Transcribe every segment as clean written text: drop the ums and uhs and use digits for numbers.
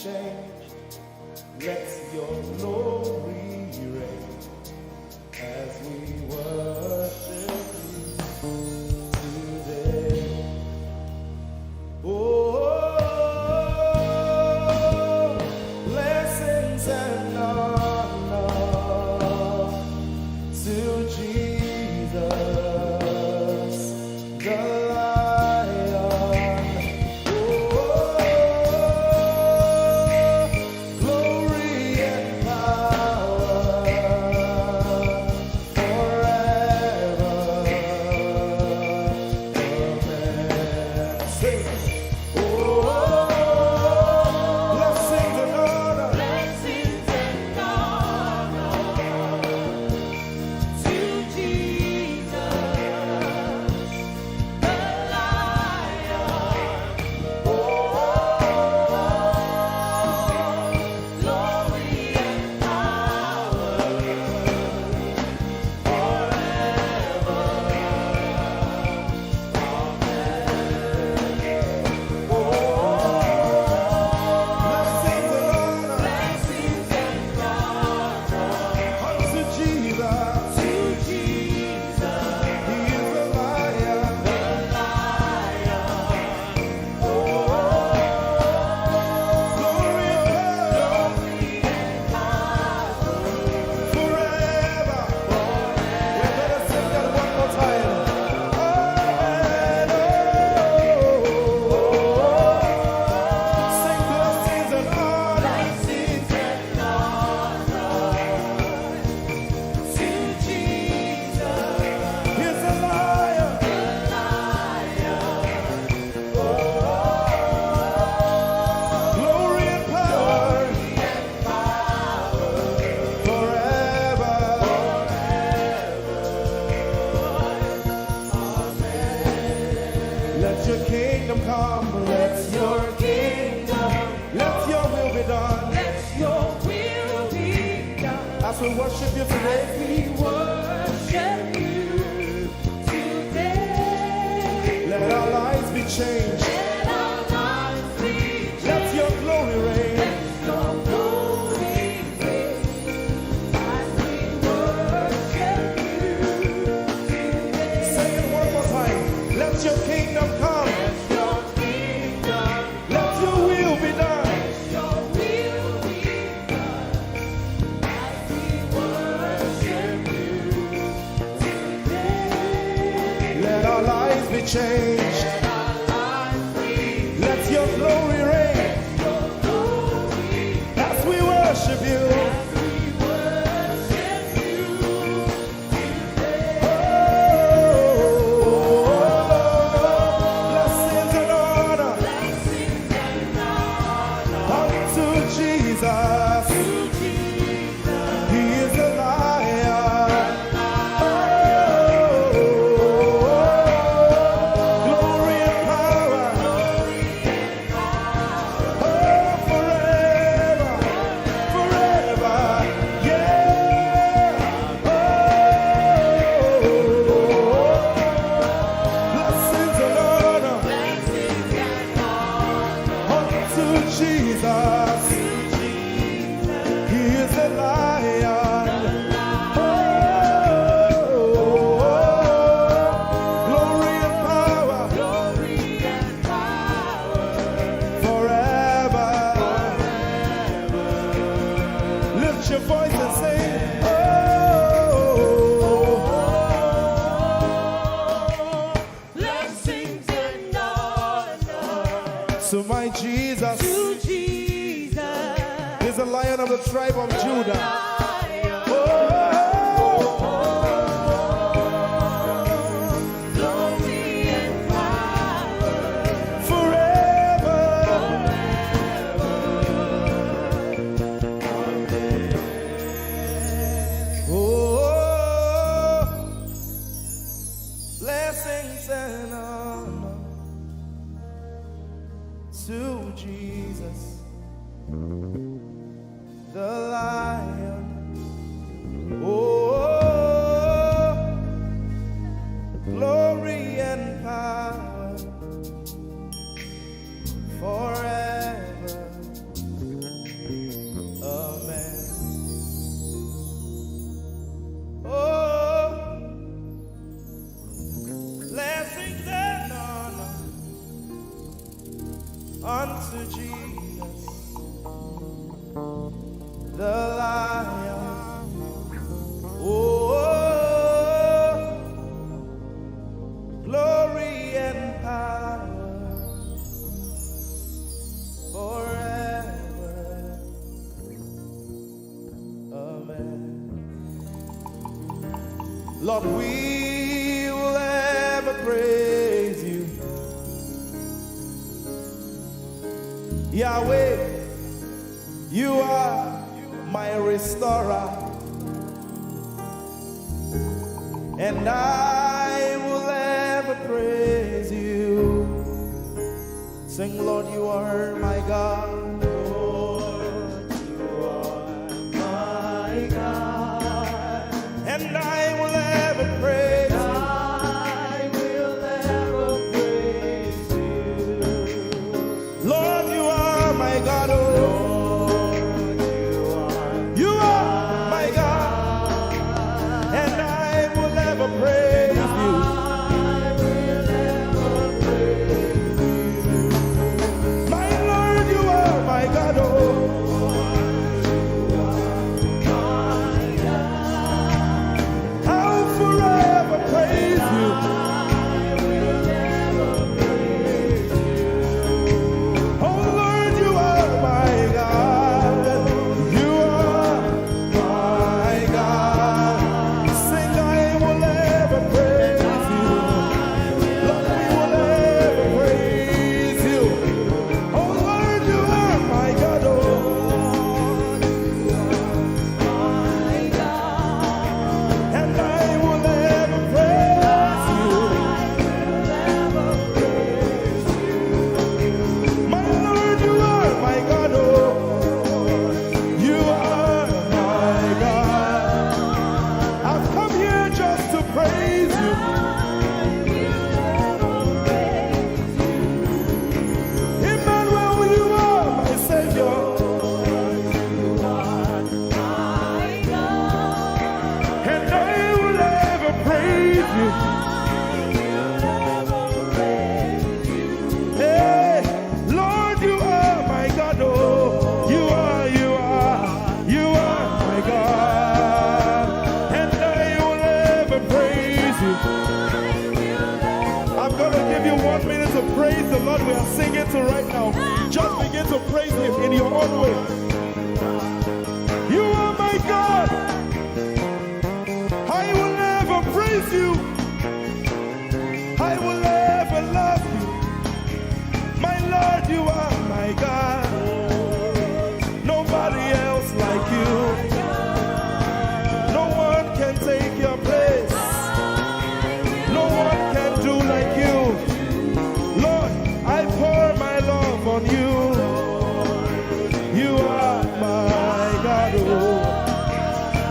change. Let your glory reign as we worship you today. Oh, blessings and honor to Jesus, the Lion. Oh, glory and power forever. Amen. Sing. Oh, blessings and honor to Jesus, the Lion. Oh, glory and power blessings and honor unto Jesus. He is the Lion. Glory and power forever. We better sing that one more time. Amen. Sing blessings and honor. to Jesus, He's the Lion. Glory and power forever. Let your kingdom come. Let your will be done. let your will be done. As we worship you today, We worship you today. let our lives be changed. Let our lives be Let your glory reign. your glory reign. As we worship you today. Say it one more time. Let your kingdom come. Your kingdom, Let your will be done. your will be done. As we worship you today. Let our lives be changed. Let our lives be Let your glory reign. your glory. As we worship you. Blessings and honor unto Jesus. He is the Lion. Glory and power forever, forever. Yeah. Blessings and honor unto Jesus. He is the Lion. Glory and power forever. Lift your voice and sing. Blessings and honor To my Jesus to Jesus, is the Lion of the tribe of Judah. Lion. Oh, Glory and power forever. Oh, blessings and honor to Jesus, the Lion. Oh, glory and power forever. the Lion. Oh, glory and power forever. Amen. Lord, we will ever praise you. Yahweh, you are my restorer, and I will ever praise you. Sing, Lord, you are my God. Lord, you are my God, and I will ever praise you. I will ever praise you. Lord, you are my God. Oh, praise you. My Lord, you are my God. Oh, I'll forever praise you. Oh Lord, you are my God. You are my God. Sing, I will ever praise you. Lord, we will ever praise you. Oh Lord, you are my God. Oh, and I will ever praise you. My Lord, you are my God. Oh, you are my God. I've come here just to praise you. Emmanuel, you are my Savior. And I will ever praise you. Hey, Lord, you are my God. Oh, you are my God. And I will ever praise you. I'm going to give you 1 minute to praise the Lord. We are singing to right now. Just begin to praise him in your own way. You are my God. I will ever praise you. I will ever love you. My Lord, you are my God. Nobody else like you. No one can take your place. No one can do like you. Lord, I pour my love on you. You are my God. Oh,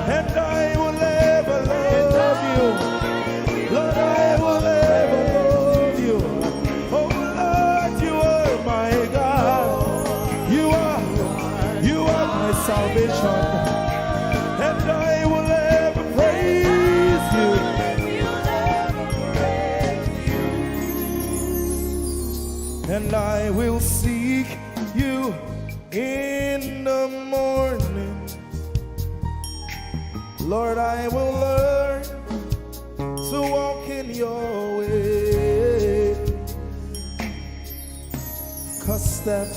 and I will ever love you. Lord, I will ever love you. Oh Lord, you are my God. You are my salvation. And I will ever praise you. And I will seek you in the morning. Lord, I will learn to walk in your way. 'Cause step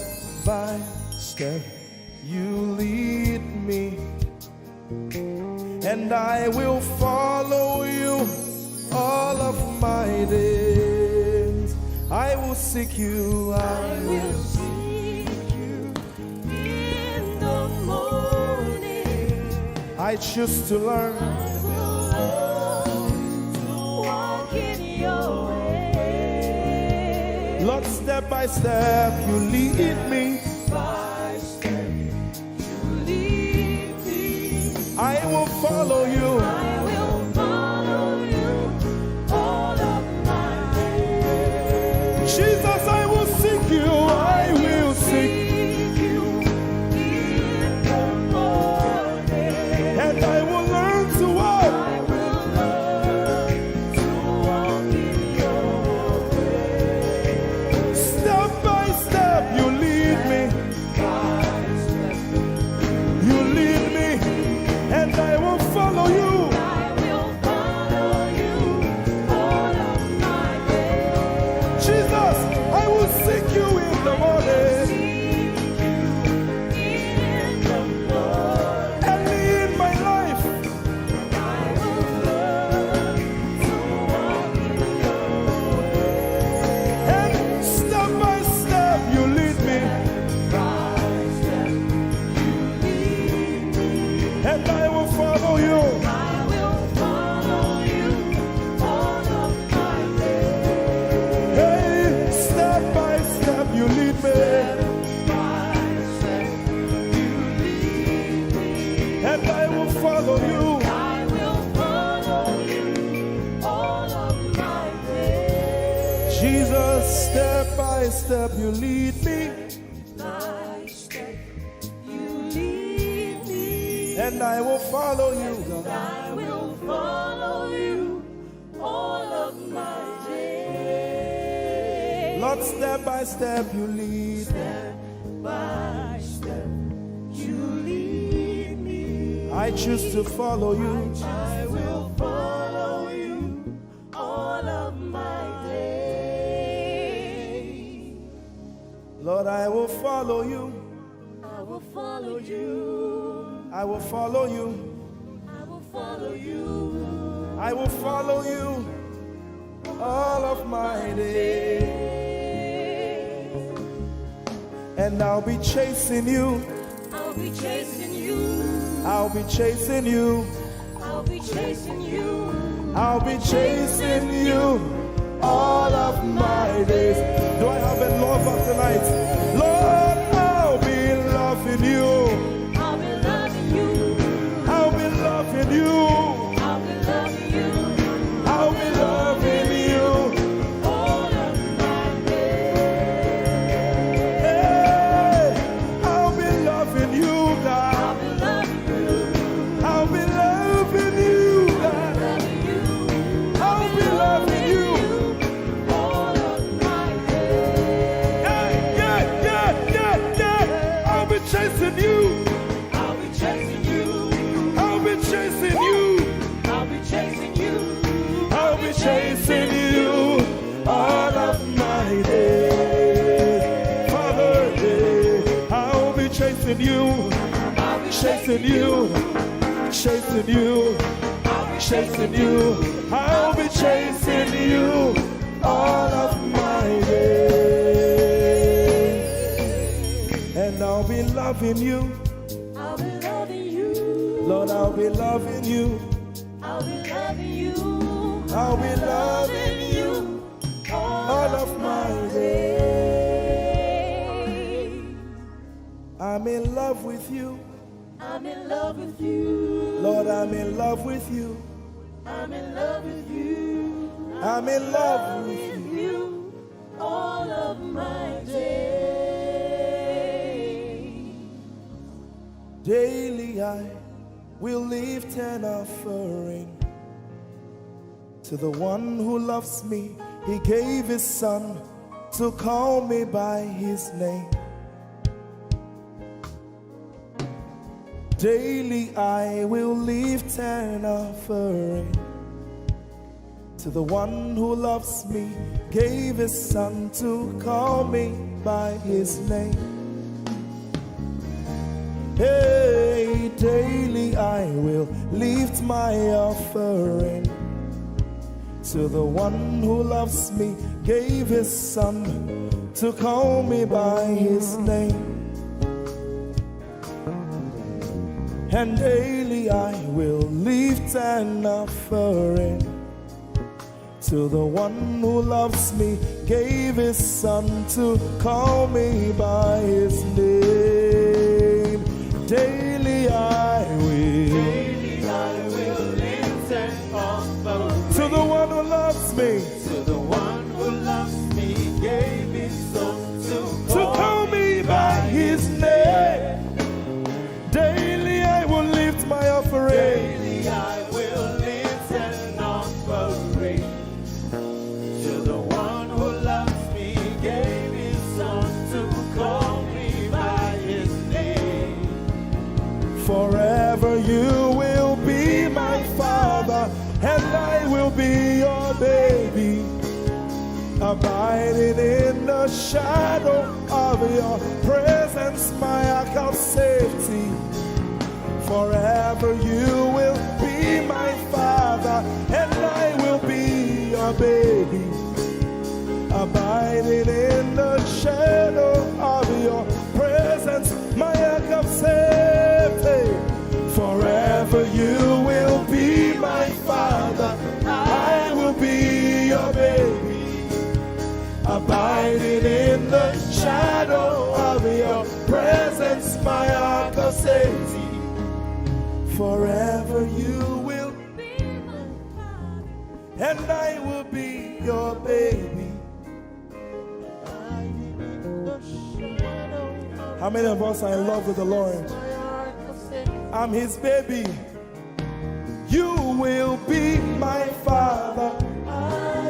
by step you lead me, and I will follow you all of my days. I will seek you. I will seek you in the morning. I choose to learn. I will learn to walk in your way. Lord, step by step you lead me. By step you lead me. I will follow you. I will follow you all of my days. Jesus, I will seek you. I will seek you in the morning. And I will learn to walk. I will learn to walk in your way. Step by step you lead me. You lead follow you. I will follow you all of my days. Jesus, step by step you lead me, By step you lead me, and I will follow you, God. I will follow you all of my days. Lord, step by step you lead me. By step you lead me, I choose to follow you. I will follow you all of my days. Lord, I will follow you. I will follow you. I will follow you. I will follow you. I will follow you all of my days. And I'll be chasing you. I'll be chasing you. I'll be chasing you. I'll be chasing you. I'll be chasing you all of my days. Do I have a lover tonight? Lord, I'll be loving you. I'll be loving you. I'll be loving you. I'll be loving you I'll be loving you. all of my days. Hey, I'll be loving you, God. I'll be loving you. I'll be loving you, God. Loving you. I'll be loving you. All of my days. Yeah. I'll be chasing you. I'll be chasing you. I'll be chasing you. I'll be chasing you. I'll be chasing you all of my days. Father, I'll be chasing you. I'll be Chasing you. Chasing you. Chasing you. I'll be chasing you all of my days. And I'll be loving you. I'll be loving you. Lord, I'll be loving you. I'll be loving you. I'll be loving you all of my days. I'm in love with you. I'm in love with you. Lord, I'm in love with you. I'm in love with you. I'm in love with you. you all of my days. Daily I will lift an offering to the one who loves me. He gave his son to call me by his name. Daily I will lift an offering to the one who loves me, gave his son to call me by his name. Hey, daily I will lift my offering to the one who loves me, gave his son to call me by his name. And daily I will lift an offering to the one who loves me, gave his son to call me by his name. Daily I will lift an offering to the one who loves me, to the one who loves me, gave his son to call me by his name. Daily I will lift my offering. Daily I will lift an offering to the one who loves me, gave his son to call me by his name. Forever you will be my father, and I will be your baby, abiding in the shadow of your presence, my ark of safety. Forever you will be my father, and I will be your baby, abiding in the shadow of your presence, my ark of safety. Forever you will be my father, I will be your baby, abiding in the shadow of your presence, my ark of safety. Forever you will be my father, and I will be your baby. How many of us are in love with the Lord? I'm his baby. You will be my father,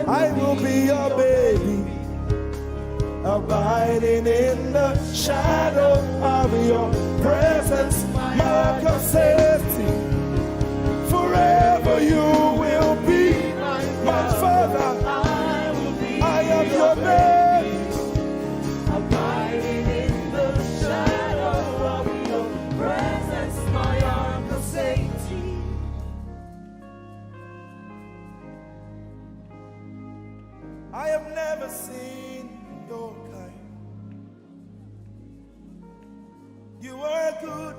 I will be your baby, abiding in the shadow of your presence, mark of safety. Forever you will be my father, I am your baby, Abiding in the shadow of your presence, my arms of safety. I have never seen your kind. You are good,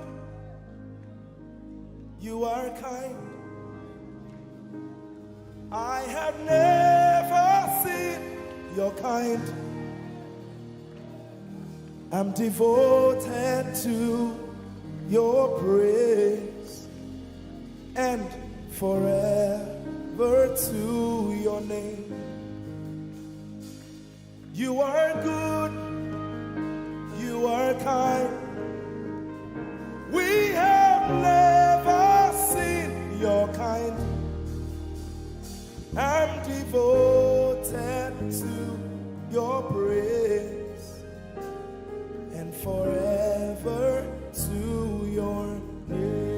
you are kind. I have never seen your kind. I'm devoted to your praise and forever to your name. You are good, you are kind. We have never seen your kind. I'm devoted to your praise and forever to your name.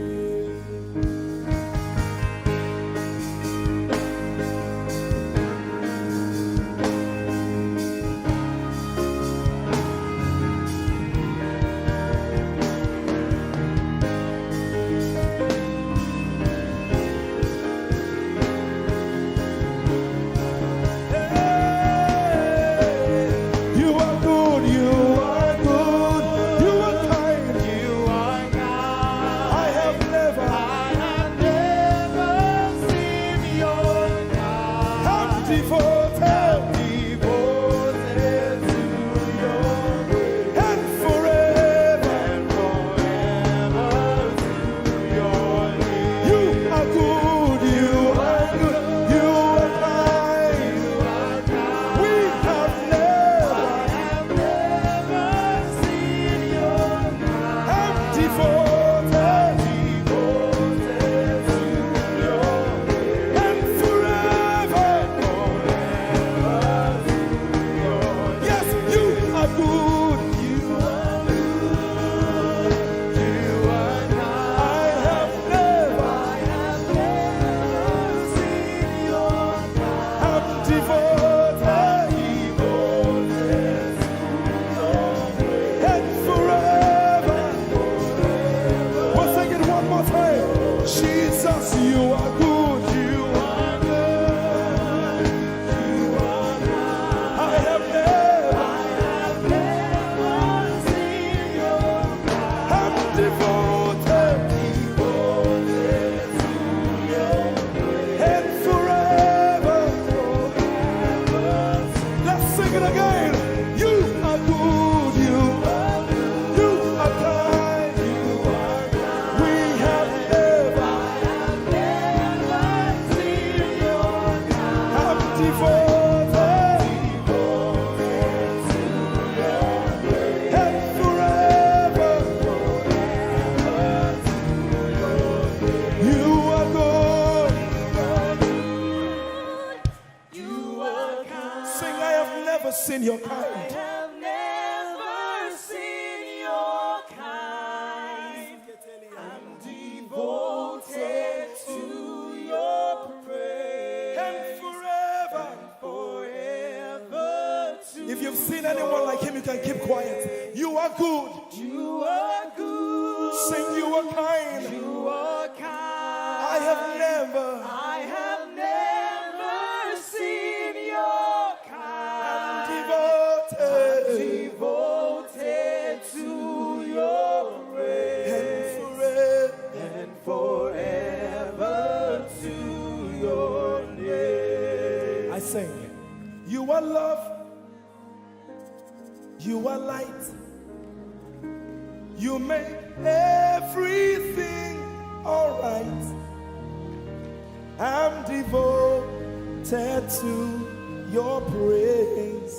Seen your kind. I have never seen your kind. I'm devoted to your praise And forever to if you've seen anyone like him, you can keep quiet. You are good. you are good. Sing, you are kind. You are kind. I have never seen your kind. Devoted to your praise and forever to your name. I sing, you are love, you are light, you make everything alright. to your praise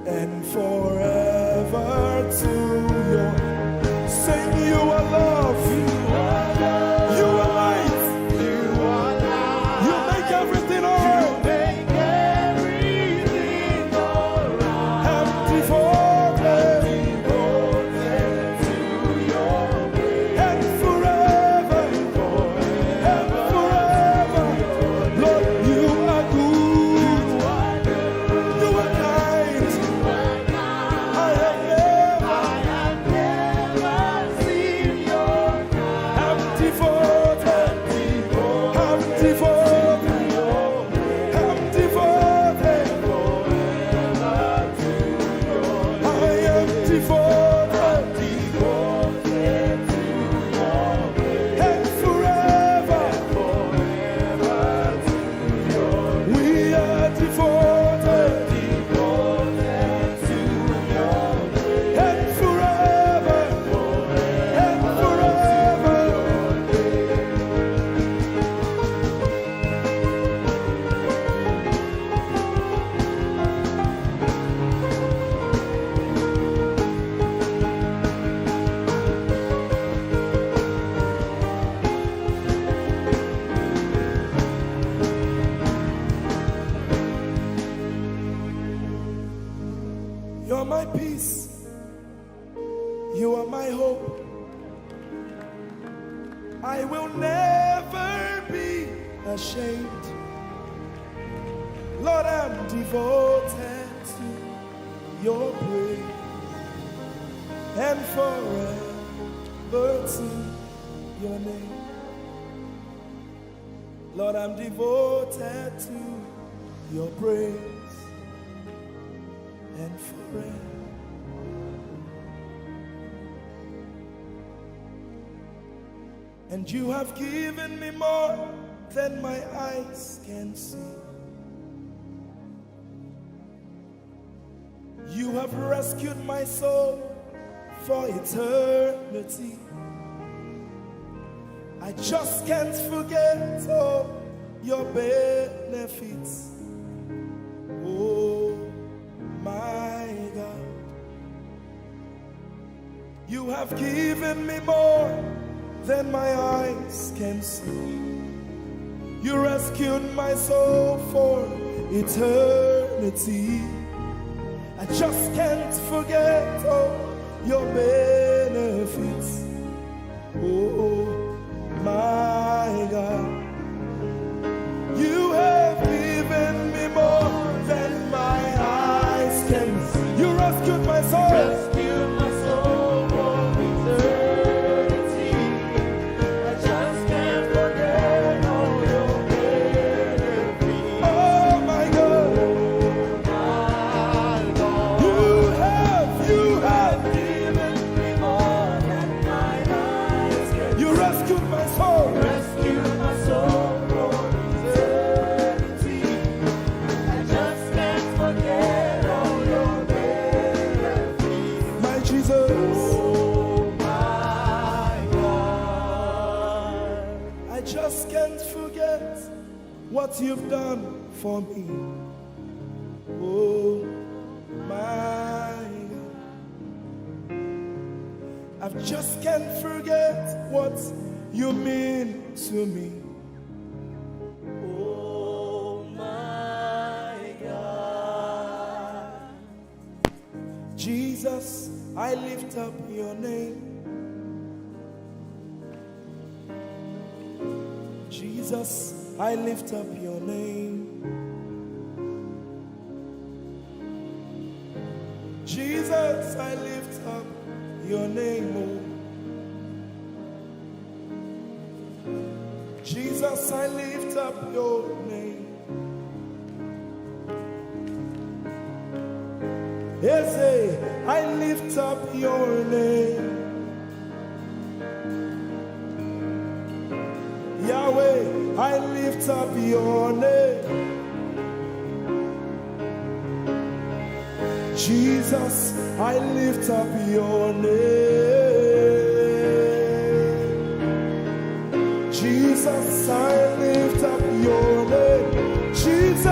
and forever to your. Sing, you are love, you are love, you are light, you are light, you make everything alright, you make everything alright. I'm devoted to your praise and forever, and forever. Lord, you are good, you are kind, I have never seen your kind. I'm devoted, I'm devoted, I'm devoted forever to your. I am devoted to your and forever to your. We are devoted to your and forever and forever. You're my peace, you are my hope. I will never be ashamed. Lord, I'm devoted to your praise and forever to your name. Lord, I'm devoted to your praise and forever. And you have given me more than my eyes can see. You have rescued my soul for eternity. I just can't forget all your benefits. Oh my God, you have given me more than my eyes can see. You rescued my soul for eternity. I just can't forget all your benefits. Oh my God, you have given me more than my eyes can see. You rescued my soul. Rescued my soul for eternity. I just can't forget all your benefits. Oh my God, you have given me more than my eyes can see. You rescued my soul. Rescued my soul for eternity. I just can't forget all your benefits. My Jesus. Oh my God. I just can't forget what you've done for me. Oh my God. I just can't forget what you mean to me. Oh my God. Jesus, I lift up your name. Jesus, I lift up your name. Jesus, I lift up your name. Oh. Jesus, I lift up your name. Ese, I lift up your name. Yahweh, I lift up your name. Jesus, I lift up your name. Jesus, I lift up your name. Jesus,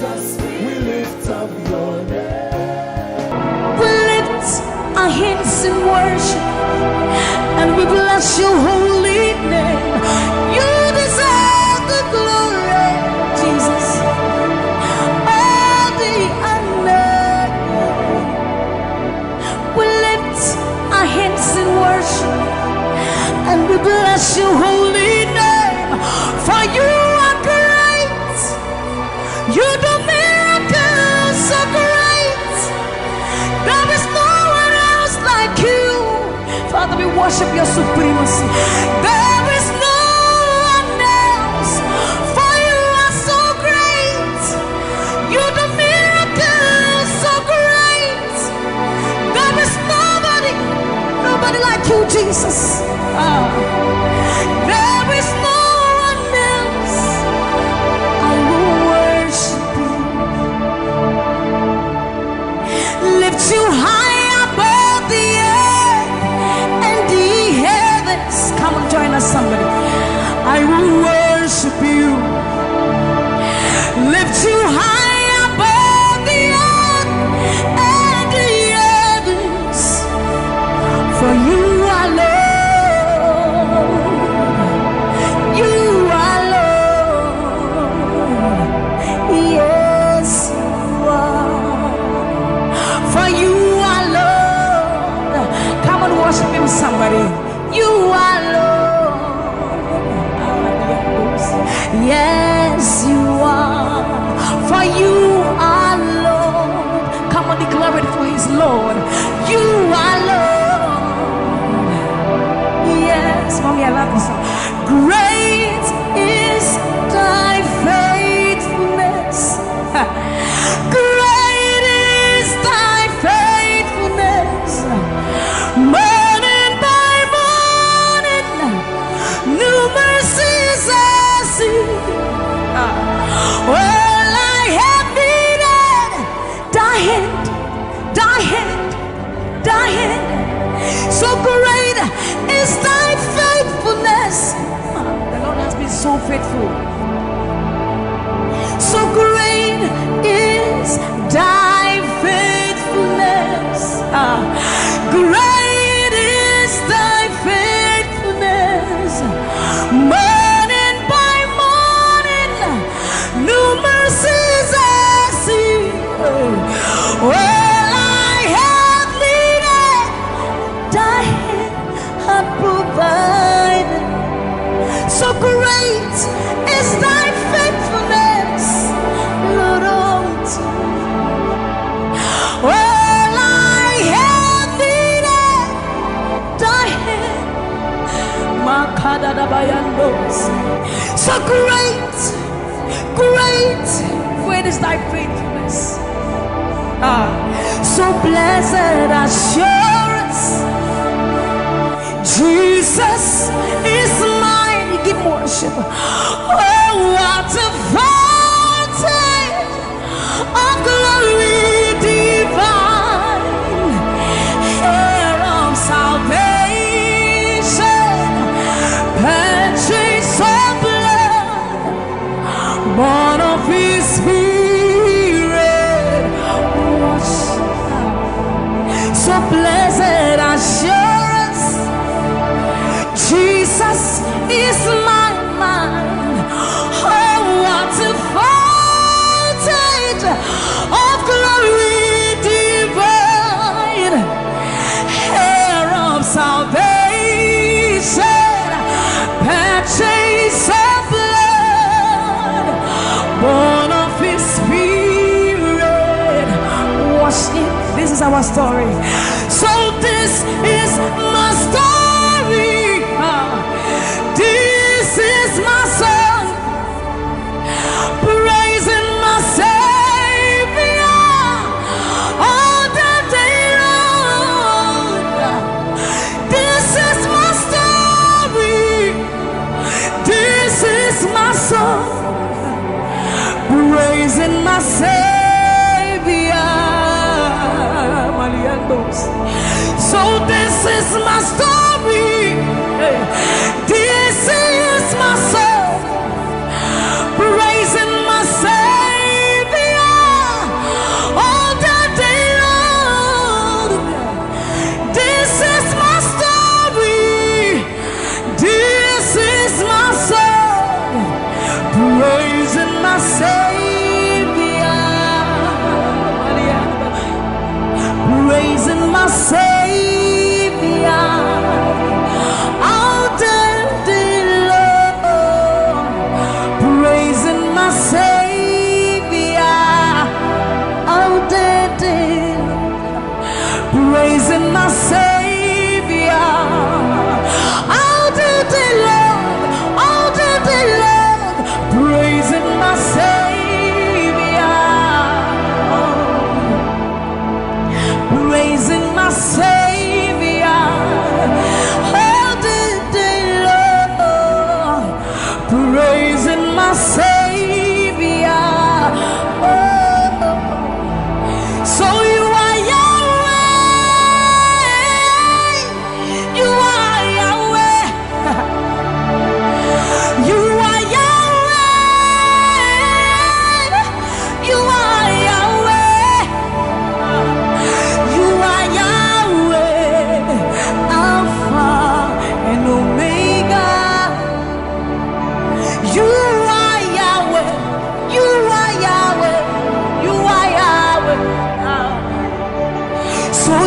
Jesus, we lift up your name. We lift our hands in worship and we bless your holy name. You deserve the glory, Jesus. All the honor. We lift our hands in worship and we bless your holy name. For you are great. You do miracles so great. There is no one else like you. Father, we worship your supremacy. There is no one else. For you are so great. You do miracles so great. There is nobody like you, Jesus. There is no one else. I will worship you. Lift you high above the earth and the heavens. Come on, join us, somebody. I will worship you. Lift you high above the earth and the heavens. For you are Lord. You are Lord. Yes, you are. For you are Lord. Come on, worship him, somebody. You are Lord. Yes, you are. For you are Lord. Come on, declare it, for his Lord. You are Lord. Yes, mommy, I love this song. Great is thy faithfulness. Great is thy faithfulness. Morning by morning, new mercies I see. All I have needed, thy hand, thy hand, thy hand. So great is thy faithfulness. The Lord has been so faithful. So great is thy faithfulness. Great is thy faithfulness. Morning by morning, new mercies I see. All I have needed, thy hand hath provided. So great is thy faithfulness, Lord, unto me. All I have needed, thy hand. So great, great, great is thy faithfulness. So blessed assurance, Jesus is mine. Give worship. Oh, what a fountain of glory divine, hair of salvation, purchase of blood, born of his spirit. So blessed assurance, Jesus is my mind. Oh, what a fountain of glory divine, hair of salvation, purchase of blood, born of his spirit. Wash it. This is our story. So this is my story. This is my song, praising my Savior all the day long. This is my story. This is my song, praising my Savior. So this is my story. This is my song, praising my Savior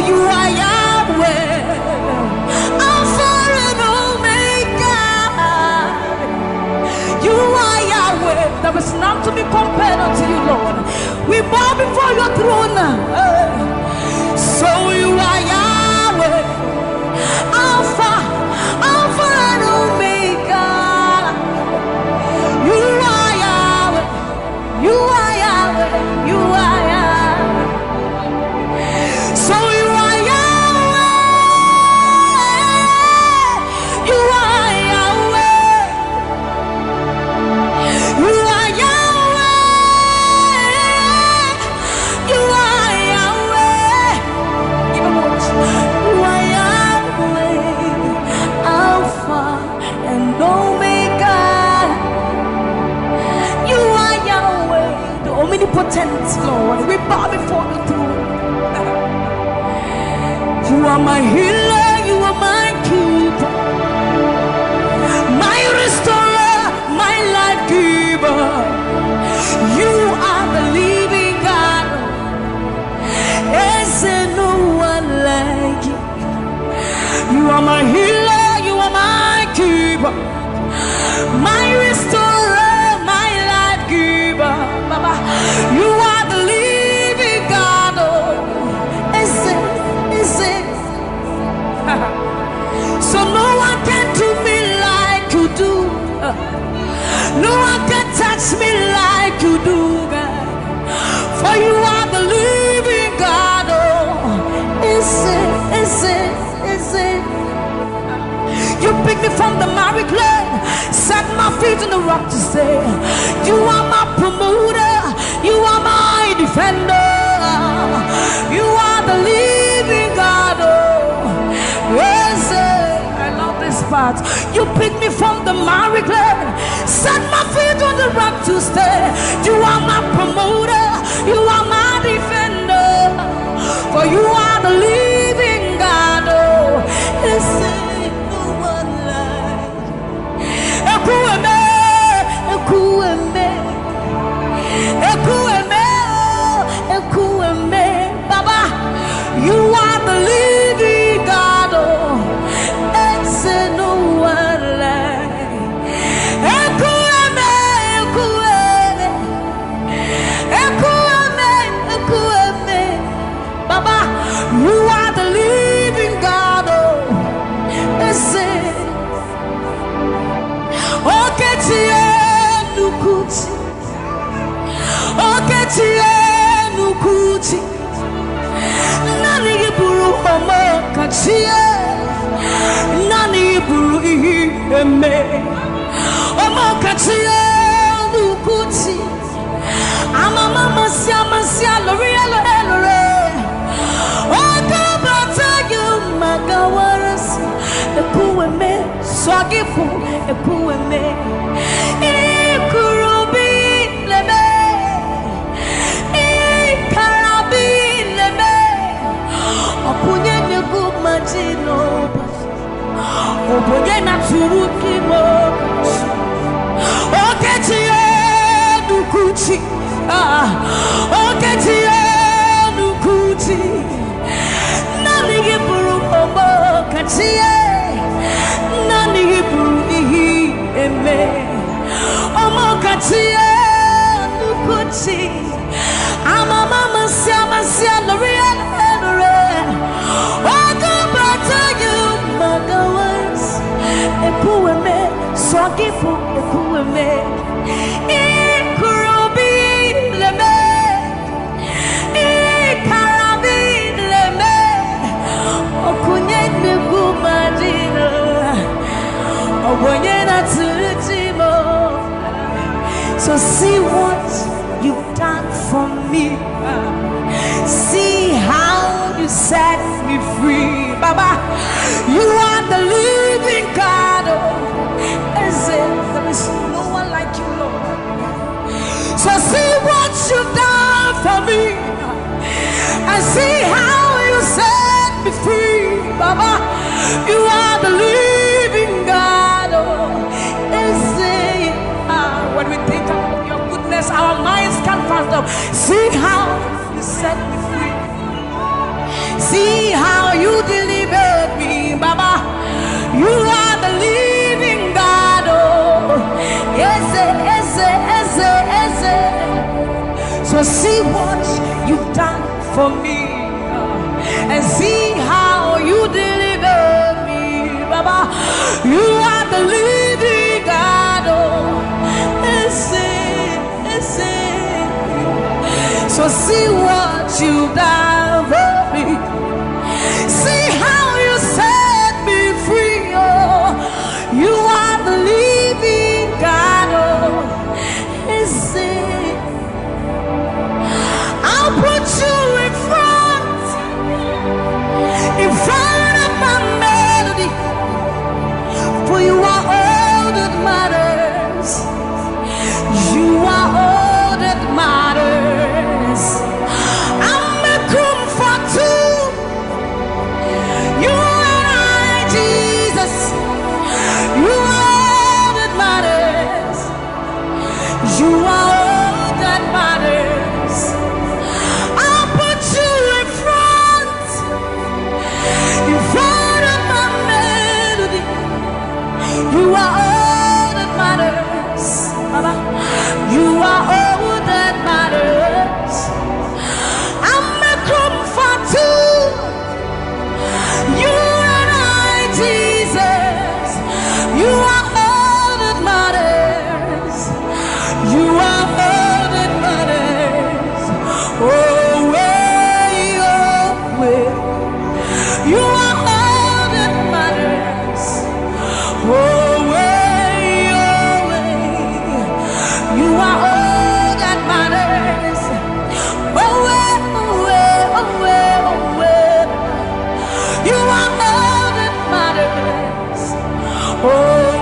you are Yahweh, Alpha and Omega. You are Yahweh. There is none to be compared unto you, Lord. We bow before your throne. So you are Yahweh, Alpha and Omega. You are Yahweh. You are Yahweh. You are Yahweh. So you are Yahweh. You are Yahweh. You are Yahweh. You are Yahweh. Even more. You are Yahweh, Alpha and Omega. You are Yahweh, the omnipotent Lord. We bow before the throne. You are my healer, you are my keeper, my restorer, my life giver. You are the living God. Is there no one like you? You are my healer, you are my keeper, my restorer, my life giver. Baba, you are the living God. Oh, is it? So no one can do me like you do. No one can touch me like you do, God. For you are the living God. Oh, is it? You picked me from the miry clay, set my feet on the rock to stay. You are my promoter, you are my defender. You are the living God. Oh, yes, I love this part. You picked me from the miry clay, set my feet on the rock to stay. You are my promoter, you are my defender. For you are the living God. Oh, yes, no one like Ekueme, Ekueme, Ekueme, Ekueme. Baba, you are the living God. Oh, it's no one like Ekueme, Ekueme, Ekueme, Ekueme. Baba, you are the living God. Oh, it's Nukuti, Nukuti, Nani Buru Homo Kachie, Nani Buru Eme, Homo Kachie, Nukuti, Amama Sia, L'Oreal, Oh, Kabata, you Magawaras, Ekueme, Swagifu, Ekueme, Ikurubi, Leme, Ikarabi, Leme, Opunye Nugumajino, Opunye Naturukimo, Oketie Nukuchi, Oketie Nukuchi, Nani Buru Omo Katie, Nani Buru Ihi Eme, Omo Katie Nukuchi, Amama Sia, L'Oreal, Okabata you Magawas, Ekueme, Swagifu, Ekueme, Ikurubi, Leme, Ikarabi, Leme, Okunye Nugumadino, Okunye Natutimo. So see what you've done for me. See how you set me free. Baba, you are the living God. There is no one like you, Lord. So see what you've done for me. And see how you set me free. Baba, you are the living God. When we think of your goodness, our minds can't fathom. See how you set me free. See So see what you've done for me, and see how you deliver me, Baba. You are the living God. Oh, so see what you've done for me. See how you set me free. Oh, you are the living God. Oh, I'll put you in front of my melody, for you are all that matters. You are all that matters. I'm a comfort too. You are Jesus. You are all that matters. You are all that matters. I'll put you in front of my melody. You are all that matters, Baba. You are all that matters. I'm a comfort too. You and I, Jesus. You are all that matters. You are all that matters. Oh, way, oh, way. You are all that matters. Oh, way, oh, way. You are all that matters. Oh, way, oh, way, oh, way, oh, way. You are all that matters. Oh,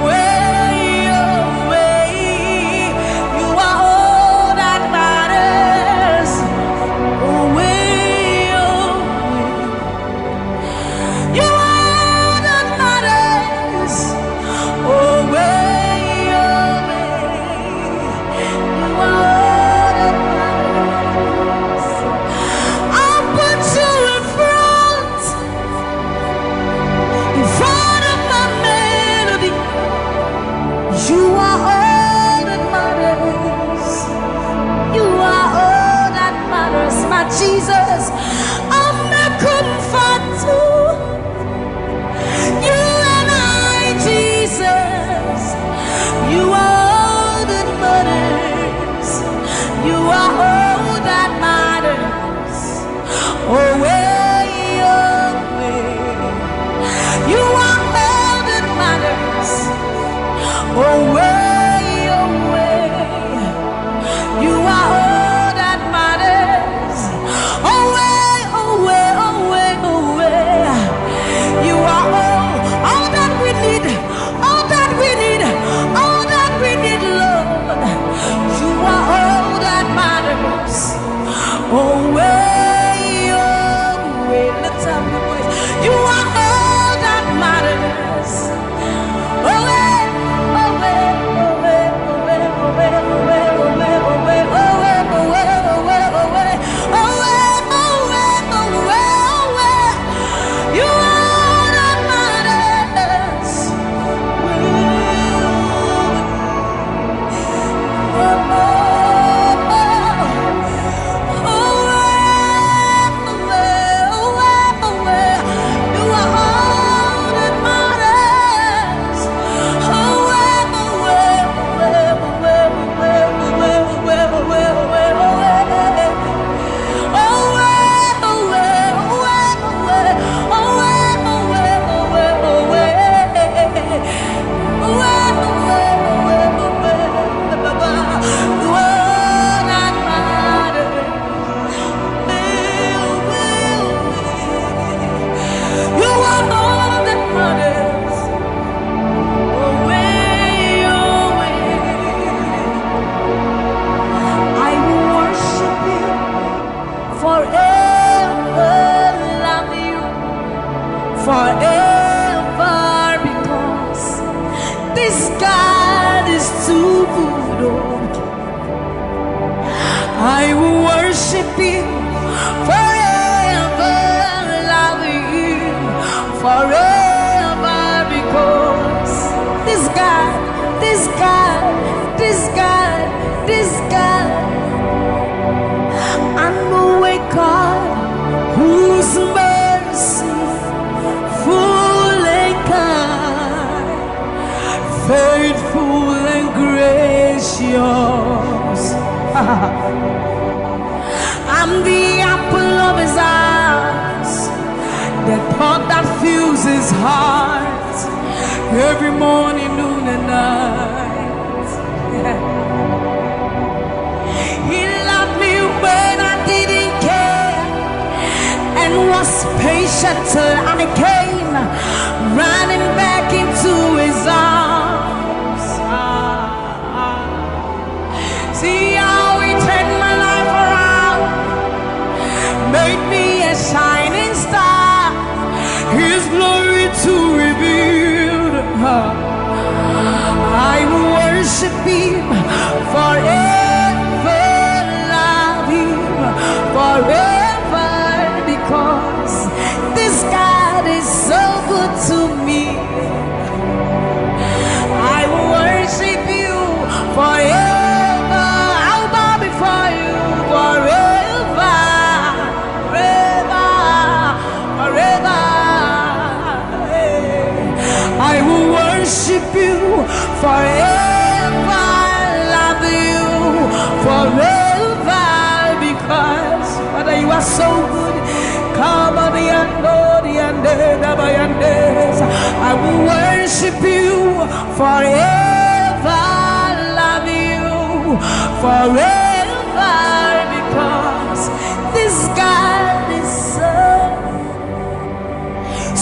way, oh, way. You are all that matters. Oh, way, oh, way. You are all that matters. Oh, way, oh, way. You are all that matters. I'll put you in front of my melody. You are all that matters. You are all that matters, my Jesus. I'm a comfort too. You and I, Jesus. You are all that matters. You are all that matters. Oh, way, oh, way. You are all that matters. Oh, way, oh, way. You are all that matters. Oh, way, oh, way, oh, way, oh, way. You are all that we need. All that we need. All that we need, Lord. You are all that matters. Oh, way, oh, way. Lift up your voice. You are all that matters. Oh, way, oh, way, oh, way, oh, way, oh, way, oh, way, oh, way, oh, way, oh, way, oh, way, oh, way, oh, way, oh, way, oh, way, oh, way, oh, way. You are all that matters. I will worship you forever, love you forever, because this God, this God, this God, this God every morning, noon, and night. He loved me when I didn't care and was patient till I came running back into his arms. See how he turned my life around, made me a shining star, his glory to reveal. I will worship him forever, love him forever, because this God is so good to me. I will worship you forever. I'll bow before you forever, forever, forever. I will worship you forever, love you forever, because Father, you are so good. Come on, I will worship you forever, love you forever, because this God is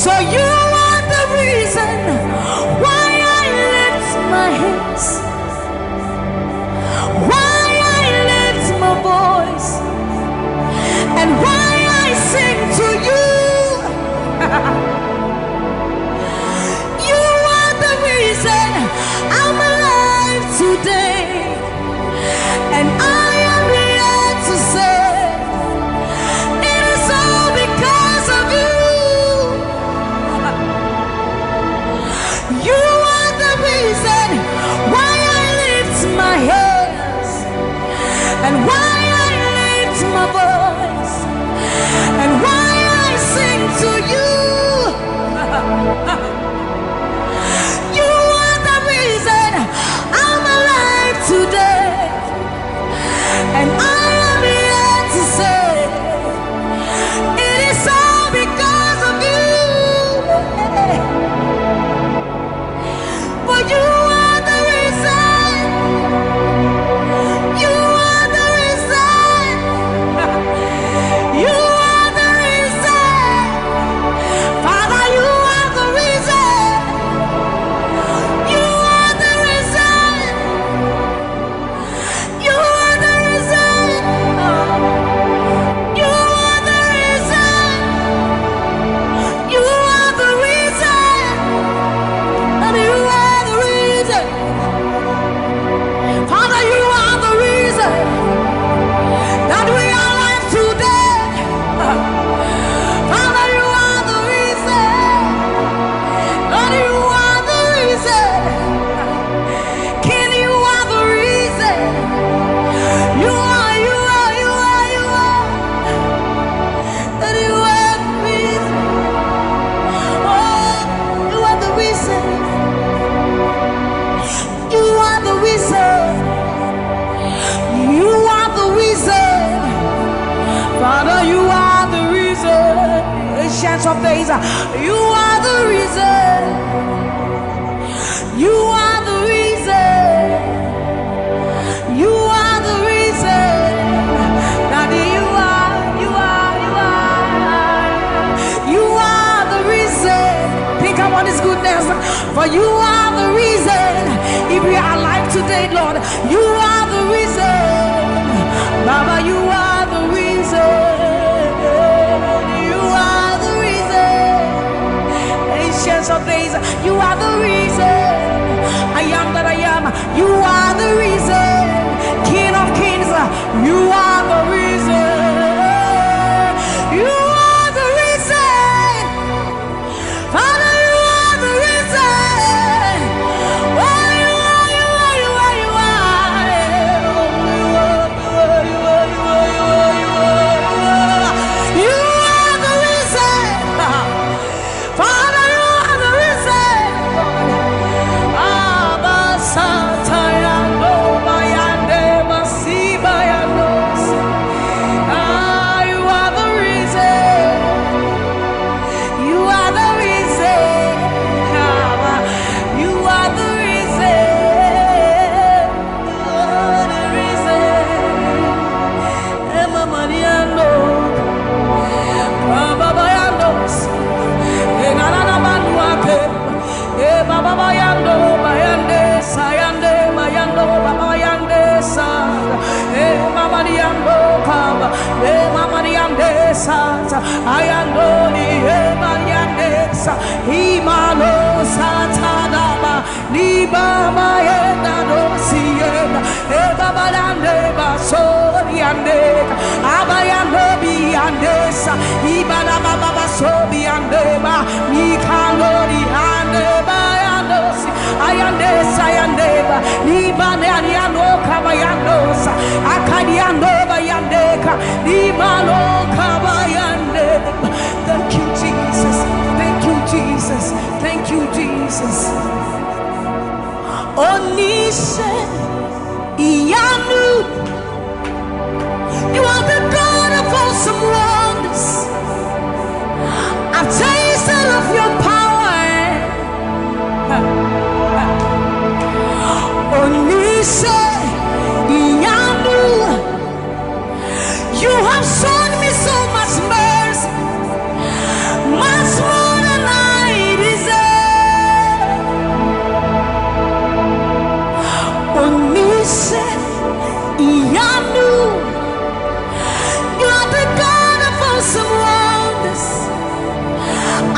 so you are the reason why I lift my hands, why I lift my voice, and why I sing to you. You are the reason I'm alive today, and I am here to say it is all because of you. You are the reason why I lift my hands, and why I lift my voice, and why I sing to you. You are the reason I'm alive today, and I am here to say it is all because of you. For you are the reason. You are the reason. You are the reason. Father, you are the reason. You are the reason. You are the reason. You are the reason. You are the reason. And you are the reason. Father, you are the reason that we are alive today. Father, you are the reason. Lord, you are the reason. King, you are the reason. You are, you are, you are, you are. That you are the reason. Oh, you are the reason. You are the reason. You are the reason. Father, you are the reason. Ancients of days, you are the reason. You are the reason. You are the reason. Daddy, you are, you are, you are. You are the reason. Think about his goodness. For you are the reason. If we are alive today, Lord, you are the reason. Baba, you are the reason. You are the reason. Ancients of days, you are the reason. I am that I am. You are the reason. King of kings, you are the reason. You are the reason. Father, you are the reason. Oh, you are, you are, you are, you are. Oh, you are, you are, you are, you are. sata ayandoni emayandesa imalo sata daba libama yenda dosienda ebaba dande basori andeka abayando biandesa ibala baba sobi andeba mikandori andeba yandosi ayandesa yandeba libane ariano kabayandosa akadiando bayandeka libalo kabayandeba. Thank you Jesus, thank you Jesus, thank you Jesus. Onise Iyanu, you are the God of awesome wonders. I've tasted of your power. Onise Iyanu, you have shown me so much mercy, much more than I deserve. Onise Iyanu, you are the God of awesome wonders.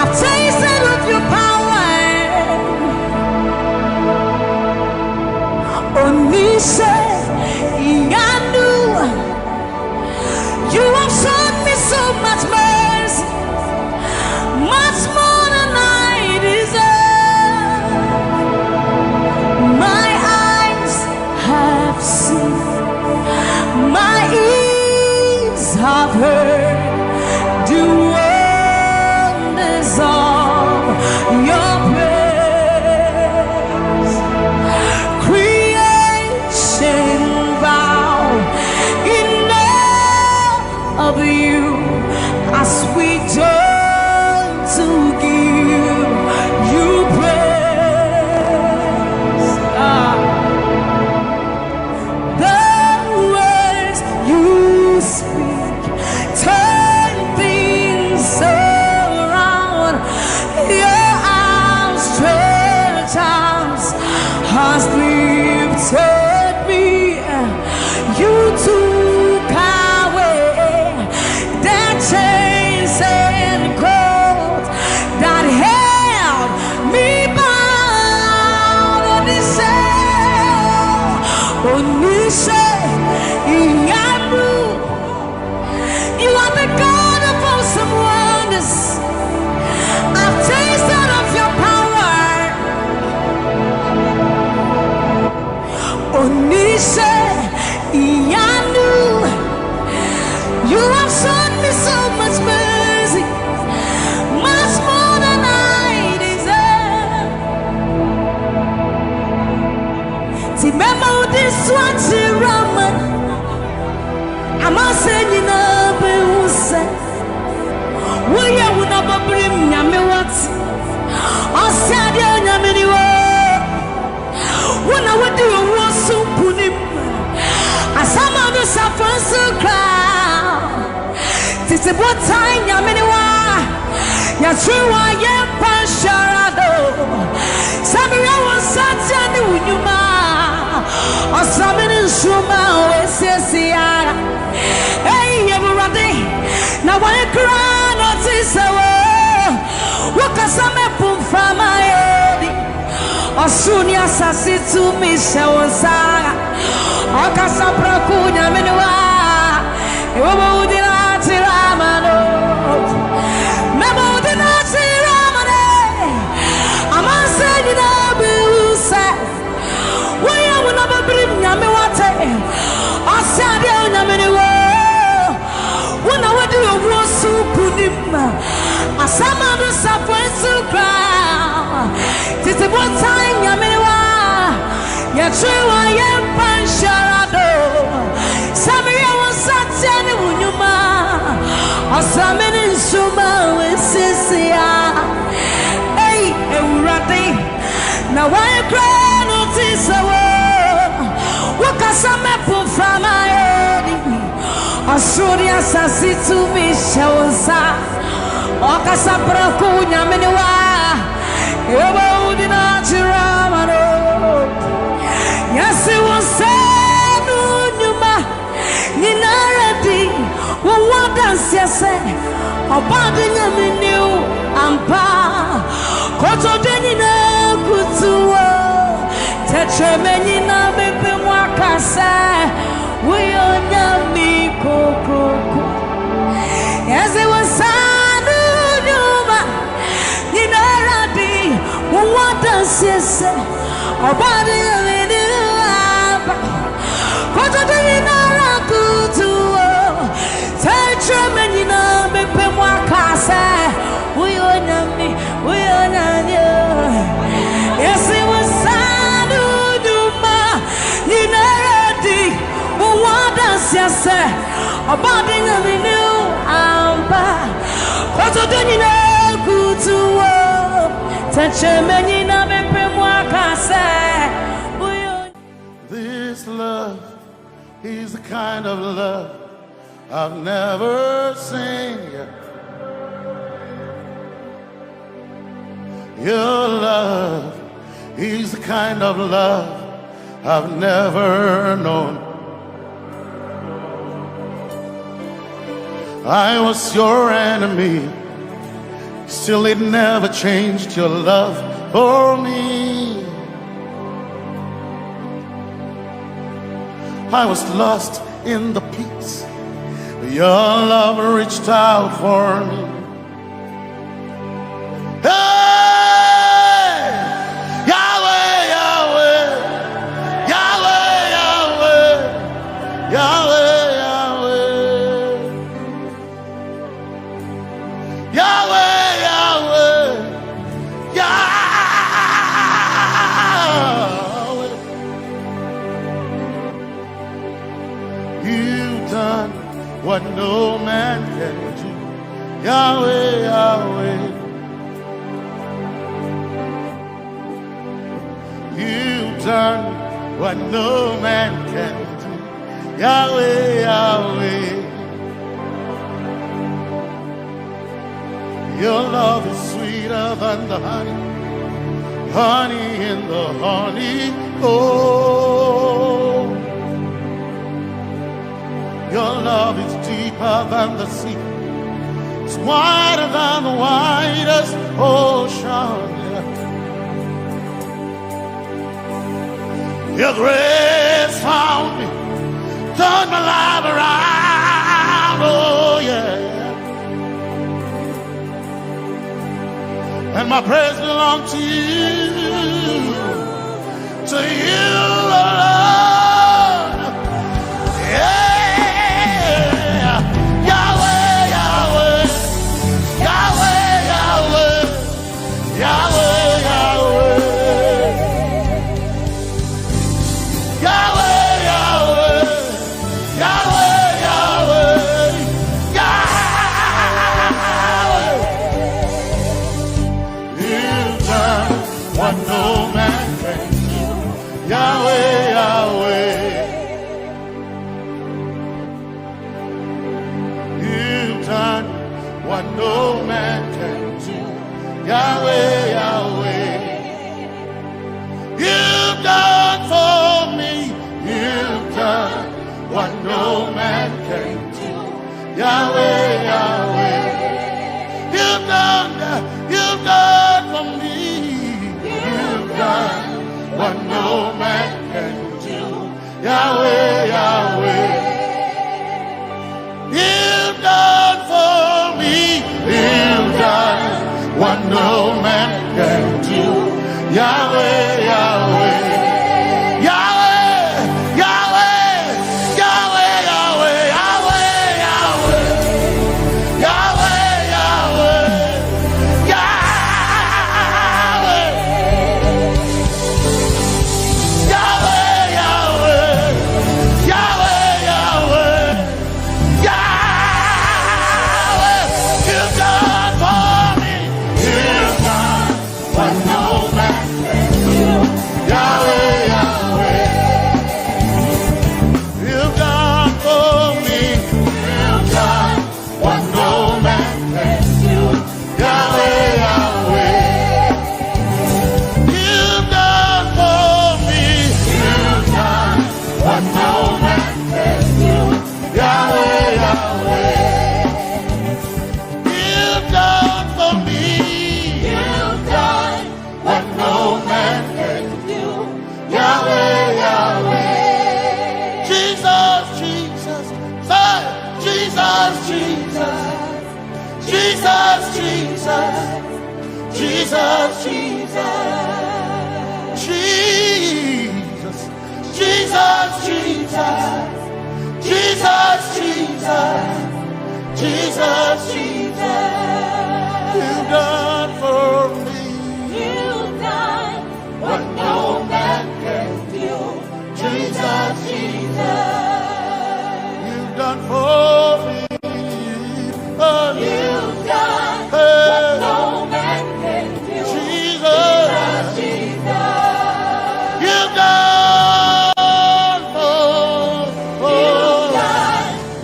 I've tasted of your power. Onise Iyanu, you have shown me so much mercy, much more than I deserve. My eyes have seen, my ears have heard the wonders of your praise. Creation bow in awe of you as we join to give you praise. The words you speak turn things around. Your outstretched arms has lifted me. You took away the chains and cords that held me bound. Onise Iyanu, you are the God of awesome wonders. I've tasted of your power. Onise Iyanu, you have shown me so much mercy, much more than I deserve. Remember this one, Raman. I'm not saying you know, but who said, will you never bring me what? I said, you're many words. When I would do a war so put him. As some of us are first to cry. This is what time you're many one. You're true, I am Pasharado. Samuel was such a new man. Or something in Shuma, Ese. Hey, everybody. Now, when you cry, not this away. What can some people from my head? Or soon, yes, I see to me, Shawasa. Akasapra kunya menwa ewo udina tiramano memo udina tiramane amanse dina busa waya wona babrim nyame wate asade nyame ne wo wona wadi owo supunim asama do safensu kra tete botai nyame ne wa ya trewa ya pansharado Sammie was such an unyuma Asamene Suma Wesisia Hey Eurati Now I cry notice Wakasame from my head Asuria Sasi to me Shawsa Okasapra Kunya Menewa Ewa Udina Chiramano Yes, it was said, Numa, Ninaradi, what dance, yes, Obadinya minu ampa koto denina kutuwa tetremeni na bebe mwakasa uyonya mikokoko eze wasanu nyuma ninaradi uwada siese Obadinya minu ampa koto denina kutuwa tetremeni na bebe mwakasa uyonya yes it was sanu nyuma ninaradi uwada siese Obadinya minu ampa koto denina kutuwa tetremeni na bebe mwakasa This love is the kind of love I've never seen yet. Your love is the kind of love I've never known. I was your enemy, still it never changed your love for me. I was lost in the pits, your love reached out for me. Hey! Yahweh, Yahweh, Yahweh, Yahweh, Yahweh, Yahweh, Yahweh, Yahweh, Yahweh. You've done what no man can do. Yahweh, Yahweh. You've done what no man can do. Yahweh, Yahweh. Your love is sweeter than the honey, honey in the honey. Oh. Your love is deeper than the sea. It's wider than the widest ocean. Your grace found me, turned my life around. Oh yeah. And my praise belongs to you, Lord. Yeah. No man can do. Yahweh, Yahweh. You've done for me. You've done what no man can do. Yahweh, Yahweh. You've done for me. You've done what no man can do. Yahweh, Yahweh. You've done for me. You've done what no man can do. Yahweh, Yahweh. Yahweh, Yahweh, Yahweh, Yahweh, Yahweh, Yahweh. Yahweh, Yahweh, Yahweh. Yahweh, Yahweh, Yahweh, Yahweh. You've done for me. You've done what no man can do. Jesus, Jesus, Jesus, Jesus, Jesus, Jesus, Jesus, Jesus, you've done for me. You've done what no man can do. Jesus, Jesus, you've done for me. You've done what no man can do. Jesus, Jesus, you've done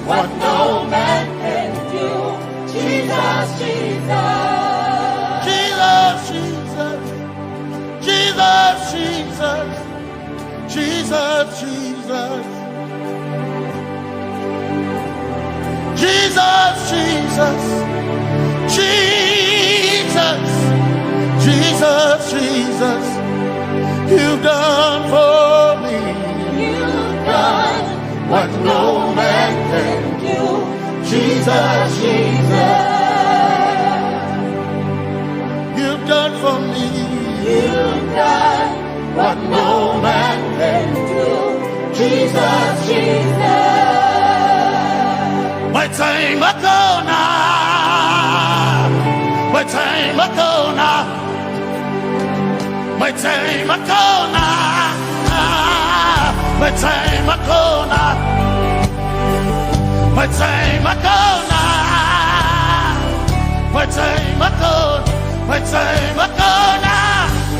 what no man can do. Jesus, Jesus, Jesus, Jesus, Jesus, Jesus, Jesus. Jesus, Jesus, Jesus, Jesus, Jesus, you've done for me. You've done what no man can do. Jesus, Jesus, you've done for me. You've done what no man can do. Jesus, Jesus. My time ago now, my time ago now, my time ago now, my time ago now, my time ago now, my time ago, my time ago now,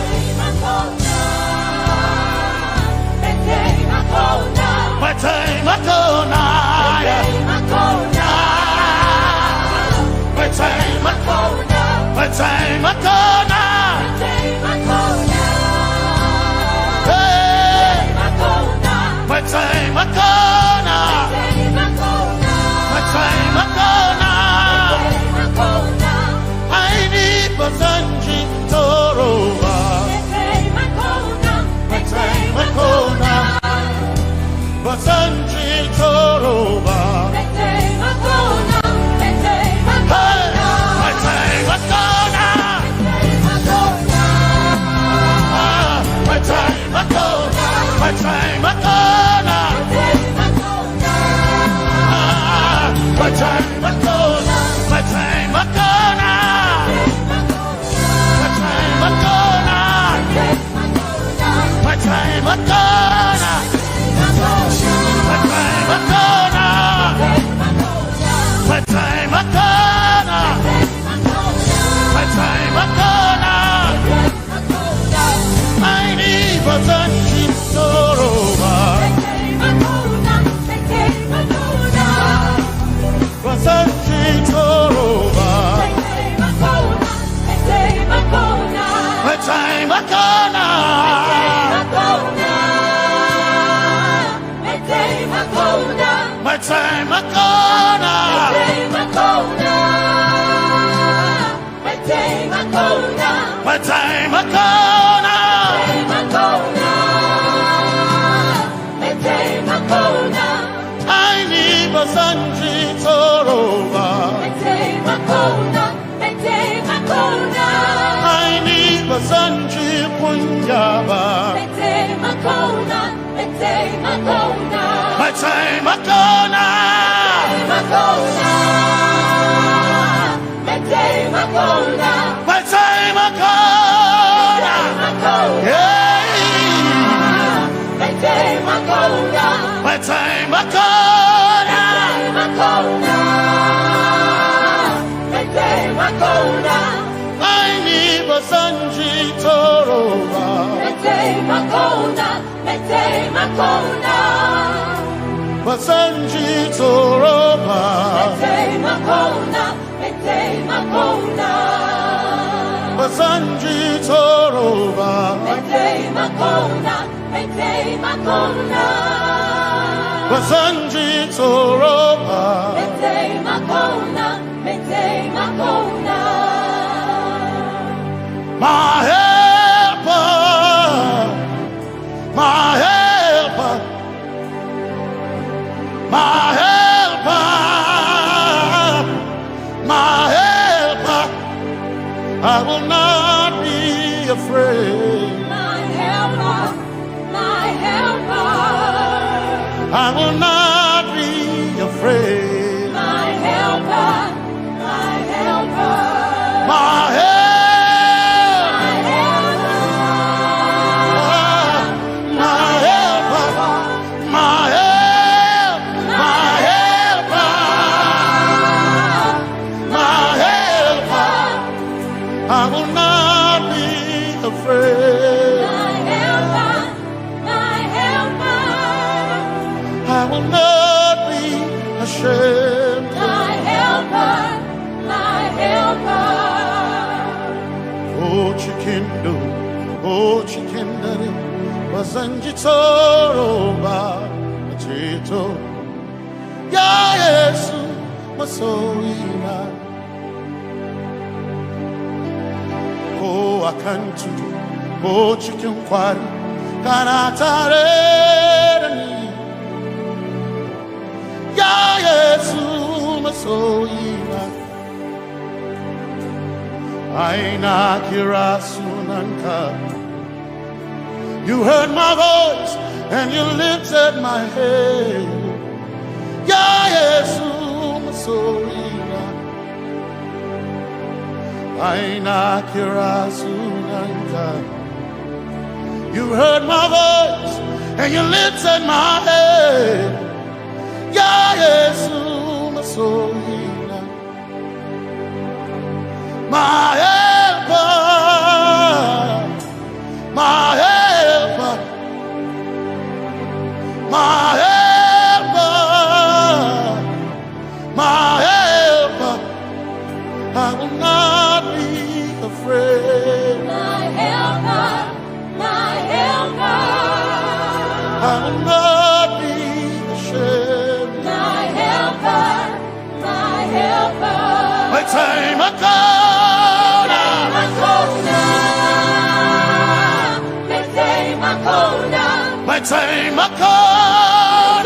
my time ago now. My time a corner, my time a corner, my time a corner, my time a corner, I need Basanji Toroba, my time a corner, Basanji Toroba. My time a corner, my time a corner, my time a corner, my time a corner, my time a corner, my time a corner, my time a corner, my time a corner. I need Basanji Toroba, Basanji Toroba, my time a corner, my time a corner, my time a corner. I need Basanji Toroba. I need Basanji Punjaba. My time a corner. My time a corner. Yeah. My time a corner. My time a corner. I need Basanji Toroba. Basanji Toroba. Basanji Toroba. Basanji Toroba. My helper, my helper, my helper, will not be afraid. My helper, my helper. I will not be afraid. My helper, my helper. My help. I will not be afraid. My helper, my helper. I will not be ashamed. My helper, my helper. Oh chikindo, oh chikindare, wasanjitoro ba chito. Ya Yesu masoima. Oh akantu, oh chikin kwari, kanatare ni. Ya Yesu masoima. Aina kirasunanka. You heard my voice and you lifted my head. Ya Yesu masoima. Aina kirasunanka. You heard my voice and you lifted my head. Ya Yesu masoina. My helper, my helper, my helper, my helper. I will not be afraid. My helper, my helper. I will not be ashamed. My helper, my helper. My time I come. My time I come.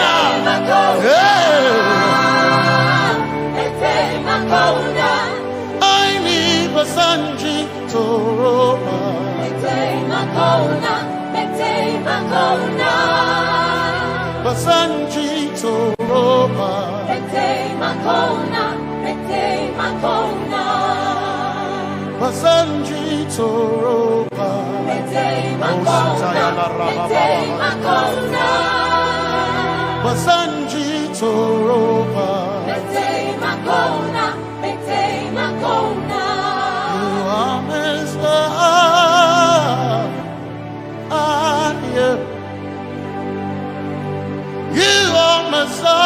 I need Basanji Toroba. Basanji Toroba. Basanji Toroba. Basanji Toroba. You are Messiah. You are Messiah.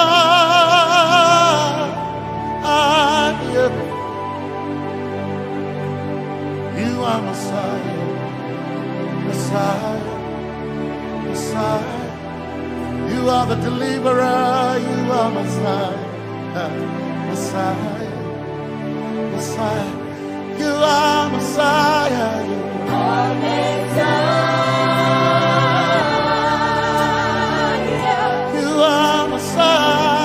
You are Messiah. Messiah, Messiah, you are the deliverer, you are Messiah, Messiah, Messiah, you are Messiah, you are Messiah, you are Messiah,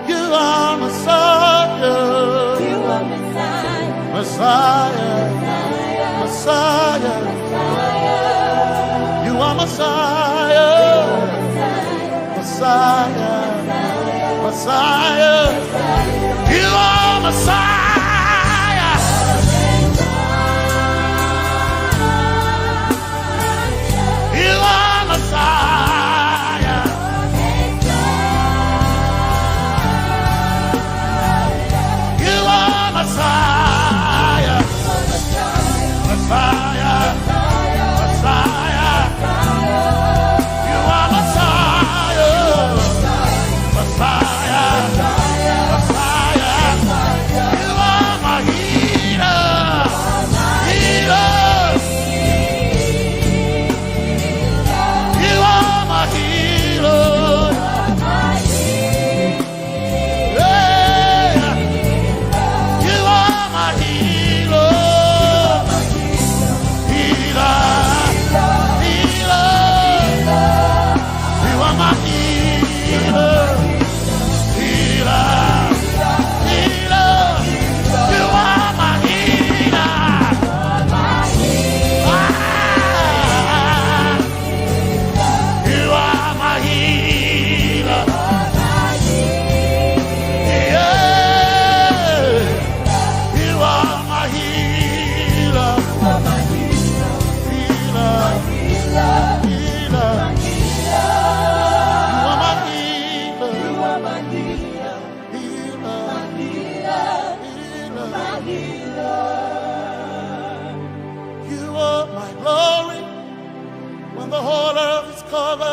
you are Messiah, you are Messiah. Messiah, Messiah, you are Messiah, Messiah, Messiah, you are Messiah, you are Messiah, you are Messiah. Messiah, Messiah, you are Messiah, Messiah,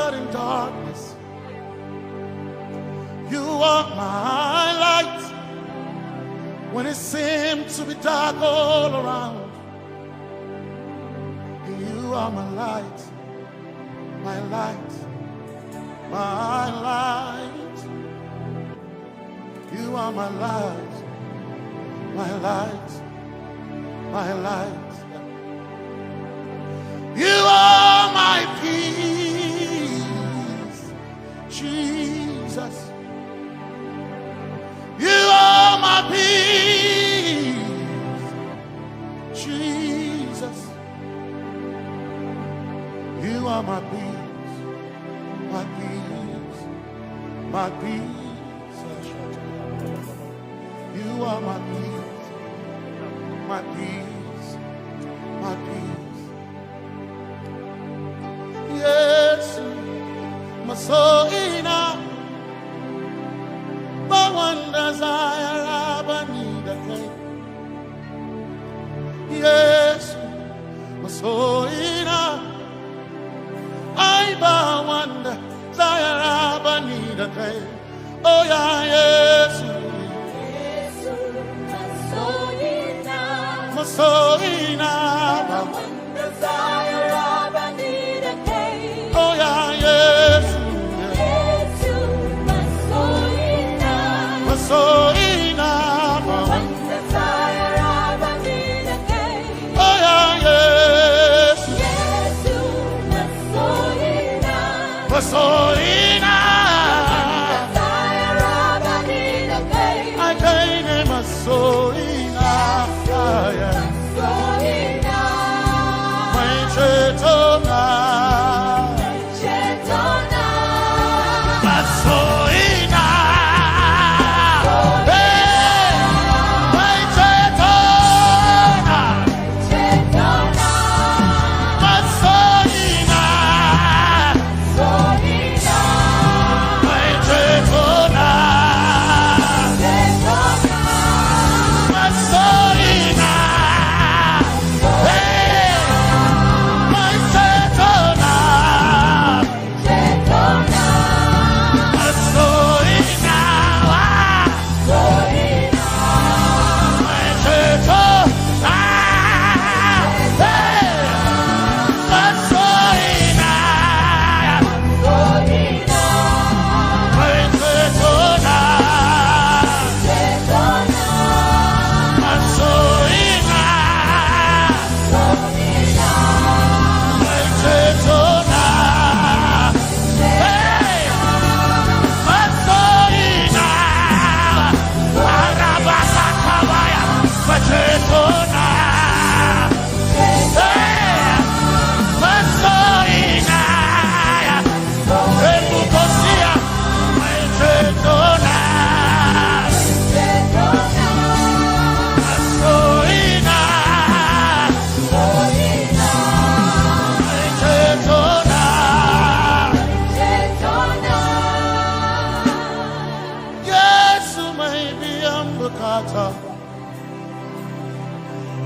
light in darkness. You are my light when it seemed to be dark all around. You are my light, my light, my light. You are my light, my light, my light. You are my peace, Jesus. You are my peace, Jesus. You are my peace, my peace, my peace. You are my peace, my peace, my peace. Yes, my soul in a but one desire I need a king. Yes, my soul in a I but one desire I need a king. Oh yeah, yes, my soul in a but one desire I need a king. Oh yeah, yes, so enough, one desire of a need again. Oh yeah, yes, yes, so enough, so enough, desire of a need again. I can't name a so enough, yeah, so enough, my chetona, but so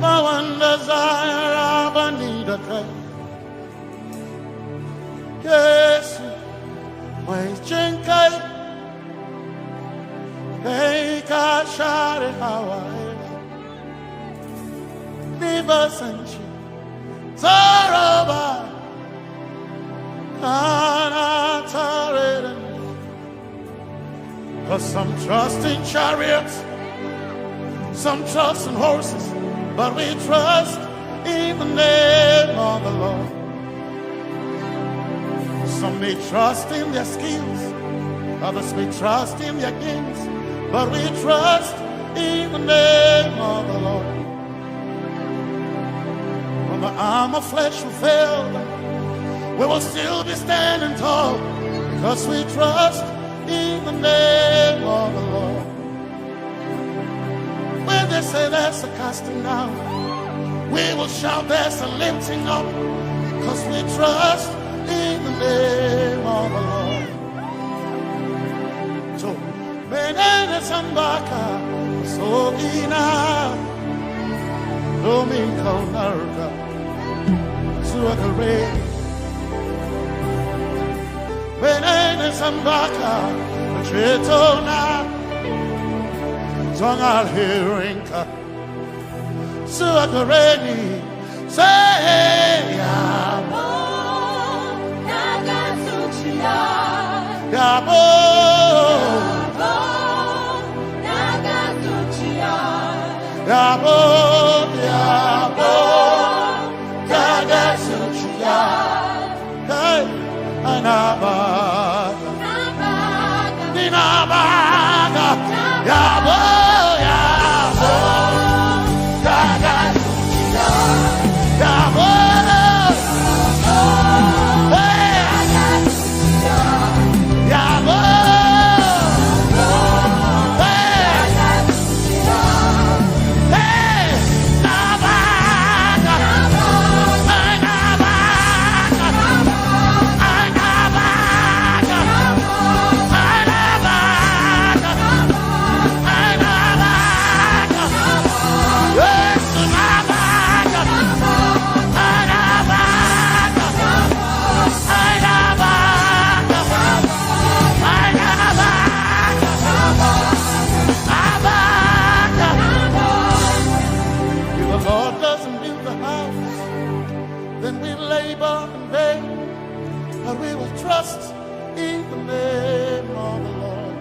my one desire of a need a king. Yes, my chenkai, they can share it how I never sent you. Zaraba, cannot tolerate me. 'Cause some trust in chariots, some trust in horses, but we trust in the name of the Lord. Some may trust in their skills, others may trust in their gifts, but we trust in the name of the Lord. When the arm of flesh will fail, we will still be standing tall, because we trust in the name of the Lord. When they say there's a casting down, we will shout there's a lifting up, because we trust in the name of the Lord. So, Benene Sambaka, so ina, Domingo Narga, Suakare, Sambaka, Chetona, Zongal Hirinka, Suakareni, say, Yabo, Nagasuchia, Yabo, Nagasuchia, Yabo, Yabo, Nagasuchia, hey, Anabaga, Ninabaga, Yabo, Yabo, Nagasuchia, Yabo, hey, Yabo, hey, Nabaga, trust in the name of the Lord.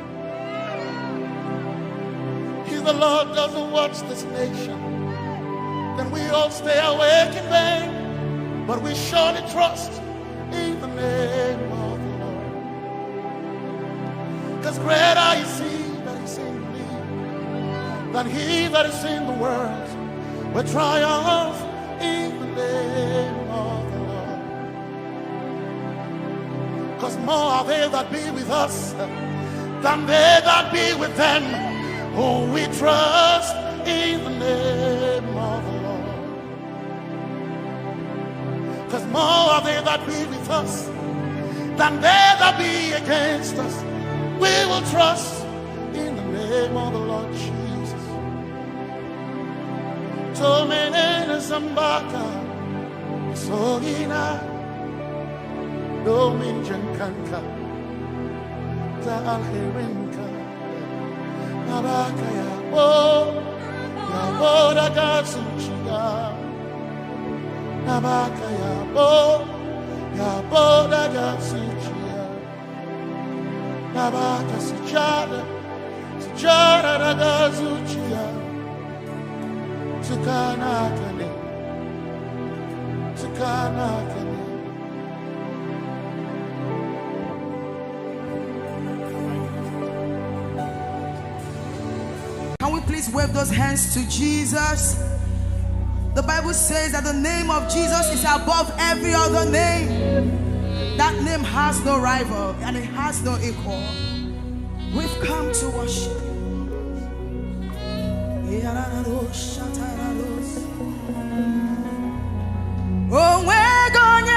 If the Lord doesn't watch this nation, then we all stay awake in vain. But we surely trust in the name of the Lord. Because greater is He that is in me than he that is in the world. We triumph in the name of the Lord. Because more are they that be with us than they that be with them. Oh, we trust in the name of the Lord. Because more are they that be with us than they that be against us. We will trust in the name of the Lord Jesus. Tomi Favored, Sogina, Dominjankanka, Zalherinka, Nabakaya, oh, Yaboda Gatsuchia, Nabakaya, oh, Yaboda Gatsuchia, Nabaka Sujada, Sujada Gatsuchia, Tukanakane, Tukanakane. Can we please wave those hands to Jesus? The Bible says that the name of Jesus is above every other name. That name has no rival and it has no equal. We've come to worship you. Oh, we're going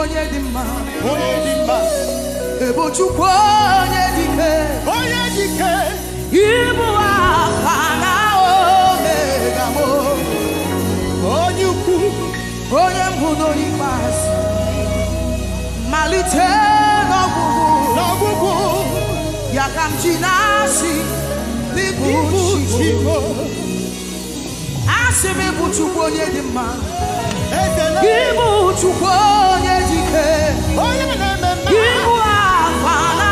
onye dị mma, ebo Chukwu onye dike, ibu Alfa na Omega mo, onye ukwu, onye mbụ n'ikpeazụ, malite n'ọgwụgwụ, Yakamjinasi, Libuchibo. Aseme Buchubonye the man. Gibu Chubonye Dike. Gibu Afana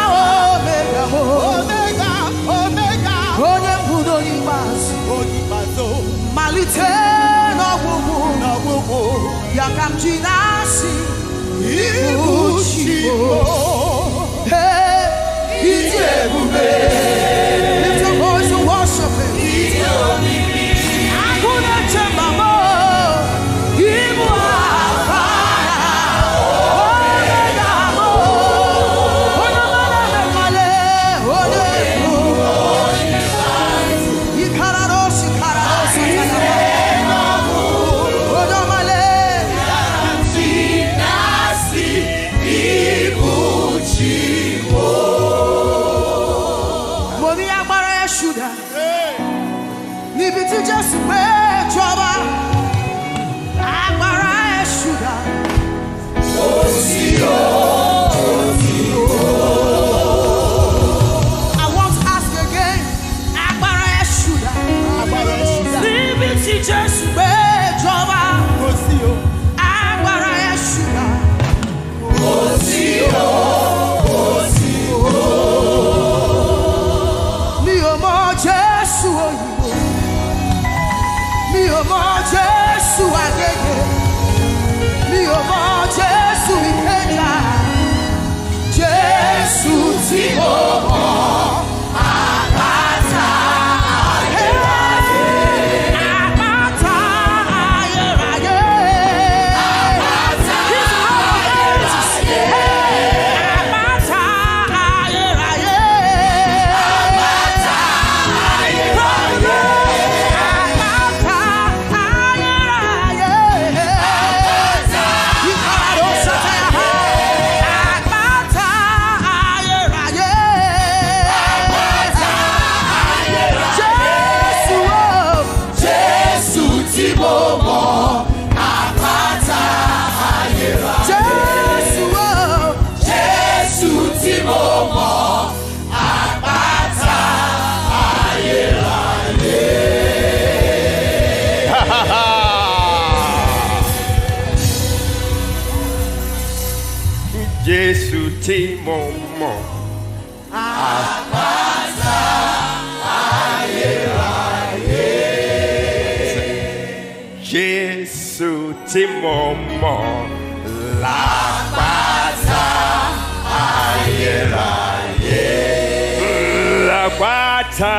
Omega. Omega. Onye Budoni Bas. Malite no Bubu. Yakamjinasi, Libuchibo. Hey, Ijeoma. Lift your voice and worship Him. Just wait, trouble. I want to ask again. Just wait, trouble. Jesu agege, mi o mo Jesu ikeja, Jesu ti mo mo, apata ayeraye, apata ayeraye, apata ayeraye, apata ayeraye, apata ayeraye. Jesu ti momo apata ayeraye. Jesu ti momo lapata ayeraye. Lapata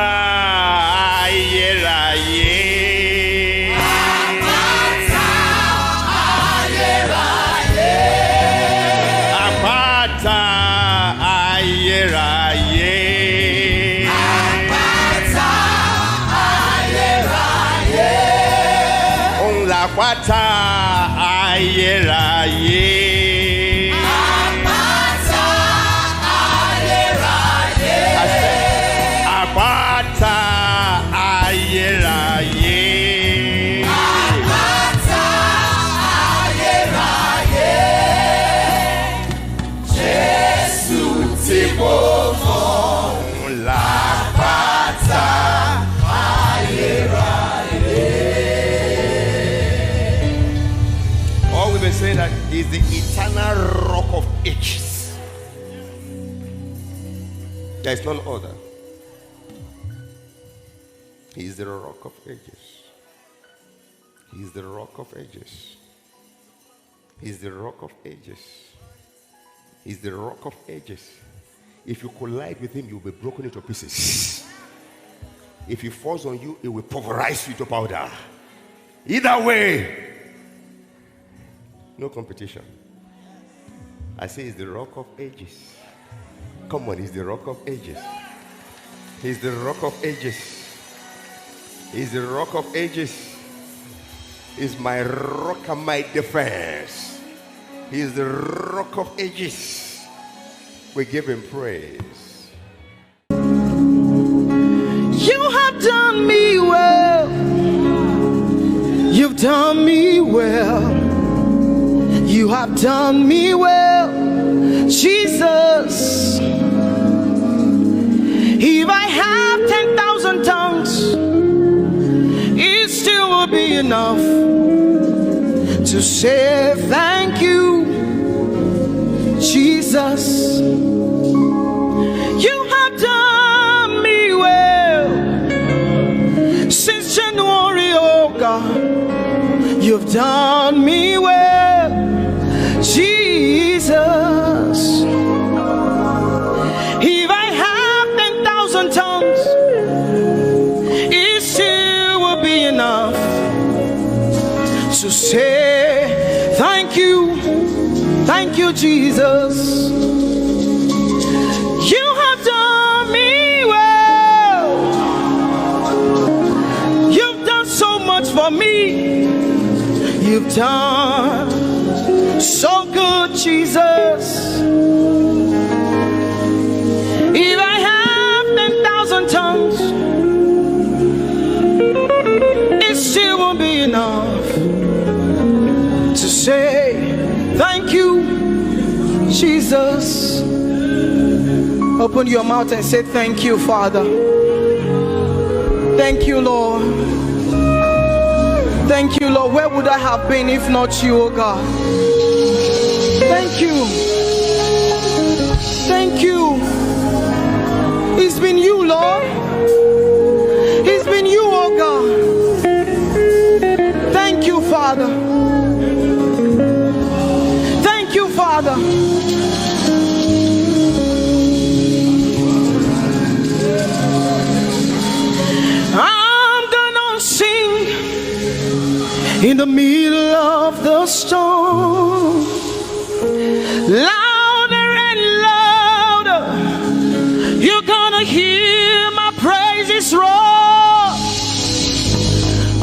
ayeraye. Apata ayeraye. Apata ayeraye. Apata ayeraye. Apata ayeraye. Jesu ti mo mo lapata ayeraye. We've been saying that He's the eternal rock of ages. There is none other. He is the rock of ages. He is the rock of ages. He is the rock of ages. He is the rock of ages. If you collide with Him, you will be broken into pieces. If He falls on you, it will pulverize you to powder. Either way, no competition. I say He's the rock of ages. Come on, He's the rock of ages. He's the rock of ages. He's the rock of ages. He's my rock and my defense. He's the rock of ages. We give Him praise. You have done me well. You've done me well. You have done me well, Jesus. be enough to say thank you, Jesus. You have done me well since January, oh God. You've done me well, Jesus. If I have 10,000 tongues, it still will be enough to say thank you, Jesus. You have done me well. You've done so much for me. You've done so good, Jesus. If I have 10,000 tongues, it still won't be enough to say thank you, Jesus. Open your mouth and say thank you, Father. Thank you, Lord. Thank you, Lord. Where would I have been if not you, oh God? Thank you. Thank you. It's been you, Lord. It's been you, oh God. Thank you, Father. Thank you, Father. I'm gonna sing in the middle of the storm, louder and louder. You're gonna hear my praises roar.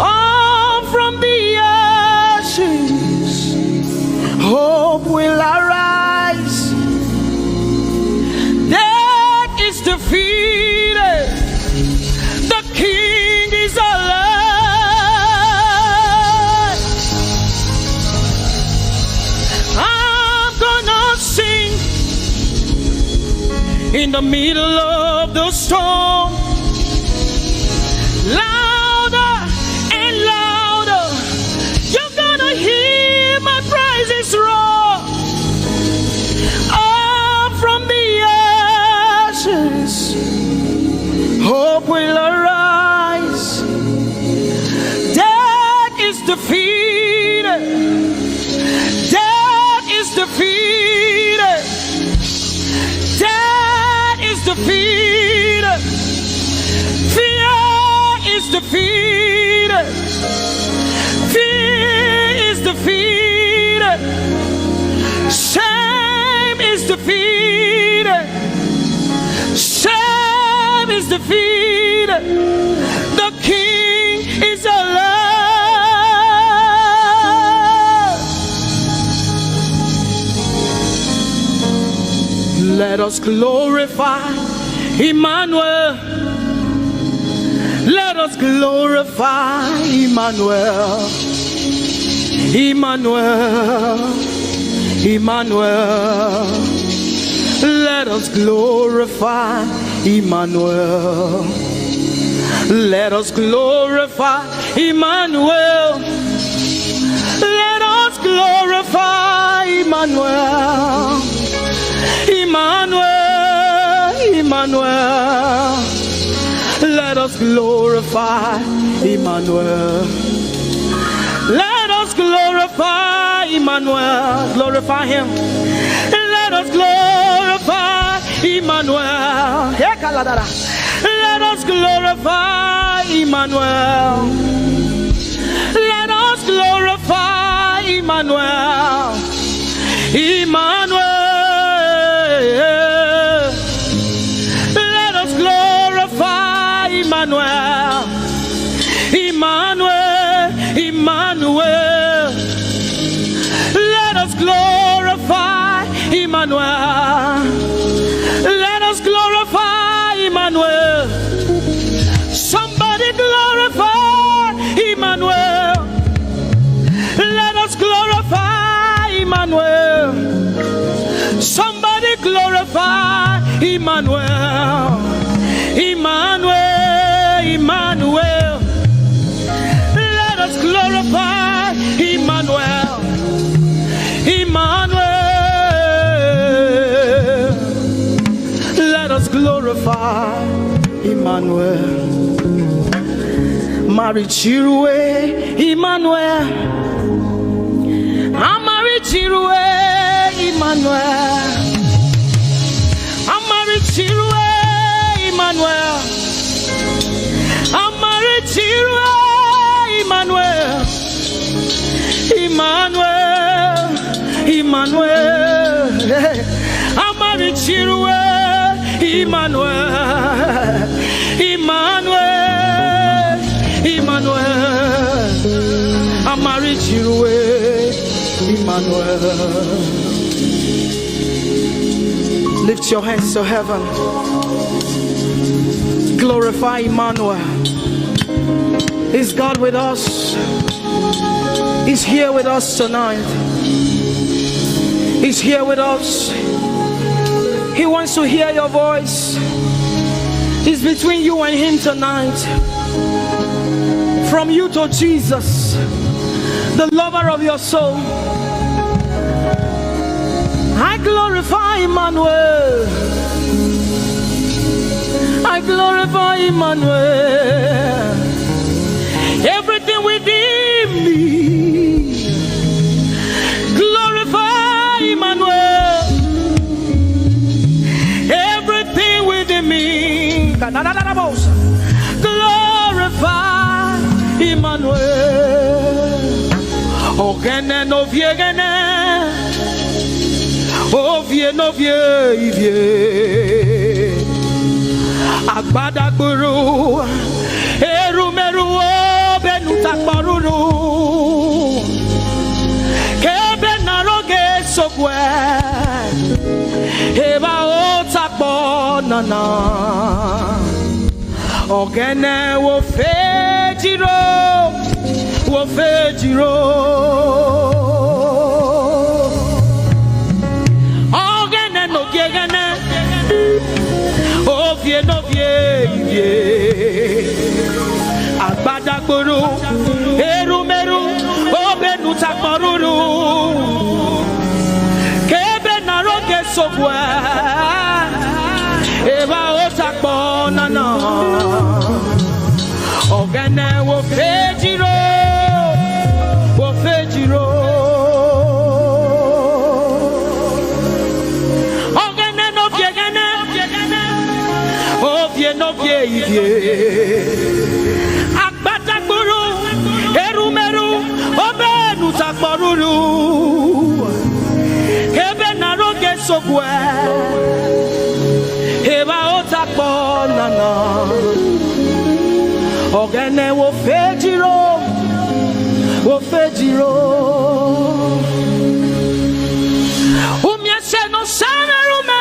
Oh, from the ashes, hope will arise. Death is defeated. The King is alive. I'm gonna sing in the middle of the storm, louder and louder. You're gonna hear my praises roar. Up from the ashes, hope will arise. Death is defeated. Death is defeated. Death is defeated. Fear is defeated. Fear is defeated. Shame is defeated. Shame is defeated. The King is alive. Let us glorify Emmanuel. Let us glorify Emmanuel. Emmanuel. Emmanuel. Let us glorify Emmanuel. Let us glorify Emmanuel. Let us glorify Emmanuel. Emmanuel, Emmanuel. Let us glorify Emmanuel. Let us glorify Emmanuel. Glorify him. Let us glorify Emmanuel. Let us glorify Emmanuel. Let us glorify Emmanuel. Emmanuel. Let us glorify Emmanuel. Emmanuel. Emmanuel. Let us glorify Emmanuel. Let us glorify Emmanuel. Somebody glorify Emmanuel. Let us glorify Emmanuel. Somebody glorify Emmanuel. Emmanuel. Emmanuel. Let us glorify glorify Emmanuel. Marichirwe Emmanuel. Amarichirwe Emmanuel. Amarichirwe Emmanuel. Amarichirwe Emmanuel. Emmanuel. Emmanuel. Amarichirwe Emmanuel. Emmanuel. Emmanuel. Amarichirwe Emmanuel. Lift your hands to heaven. Glorify Emmanuel. Is God with us? He's here with us tonight. He's here with us. He wants to hear your voice. It's between you and him tonight. From you to Jesus, the lover of your soul. I glorify Emmanuel. I glorify Emmanuel. Everything within me, glorify Emmanuel. Everything within me, glorify Emmanuel. Ogene no viegene, ovie no vie. Agbada guru, erumeru benuta paruru, kebe naroge sokwe, eba otakbo nana, ogene wo fejiro, wo fejiro, ogene no gegene. Ovie no vie, agbadagboro, erumeru, obenu takmaruru, kebe naroge sokwe, eba otakbo nana, ogene wo fejiro, wo fejiro. No vie, agbadagboro, erumeru, obenu takmaruru, kebe naroge sokwe, eba otakbo nana, ogene wo fejiro, wo fejiro. Umiese no samerume.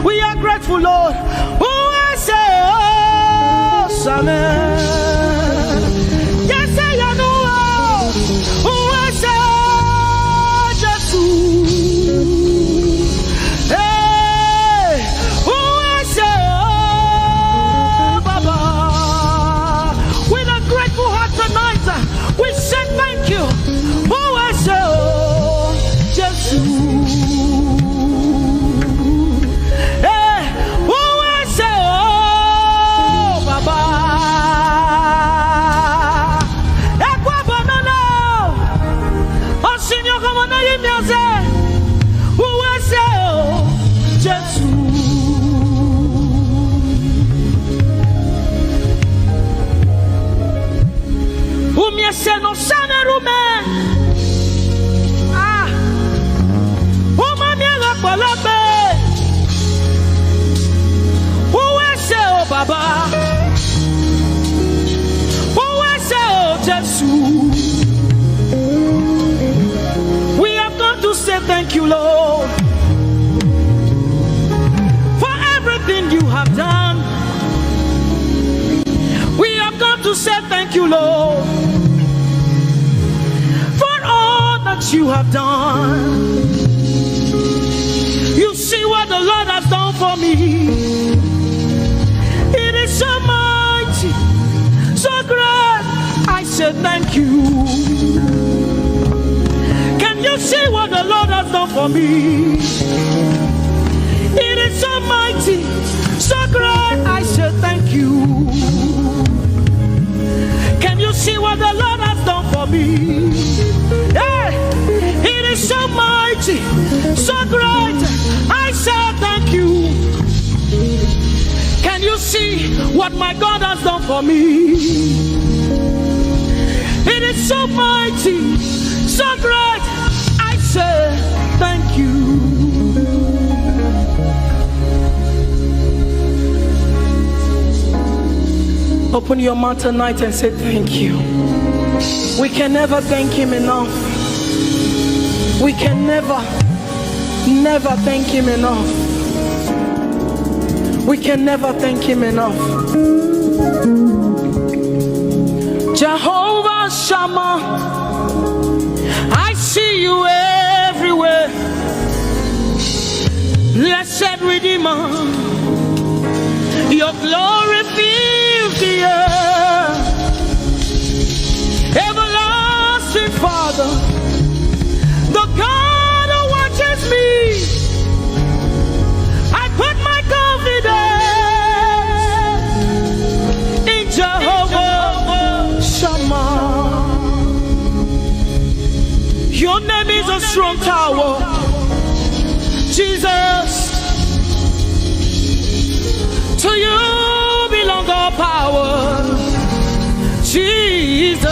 We are grateful, Lord. Who I say, Jerusalem. Yes, I know. Who was Jesus? Hey, who was Baba? With a grateful heart tonight, we say thank you. Who was Jesus? Se no sana rume uma miela palabe uwese o baba uwese o Jesus. We have come to say thank you, Lord, for everything you have done. We have come to say thank you, Lord, you have done. You see what the Lord has done for me. It is so mighty, so great. I said thank you. Can you see what the Lord has done for me? It is so mighty, so great. I said thank you. Can you see what the Lord has done for me? Hey, it is so mighty, so great. I say thank you. Can you see what my God has done for me? It is so mighty, so great. I say thank you. Open your mouth tonight and say thank you. We can never thank him enough. We can never thank him enough. We can never thank him enough. Jehovah Shammah, I see you everywhere. Blessed Redeemer, your glory fills the earth. Everlasting Father, the God who watches me, I put my confidence in Jehovah Shammah. Your name is a strong tower, Jesus. To you belong all power, Jesus.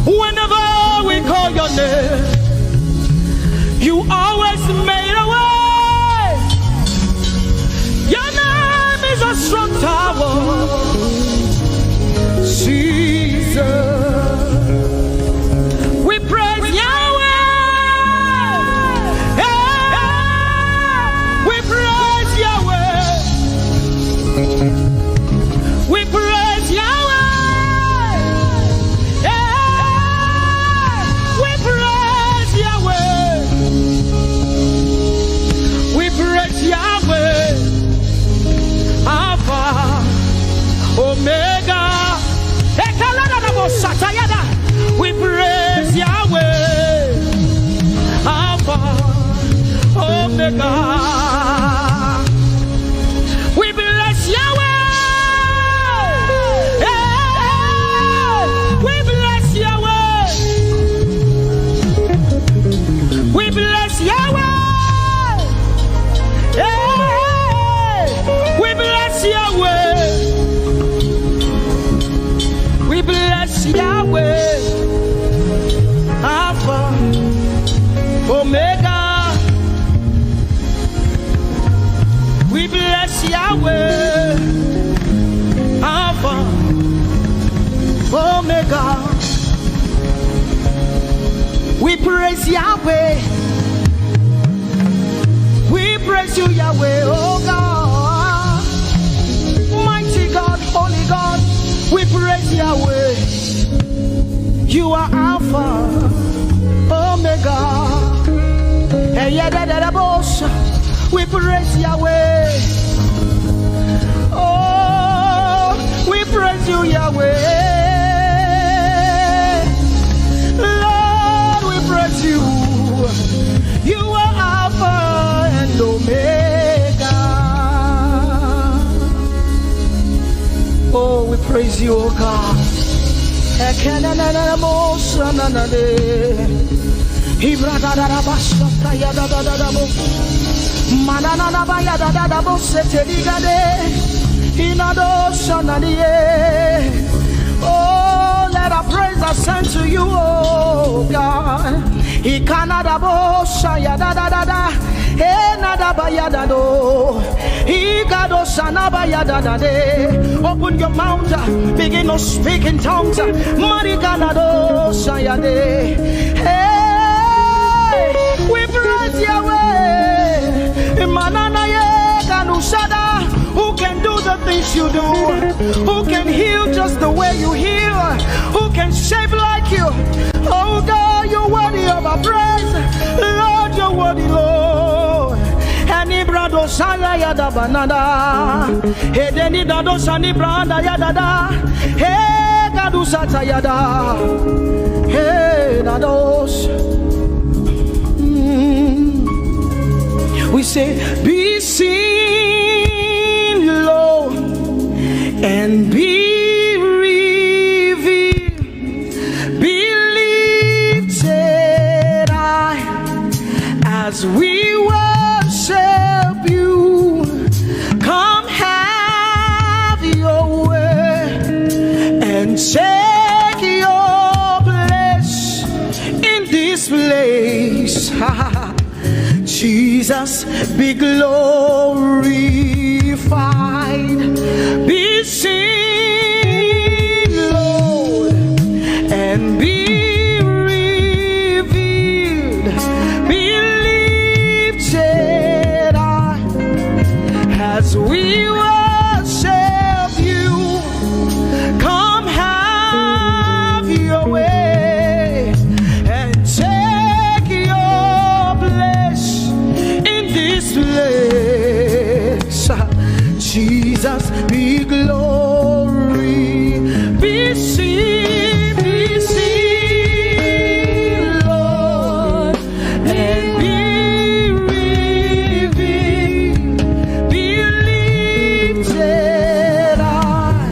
Whenever we call your name, you always made a way. Your name is a strong tower, Jesus. We praise Yahweh. We praise Yahweh. We praise Yahweh. We praise Yahweh. We praise Yahweh. Alpha, Omega. We praise Yahweh. Alpha, Omega. We bless Yahweh. We bless Yahweh. We bless Yahweh. We bless Yahweh. We bless Yahweh. Alpha, Omega. We bless Yahweh, Alpha, Omega. We praise Yahweh. We praise you, Yahweh, oh God. You are Alpha, Omega. We praise Yahweh. Oh, we praise you, Yahweh. Lord, we praise you. You are Alpha and Omega. Oh, we praise you, oh God. Oh, let our praise ascend to you, oh God. Open your mouth, begin to speak in tongues. Hey, we praise Yahweh. Who can do the things you do? Who can heal just the way you heal? Who can shape like you? Oh God, you're worthy of our praise. Lord, you're worthy, Lord. Any brado sanga yada banana. Hey, deni dado sani branda yada. Hey, gadu sata yada. Hey, dados. We say, be seen, Lord, and be revealed, be lifted high as we worship you. Come have your way and take your place in this place. Jesus, be glorified, be seen, Lord, and be revealed, be lifted high as we worship you. Come have your way and take your place in this place. Jesus, be glory, be seen, Lord, and be revealed, be lifted high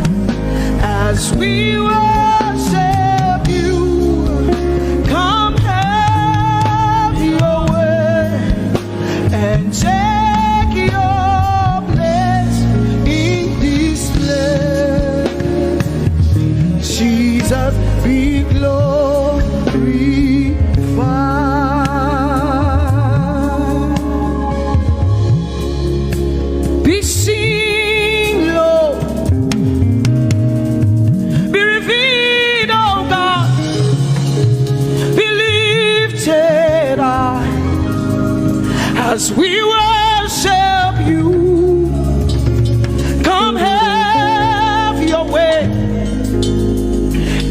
as we worship you. Come have your way and take your place in this place. Jesus, be glorified, be seen, Lord, be revealed, oh God, be lifted high as we worship you. Come have your way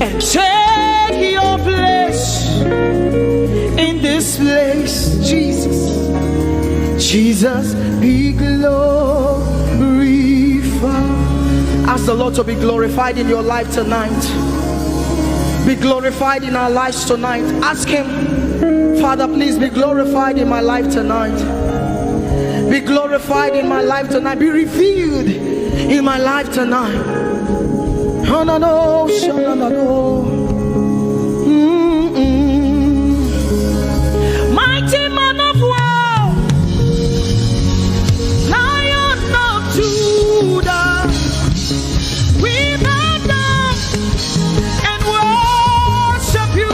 and take your place in this place. Jesus, Jesus, be glorified. Ask the Lord to be glorified in your life tonight. Be glorified in our lives tonight. Ask Him, Father, please be glorified in my life tonight. Be glorified in my life tonight. Be revealed in my life tonight. Oh, no, no, no, no, no. Mighty man of war, Lion of Judah, we bow down and worship you.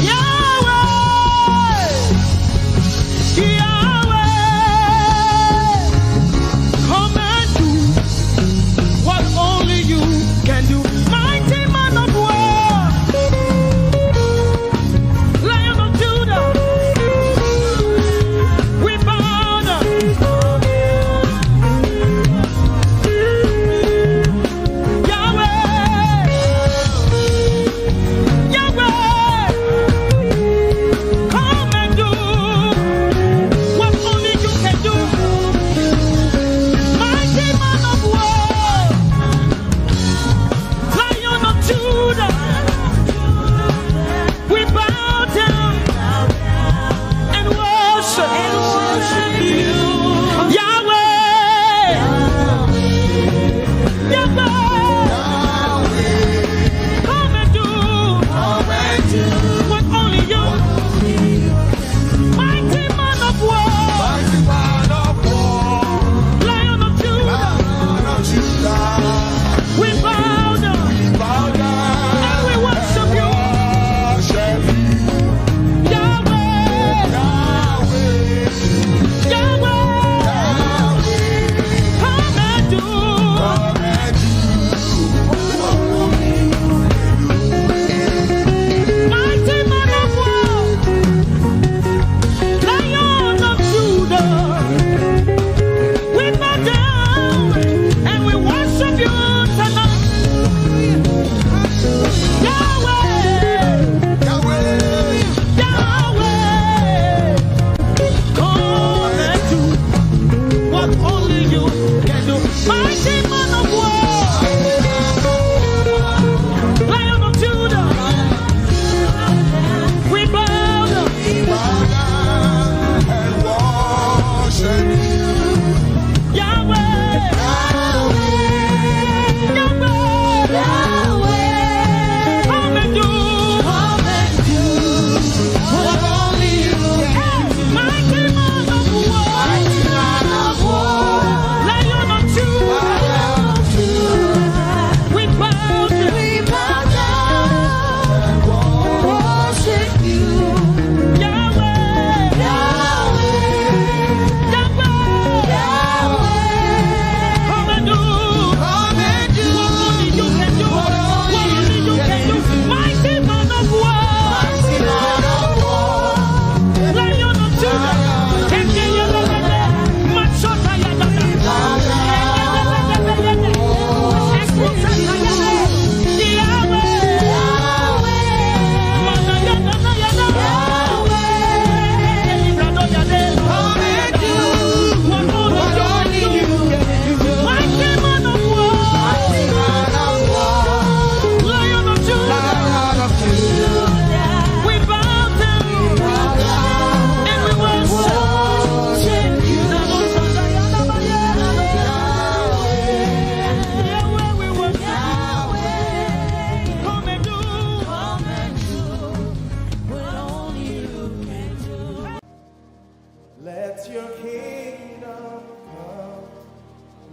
Yahweh, Yahweh, come and do what only you can do.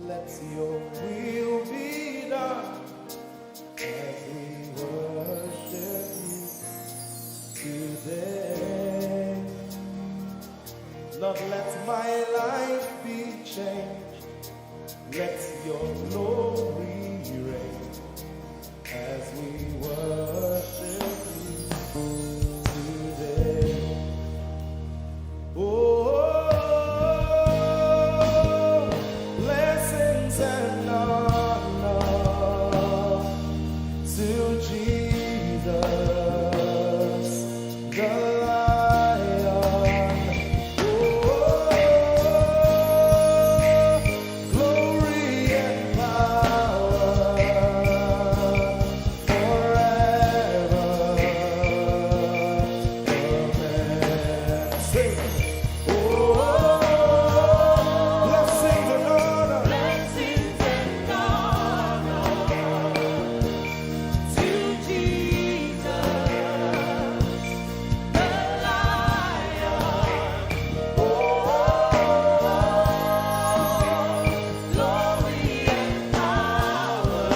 Let your will be done as we worship you today. Lord, let my life be changed. Let your glory reign as we worship you today. Oh, blessings and honor to Jesus, the Lion. Oh, glory and power forever. Amen. Sing. Oh, blessings and honor. Blessings and honor to Jesus, the Lion. Oh, glory and power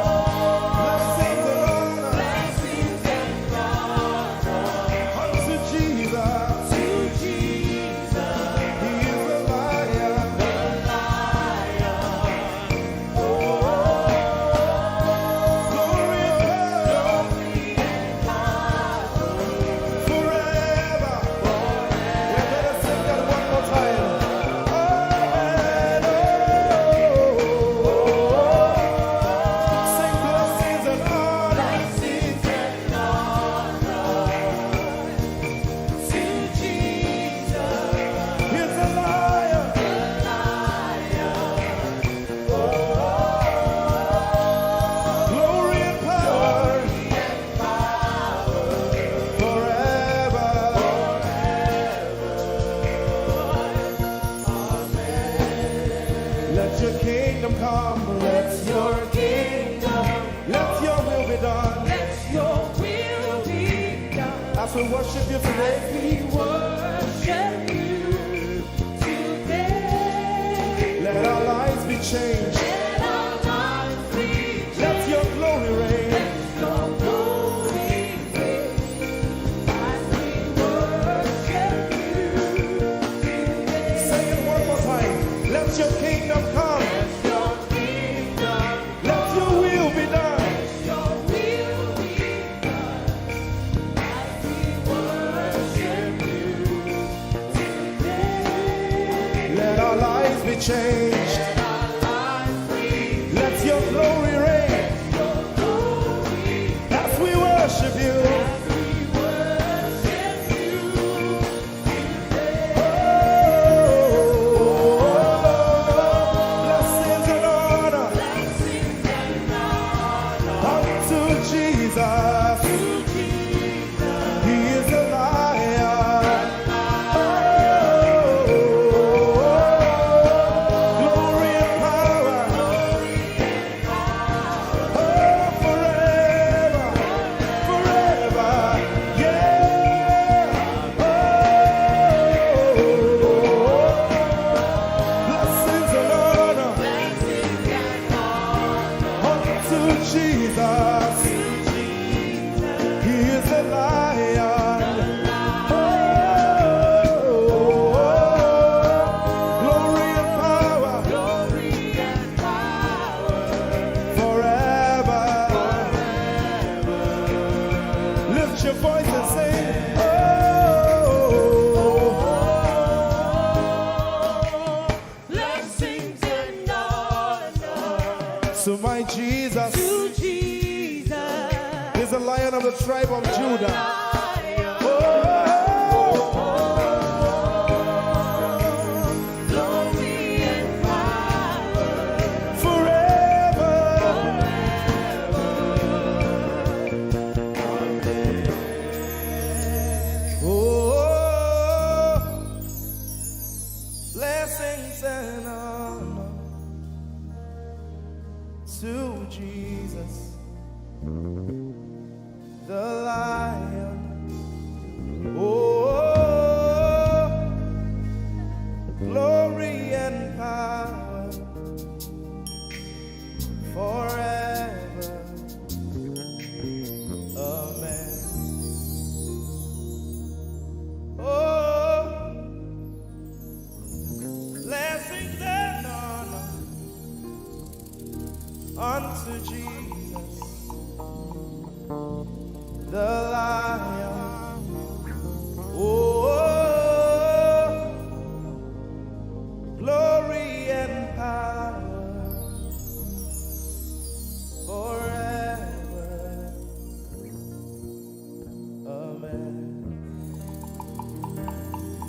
Blessings and honor blessings and honor unto Jesus. to Jesus, He is the Lion. the Lion. Glory and power forever. We better sing that one more time. Amen. Sing blessings and honor. Blessings and honor to Jesus, He's the Lion. the Lion. Glory and power forever. Let your kingdom come. Let your kingdom, Let your will be done. let your will be done. As we worship you today, We worship you today. let our lives be changed. Let our lives be Let your glory reign. Let your glory reign as we worship you today. Say it one more time. Let your kingdom come. Let your kingdom, Let your will be done. your will be done as we worship you today. Let our lives be changed. Let our lives be Let your glory reign. your glory As we worship you. as we worship you today. Blessings and honor Blessings and honor unto Jesus. to Jesus, He is the Lion. Glory and power. Forever. Forever. Yeah. Blessings and honor blessings and honor unto Jesus. He is the Lion. Glory and power forever. Lift your voice and sing. blessings and honor To my Jesus to Jesus, is the Lion of the tribe of Judah. Lion. Oh, Glory and power forever. Oh, blessings and honor to Jesus, to Jesus, the Lion. Oh, glory and power forever. Amen.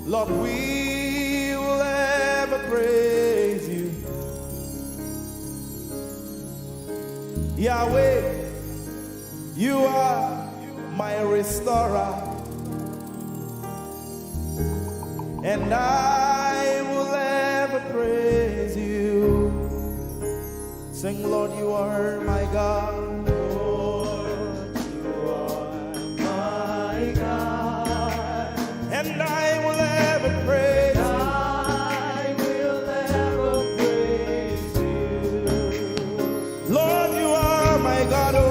Lord, we will ever praise you. Yahweh, you are my restorer, and I will ever praise you. Sing, Lord, you are my God. Lord, you are my God, and I will ever praise you. I will ever praise you. Lord, you are my God. Oh,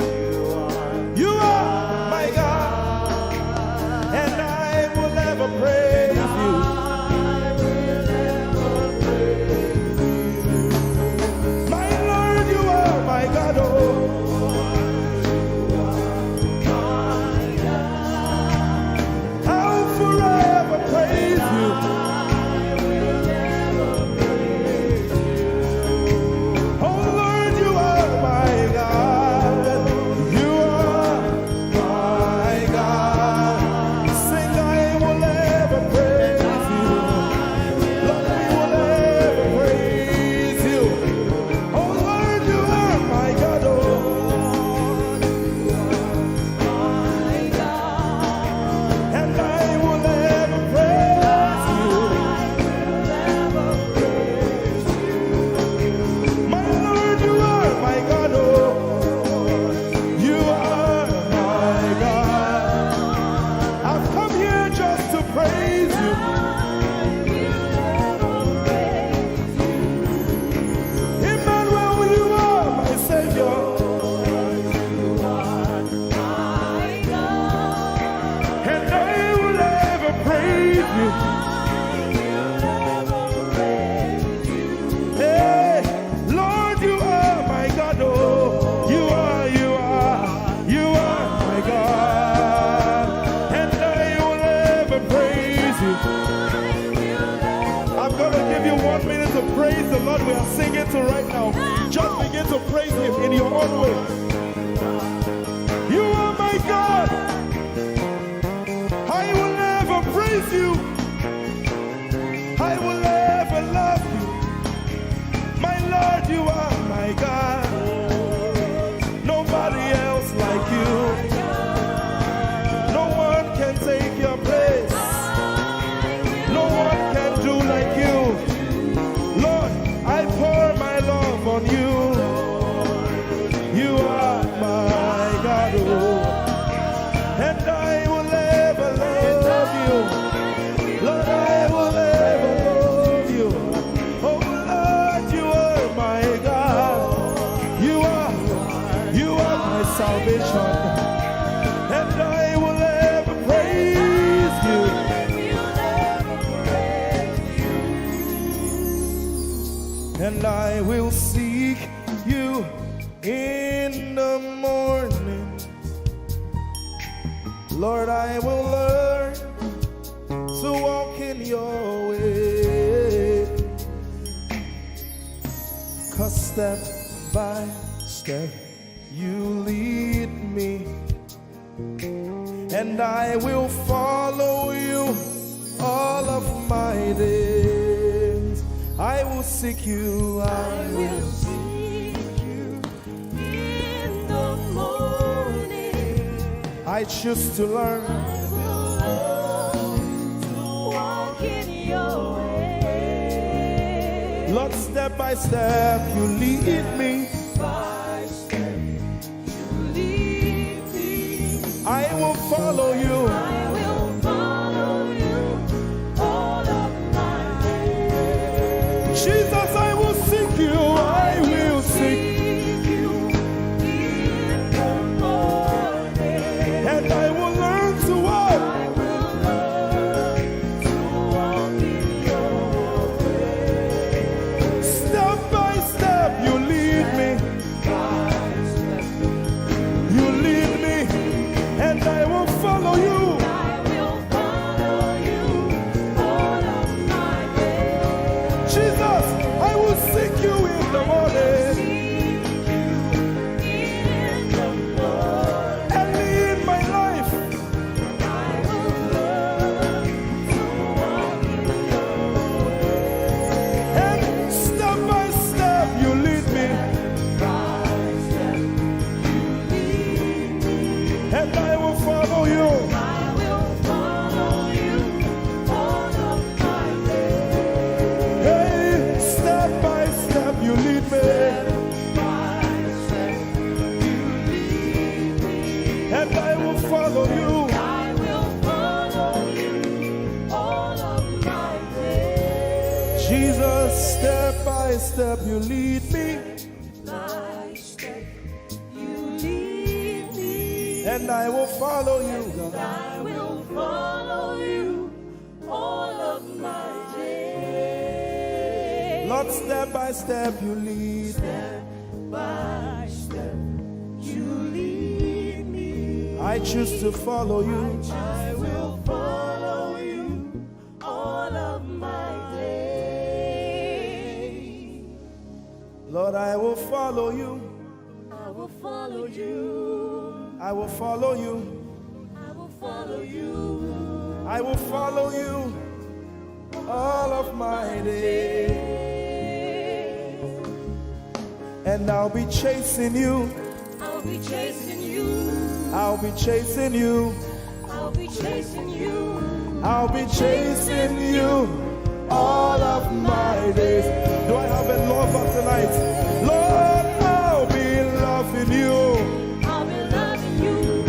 praise you. I will ever praise you. My Lord, you are my God. Oh, you are my God. I'll forever praise you. I will ever praise you. Oh Lord, you are my God. You are my God. Sing, I will ever praise you. Lord, we will ever praise you. Oh Lord, you are my God. Oh, you are my God, and I will ever praise you. I will ever praise you. My Lord, you are my God. Oh, you are my God. I've come here just to praise you. Emmanuel, you are my Savior. And I will ever praise you. Hey, Lord, you are my God. Oh, you are my God. And I will ever praise you. I'm going to give you 1 minute to praise the Lord. We are singing to right now. Just begin to praise him in your own way. You are my God. I will ever praise you. I will ever love you. My Lord, you are my God. Nobody else like you. No one can take your place. No one can do like you. Lord, I pour my love on you. You are my God. Oh, and I will ever love you. Lord, I will ever love you. Oh Lord, you are my God. You are my salvation. And I will ever praise you. And I will seek you in the morning. Lord, I will learn to walk in your way. 'Cause step by step you lead me, and I will follow you all of my days. I will seek you. I will seek you in the morning. I choose to learn. I will learn to walk in your way. Lord, step by step you lead me. By step you lead me. I will follow you. I will follow you all of my days. Jesus, I will seek you. I will seek you in the morning. And I will learn to walk. I will learn to walk in your way. Step by step you lead me. follow you. I will follow you all of my days. Jesus, step by step you lead me, By step you lead me, and I will follow you, God. I will follow you all of my days. Lord, step by step you lead me. By step you lead me, I choose to follow you. I will follow you all of my days. Lord, I will follow you. I will follow you. I will follow you. I will follow you I will follow you all of my days. And I'll be chasing you. I'll be chasing you. I'll be chasing you. I'll be chasing you. I'll be chasing you all of my days. Do I have a lover tonight? Lord, I'll be loving you. I'll be loving you.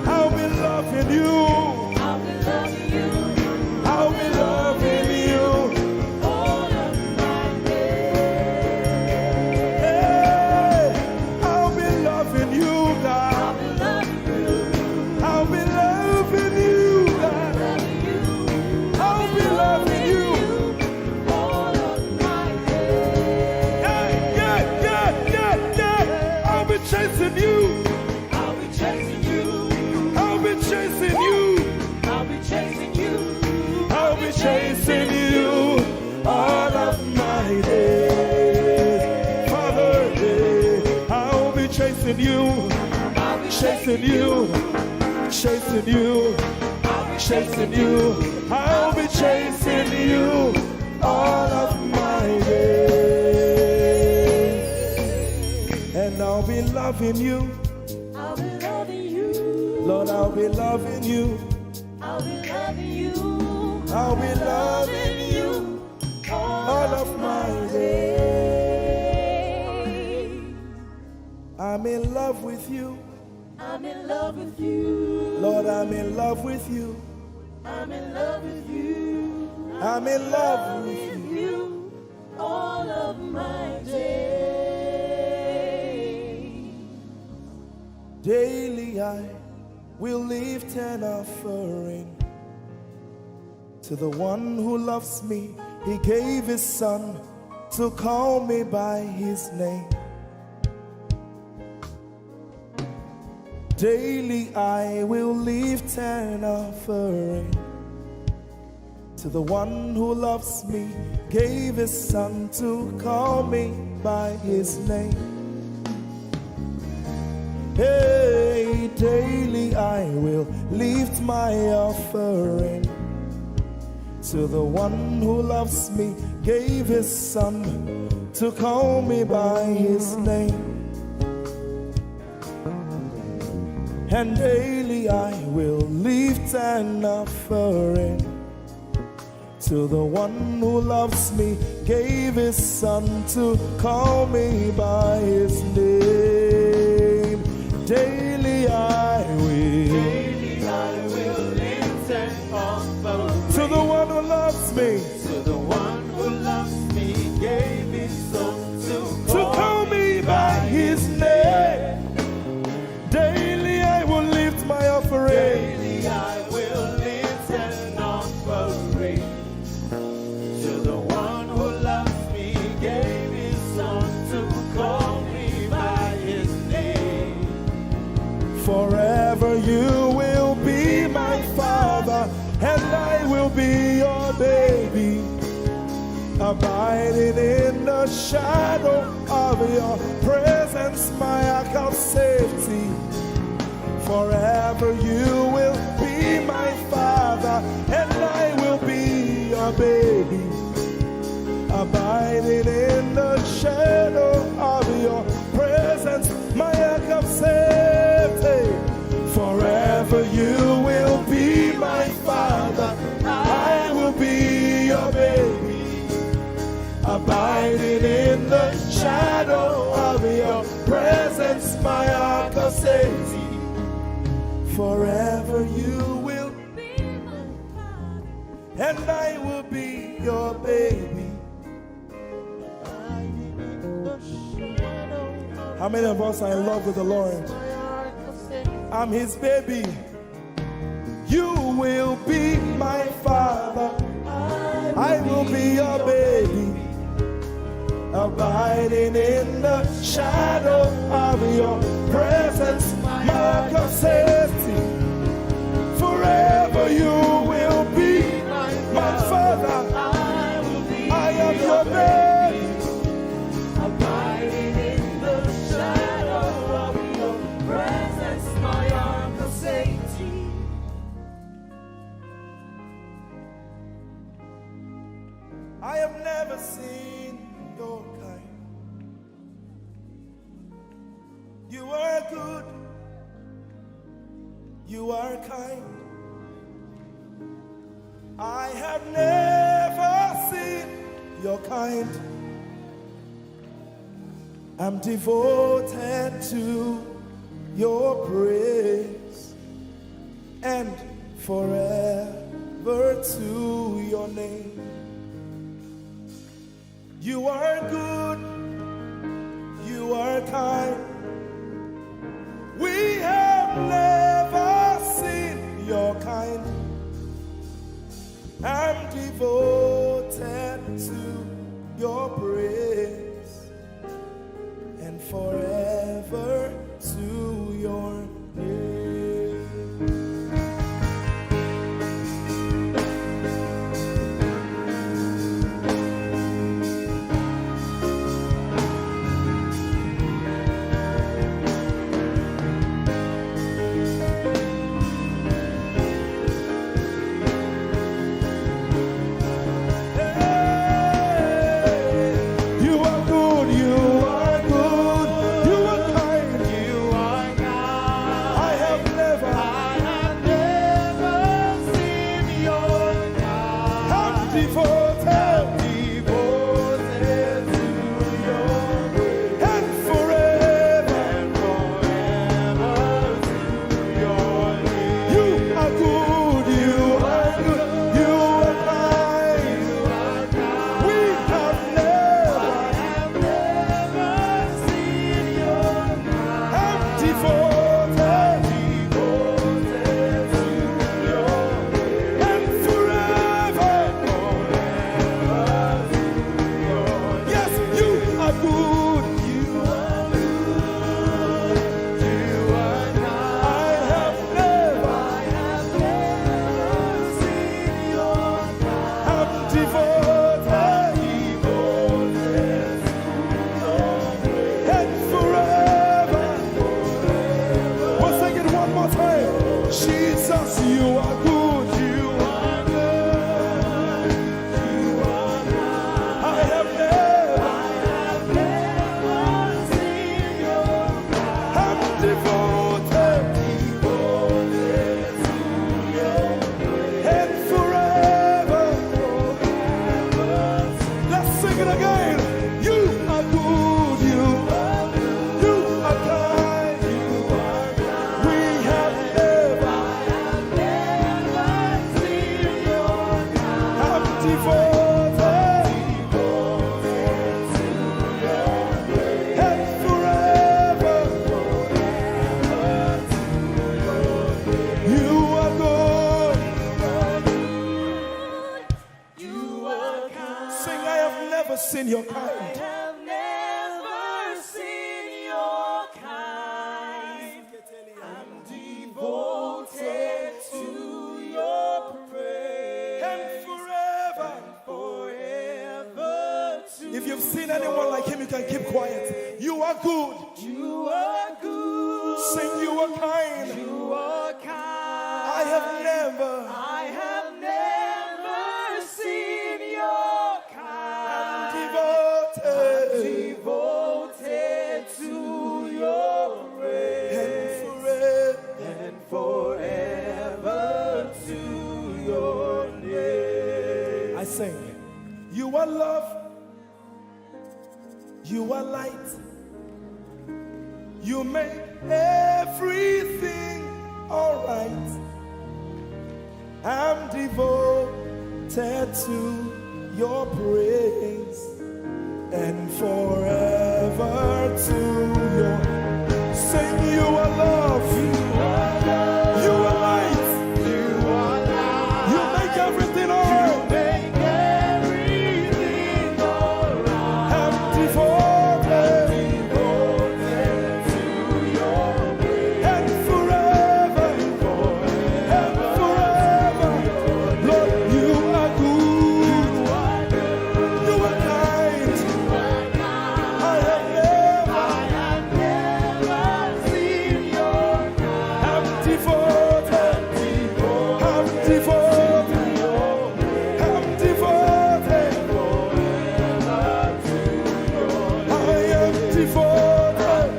I'll be loving you. I'll be loving you I'll be loving you. all of my days. Hey, I'll be loving you, God. I'll be loving you. I'll be loving you, God. I'll be loving you. All of my days. Yeah. I'll be chasing you. I'll be chasing you. I'll be chasing you. I'll be chasing you. I'll be chasing you all of my days. Father, I'll be chasing you. I'll be Chasing you. Chasing you. Chasing you. I'll be chasing you all of my days. And I'll be loving you. I'll be loving you. Lord, I'll be loving you. I'll be loving you. I'll be loving you all of my days. I'm in love with you. I'm in love with you. Lord, I'm in love with you. I'm in love with you. I'm in love with you all of my days. Daily I will lift an offering to the one who loves me. He gave his son to call me by his name. Daily I will lift an offering to the one who loves me, gave his son to call me by his name. Hey, daily I will lift my offering to the one who loves me, gave his son to call me by his name. And daily I will lift an offering to the one who loves me, gave his son to call me by his name. Daily I will lift an offering to the one who loves me, to the one who loves me, gave his son to call me by his name. Daily I will lift my offering. Daily I will lift an offering to the one who loves me, gave his son to call me by his name. Forever you will be my father, and I will be your baby, abiding in the shadow of your presence, my ark of safety. Forever you will be my father, and I will be your baby, abiding in the shadow of your presence, my ark of safety. Forever you will be my father, I will be your baby, abiding in the shadow of your presence, my ark of safety. Forever you will be my father, and I will be your baby. How many of us are in love with the Lord? I'm his baby. You will be my father, I will be your baby, abiding in the shadow of your presence, mark of safety. Forever you will be my father, I am your baby, Abiding in the shadow of your presence, my arms of safety. I have never seen your kind. You are good, you are kind. I have never seen your kind. I'm devoted to your praise and forever to your name. You are good, you are kind. We have never seen your kind. I'm devoted to your praise and forever to your name. Seen your kind. I have never seen your kind. I'm devoted to your praise And forever to if you've seen anyone like him, you can keep quiet. You are good. you are good. Sing, you are kind. You are kind. I have never seen your kind. Devoted to your praise and forever to your name. I sing, you are love, you are light, you make everything alright. I'm devoted to your praise and forever to your. Sing, you are love, you are light, you make everything alright. I'm devoted to your praise and forever. Lord, you are good, you are kind. I have never seen your kind. I'm devoted, I'm devoted, I'm devoted. I am devoted,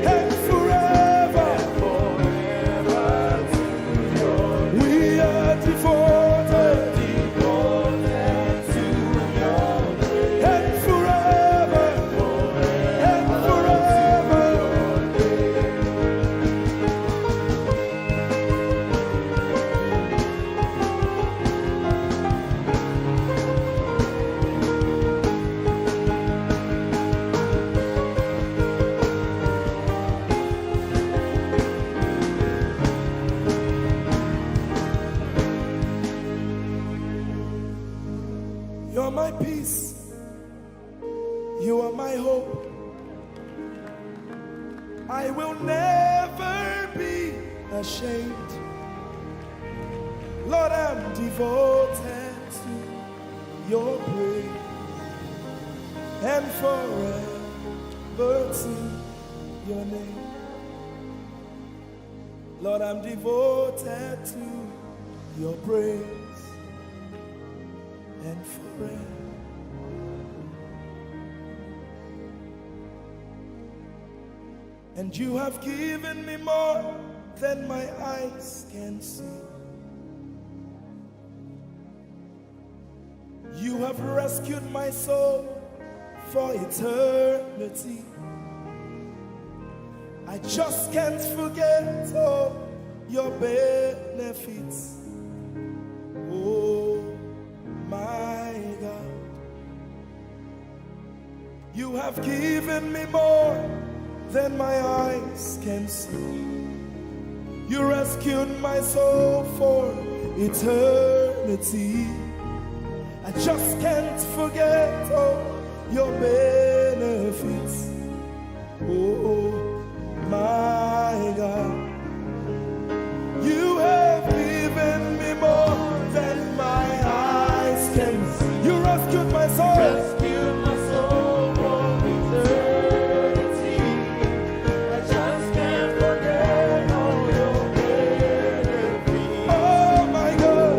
and forever. We are devoted, and forever, and forever. You're my peace, you are my hope. I will never be ashamed. Lord, I'm devoted to your praise and forever to your name. Lord, I'm devoted to your praise and forever. And you have given me more than my eyes can see. You have rescued my soul for eternity. I just can't forget all your benefits. Oh my God, you have given me more than my eyes can see. You rescued my soul for eternity. I just can't forget all your benefits. Oh my God, you have given me more than my eyes can see. You rescued my soul. Rescued my soul from eternity. I just can't forget all your benefits. Oh my God,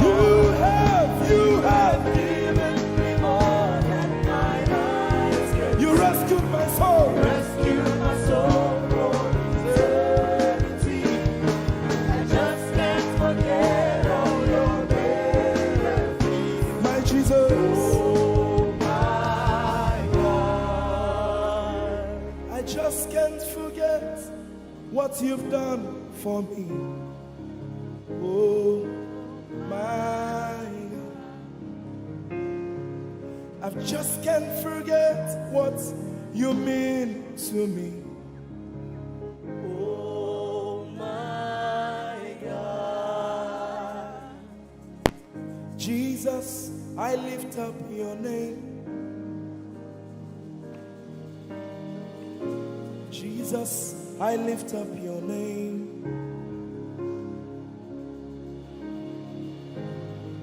you have given me more than my eyes can see. You rescued my soul. Rescued my soul from eternity. I just can't forget all your benefits. My Jesus. Oh my God. I just can't forget what you've done for me. Oh my God. I just can't forget what you mean to me. Oh my God. Jesus, I lift up your name. Jesus, I lift up your name.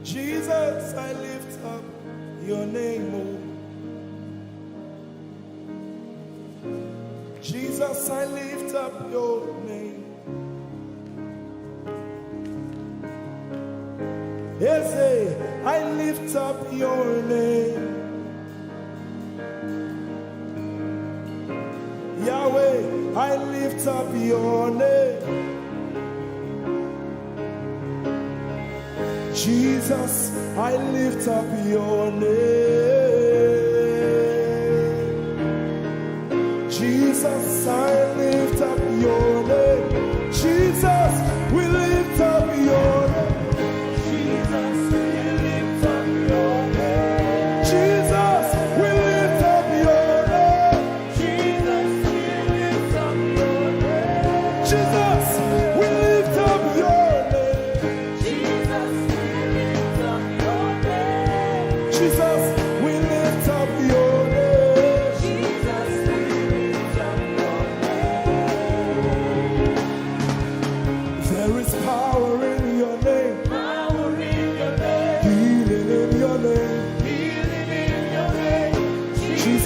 Jesus, I lift up your name. Oh. Jesus, I lift up your name. Ese, I lift up your name. Yahweh, I lift up your name. Jesus, I lift up your name.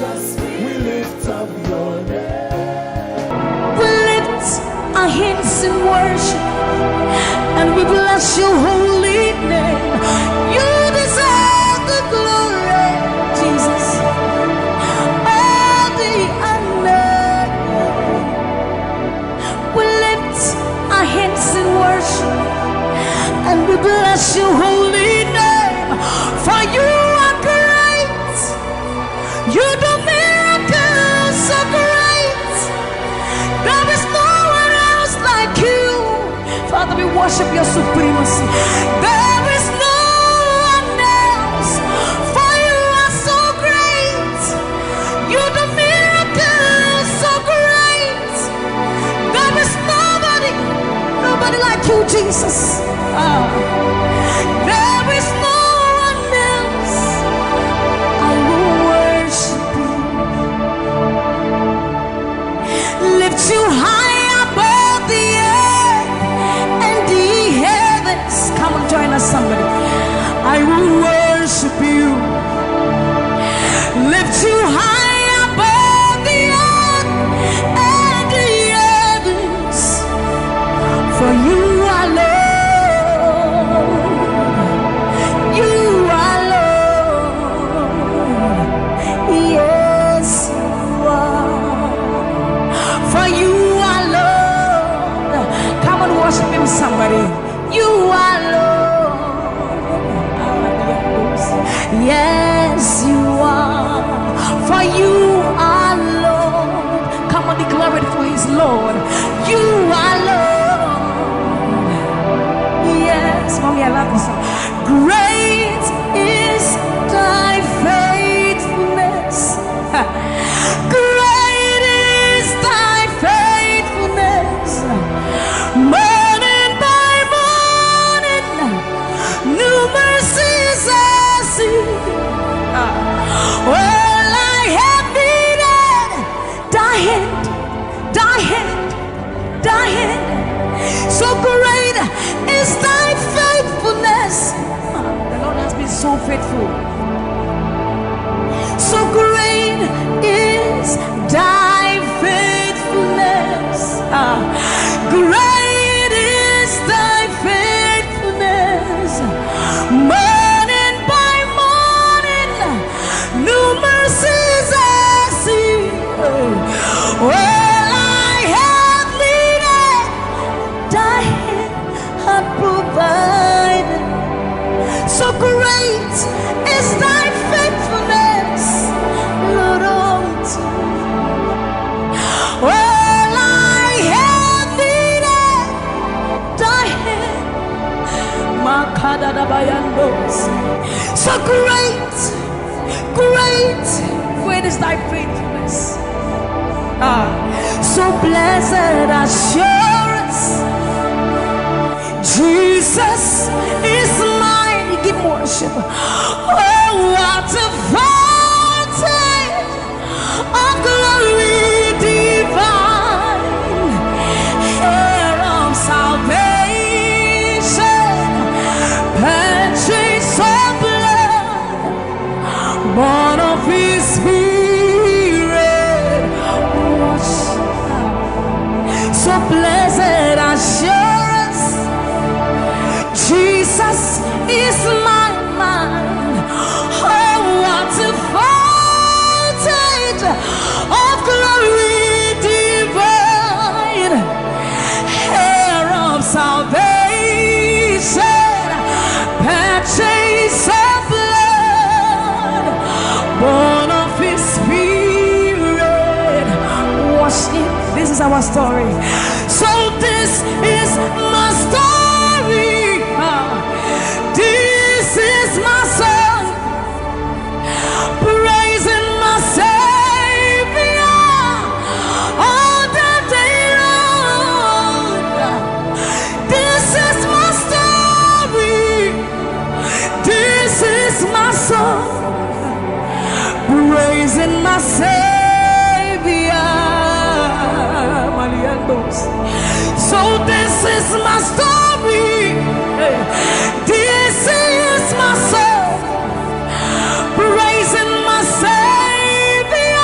Jesus, we lift up your name. We lift our hands in worship and we bless your holy name. You deserve the glory, Jesus. All the honor. We lift our hands in worship and we bless your holy name. For you are great. You do miracles so great. There is no one else like you. Father, we worship your supremacy. There is no one else. For you are so great. You do miracles so great. There is nobody like you, Jesus. There is no one else. I will worship you. Lift you high above the earth and the heavens. Come on, join us, somebody. I will worship you. Lift you high above the earth and the heavens. For you are Lord. You are Lord. Yes, you are. For you are Lord. Come on, worship him, somebody. You are Lord. Yes, you are. For you are Lord. Come on, declare it for his Lord. You are Lord. Yes, mommy, I love this song. Great is thy faithfulness. Great is thy faithfulness. Morning by morning, new mercies I see. All I have needed, thy hand, thy hand, thy hand. So great is thy faithfulness. The Lord has been so faithful. So great is thy faithfulness. Great is thy faithfulness. Morning by morning, new mercies I see. All I have needed, thy hand hath provided. So great is thy faithfulness, Lord, unto me. All I have needed, thy hand. So great, great, great is thy faithfulness. So blessed assurance, Jesus is mine. Give worship. Oh, what a fountain of glory divine, hair of salvation, purchase of blood, born of his spirit. So blessed assurance, Jesus is my mind. Oh, what a fountain of glory divine, hair of salvation, purchase of blood, born of his spirit. Wash it. This is our story. So this is my story. This is my song, praising my Savior all the day long. This is my story. This is my song, praising my Savior. So this is my story. This is my song, praising my Savior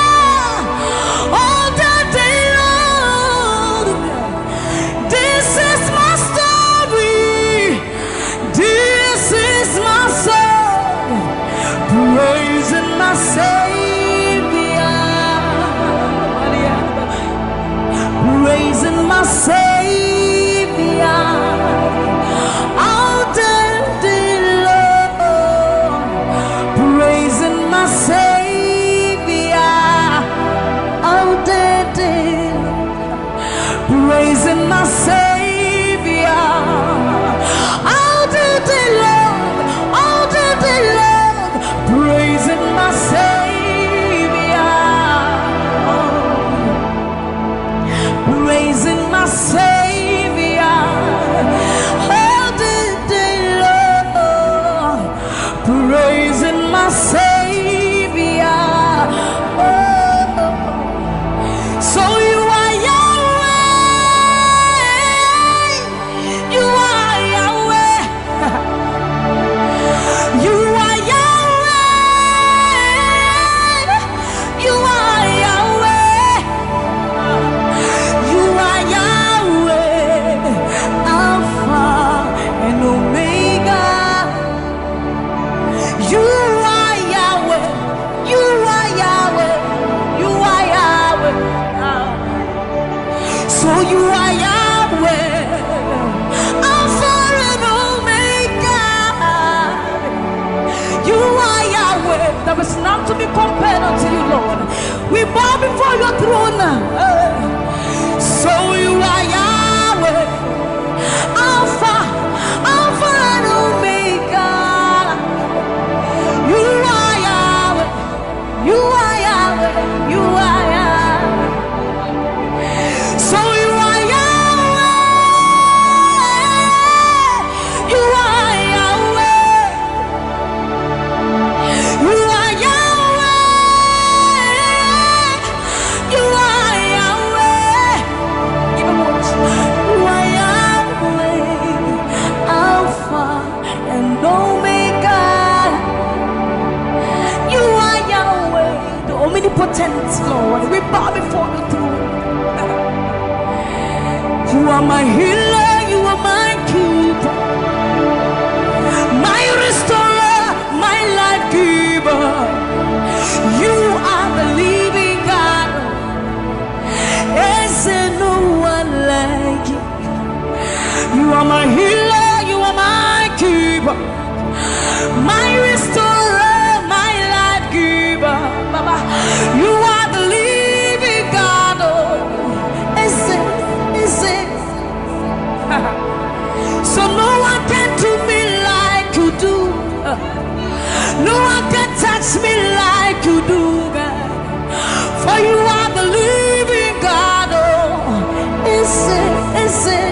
There's none to be compared unto you, Lord. We bow before your throne. So you are Yahweh, Alpha and Omega. You are Yahweh. You are Yahweh. You are Yahweh. So you are Yahweh. You are Yahweh. You are Yahweh. You are Yahweh. Even more. You are Yahweh, Alpha and Omega. You are Yahweh, the omnipotent Lord. We bow before the throne. You are my healer, you are my keeper, my restorer, my life giver. You are the living God. Is there no one like you? You are my healer, you are my keeper, my restorer, my life giver. Baba, you are the living God. Oh, is it? So no one can do me like you do. No one can touch me like you do, God. For you are the living God. Oh, is it?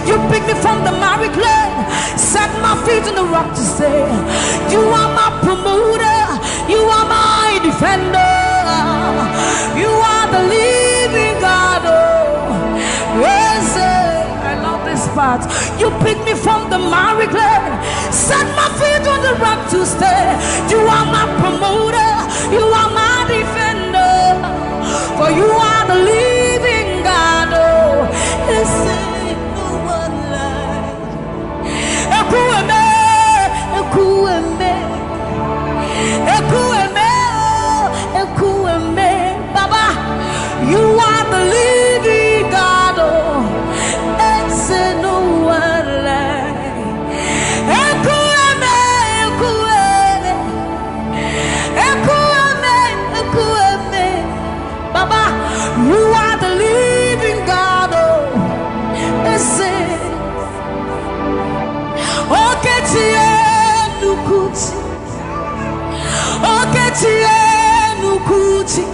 You picked me from the miry clay, set my feet on the rock to stay. You are my promoter, you are my defender. You are the living God. Oh, yes, I love this part. You picked me from the miry clay, set my feet on the rock to stay. You are my promoter, you are my defender. For you are the living God. Oh, yes, no one like Ekueme, Ekueme, Ekueme, Ekueme. Baba, you are the living God. Oh, it's no one like Ekueme, Ekueme, Ekueme, Ekueme. Baba, you are the living God. Oh, it's Nukuti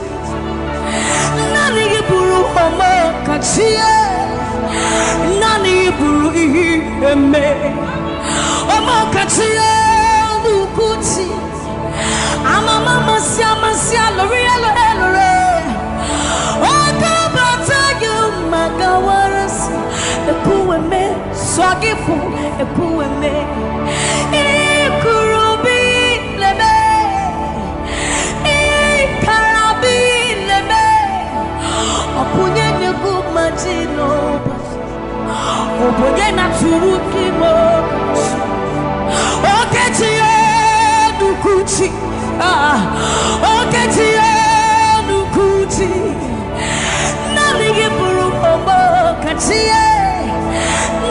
Nani buru homo kachie Nani buru ime Homo kachie Nukuti Ama mama sia lore Oka bata you magawaras Ekueme Swagifu Ekueme Ikurubi lebe Ikarabi lebe Opunye nyegu majino Opunye na turuki mo Oketiye nukuchi Oketiye nukuchi Nani giburu omo katiye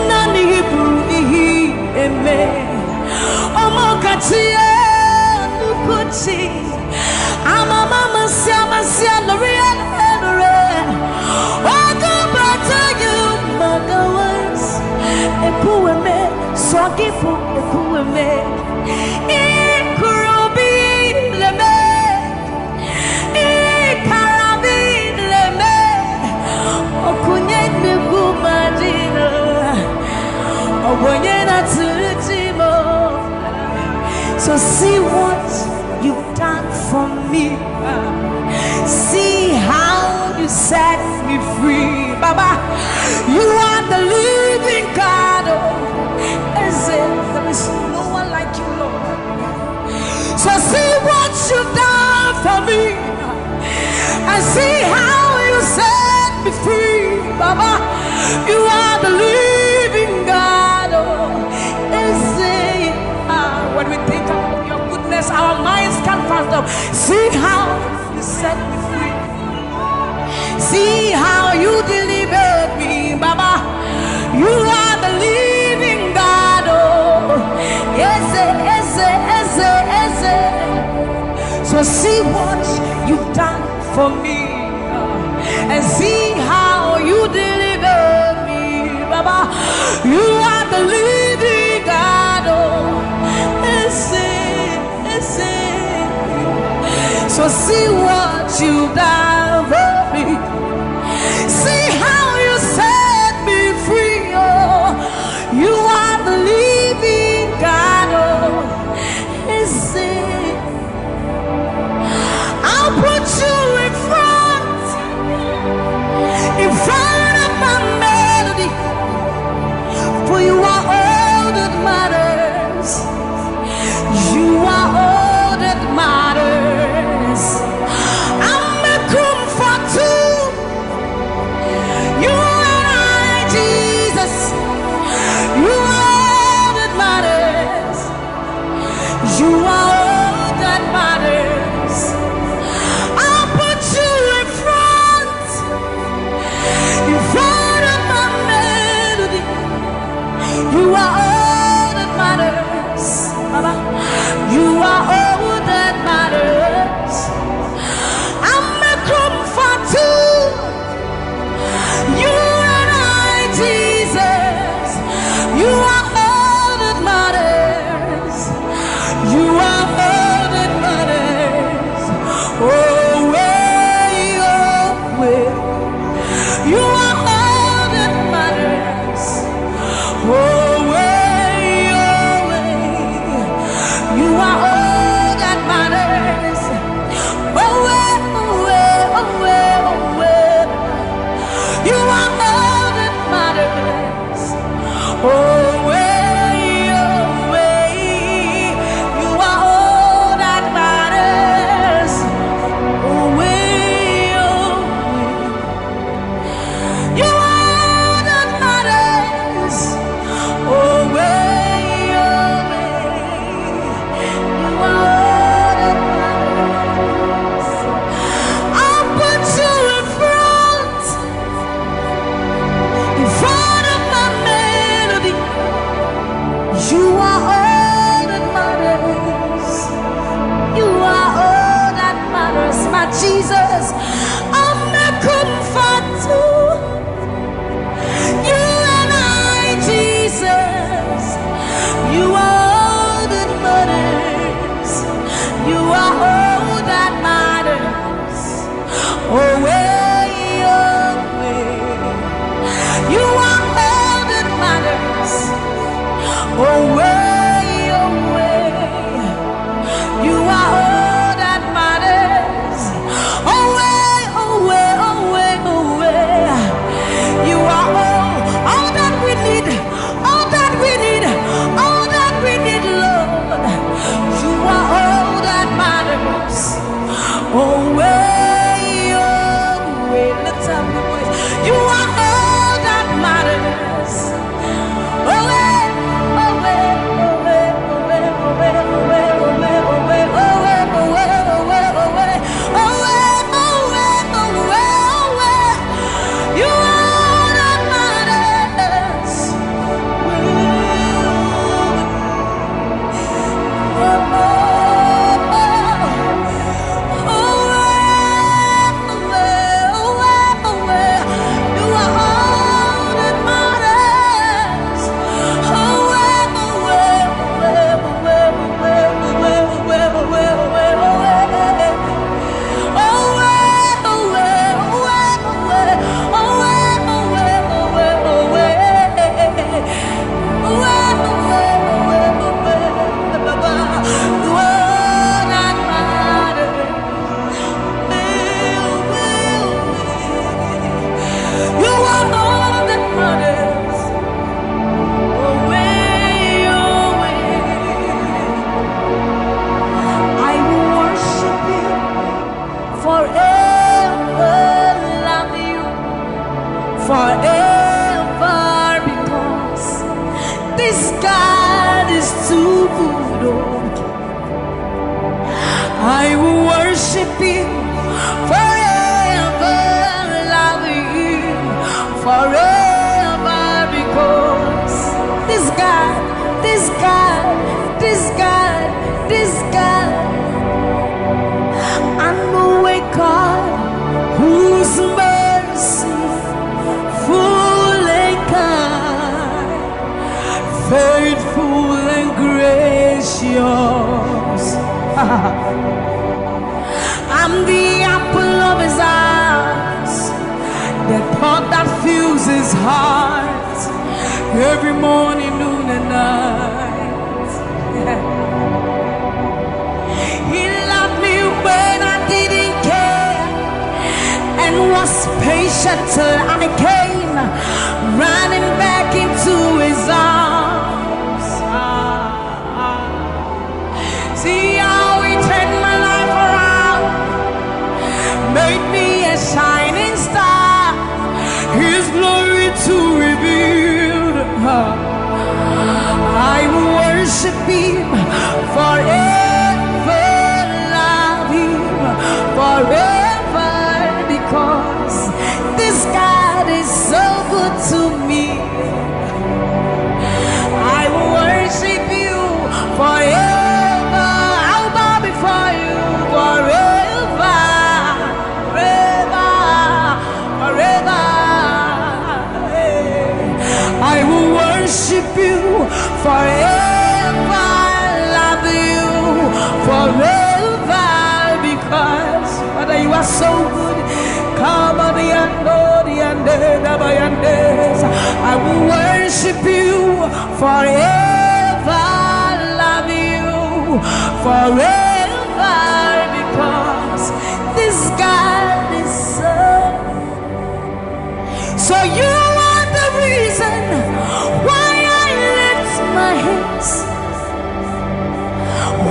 Nani giburu ihi eme Omo katiye nukuchi Ama mama sia lore Ogo bata you magawas Ekueme Swagifu Ekueme Ikurubi leme Ikarabi leme Okunye nigu madina Okunye na tulutimo. So see what you've done for me. See how you set me free. Baba, you are the living God. There is no one like you, Lord. So see what you've done for me. And see how you set me free. Baba, you are the living God. When we think of your goodness, our minds can't fathom. See how you set me free. See how you delivered me, Baba. You are the living God. Oh, yes, So see what you've done for me, and see how you deliver me, Baba. You are the living God. Oh, so see what you've done for me. See how you set me free. Oh, you are the living God. Oh, I'll put you in front of my melody, for you are all that matters. You are all that matters. I'm a comfort too. You are Jesus. You are all that matters. You are all that matters. I'll put you in front of my melody. You are all that matters, Baba. You are all that matters. I'm a comfort too. You and I, Jesus. You are all that matters. You are all that matters. Oh, way, oh, way. You are all that matters. Oh, way, oh, way. You are all that matters. Oh, way, oh, way, oh, way, oh, way. You are all that matters. Oh, way, oh, way. You are all that matters. Oh, way, oh, way. You are all that matters. Oh, way, oh, way. You are all that matters. I'll put you in front of my melody. You are all that matters. You are all that matters, my Jesus. I'm a comfort too. You and I, Jesus. You are all that matters. You are all that matters. Oh, way, oh, way. You are all that matters. Oh, way, oh, way. You are all that matters. Oh, way, oh, way, oh, way, oh, way. You are all that we need. All that we need. All that we need, Lord. You are all that matters. Oh, way, oh, way. Lift up your voice. You are all that matters. Oh, way, oh, way, oh, way, oh, way, oh, way, oh, way, oh, way, oh, way, oh, way, oh, way, oh, way, oh, way, oh, way, oh, way, oh, way, oh, way. You are all that matters. I will worship you forever, love you forever, because this God, this God, this God, this God I'm the apple of his eyes, the pot that fills his heart every morning, noon, and night. He loved me when I didn't care and was patient till I came running back into his arms. See how he turned my life around, made me a shining star, his glory to reveal. I will worship him forever, love him forever, because this God is so good to me. I will worship you forever. I'll bow before you forever, forever, forever. I will worship you forever, love you forever, because Father, you are so good. I will worship you forever, love you forever, because this God is so you are the reason why I lift my hands,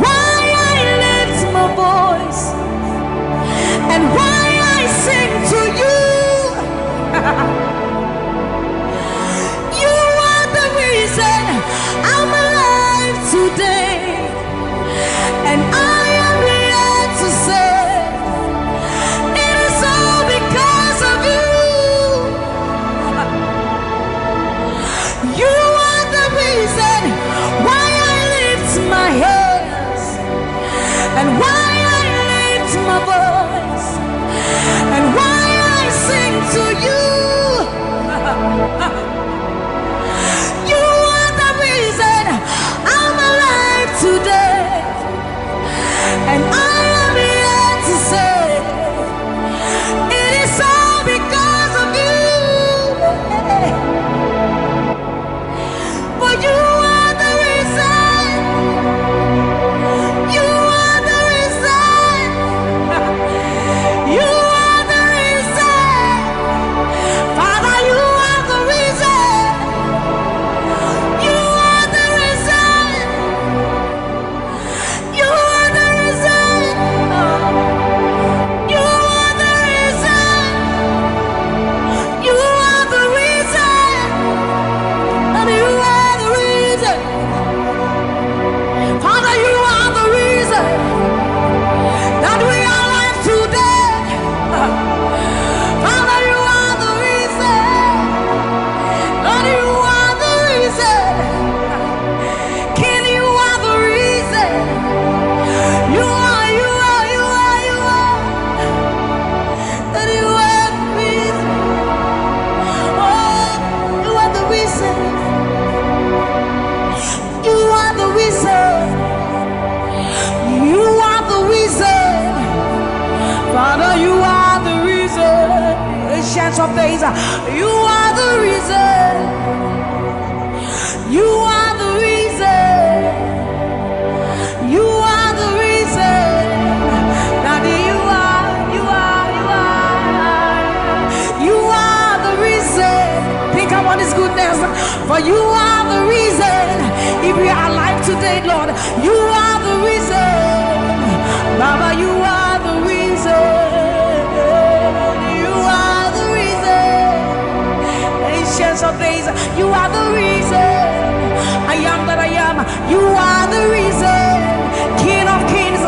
why I lift my voice, and why I sing to you. You are the reason I'm alive today, and I am here to say it is all because of you. You are the reason why I lift my hands, and why I lift my voice, and why I sing to you. You are the reason I'm alive today, and I am here to say it is all because of you. For you are the reason. You are the reason. You are the reason. Father, you are the reason. You are the reason. You are the reason. You are the reason. You are the reason. And you are the reason. Father, you are the reason that we are alive today. Father, you are the reason. Lord, you are the reason. King, you are the reason. You are, you are, you are, you are. That you are the reason. Oh, you are the reason. You are the reason. You are the reason. Father, you are the reason. Ancients of days, you are the reason. You are the reason. You are the reason. Daddy, you are, you are, you are. You are the reason. Think about his goodness. For you are the reason. If we are alive today, Lord, you are the reason. Baba, you are the reason. You are the reason. Ancients of days, you are the reason. I am that I am. You are the reason. King of kings,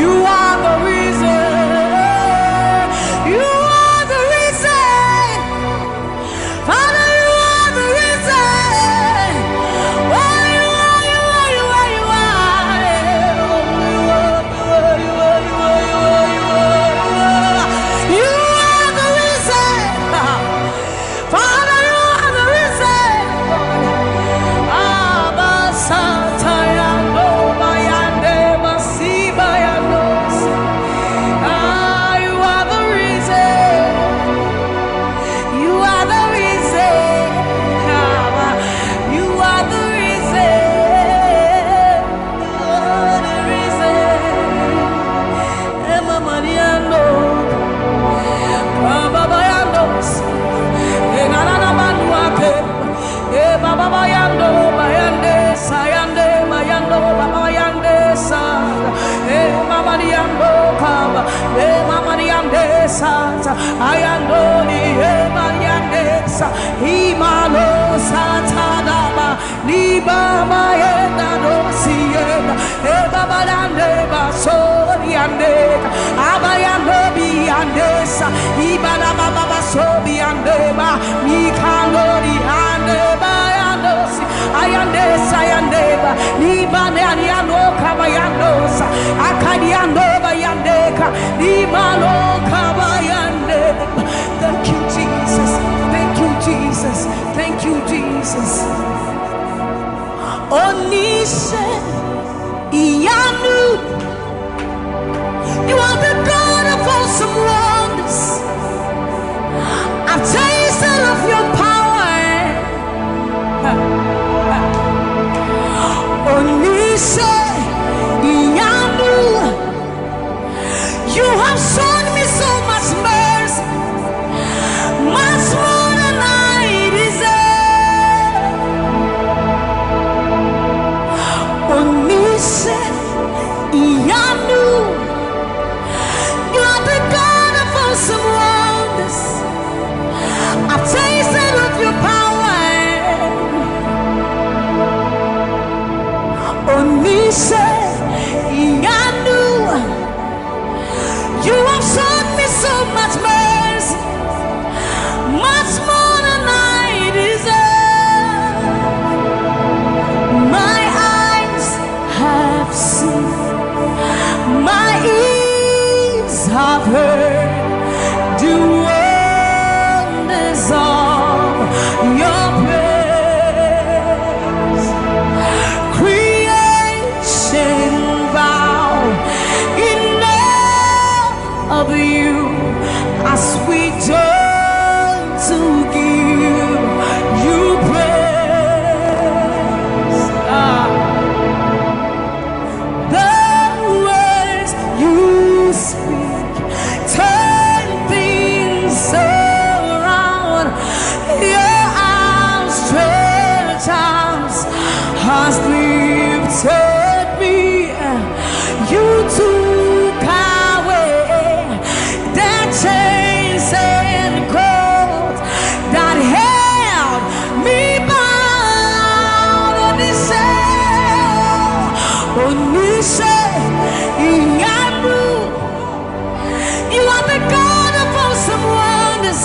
you are the reason. You are the reason. Father, you are the reason. Oh, you are, you are, you are, you are. Oh, you are, you are, you are, you are, you are. You are the reason. Father, you are the reason. Abba, Sataya, no, Bayande, Masi, Bayanos. Yambo Kaba, Mamariandesa, Ayandoni, Mariandesa, Himalo Satadaba, Liba Maeda Dosienda, Ebabalande Basoriande, Abayanobi Andesa, Ibana Baba Sobi Andeba, Mikandori Andeba Yandosi, Ayandesa Yandeba, Libane Ariano Kabayandosa, Akadiandoba Yandeka, Limano Kabayandeba. Thank you, Jesus. Thank you, Jesus. Thank you, Jesus. Onise Iyanu, you are the God of awesome wonders. I've tasted of your power. Onise Iyanu, you have shown me so much mercy, much more than I deserve. Onise Iyanu, you are the God of awesome wonders. I've tasted of your power. Onise Iyanu, you have shown me so much mercy, much more than I deserve. My eyes have seen, my ears have heard the wonders of your praise. Creation bow in awe of you as we join to give you praise. The words you speak turn things around. Your outstretched arms has lifted me. You took away the chains and cords that held me bound. Onise Iyanu, you are the God of awesome wonders.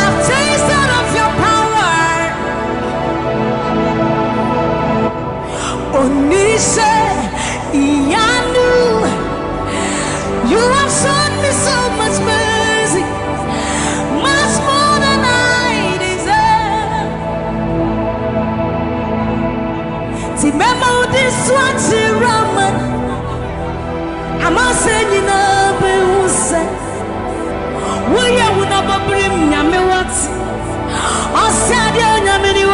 I've tasted of your power. Onise Iyanu, you have shown me so much mercy, much more than I deserve. Remember this one, Raman. I'm not saying you know, but who said, will you never bring me what? I said, you're many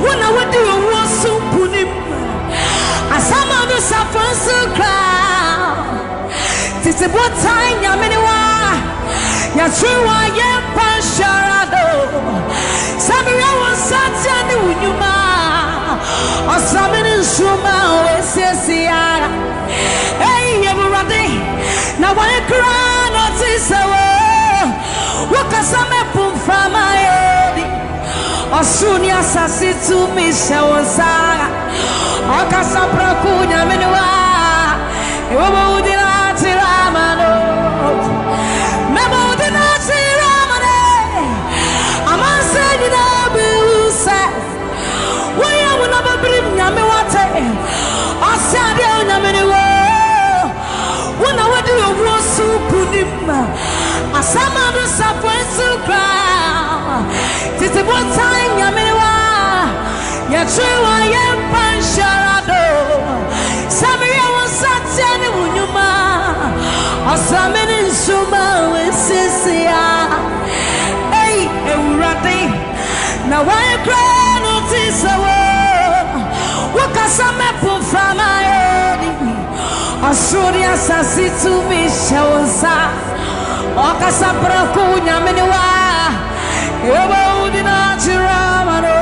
when I would do a war so put him. As some of us are first to cry. This is what time you're many one. You're true, I am Pasharado. Sammie was such a new man. Or something in Shuma, Ese. Hey, everybody. Now, I cry, not this hour. What can some from my head? Osunia sasi tu mishawaza akasa prakunya menwa ewo udina tiramano memo udina tiramane amanse dina busa waya wona babrim nyame wate asade nyame wo wona wadi owo sukunim asama do safwensu kra. This is what time Yamiwa Yachua Yam Pansharado Sammie was such any Wunyuma or Sammie in Suma with Sisia. Hey, Urati. Now I cry notice a war. What can some apple from my head? Or Surya Sassi to me shows. Okasapra kunya meniwa Ewa udina chiramano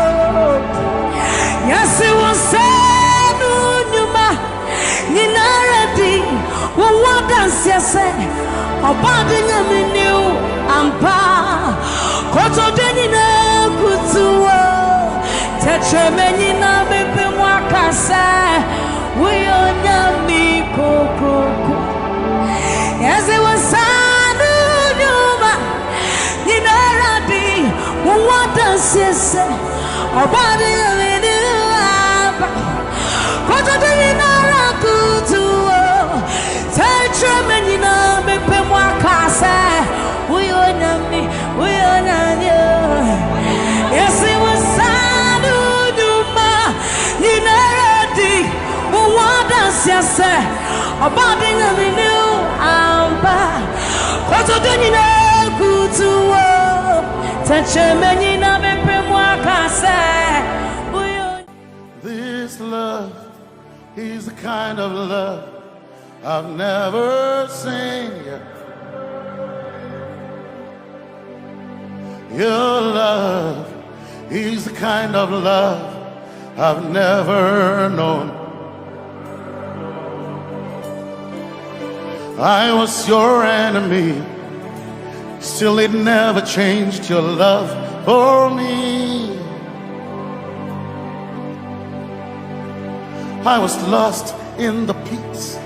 Yasi wonsenu nyuma Nina dance yes obadi nyami new ampa koto deni na kutuwo tetremeni na bebe mwakasa uyo nyami kokoko yes it was sanu nyuma ninaradi uwa dance yes obadi nyami new ampa koto deni na kutuwo tetremeni na bebe mwakasa uyo nyami yes it was sanu nyuma ninaradi uwa dance yes obadi nyami new amba koto deni na kutuwo tetremeni na bebe mwakasa uyo. This love is the kind of love I've never seen yet. Your love is the kind of love I've never known. I was your enemy, still it never changed your love for me. I was lost in the pits,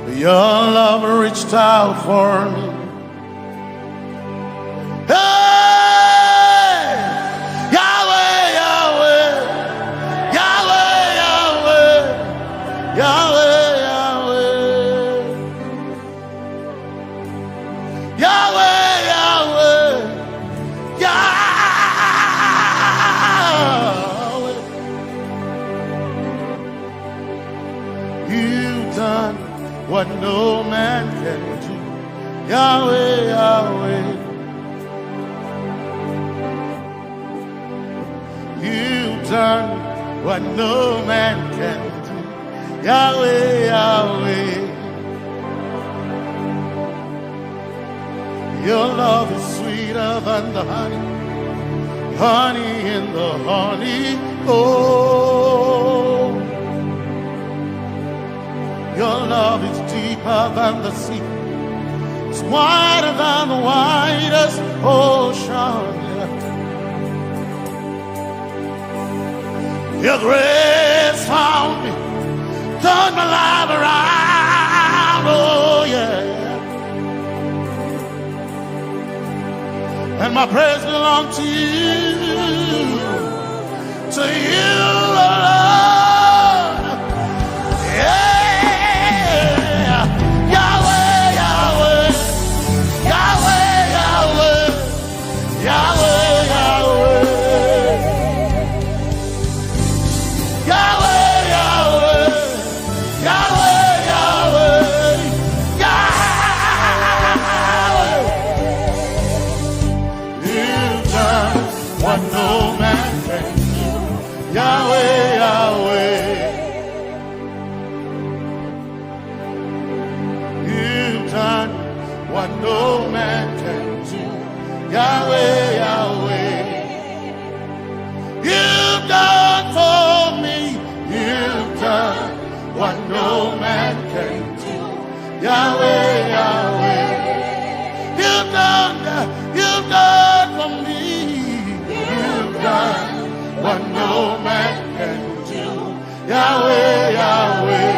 but your love reached out for me. Hey! Yahweh, Yahweh, Yahweh, Yahweh, Yahweh, Yahweh, Yahweh, Yahweh, Yahweh. You've done what no man can do. Yahweh, Yahweh. You've done what no man can do. Yahweh, Yahweh. Your love is sweeter than the honey, honey in the honey. Oh, your love is deeper than the sea. It's wider than the widest ocean. Your grace found me, turned my life around. Oh yeah. And my praise belongs to you, Lord. Yeah. Yahweh, Yahweh, Yahweh, Yahweh, Yahweh, Yahweh, Yahweh, Yahweh, Yahweh, Yahweh, Yahweh. You've done what no man can do. Yahweh, Yahweh. You've done what no man can do. Yahweh, Yahweh. You've done for me. You've done what no man can do. Yahweh, Yahweh. You've done for me. You've done what no man can do. Yahweh, Yahweh.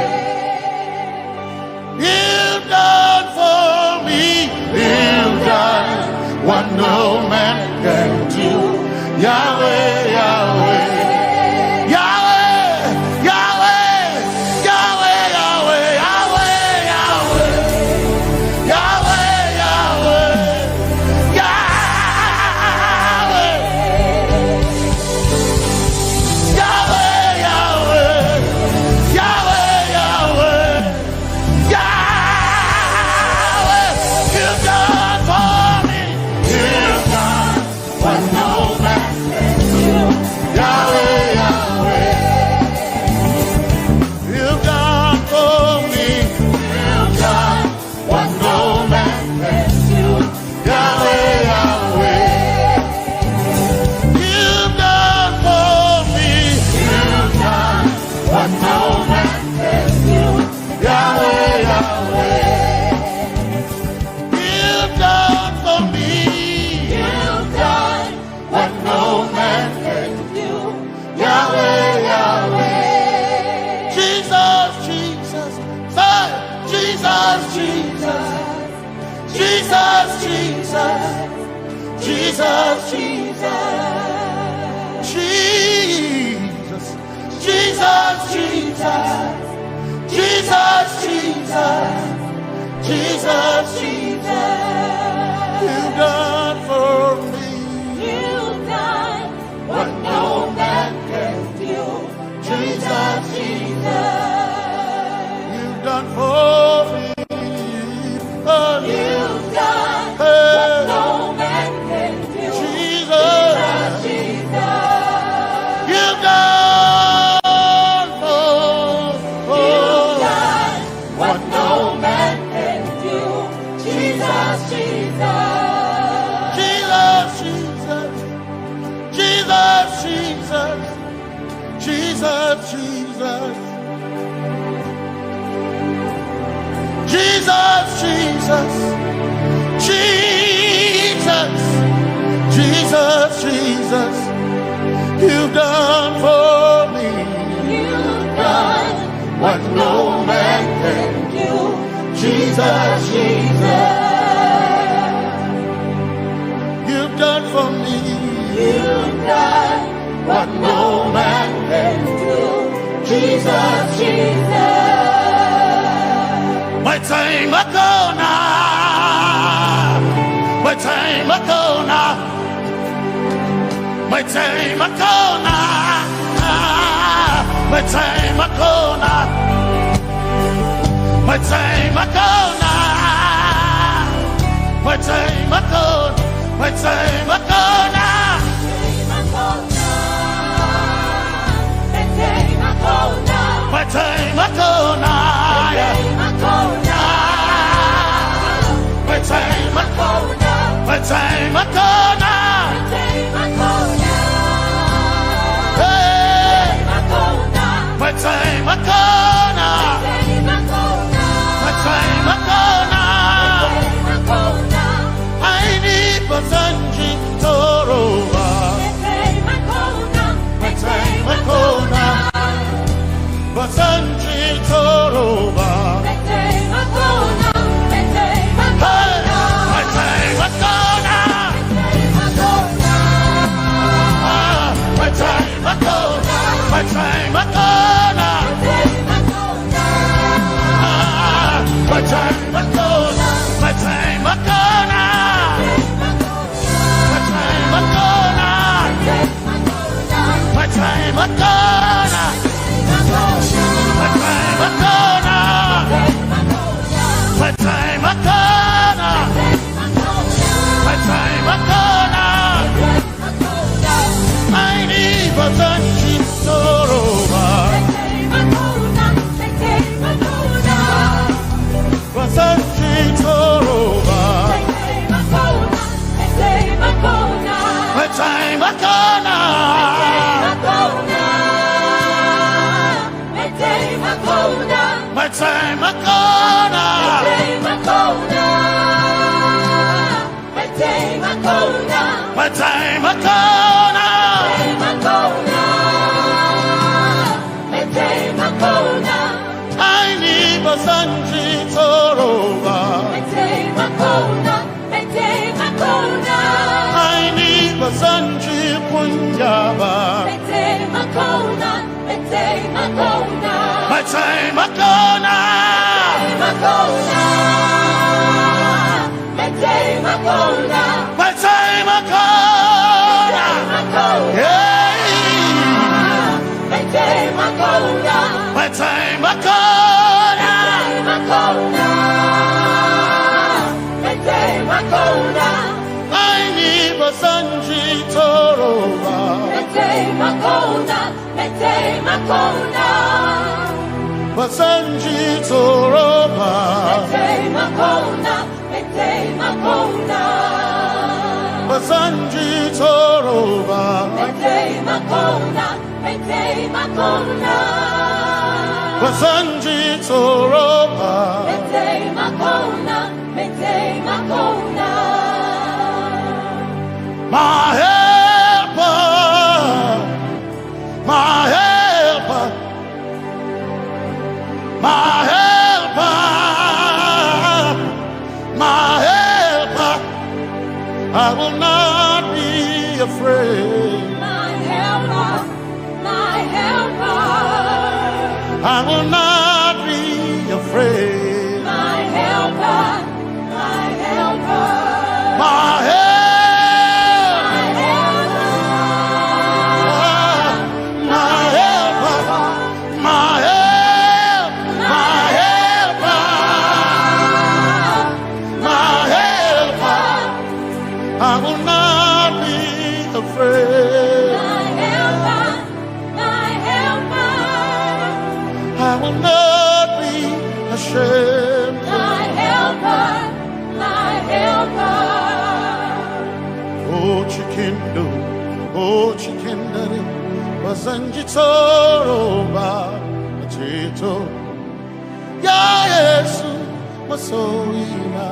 You've done for me. You've done what no man can do. Yahweh, Yahweh. Yahweh, Yahweh, Yahweh, Yahweh, Yahweh, Yahweh, Yahweh, Yahweh, Yahweh, Yahweh, Yahweh, Yahweh, Yahweh. You've done for me. You've done what no man can do. Jesus, Jesus, Jesus, Jesus, Jesus, Jesus, Jesus, Jesus, Jesus, Jesus, you've done for me. You've done what no man can do. Jesus, Jesus, you've done for me. You've done what no man can do. Jesus, Jesus, you've done what no man can do. Jesus, Jesus, Jesus, Jesus, Jesus, Jesus, Jesus, Jesus, Jesus, Jesus, Jesus, you've done for me. You've done what no man can do. Jesus, Jesus, you've done for me. You've done what no man can do. Jesus, Jesus. My time ago now. My time ago now. My time ago now. My time ago now. My time ago now. My time ago. My time ago now. My time ago now. My time ago now. My time ago now. My time ago now. My time ago now. I need Basanji Toroba. My time ago now. Basanji Toroba. My time ago now. My time ago now. My time ago now. My time ago now. My time ago now. My time ago now. My time ago now. My time ago now. My time ago now. My time ago now. I need Basanji Toroba. Basanji Toroba. My time ago now. My time ago now. My time ago now. My time ago now. My time ago now. I need Basanji Toroba. My time ago now. My time ago now. I need Basanji Punjaba. My time ago now. My time ago now. My time ago now. My time ago now. My time ago now. Yeah. My time ago now. My time ago now. My time ago now. I need Basanji Toroba. My time ago now. My time ago now. Basanji Toroba. Basanji Toroba. Basanji Toroba. My helper. My helper. My helper. my helper, my helper. Oh, chikindo, oh, chikindari, wasanjitoroba, achito. Ya Yesu, masoima.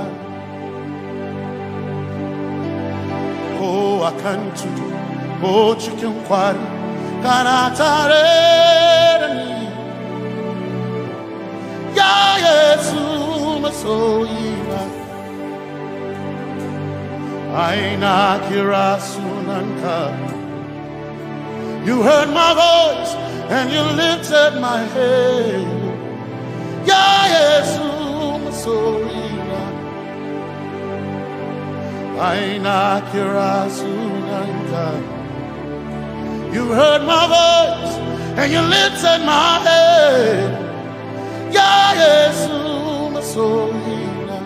Oh, akantu, oh, chikinkwari, kanatareni. Ya Yesu, masoima. Aina kirasunanka. You heard my voice and you lifted my head. Ya Yesu masorina. Aina kirasunanka. You heard my voice and you lifted my head. Ya Yesu masorina.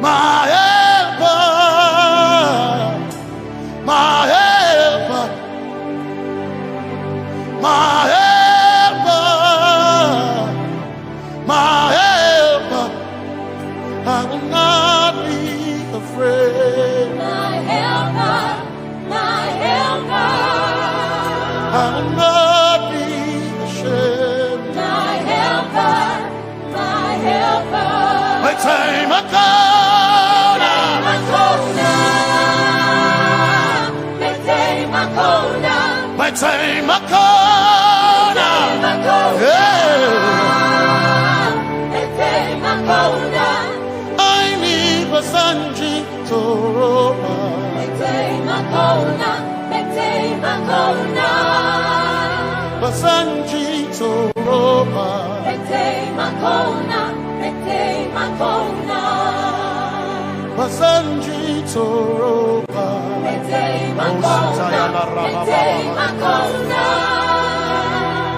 My helper, my helper, my helper, my helper. I will not be afraid. My helper, my helper. I will not be ashamed. My helper, my helper. My time I my time I I need Basanji Toroba. Basanji Toroba. Basanji Toroba.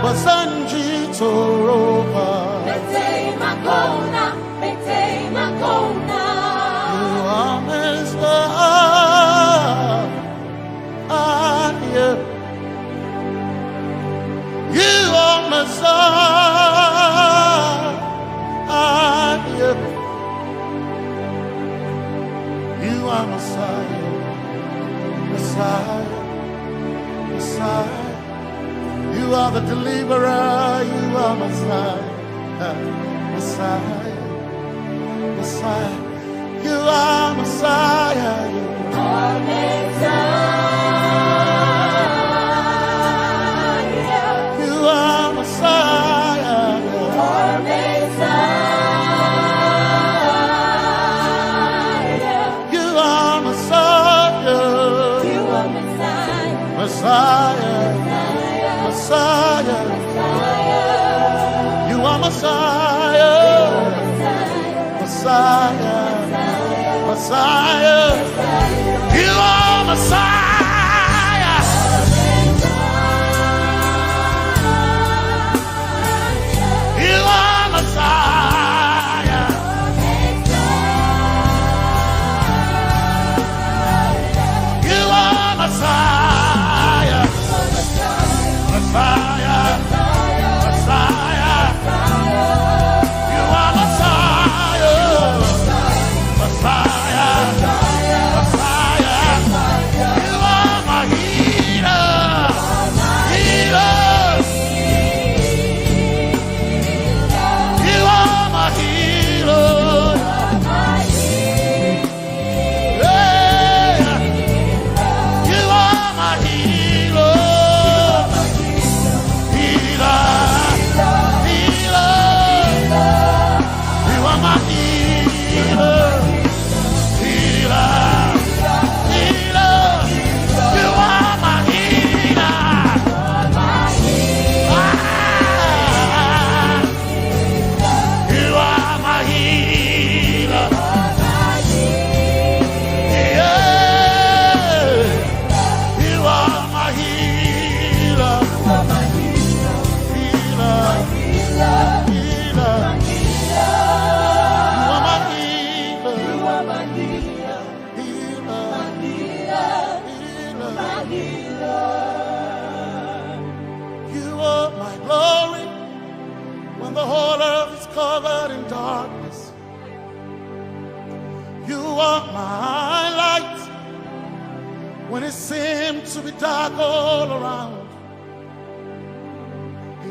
Basanji Toroba. You are Messiah. You are Messiah. You are Messiah. Messiah, Messiah, you are the deliverer, you are Messiah, Messiah, Messiah, you are Messiah, you are Messiah, you are Messiah, you are Messiah, you are Messiah. Messiah, Messiah, you are Messiah, Messiah, Messiah, you are Messiah, you are Messiah, you are Messiah. Messiah, Messiah, you are Messiah, Messiah, Messiah, you are my healer, healer, you are my healer, yeah, you are my healer. When the whole earth love is covered in darkness. You are my light when it seemed to be dark all around.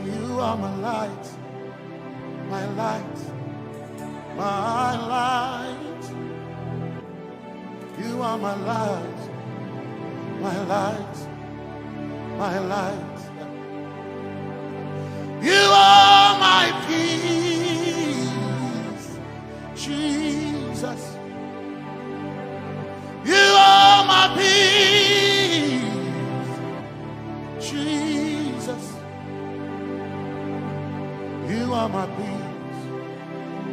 You are my light, my light, my light. You are my light, my light, my light. You are my peace, Jesus. You are my peace, Jesus. You are my peace,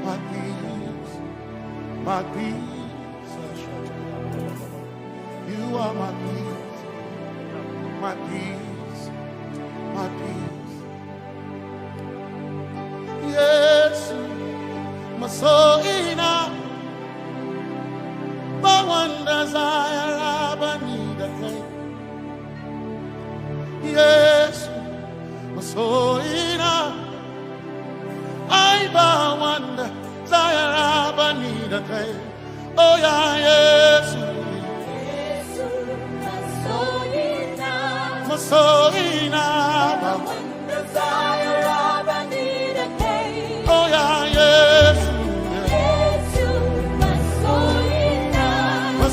my peace, my peace. You are my peace, my peace, my peace. Yes, my soul in a but one desire I need a thing. Yes, my soul in a I but one desire I need a thing. Oh yeah, yes, my soul in a but one desire I need a thing. Oh yeah, yes,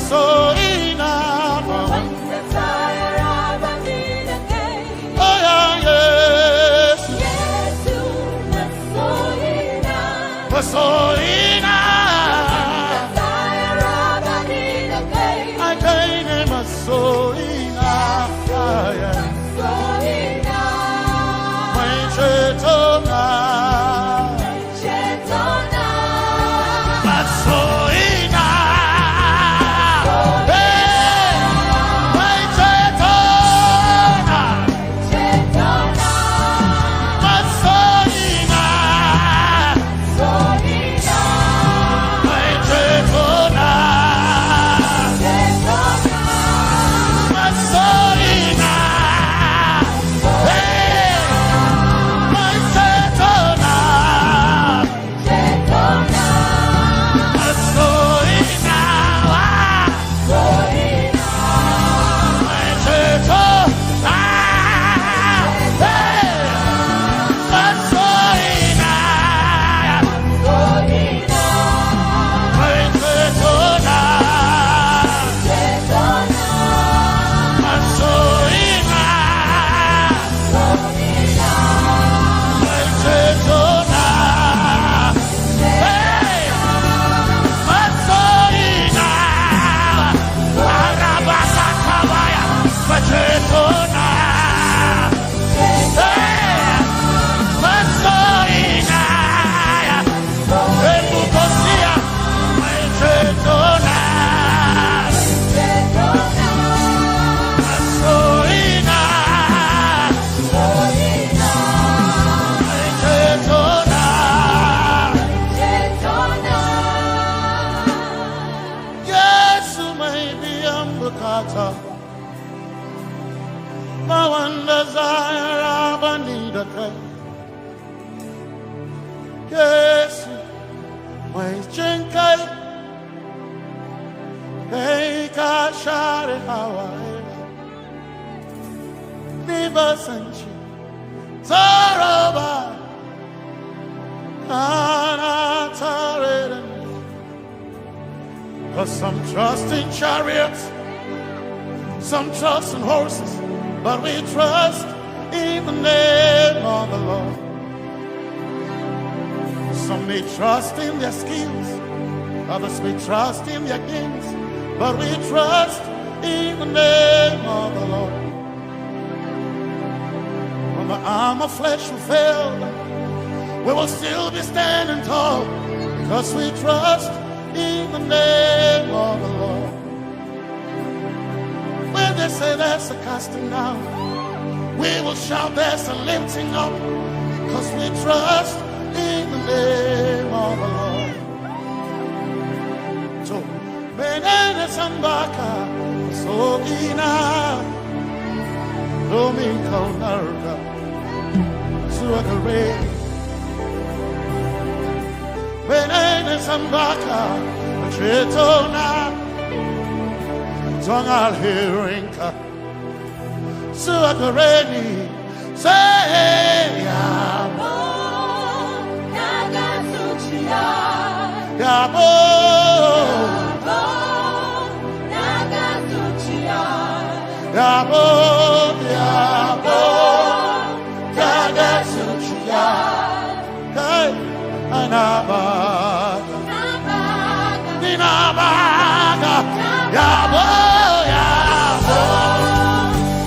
so enough, one desire of a need again. Oh yeah, yes, yes, so enough, desire of a need again. I gain him a so enough, so enough, my chetona, but so my one desire of a need a thing. Yes, my chenkai, take a shot at Hawaii. Never sent you, Zaroba, cause some trust in chariots, some trust in horses, but we trust in the name of the Lord. Some may trust in their skills, others may trust in their gifts, but we trust in the name of the Lord. When the arm of flesh will fail, we will still be standing tall, because we trust in the name of the Lord. When they say there's a casting down, we will shout there's a lifting up, because we trust in the name of the Lord. So, Benene Sambaka, so ina, Domingo Narga, Suagare, Sambaka, Tretona, Zongal Hirinka, Suakareni, say, Yabo, Yabo, Yabo, Yabo, Yagasuchia, Hey, Anabaga, Ninabaga, Yabo, Yabo,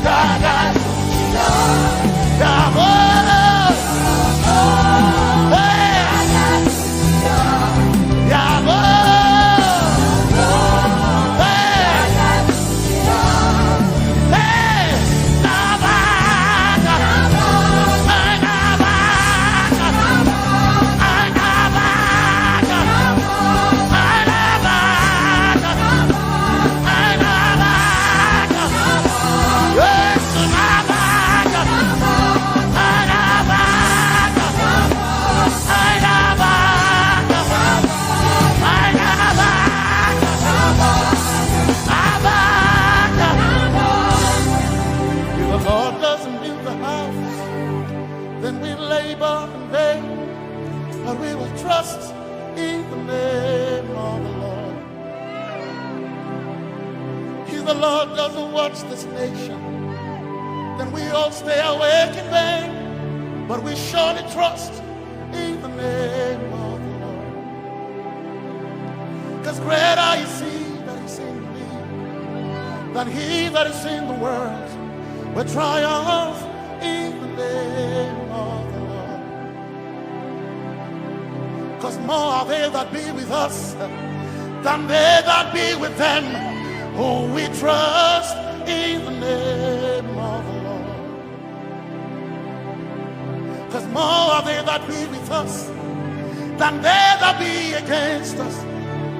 Yagasuchia, Yabo, Hey, Yabo. Trust in the name of the Lord. If the Lord doesn't watch this nation, then we all stay awake in vain. But we surely trust in the name of the Lord. Because greater is He that is in me than he that is in the world. We triumph in the name of the Lord. Because more are they that be with us than they that be with them. Oh, we trust in the name of the Lord. Because more are they that be with us than they that be against us.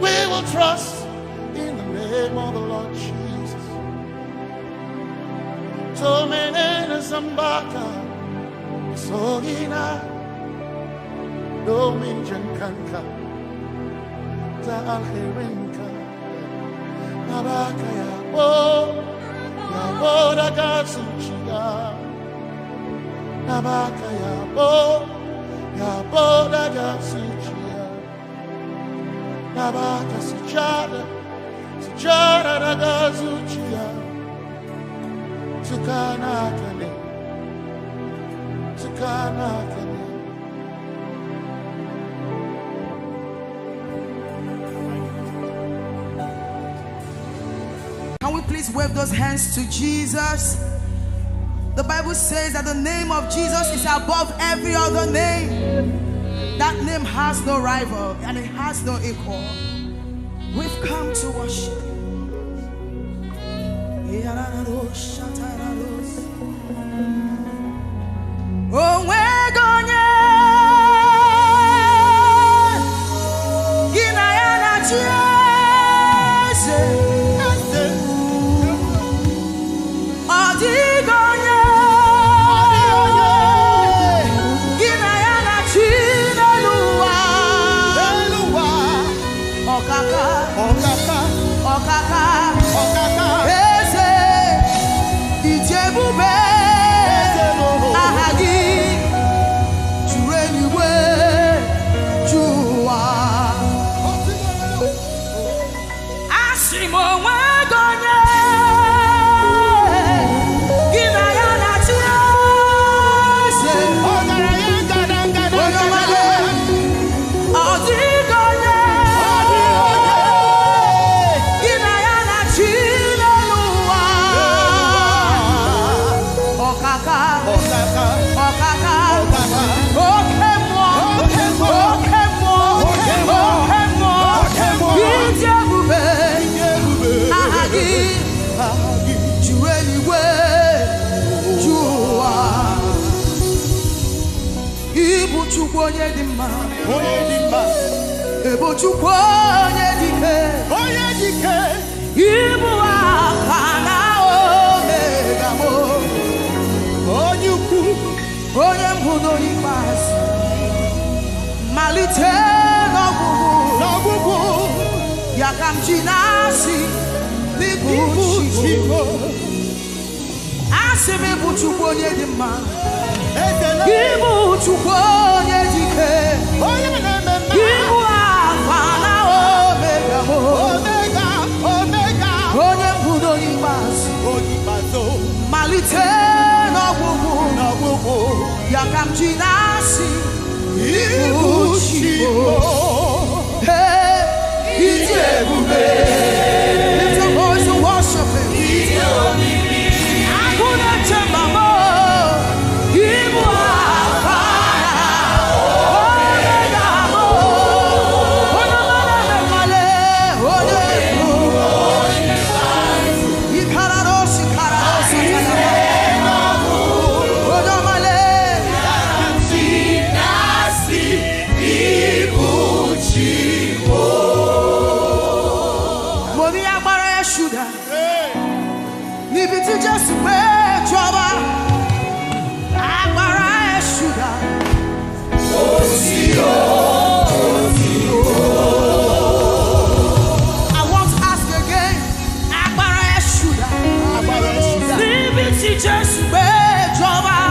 We will trust in the name of the Lord Jesus. Tomi Favored, Sogina. Dominjan kanka, Alherinka, Nabaka Yabo, Yaboda Gatsuchia, Nabaka Yabo, Yaboda Gatsuchia, Nabaka Sujada, Sujada Gatsuchia, Tukanakane, Tukanakane. Can we please wave those hands to Jesus? The Bible says that the name of Jesus is above every other name. That name has no rival and it has no equal. We've come to worship you. Oh, we're going onye dị mma, ebo Chukwu onye dike, ibu Alfa na Omega mo, onye ukwu, onye mbụ n'ikpeazụ, malite n'ọgwụgwụ, Yakamjinasi, Libuchimo. Aseme Buchubonye di man. Gibu Chubonye di ke. Gibu Afana Omega. Onye Budo Ibas. Malite no Bubu. Yakamjinasi, Libuchimo. Hey, Ijeoma. Lift your voice and worship him. Just wait, trouble. I want to ask again. Just wait, trouble.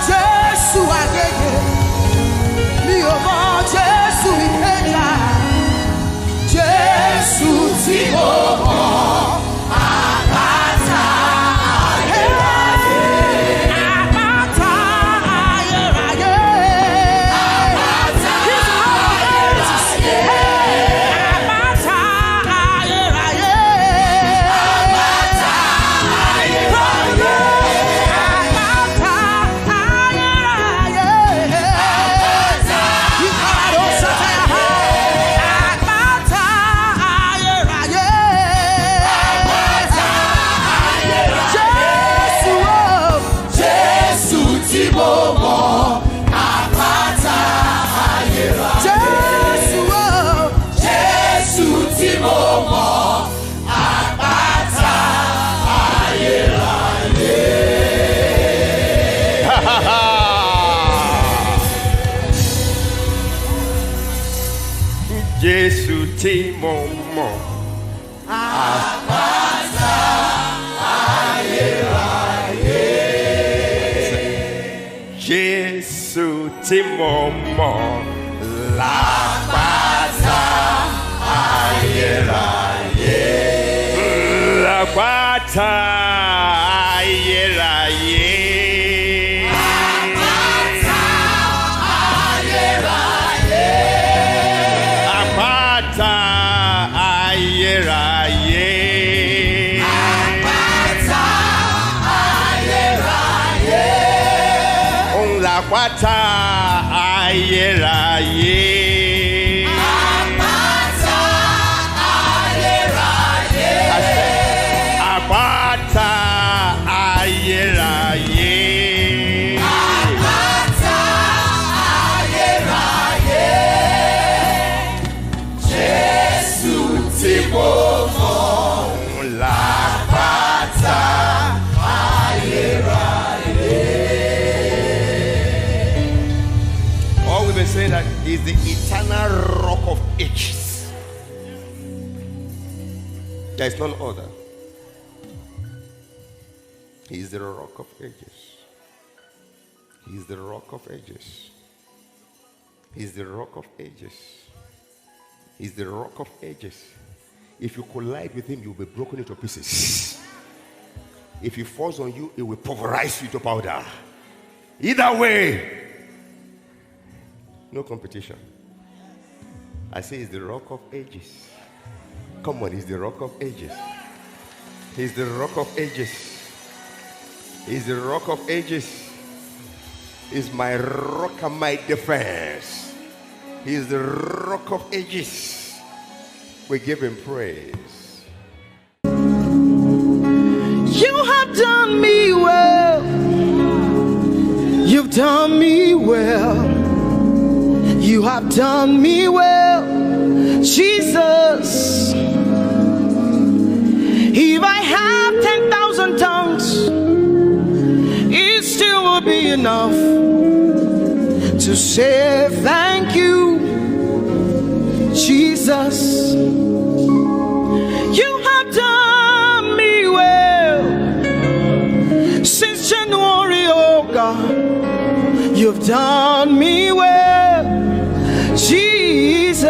Jesu agege, mi o mo Jesu ikeja, Jesu ti mo mo, apata ayeraye, apata ayeraye, apata ayeraye, apata ayeraye, apata ayeraye. Jesu ti momo apata ayeraye. Jesu ti momo lapata ayeraye. Lapata ayeraye. Apata ayeraye. Apata ayeraye. Apata ayeraye. Apata ayeraye. Jesu ti momo lapata ayeraye. We've been saying that he's the eternal rock of ages. There is none other. He is the rock of ages. He is the rock of ages. He is the rock of ages. He is the rock of ages. If you collide with him, you will be broken into pieces. If he falls on you, it will pulverize you to powder. Either way, no competition. I say he's the rock of ages. Come on, he's the rock of ages. He's the rock of ages. He's the rock of ages. He's my rock and my defense. He's the rock of ages. We give him praise. You have done me well. You've done me well. You have done me well, Jesus. say thank you, Jesus. You have done me well since January, oh God. You've done me well, Jesus.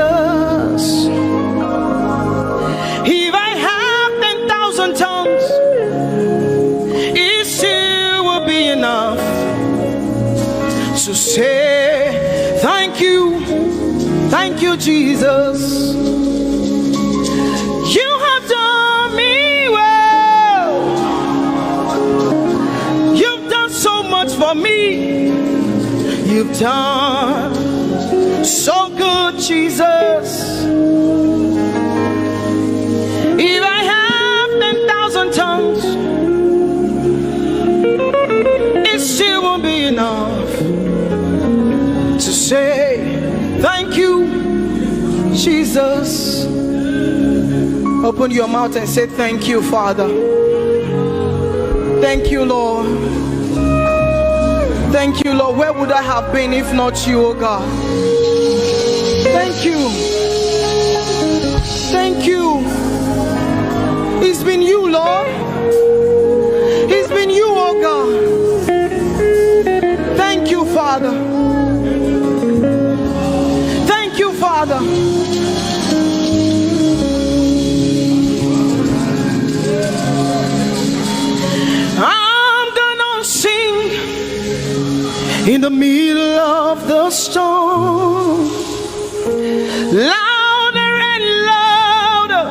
If I have 10,000 tongues, it still will be enough to say thank you, Jesus. You have done me well. You've done so much for me. You've done so good, Jesus. If I have 10,000 tongues, it still won't be enough to say thank you, Jesus. Open your mouth and say thank you, Father. Thank you, Lord. Thank you, Lord. Where would I have been if not you, oh God? Thank you. Thank you. It's been you, Lord. It's been you, oh God. Thank you, Father. Thank you, Father. I'm gonna sing in the middle of the storm, louder and louder.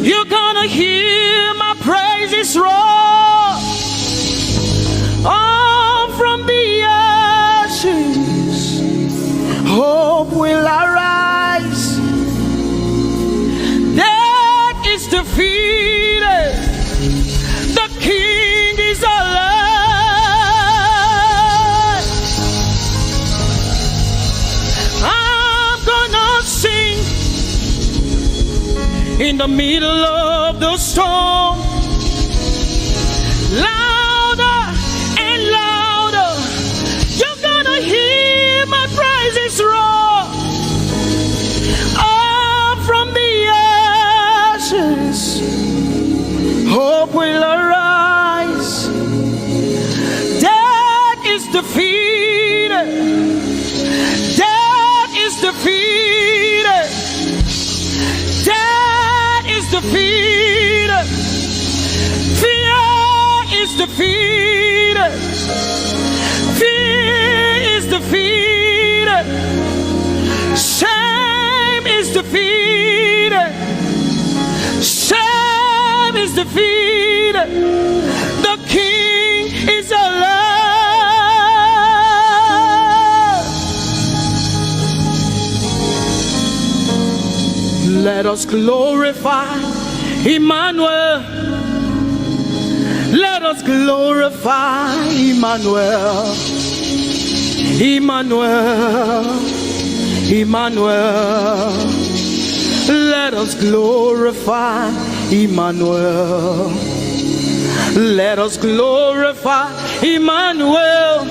You're gonna hear my praises roar. Oh, from the ashes, hope will arise. Death is defeated. The King is alive. I'm gonna sing in the middle of the storm, louder and louder. You're gonna hear my praises roar. Up from the ashes, hope will arise. Death is defeated. Death is defeated. Death is defeated. Fear is defeated. Fear is defeated. Shame is defeated. Shame is defeated. The King is alive. Let us glorify Emmanuel. Let us glorify Emmanuel. Emmanuel. Emmanuel. Let us glorify Emmanuel. Let us glorify Emmanuel.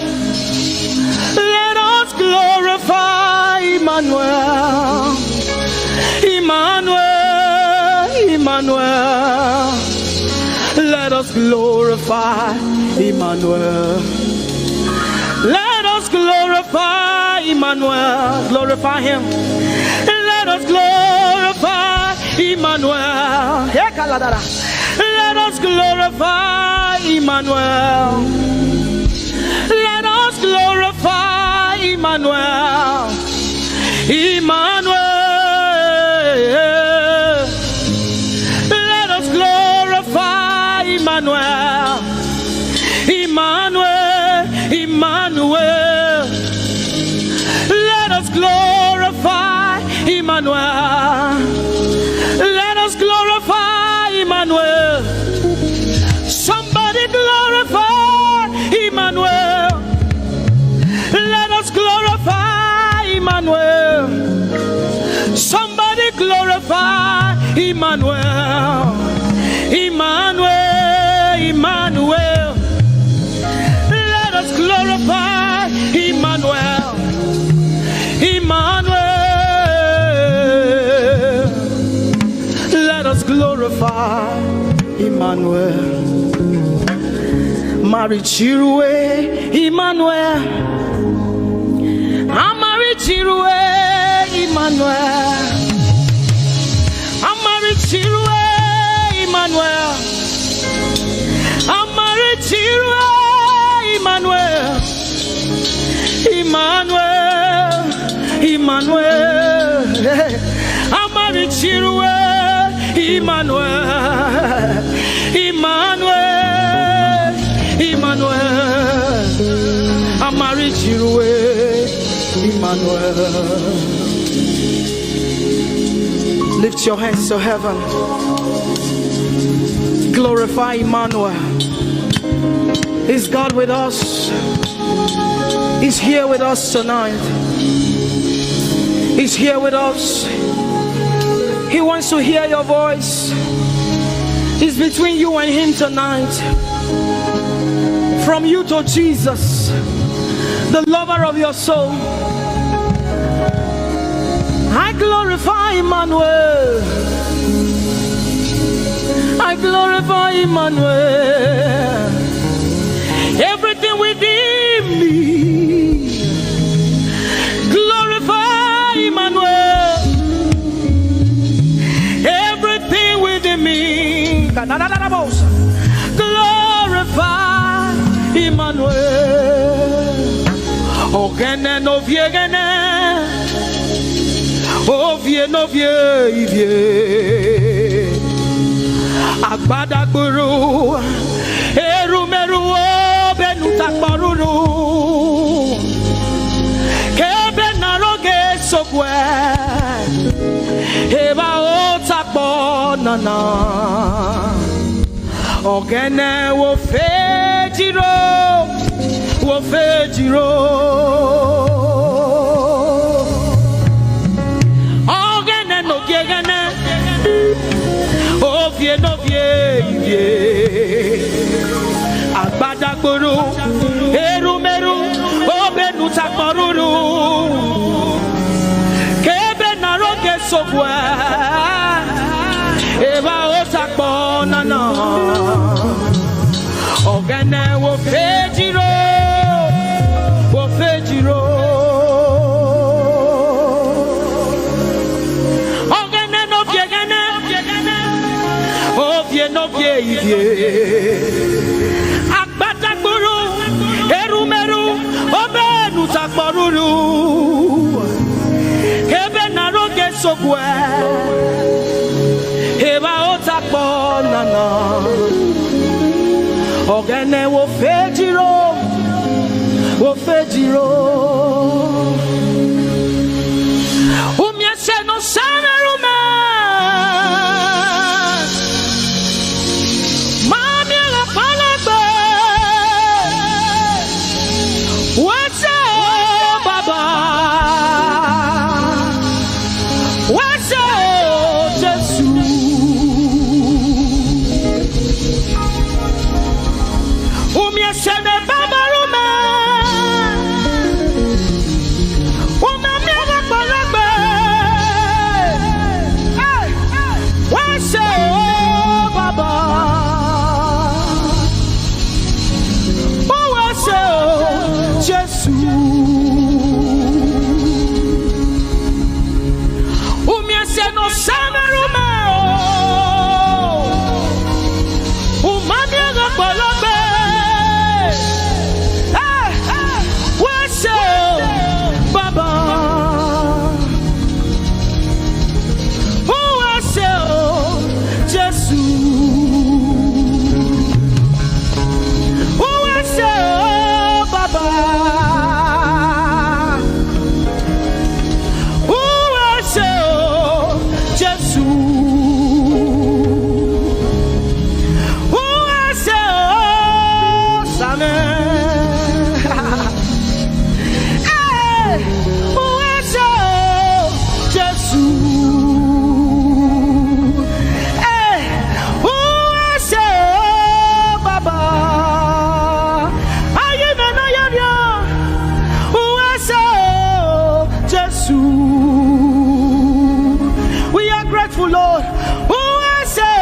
Let us glorify Emmanuel. Emmanuel, Emmanuel. Let us glorify Emmanuel. Let us glorify Emmanuel. Glorify him. Let us glorify Emmanuel. Let us glorify Emmanuel. Let us glorify Emmanuel. Emmanuel. Let us glorify Emmanuel. Emmanuel. Emmanuel. Let us glorify Emmanuel. Let us glorify Emmanuel. Somebody glorify Emmanuel. Let us glorify Emmanuel. Somebody glorify Emmanuel. Emmanuel. Emmanuel. Let us glorify Emmanuel. glorify Emmanuel. Marichirwe Emmanuel. Amarichirwe Emmanuel. Amarichirwe Emmanuel. Amarichirwe Emmanuel. Emmanuel. Emmanuel. Amarichirwe Emmanuel. Emmanuel. Emmanuel. Amarichirwe Emmanuel. Lift your hands to heaven. Glorify Emmanuel. Is God with us? He's here with us tonight. He's here with us. He wants to hear your voice. It's between you and him tonight. From you to Jesus, the lover of your soul. I glorify Emmanuel. I glorify Emmanuel. Everything within me, glorify Emmanuel. Everything within me, glorify Emmanuel. Ogene no viegene, ovie no vie. Agbada guru, erumeru benuta paruru, kebe naroge sokwe, eba otakbo nana, ogene wo fejiro, wo fejiro, ogene no gegene. Ovie no vie, agbadagboro, erumeru, obenu takboruru, kebe naroge sokwe, eba otakbo nana, ogene wo fejiro, wo fejiro. No vie, agbadagboro, erumeru, obenu takboruru, kebe naroge sokwe, eba otakbo nana, ogene wo fejiro, umiese no samerume. We are grateful, Lord. Who I say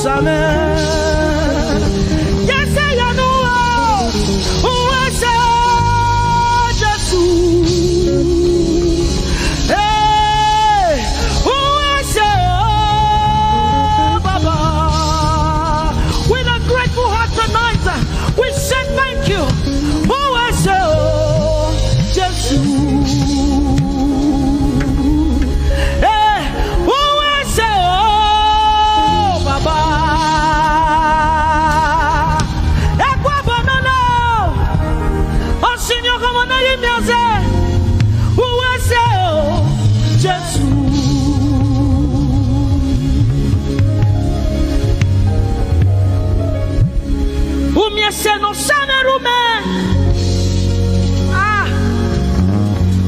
Jerusalem. Yes, I know who was Jesus. Hey, who was Baba? With a grateful heart tonight, we say thank you. Who was Jesus? No sanerume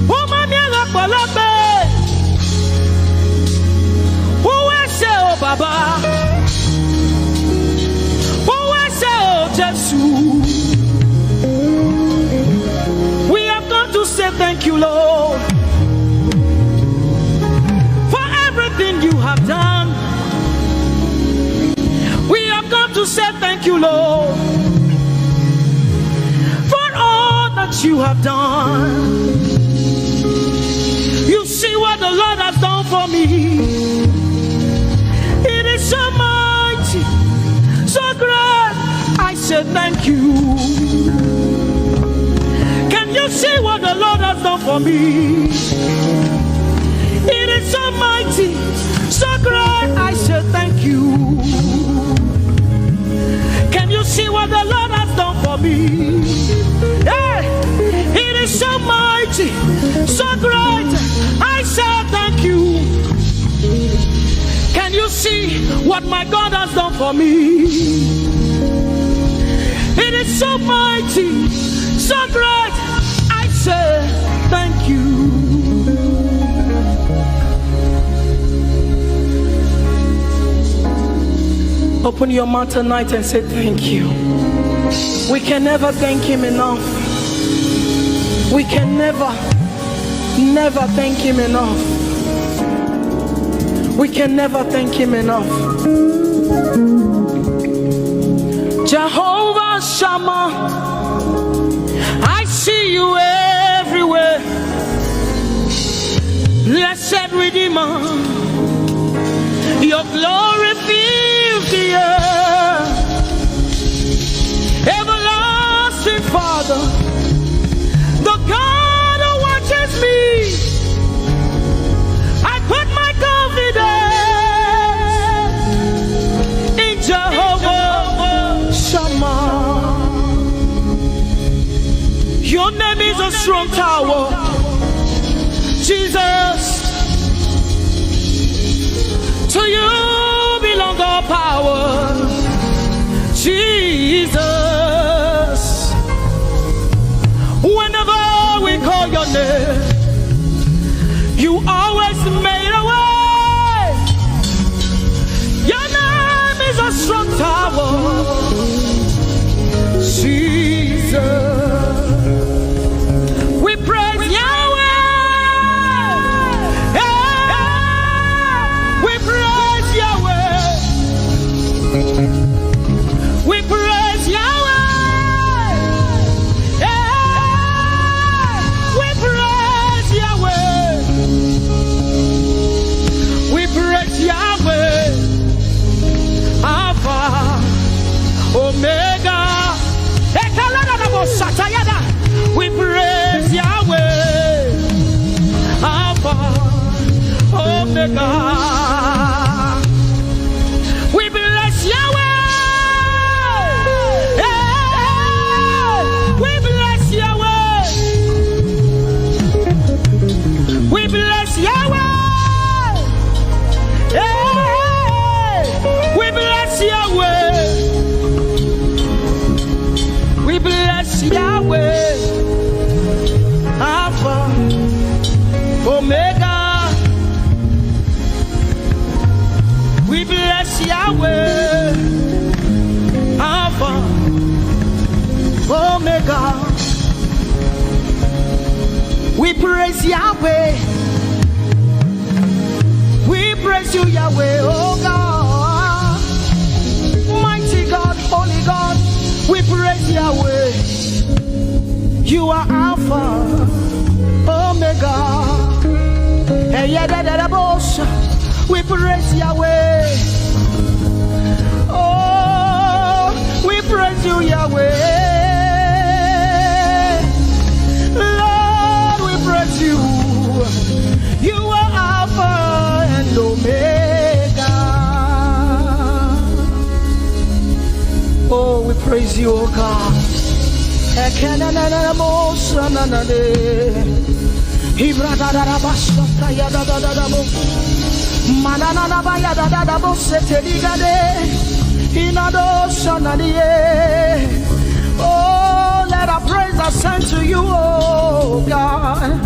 umamiela palabe uwese o baba uwese o Jesus. We have come to say thank you, Lord, for everything you have done. We have come to say thank you, Lord, you have done. You see what the Lord has done for me. It is so mighty, so great. I said thank you. Can you see what the Lord has done for me? It is so mighty, so great. I said thank you. Can you see what the Lord has done for me? Hey, it is so mighty, so great. I say thank you. Can you see what my God has done for me? It is so mighty, so great. I say thank you. Open your mouth tonight and say thank you. We can never thank him enough. We can never thank him enough. We can never thank him enough. Jehovah Shammah, I see you everywhere. Blessed Redeemer, your glory fills the earth. Everlasting Father, the God who watches me, I put my confidence in Jehovah Shammah. Your name is a strong tower, Jesus. To you belong all power, Jesus. Whenever we call your name, you always made a way. Your name is a strong tower, Jesus. We praise Yahweh. We praise Yahweh. We praise Yahweh. We praise Yahweh. We praise Yahweh. Alpha, Omega. We praise Yahweh. Alpha, Omega. We bless Yahweh. We bless Yahweh. We bless Yahweh. We bless Yahweh. We bless Yahweh. Alpha, Omega. We bless Yahweh, Alpha, Omega. We praise Yahweh. We praise you, Yahweh, oh God. You are Alpha, Omega. We praise Yahweh. Oh, we praise you, Yahweh. Lord, we praise you. You are Alpha and Omega. Oh, we praise you, oh God. Oh, let our praise ascend to you, oh God.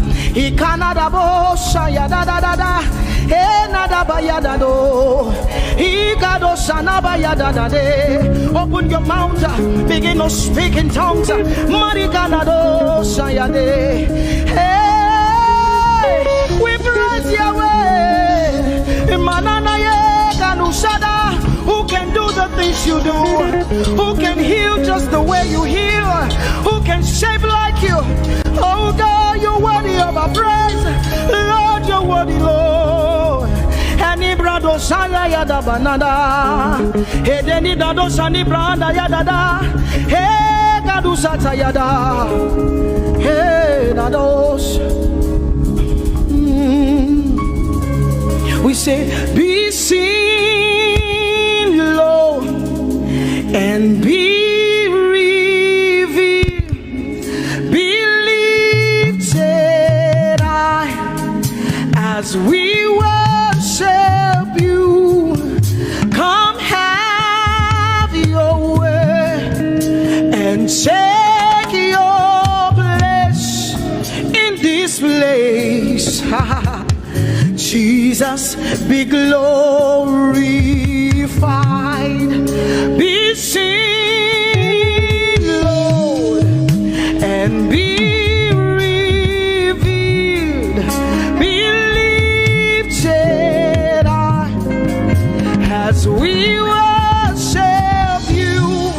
Open your mouth, begin to speak in tongues. Hey, we praise Yahweh. Who can do the things you do? Who can heal just the way you heal? Who can shape like you? Oh God, you're worthy of our praise. Lord, you're worthy, Lord. Any brado saya yada banana. Hey, deni dado sani branda yada. Hey, gadu sata yada. Hey, dados. We say, be seen, Lord, and be revealed, be lifted high as we worship you. Come have your way and take your place in this place. Jesus, be glorified, be seen, Lord, and be revealed, be lifted high as we worship you.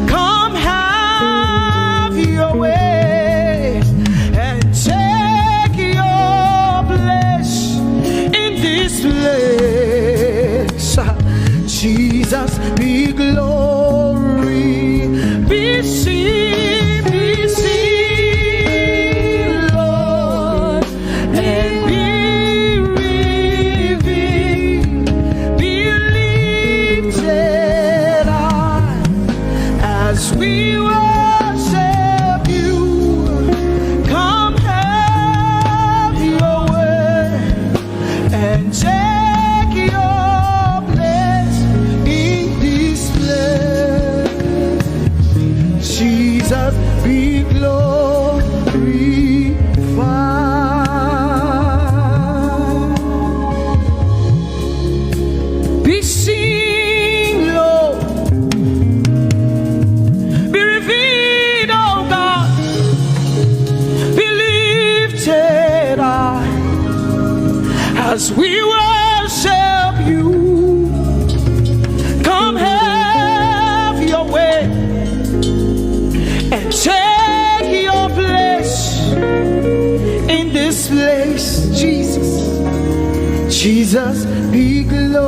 Come have your way and take your place in this place. Jesus, be glory, be seen, Lord, and be revealed, be lifted high as we worship you. Come have your way and take your place in this place. Jesus, be glorified, be seen, Lord, be revealed, oh God, be lifted high as we worship you. Come have your way and take your place in this place. Jesus, Jesus, be glorified.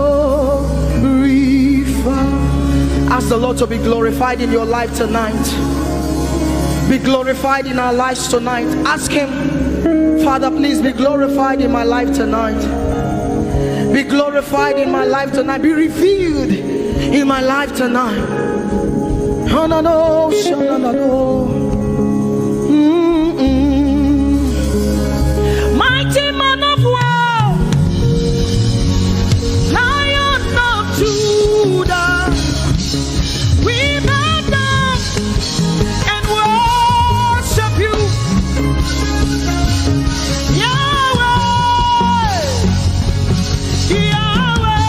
Ask the Lord to be glorified in your life tonight. Be glorified in our lives tonight. Ask Him, Father, please be glorified in my life tonight. Be glorified in my life tonight. Be revealed in my life tonight. Oh, no, no, no, no, no. Mighty man of war, Lion of Judah, we bow down and worship you. Yahweh, Yahweh,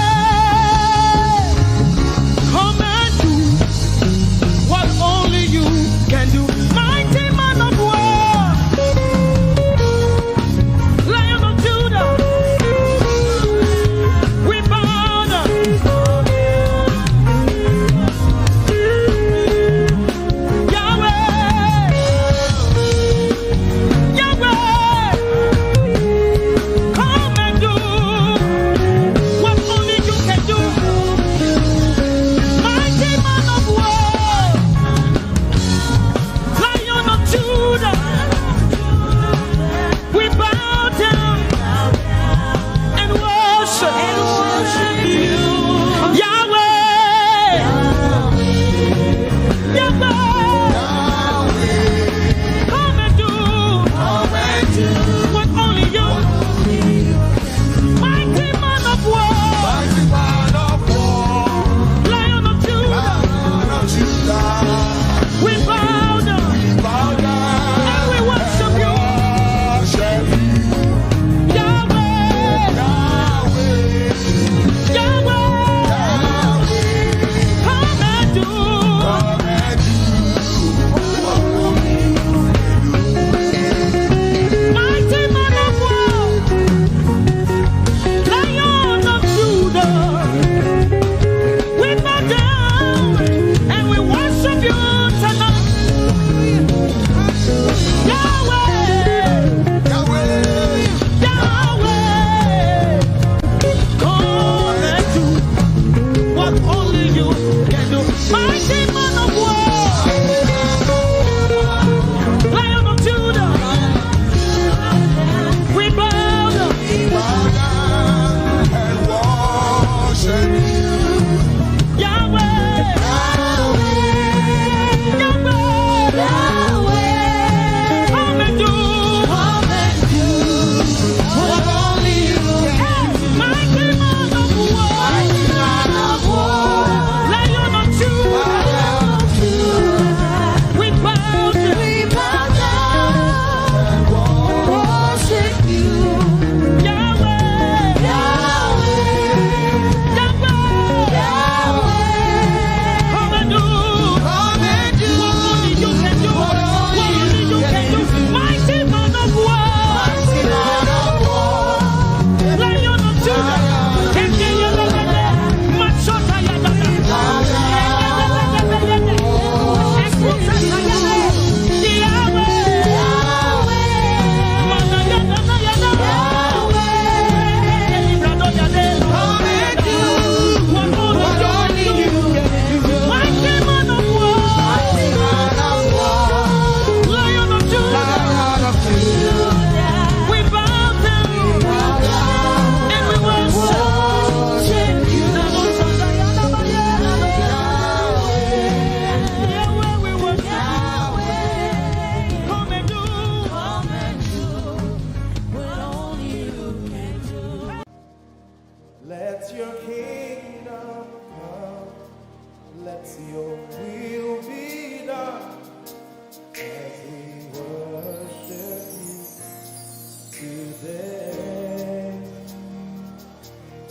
come and do what only you can do. Mighty man of war, Lion of Judah, we bow down. Yahweh,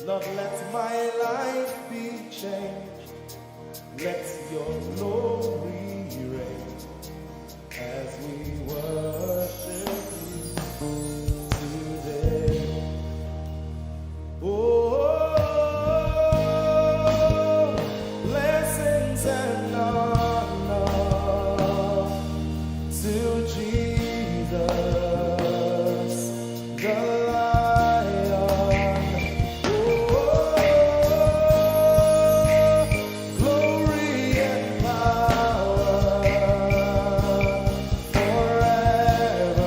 Lord, let my life be changed. Let your glory reign as we worship you today. Oh, blessings and honor to Jesus, the forever.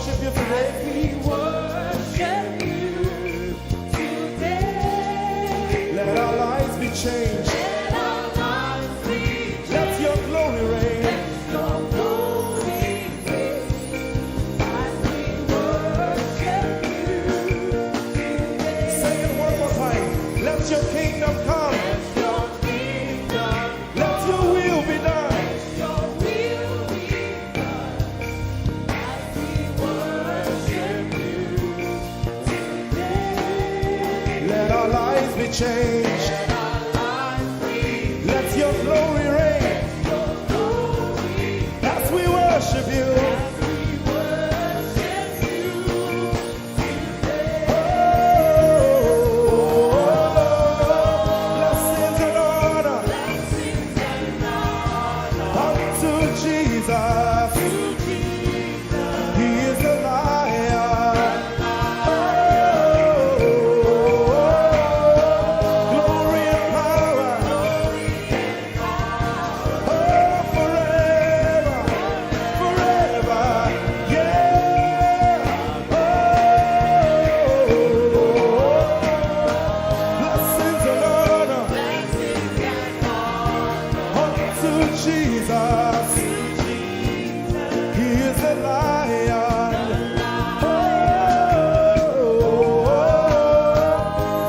worship you today. We worship you today. Let our lives be changed. Let our lives be changed. Let your glory reign. Let your glory reign. As we worship you today. Say it one more time. Let your kingdom come. Let your kingdom Let your will be done. your will be done. As we worship you today. Let our lives be changed. Let our lives be Let your glory reign. your glory. As we worship you. As we worship you today. Blessings and honor Blessings and honor unto Jesus. to Jesus. He is the lion. Glory and power. Forever. Forever. Yeah. Blessings and honor Blessings and honor unto Jesus. He is the lion.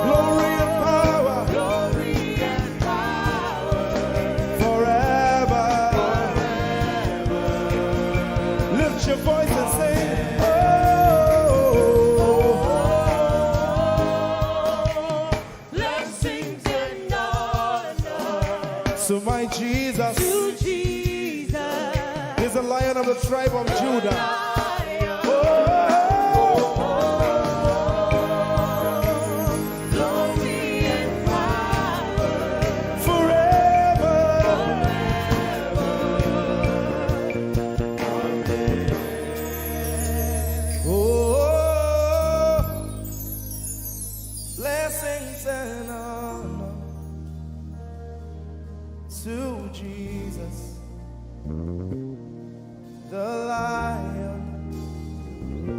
Glory and power glory and power forever. Lift your voice and sing. blessings and honor So my Jesus to Jesus. is the lion of the tribe of Judah. Lion. Oh, Glory and power forever. Oh, blessings and honor to Jesus, the lion.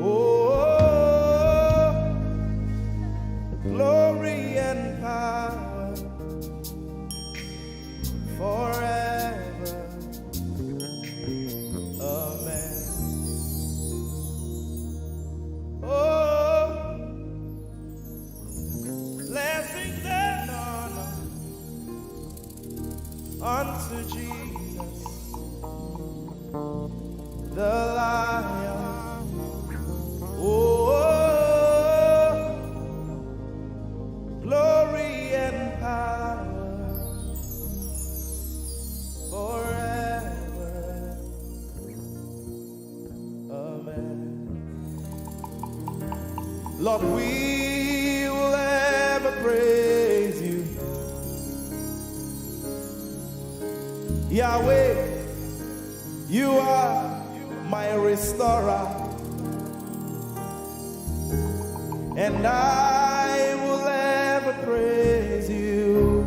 Oh, glory and power forever. Amen. Oh, blessings and honor unto Jesus, the lion. Oh, glory and power forever. Amen. Lord, we will ever praise you. Yahweh, you are my restorer, and I will ever praise you.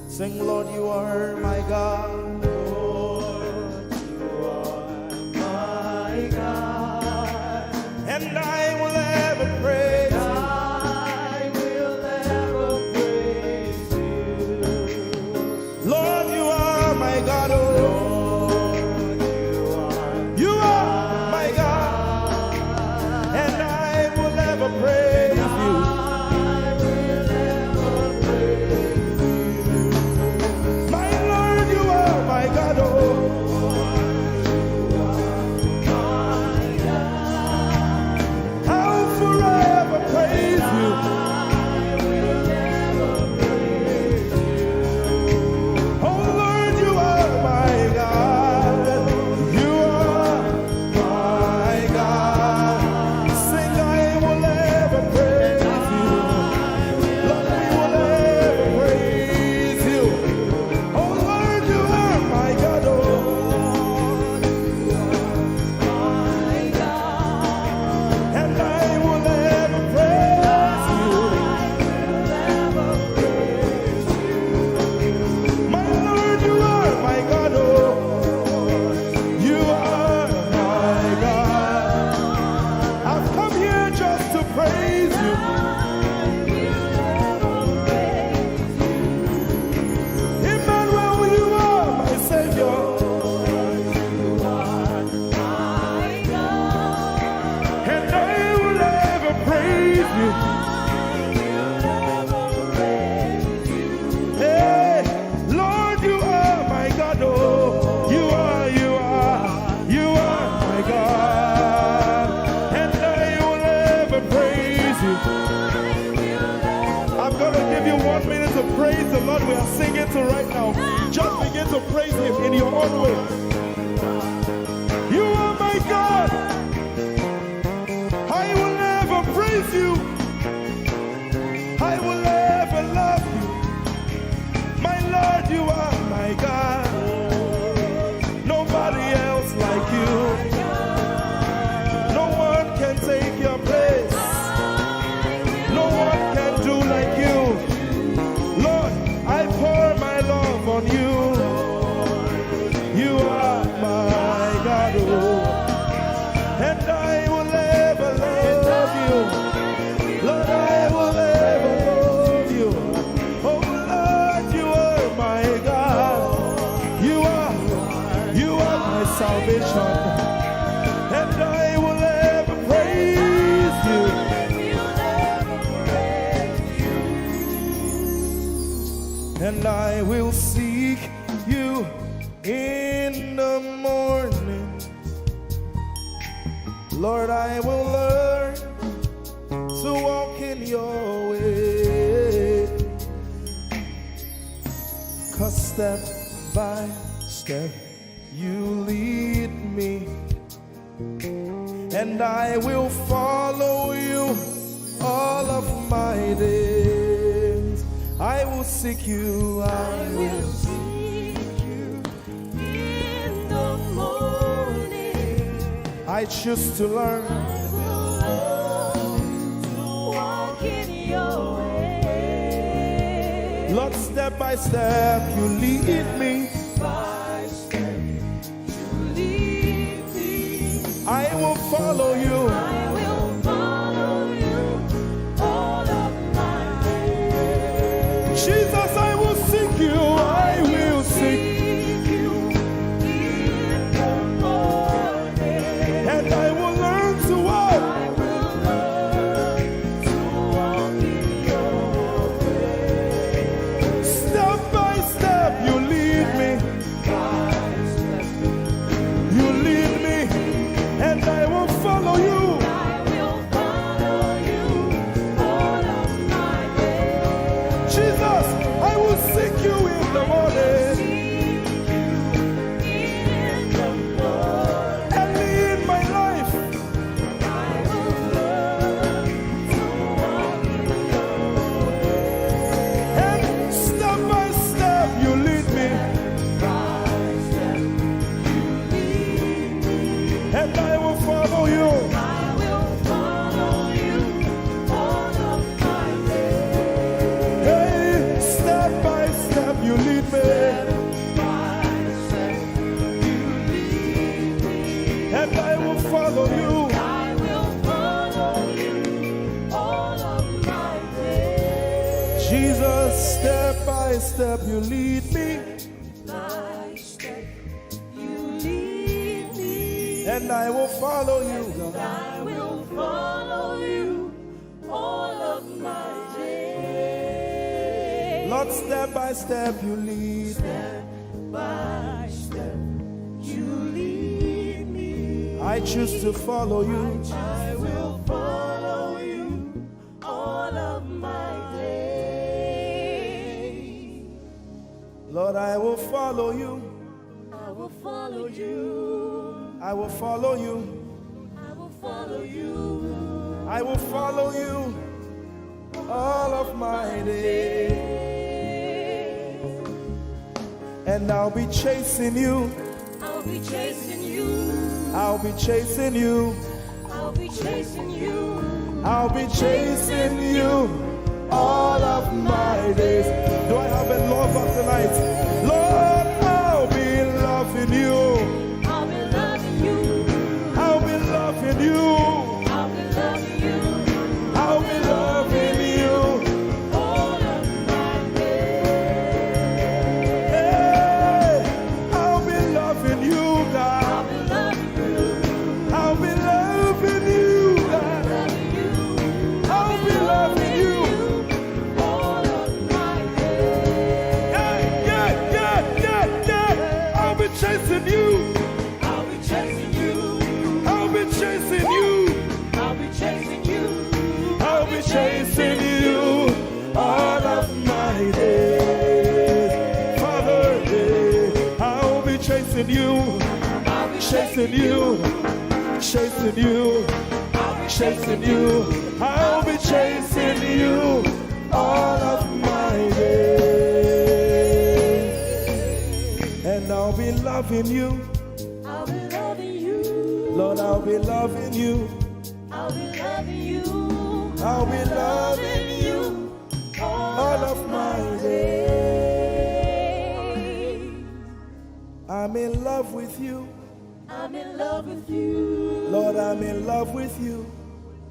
Sing, Lord, you are my God. Lord, you are my God, and I will ever praise you. I will ever praise you. Lord, you are my God. Oh, you are my God, and I will ever praise you. My Lord, you are my God. Oh, I'll forever praise you. Oh Lord, you are my God. praise him in your own way. You are my God. I will never praise you. I will never love you. My Lord, you are my God. Nobody else like you. No one can take your place. No one can do like you. Lord, I pour my love on you. You are my God, oh. And I will ever love you. Lord, I will ever love you. Oh Lord, you are my God. You are my salvation. And I will ever praise you. And I will seek you in the morning. Lord, I will learn to walk in your way. 'Cause step by step you lead me, and I will follow you all of my days. I will seek you, I will seek you in the morning. I choose to learn. I will learn to walk in your way. Lord, step by step you lead me. By step you lead me. I will follow you. I will follow you all of my days. Jesus, I will seek you. I will seek you in the morning. and I will learn to walk. I will learn to walk in your way. Step by step you lead me. By step You lead me and I will follow you. I will follow you all of my days. Jesus, I will seek you in the morning. Seek you in the morning. Early in my life, I will learn to walk in your way. and step by step you lead me, By step you lead me. and I will follow you. I will follow you all of my days. Hey, step by step you lead me, By step you lead me. and I will follow you. I will follow you all of my days. Jesus, step by step you lead me, By step you lead me. and I will follow you. God. I will follow you all of my days. Lord, step by step you lead me. By step you lead me. I choose to follow you. I will follow you all of my days. Lord, I will follow you. I will follow you. I will follow you. I will follow you I will follow you all of my days. And I'll be chasing you. I'll be chasing you. I'll be chasing you. I'll be chasing you. I'll be chasing you all of my days. Do I have a lover tonight? Lord, I'll be loving you. I'll be loving you. I'll be loving you. I'll be loving you I'll be loving you. all of my days. Hey, I'll be loving you, God. I'll be loving you. I'll be loving you, God. Loving you. I'll be loving you. All of my days. Yeah, yeah. chasing you, chasing you, chasing you, chasing you. I'll be chasing you all of my days. And I'll be loving you. I'll be loving you. Lord, I'll be loving you. I'll be loving you. I'll be loving you all of my days. I'm in love with you. I'm in love with you. Lord, I'm in love with you.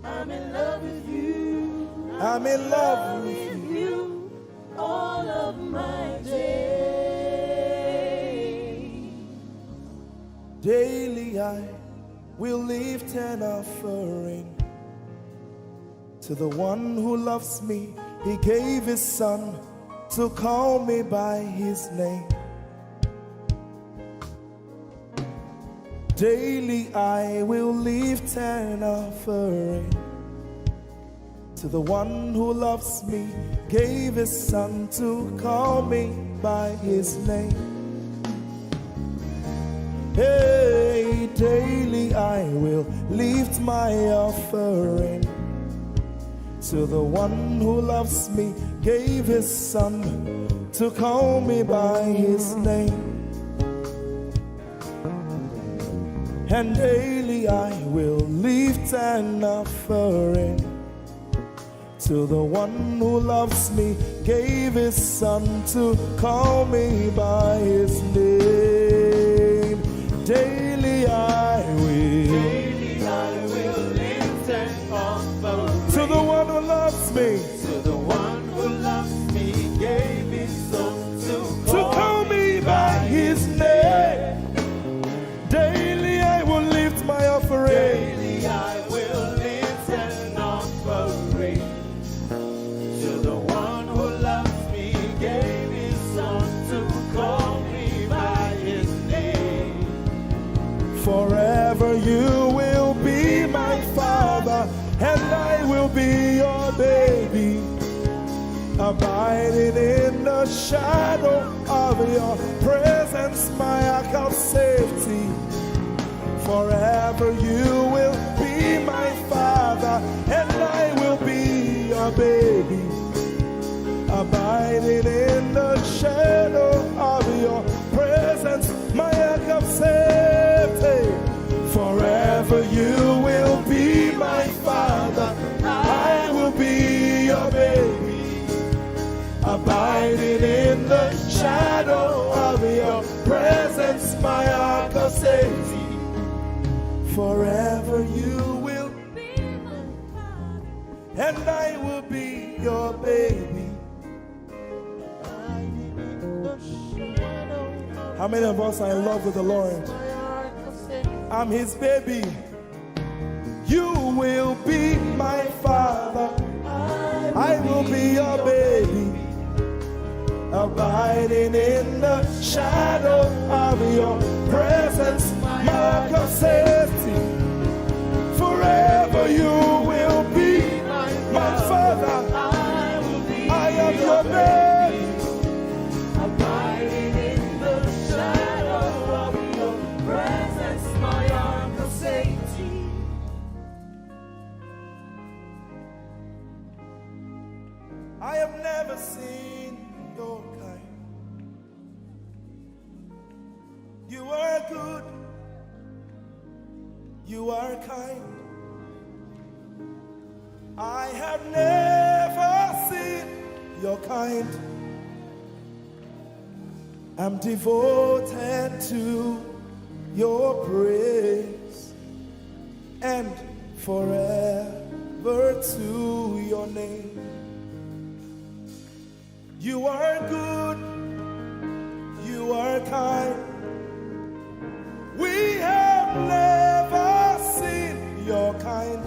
I'm in love with you. I'm in love with you all of my days. Daily I will lift an offering to the one who loves me. He gave his son to call me by his name. Daily I will lift an offering to the one who loves me, gave his son to call me by his name. Hey, daily I will lift my offering to the one who loves me, gave his son to call me by his name. And daily I will lift an offering to the one who loves me, gave his son to call me by his name. Daily I will lift an offering to the one who loves me, to the one who loves me, gave his son to call me by his name. Daily I will lift my offering. Daily I will lift an offering to the one who loves me, gave his son to call me by his name. Forever you will be my father, and I will be your baby, abiding in the shadow of your presence, my ark of safety. Forever you will be my father, and I will be your baby, abiding in the shadow of your presence, my ark of safety. Forever you will be my father, I will be your baby, abiding in the shadow of your presence, my ark of safety. Forever you will be my father, and I will be your baby. How many of us are in love with the Lord? I'm his baby. You will be my father, I will be your baby, abiding in the shadow of your presence, my ark of safety. Forever you will be my father, I am your baby, Abiding in the shadow of your presence, my ark of safety. I have never seen your kind. You are good, you are kind. I have never seen your kind. I'm devoted to your praise, and forever to your name. You are good, you are kind. We have never seen your kind.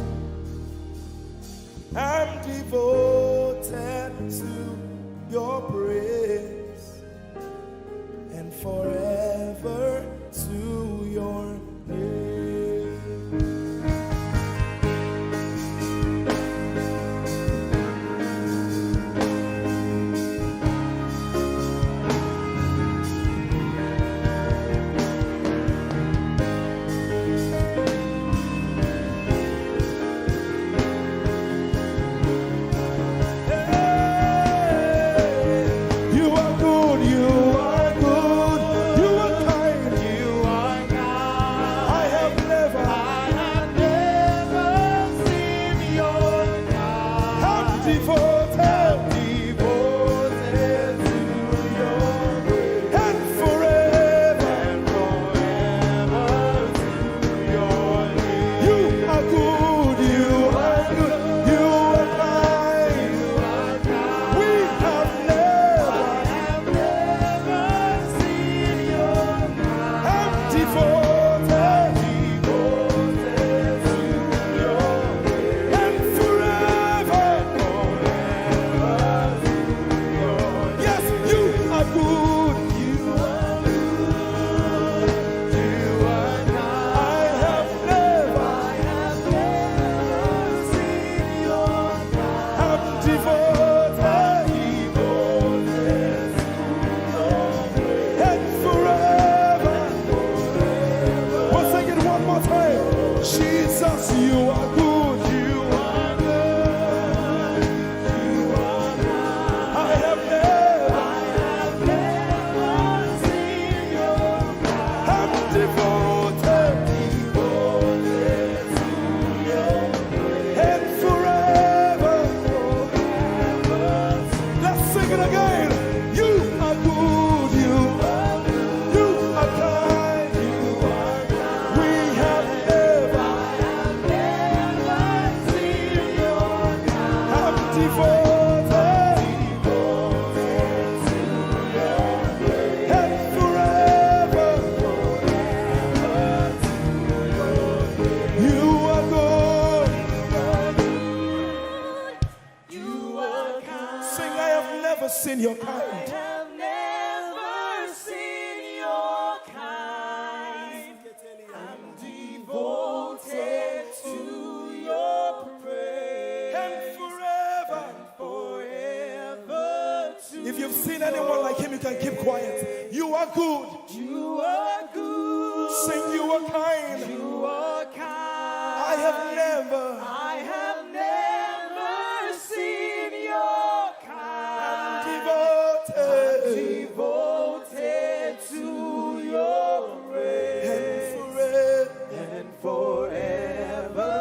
I'm devoted to your praise, and forever to your name. Sing, keep quiet. You are good. You are good. Sing, you are kind. You are kind. I have never seen your kind. devoted To your praise. and Forever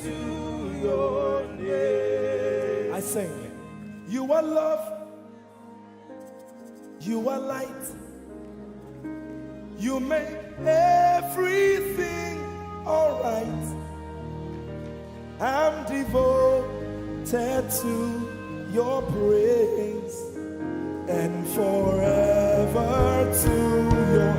to your name. I sing. You are love. You are light. You make everything alright. I'm devoted to your praise and forever to your.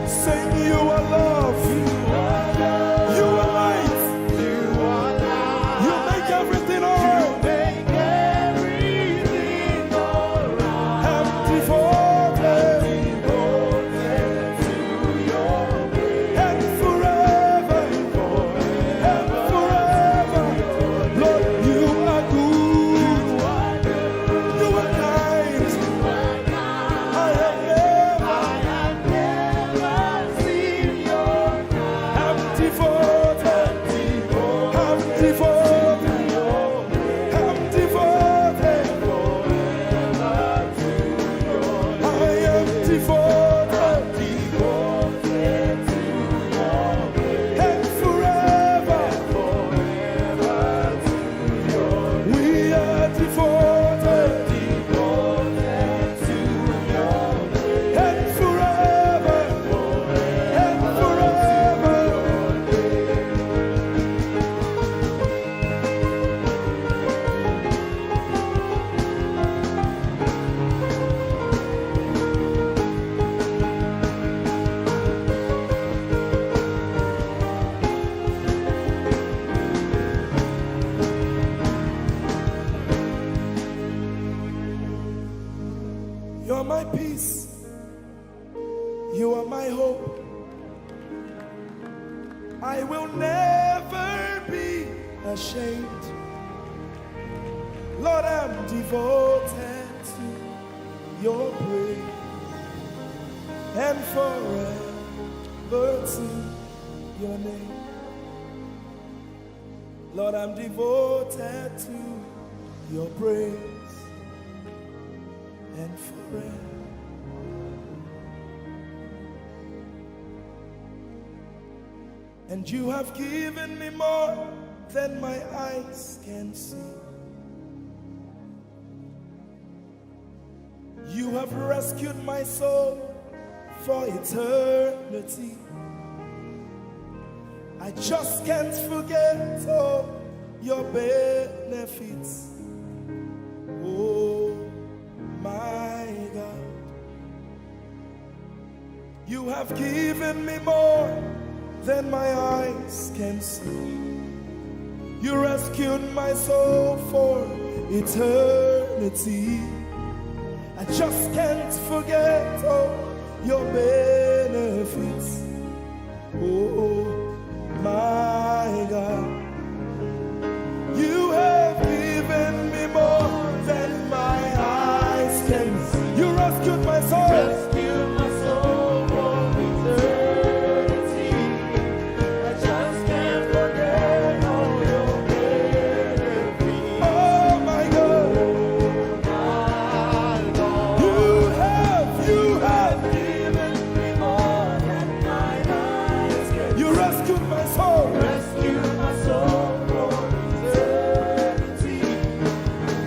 Sing, you are love. You are love. You are light. You are light. You make everything alright. Make everything alright. I'm devoted To your praise. and forever. And forever. Lord, you are good. You are kind. I have never seen your kind. I'm devoted. I'm devoted. I'm devoted. I am devoted. And forever. We are devoted. And forever. And forever. You're my peace. You are my hope. I will never be ashamed. Lord, I'm devoted to your praise and forever to your name. Lord, I'm devoted to your praise and forever. And you have given me more than my eyes can see. You have rescued my soul for eternity. I just can't forget all your benefits. Oh my God, you have given me more than my eyes can see. You rescued my soul for eternity. I just can't forget all your benefits. Oh my God, you have given me more than my eyes can see. You rescued my soul. Rescue my soul from eternity. I just can't forget all your benefits. Oh my God, My Lord, you have given me more than my eyes can you rescued my soul. rescue my soul from eternity.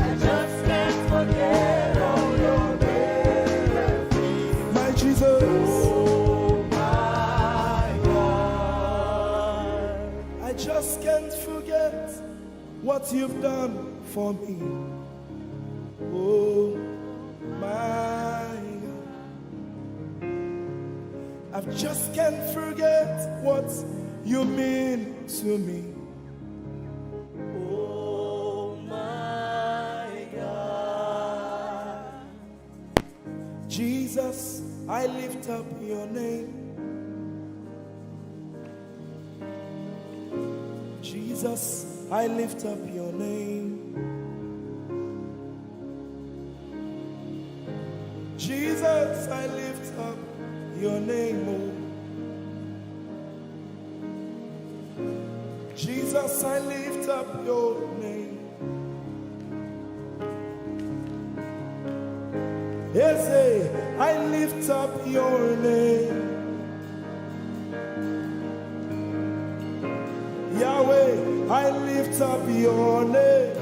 I just can't forget all your benefits. My Jesus, Oh my God, I just can't forget what you've done for me. Oh my God, I just can't forget what you mean to me. oh my God. Jesus, I lift up your name. Jesus, I lift up your name. Jesus, your name, oh. Jesus, I lift up your name. Ese, I lift up your name. Yahweh, I lift up your name.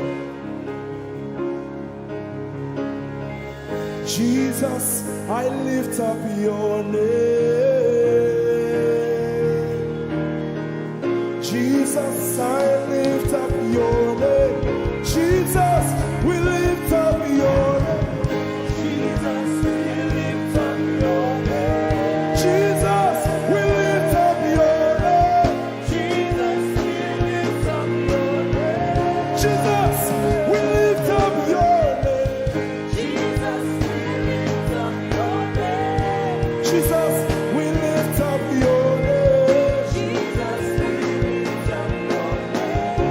Jesus, I lift up your name. Jesus, I lift up your name. Jesus, we lift up your name. Jesus, we lift up your name. Jesus, we lift up your name. Jesus, we lift up your name. Jesus, we lift up your name. Jesus, we lift up your name. Jesus, we lift up your name. Jesus, we lift up your name.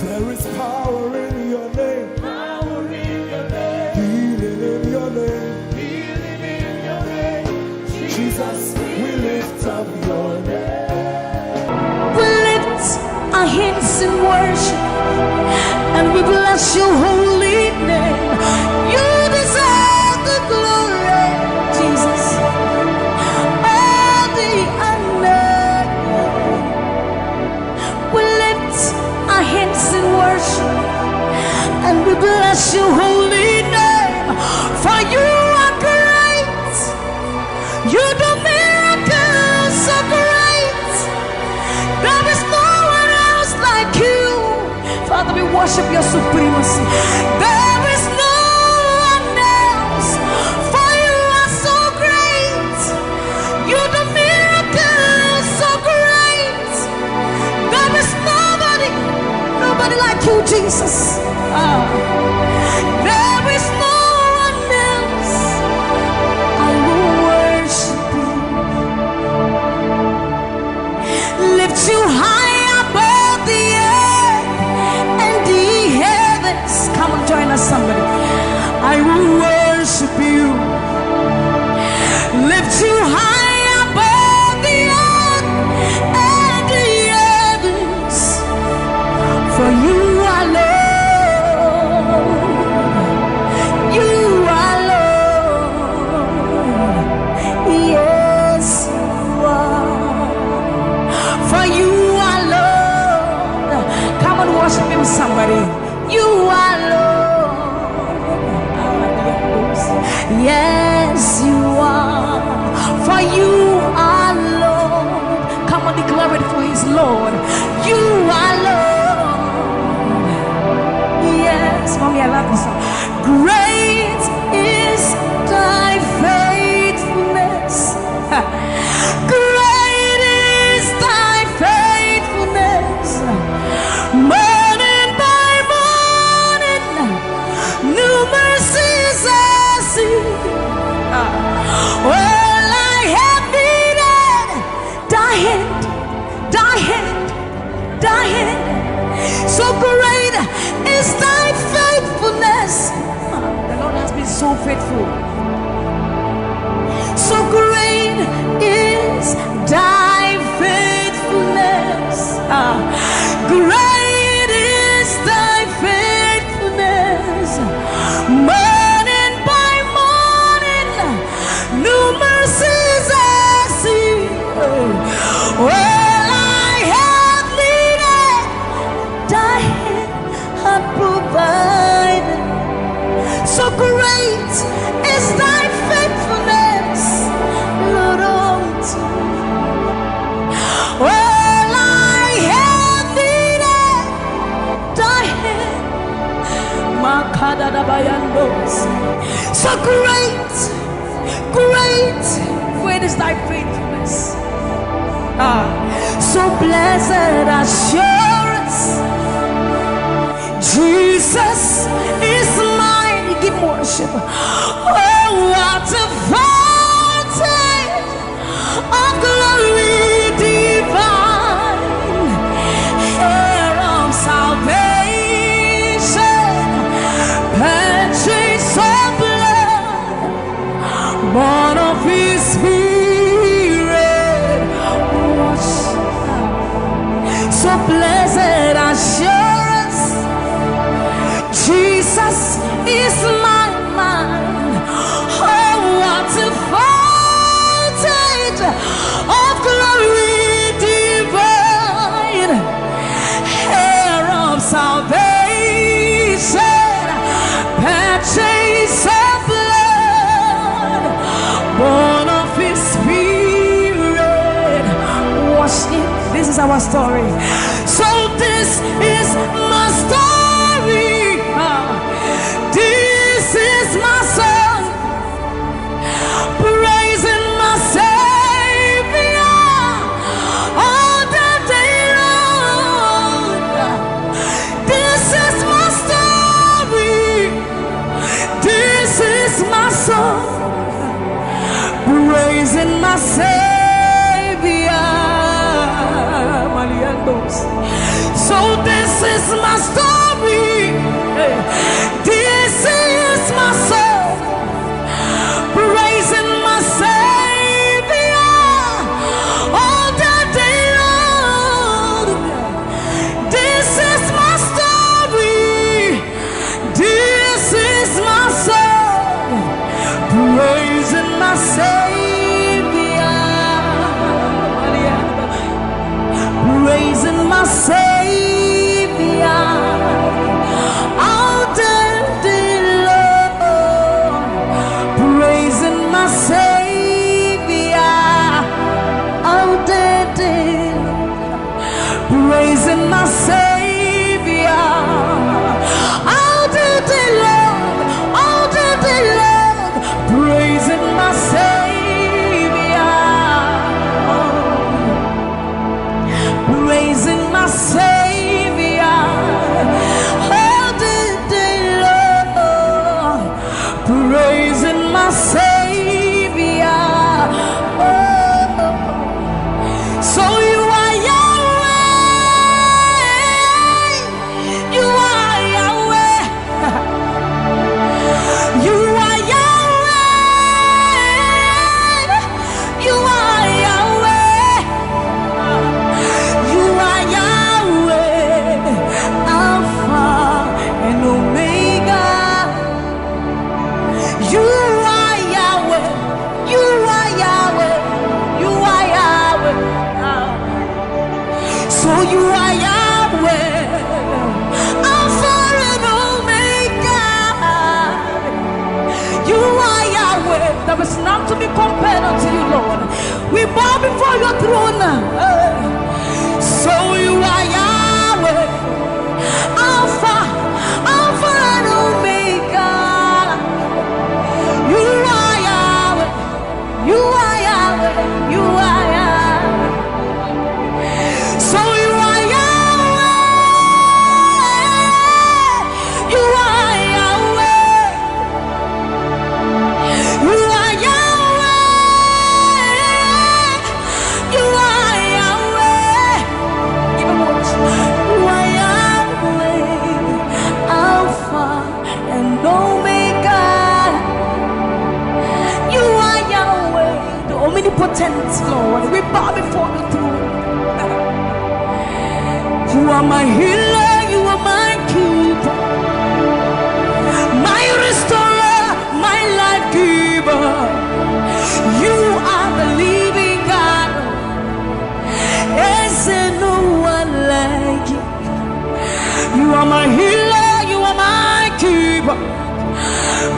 There is power in your name. Power in your name. Healing in your name. Healing in your name. Jesus, we lift up your name. We lift our hands in worship and we bless your holy name. You deserve the glory, Jesus. All the honor. We lift our hands in worship and we bless your holy name. For you are great. You do miracles so great. There is no one else like you. Father, we worship your supremacy. There is no one else. For you are so great. You do miracles so great. There is nobody like you, Jesus. There is no one else. I will worship you. Lift you high above the earth and the heavens. Come and join us, somebody. I will worship you. Lift you high above the earth and the heavens. For you are Lord. You are Lord. Yes, you are. For you are Lord. Come and worship him, somebody. You are Lord. Yes, you are. For you are Lord. Come on, declare it, for his Lord. You are Lord. Yes, mommy, I love this song. Great is thy faithfulness. Great is thy faithfulness. Morning by morning, new mercies I see. All I have needed, thy hand, thy hand, thy hand. So great is thy faithfulness. The Lord has been so faithful. So great is thy faithfulness. Great is thy faithfulness. Morning by morning, new mercies I see. All I have needed, thy hand hath provided. So great is thy faithfulness, Lord, unto me. All I have needed, thy hand. So great, great, great is thy faithfulness. So blessed assurance, Jesus is mine. Give worship. Oh, what a fountain of glory divine, hair of salvation, purchase of blood, of blessed assurance, Jesus is my mind. Oh, what a fountain of glory divine, heir of salvation, purchase of blood, born of His Spirit, washed in. This is our story. So this is my story. This is my song, praising my Savior all the day long. This is my story. This is my song, praising my Savior. So this is my story. This is my song, praising my Savior all the day long. This is my story. This is my song, praising my Savior, praising my Savior all the day long, praising my Savior all the day long, praising my Savior all the day long, all the day long, praising my Savior, praising my Savior all the day long, praising my Savior. Oh. So you are Yahweh, you are Yahweh, you are Yahweh, you are Yahweh, you are Yahweh, Alpha and Omega. You are Yahweh, you are Yahweh, you are Yahweh. So you are Yahweh, Alpha and Omega. You are Yahweh. There is none to be compared unto you, Lord. We bow before your throne. So you are Yahweh, Alpha, Alpha and Omega. You are Yahweh, you are Yahweh, you are Yahweh. So you are Yahweh, you are Yahweh, you are Yahweh, you are Yahweh. Even more. You are Yahweh, Alpha and Omega. You are Yahweh, the omnipotent Lord. We bow before the throne. You are my healer, you are my keeper, my restorer, my life giver. You are the living God. Is there no one like you? You are my healer, you are my keeper,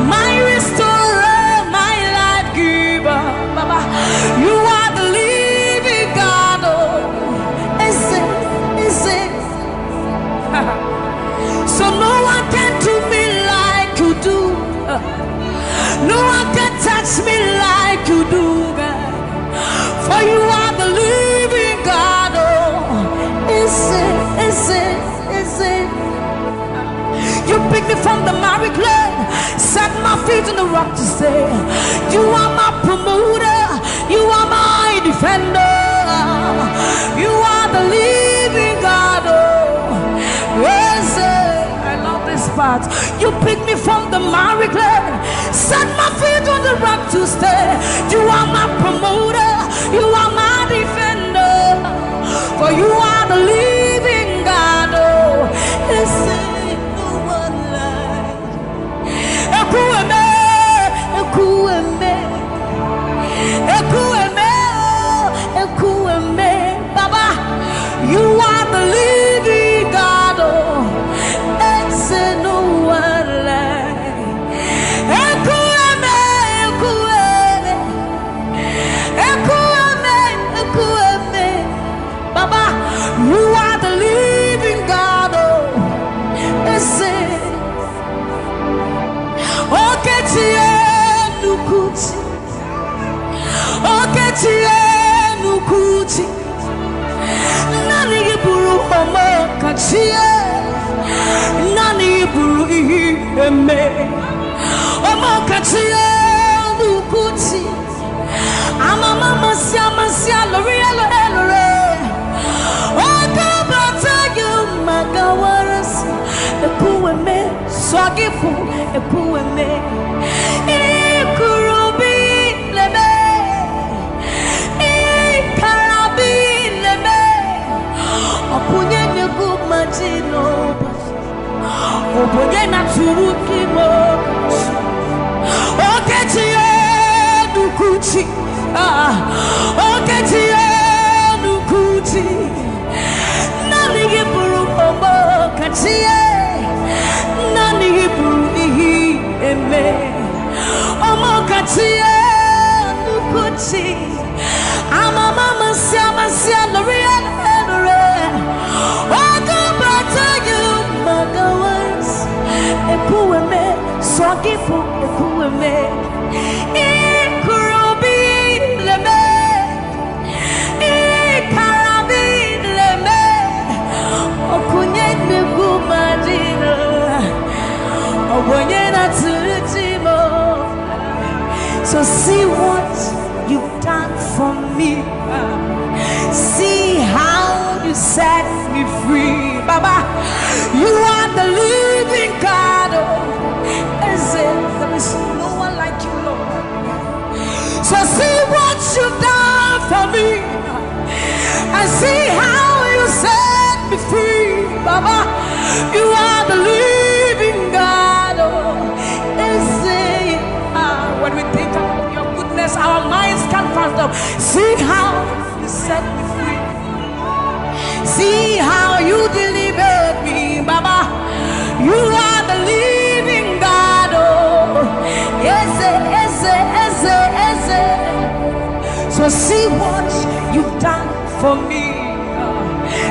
my restorer, my life giver. Baba, you are the living God. Oh, is it? So no one can do me like you do. No one can touch me like you do, God. For you are the living God. Oh, is it? You picked me from the miry clay, set my feet on the rock to stay. You are my promoter, you are my defender. You are the living God. Oh, yes, I love this part. You picked me from the miry clay, set my feet on the rock to stay. You are my promoter, you are my defender. For you are the living katie nani buru eme omo katie lukuti amama masia lore okabata you magawaras epueme swagifu epueme ikurubi leme ikarabi leme opunye nyegumajino opunye naturukimo oketie nukuchi oketie nukuchi nani giburu omo katie nani giburu ihi eme omo katie nukuchi amama masia lore okabata you magawas epueme swagifu epueme ikurubi leme ikarabi leme okunye negumadino obonye na tulutimo. So see what you've done for me. See how you set me free, Baba. You are the living God. There is no one like you, Lord. So see what you've done for me, and see how you set me free, Baba. You are the living God. When we think of your goodness, our minds can fathom. See how you set me free. See how you delivered me, Baba. You are the living God. Ese. So see what you've done for me,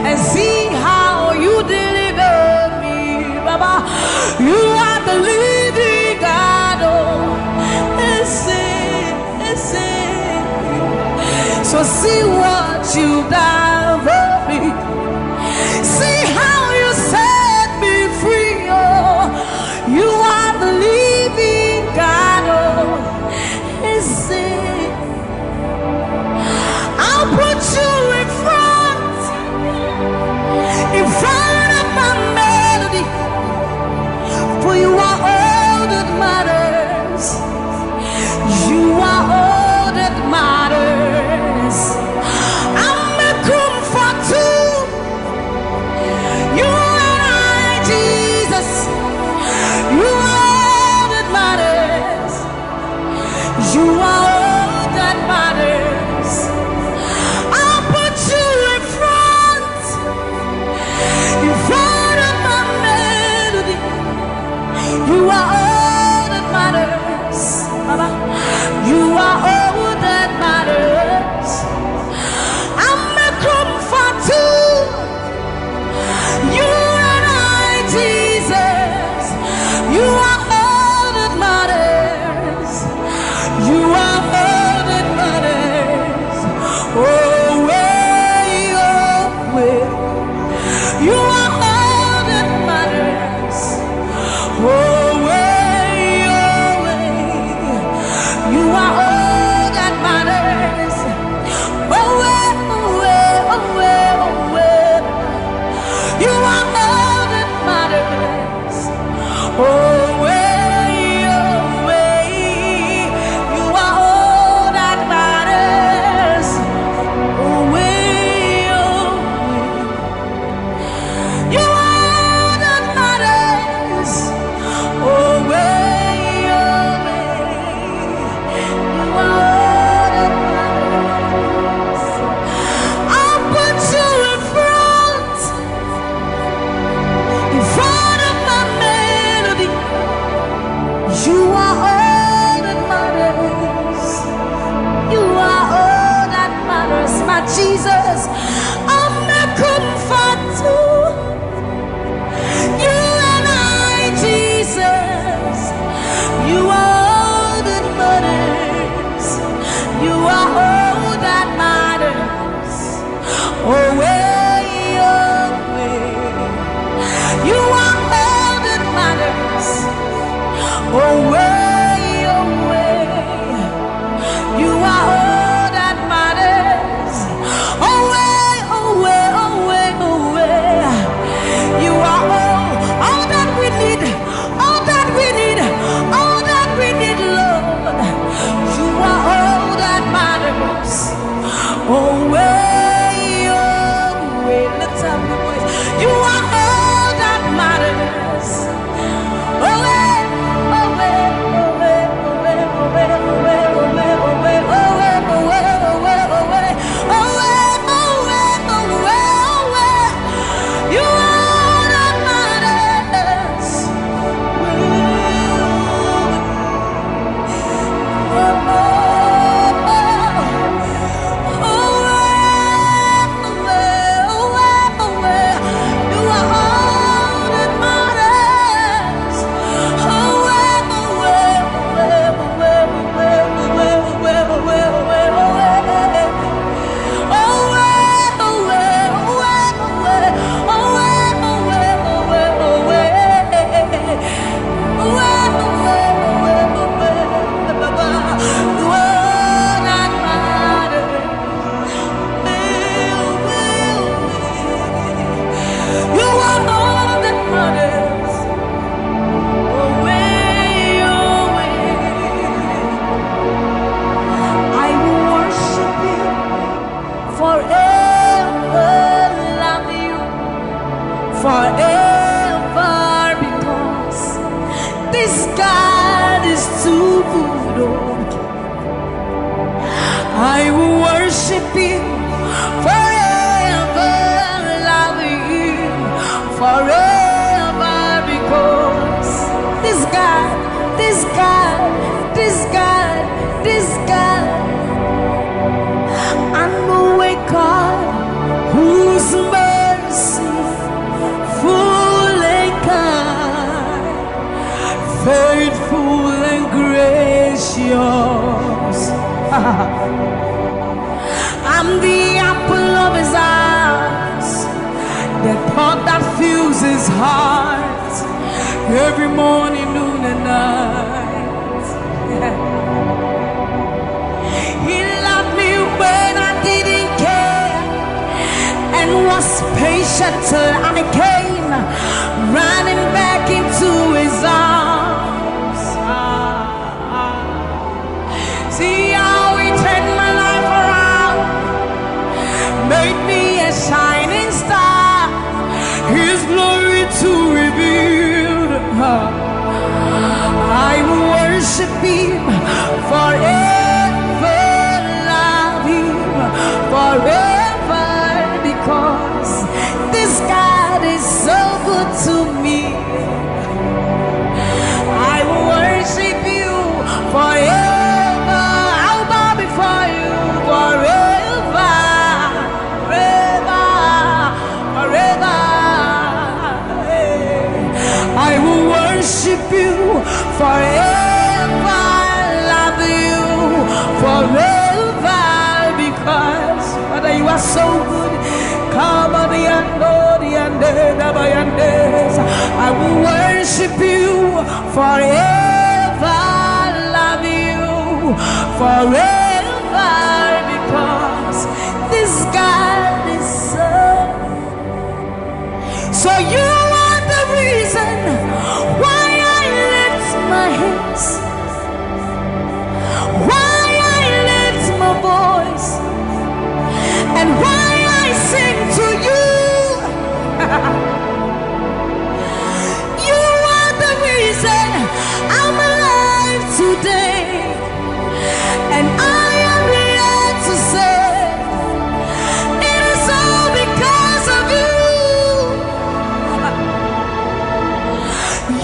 and see how you delivered me, Baba. You are the living God. Ese. So see what you've done for me. See how you set me free. Oh, you are the living God. Oh, I'll put you in front of my melody, for you are all that matters. You are all that matters. I'm a worship you, forever love you, forever, because this God, this God, this God, this God, I know a God whose mercy full and kind, faithful and gracious. I'm the apple of his eyes, the pot that fills his heart every morning, noon and night. He loved me when I didn't care and was patient till I came running back into his arms. See how he turned my life around, made me a shining star, his glory to reveal. I will worship him forever, love him forever, because this God is so good to me. I will worship you forever. I'll bow before you forever, forever, forever. I will worship you forever, love you forever, because Father, you are so good. I will worship you forever, love you forever, because this God is so you are the reason why I lift my hands, why I lift my voice, and why I sing to you. You are the reason I'm alive today, and I am here to say it is all because of you.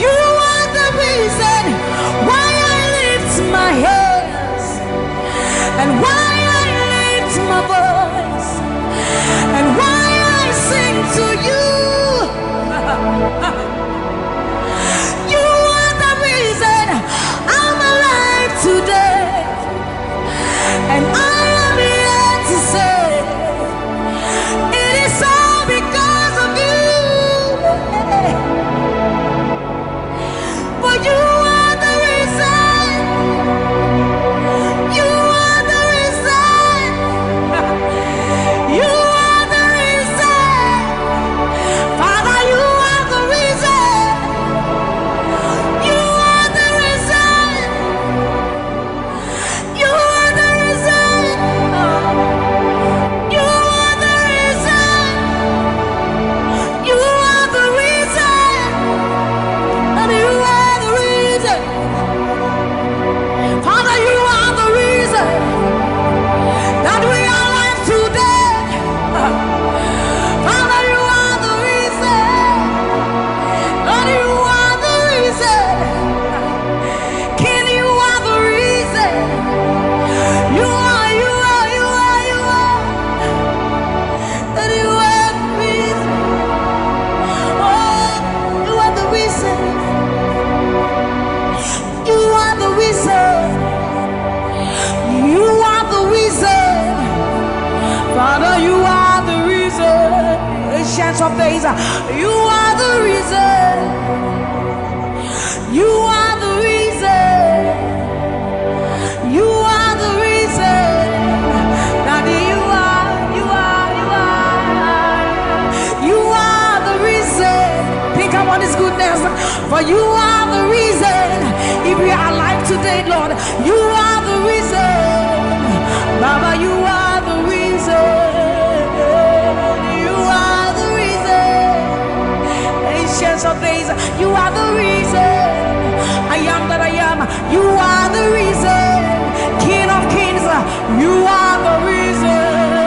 You are the reason why I lift my hands, and why I lift my voice, and why I sing to you. You are the reason I'm alive today, and I am here to say it is all because of you. For you are the reason. You are the reason. You are the reason. Father, you are the reason. You are the reason. You are the reason. You are the reason. You are the reason. And you are the reason. Father, you are the reason that we are alive today. Father, you are the reason. Lord, you are the reason. King, you are the reason. You are, you are, you are, you are. That you are the reason. Oh, you are the reason. You are the reason. You are the reason. Father, you are the reason. Ancients of days, you are the reason. You are the reason. You are the reason. Daddy, you are, you are, you are. You are the reason. Think about his goodness. For you are the reason. If we are alive today, Lord, you are the reason. Baba, you are the reason. You are the reason. Ancients of days, you are the reason. I am that I am. You are the reason. King of kings, you are the reason.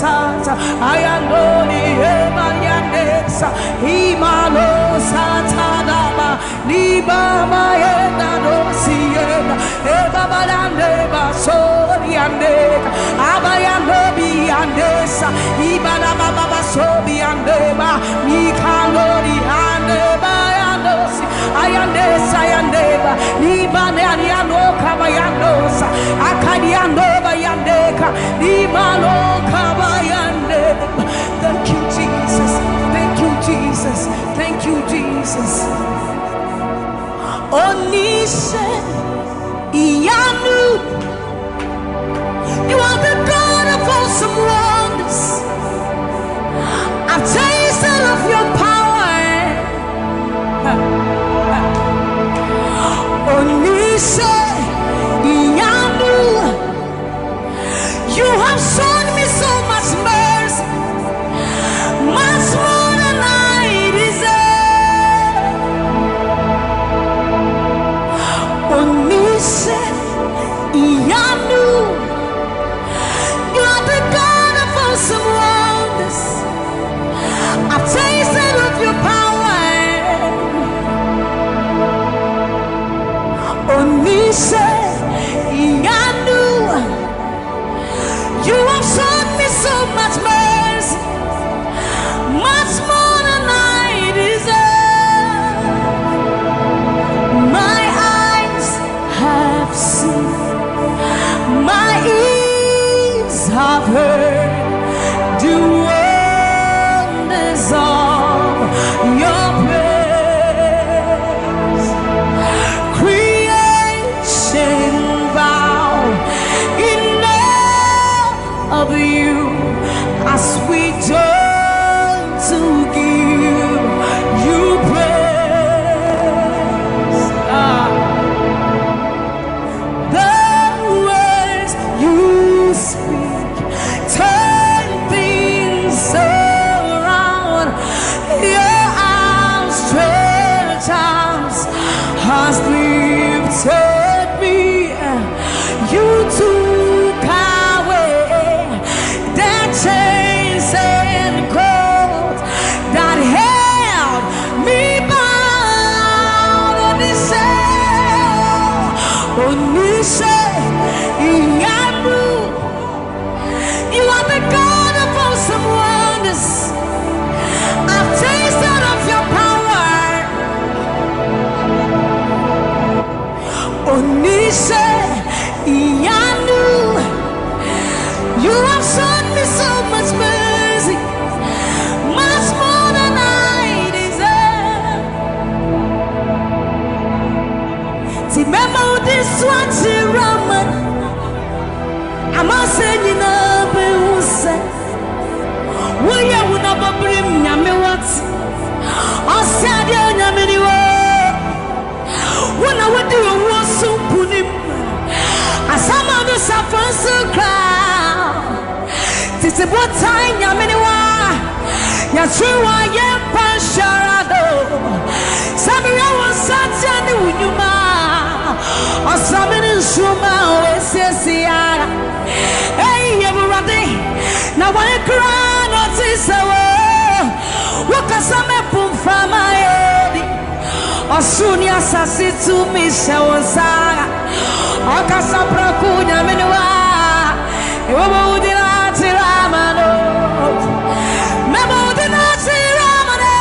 sata ayandoni emayandesa imalo sata daba libama yenda dosienda ebaba dande basori andeka abayando biandesa ibala baba basobi andeba mikandori andeba yandosi ayandesa yandeba libane ariano kabayandosa akadiando bayandeka libalo kabayandeba. Thank you, Jesus. Thank you, Jesus. Thank you, Jesus. Onise Iyanu, you are the God of awesome wonders. I've tasted of your power. Onise Iyanu, you have shown me so much mercy, much more than I deserve. Onise Iyanu, you are the God of awesome wonders. I've tasted of your power. Onise Iyanu, you have shown me so much mercy, much more than I deserve. My eyes have seen, my ears have heard the wonders of your praise. Creation bow in awe of you as we join to give you praise. The words you speak turn things around. Your outstretched arms has lifted me. You took away the chains and cords that held me bound. Onise Iyanu, you are the God of awesome wonders. I've tasted of your power. Onise Iyanu, you have shown me so much mercy, much more than I deserve. Remember this one, Raman. I'm not saying you know, but who said, will you never bring me what? I said, you're many words. When I would do a war so put him. As some of us are first to cry. This is what time you're many one. You're true, I am Pasharado. Sammie was such a new man. Or something in Shuma, Ese. Hey, everybody. Now, when you cry, not this away. What can some put from my head? Or soon, yes, I see to me, Shawazara. Akasapra kunya menwa ewo udina tiramano memo udina tiramane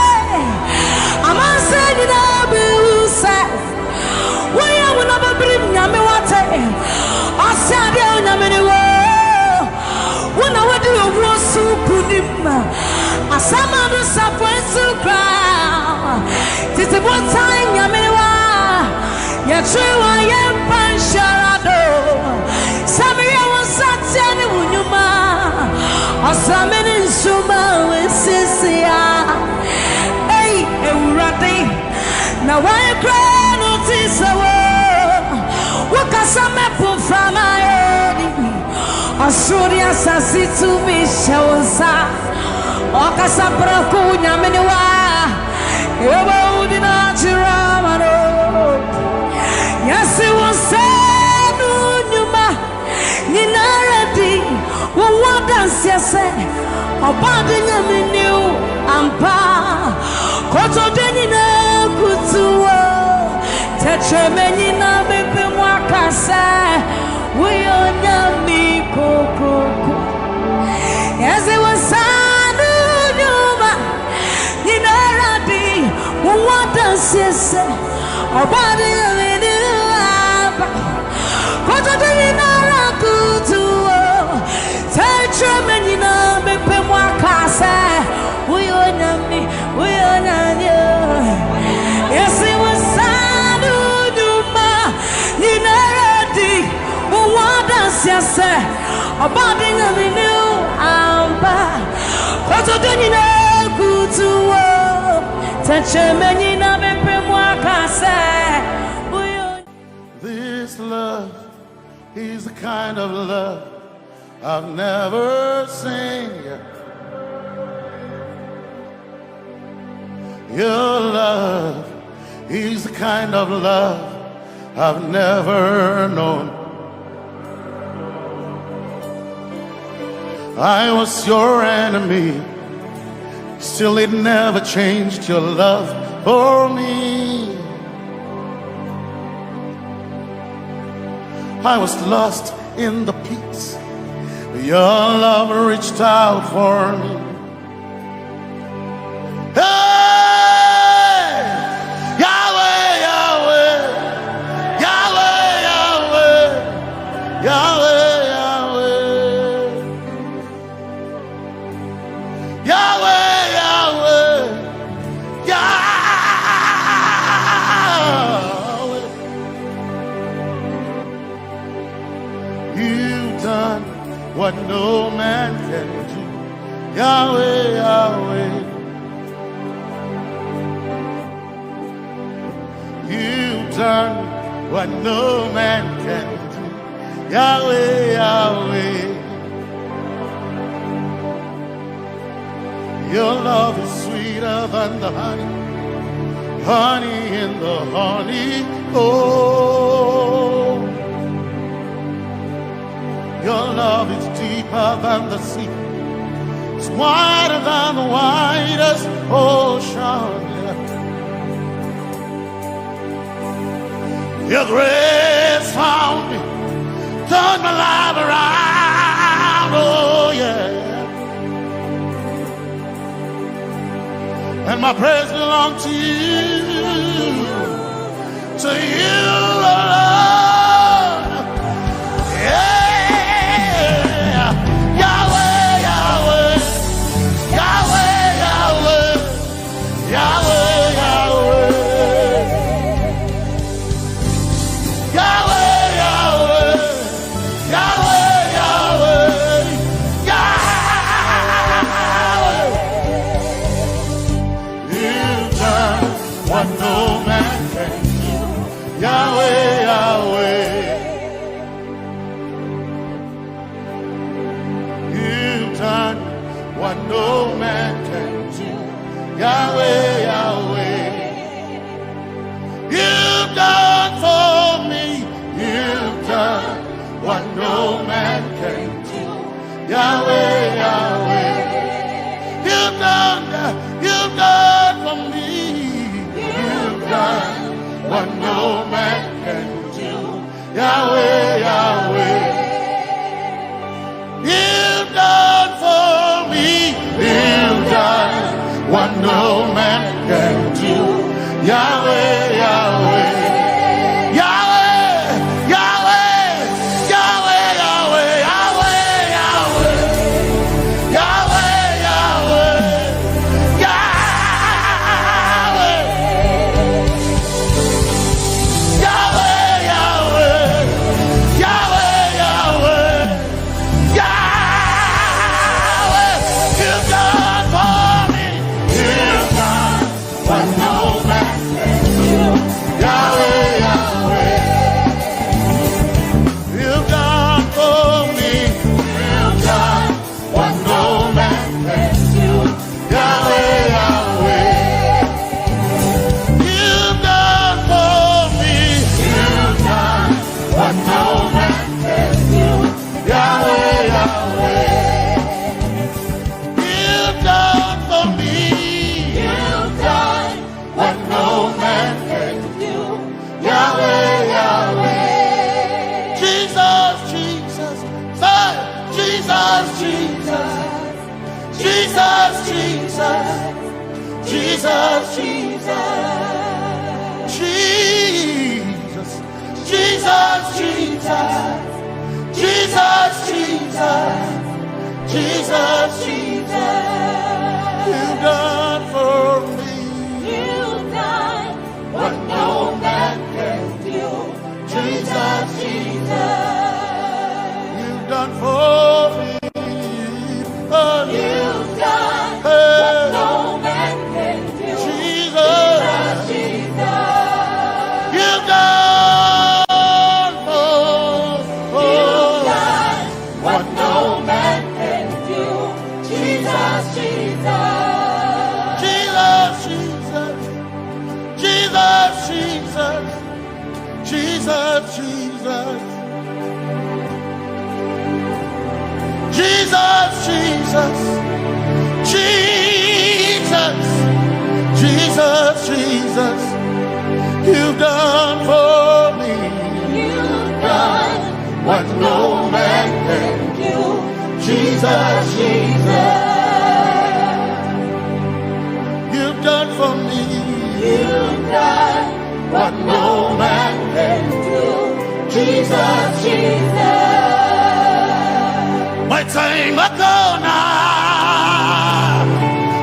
amanseni na busa waya wona babrim nyame wate asade nyame ne wo wona wadi owo supunim asama do sapwensu kra tete botai nyame ne wa ya trewa ya pansharado Sammie was such an unyuma Asamene Suma Wesisia Hey Eurati Now I cry notice Wakasame from my head Asuria Sasi to me Shawza Wakasapra Kunya Menewa Ewa Udina Chiramano Yes, it was said, Numa, Ninaradi, what dance say, Obadi Yaminu, Ampa, Koto Denina, Kutuo, Tetramenina, Bibi Mwakasa, we on Yami Koko. Yes, it was Sanu Yuma, Ninaradi, what does he say? Obadi Yaminu, Ampa, Koto Denina, Kutuo. Tetramenina, Bibi Mwakasa, we on Yami, we on Yami. Yes, it was Sanu Yuma, Ninaradi, what does he say? Obadi Yaminu, Ampa, Koto Denina, Kutuo, Tetramenina, Bibi Mwakasa. This love is the kind of love I've never seen yet. Your love is the kind of love I've never known. I was your enemy, still it never changed your love for me. I was lost in the pits, but your love reached out for me. Hey! Yahweh, Yahweh, Yahweh, Yahweh, Yahweh, Yahweh, Yahweh, Yahweh, Yahweh. You've done what no man can do. Yahweh, Yahweh. You've done what no man can do. Yahweh, Yahweh. Your love is sweeter than the honey, honey in the honey. Oh, your love is deeper than the sea. It's wider than the widest ocean. Your grace found me, turned my life around. Oh yeah. And my praise belongs to you, Lord. Yeah, Yahweh, Yahweh, Yahweh, Yahweh, Yahweh, Yahweh, Yahweh, Yahweh, Yahweh, Yahweh, Yahweh. You've done what no man can do. Yahweh, Yahweh. You've done what no man can do. Yahweh, Yahweh. You've done for me. You've done what no man can do. Yahweh, Yahweh. You've done for me. You've done what no man can do. Yahweh, Yahweh. You've done for me. You've done what no man can do. Yahweh, Yahweh. Yahweh, Yahweh, Yahweh, Yahweh, Yahweh, Yahweh, Yahweh, Yahweh, Yahweh, Yahweh, Yahweh, Yahweh, Yahweh. You've done for me. You've done what no man can do. Jesus, Jesus, Jesus, Jesus, Jesus, Jesus, Jesus, Jesus, Jesus, Jesus, Jesus. You've done for me. You've done what no man can do. Jesus, Jesus. You've done for me. You've done what no man can do. Jesus, Jesus. You've done what no man can do. Jesus, Jesus. Jesus, Jesus. Jesus, Jesus. Jesus, Jesus. Jesus, Jesus, Jesus, Jesus, Jesus, you've done for me. You've done what no man can do. Jesus, Jesus, you've done for me. You've done what no man can do. Jesus, Jesus. My time ago now,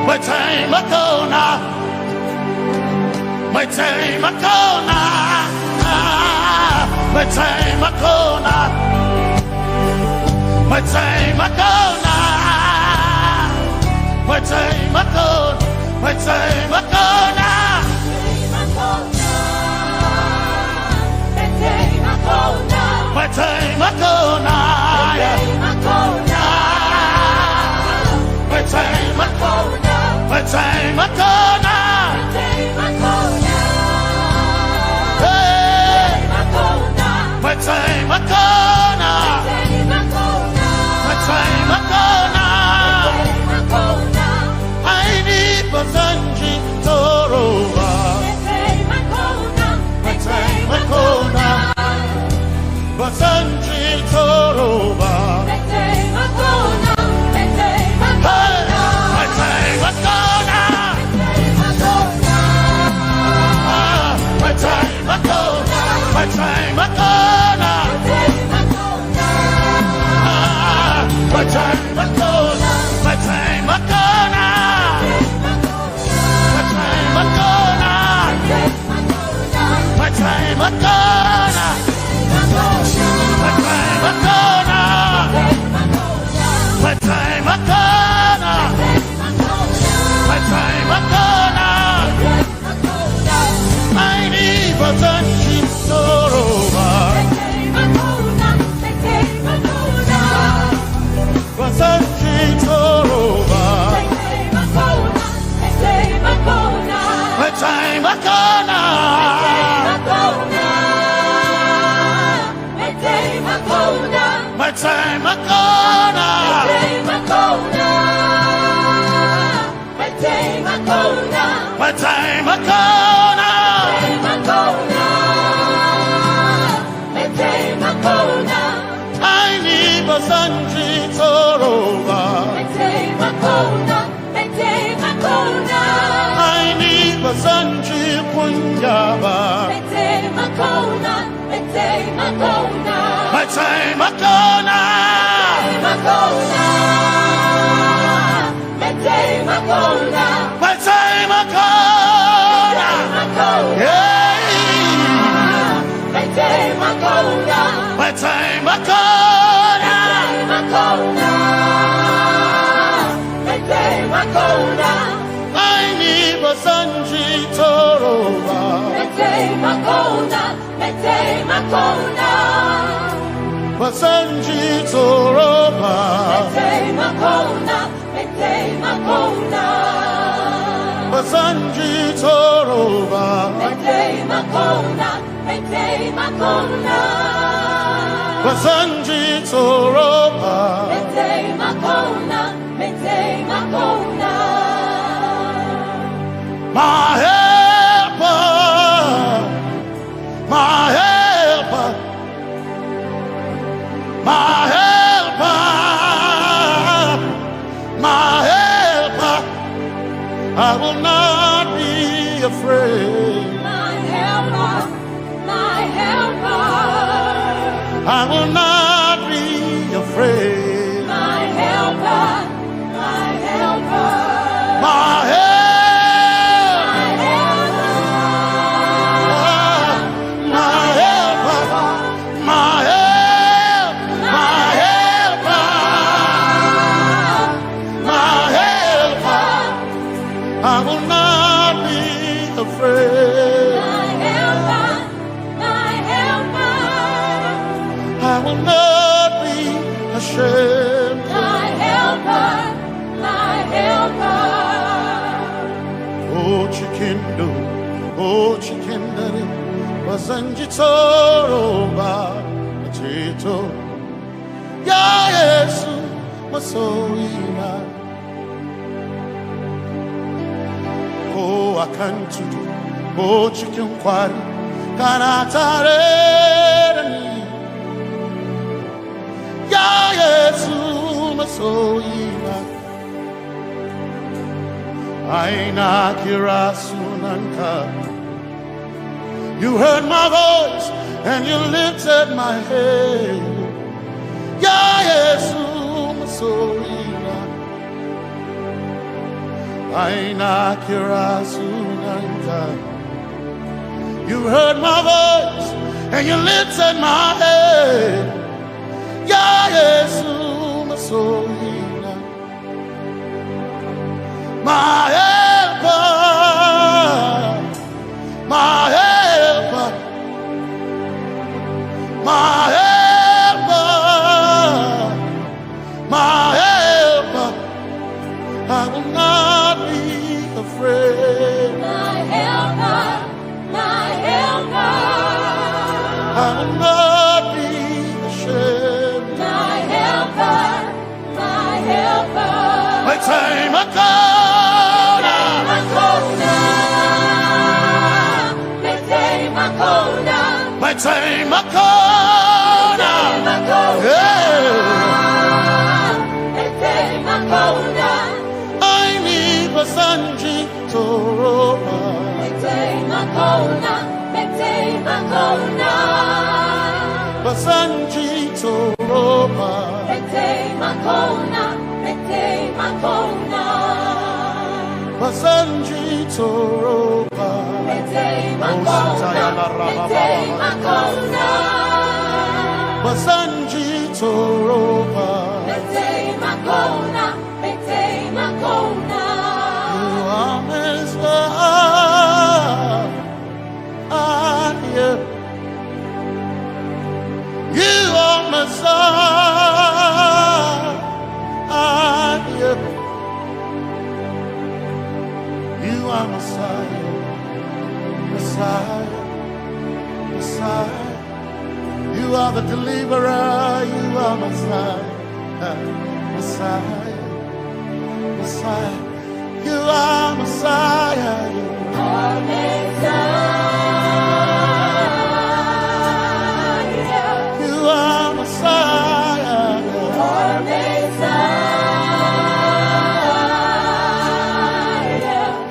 my time ago now, my time ago now, my time ago now, my time ago now, my time ago, my time ago now, my time ago now. My time a corner, my time a corner, my time a corner, my time a corner. I need Basanji Toroba. My time a corner, Basanji Toroba. My time a corner, my time a corner, my time a corner, my time a corner, my time a corner, my time a corner, my time a corner, my time a corner. I need a touch. Time a corner, my time a corner, my time a corner. I need a Sanji Toroba. I need a Sanji Punjaba. My time a corner. My time a corner. Yeah. My time a corner. My time a corner. I need a Sanji Toroba. Basanji Toroba. Basanji Toroba. Basanji Toroba. My helper, my helper, my helper. will not be afraid. My helper, my helper. I will not be afraid. My helper, my helper. My help. I will not be afraid. My helper, my helper. I will not be ashamed. My helper, my helper. Oh chikindo, oh chikindare, wasanjitoro ba chito. Ya Yesu masoima. Oh, I can't do. Oh, chicken quarry. Can I tare? Ya Yesu masoima. Aina kirasunanka. You heard my voice and you lifted my head. Ya Yesu masoima. Aina kirasunanka. You heard my voice and you lifted my head. Ya Yesu masohina. My helper, my helper, my helper, my helper. I will not be afraid. My helper, my helper. I will not be ashamed. My helper, my helper. My time I go. My time I go. I need Basanji Toroba. Basanji Toroba. Basanji Toroba. Basanji Toroba. You are Messiah. You are Messiah. You are Messiah. Messiah, Messiah, you are the deliverer, you are Messiah, Messiah, Messiah, you are Messiah, you are Messiah, you are Messiah,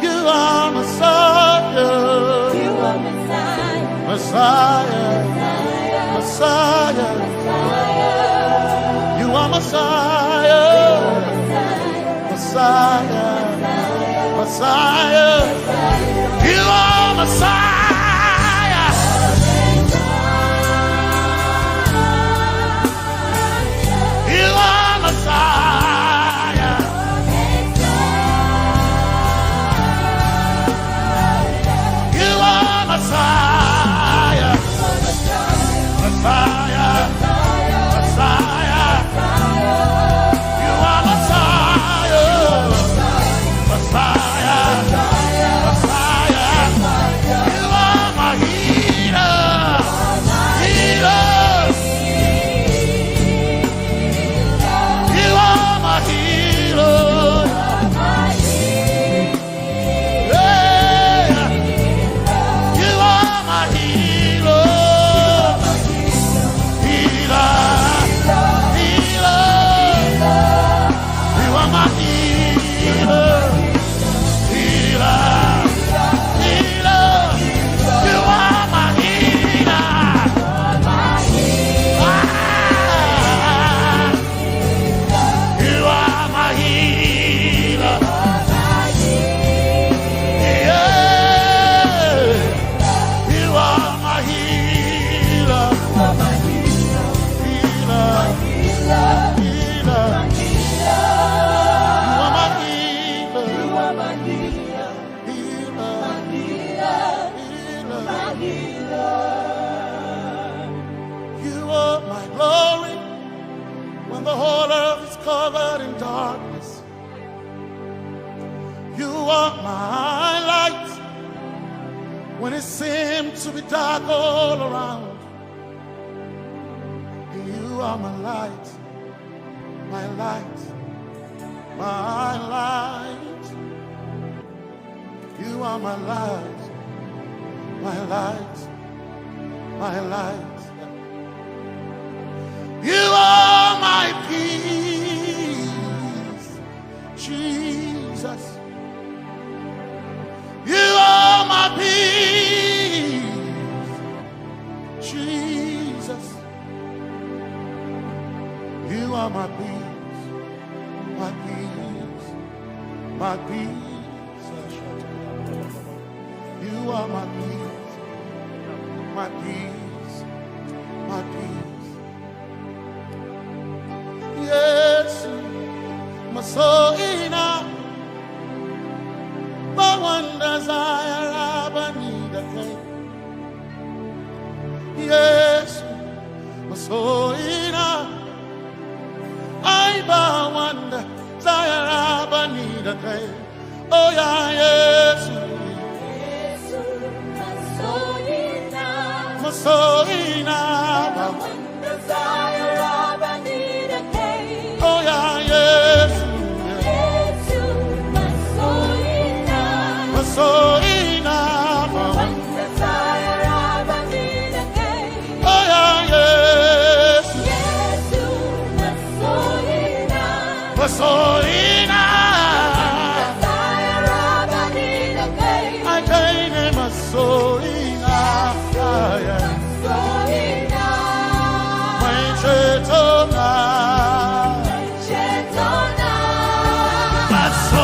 you are Messiah, you are Messiah. Messiah, Messiah, you are Messiah, Messiah, Messiah, you are Messiah, you are Messiah, you are Messiah. Messiah, Messiah, you are Messiah, Messiah, when the whole earth is covered in darkness. You are my light when it seems to be dark all around. You are my light, my light, my light. You are my light, my light, my light. You are my peace, Jesus. You are my peace, Jesus. You are my peace, my peace, my peace. You are my peace, my peace, my peace. Yes, my soul in a but one desire I need a king. Yes, my soul in a I but one desire I need a king. Oh yeah, yes, my soul in a but one desire I need a king. Oh yeah, yes. So enough, one desire of a need again. Oh yeah, yes, yes, so enough, so enough. Desire of a need again. I can't name a so enough, so enough. My chetona, but so.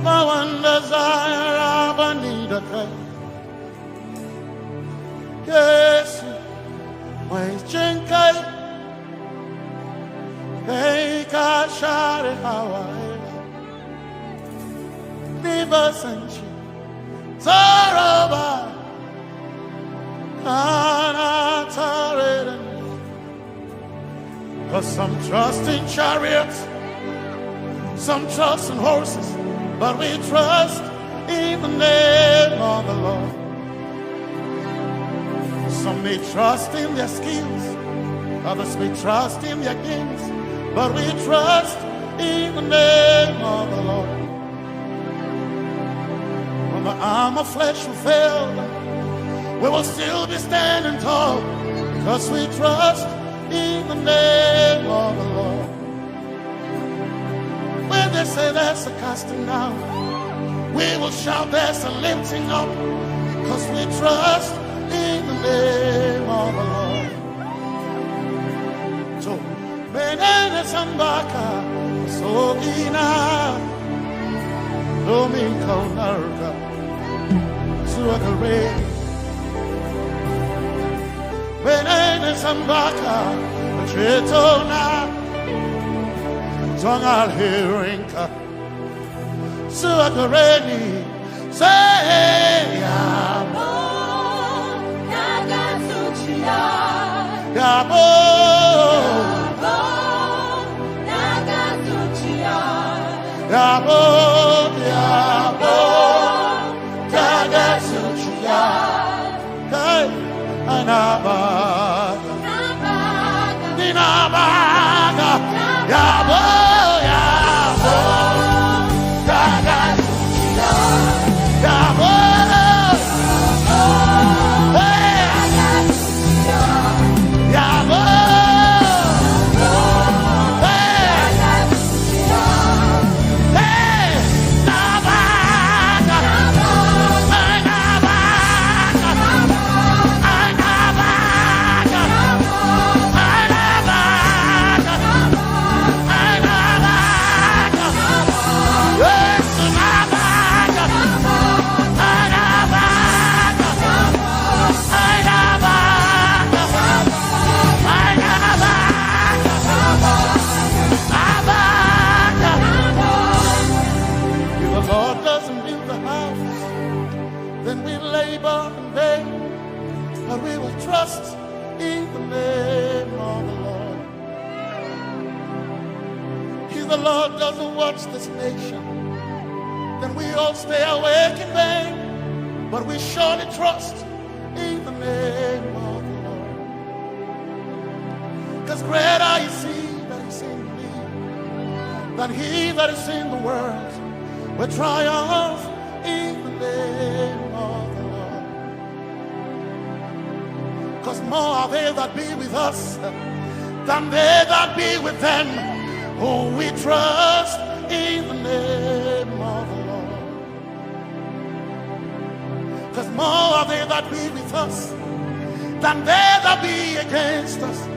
My one desire of a need a king. Yes, my chinkai, they can share it how I never sent you. Zaraba, cause some trust in chariots, some trust in horses, but we trust in the name of the Lord. Some may trust in their skills, others may trust in their kings, but we trust in the name of the Lord. When the arm of flesh will fail, we will still be standing tall, because we trust in the name of the Lord. When they say there's a casting down, we will shout there's a lifting up, because we trust in the name of the Lord. So, Benene Sambaka, Sogina, Domingo Narga, Suakare, Sambaka, Chetona, Zongal Hirinka, Suakareni, say, Yabo, Yabo, Yabo, Yabo, Tagasuchia, Hey, Anabaga, Ninabaga, Yabo, Yabo, Tagasuchia, Yabo, Hey, Yabo. Trust in the name of the Lord. If the Lord doesn't watch this nation, then we all stay awake in vain. But we surely trust in the name of the Lord. Because greater is He that is in me than he that is in the world. We triumph in the name of the Lord. Because more are they that be with us than they that be with them. Who we trust in the name of the Lord. Because more are they that be with us than they that be against us.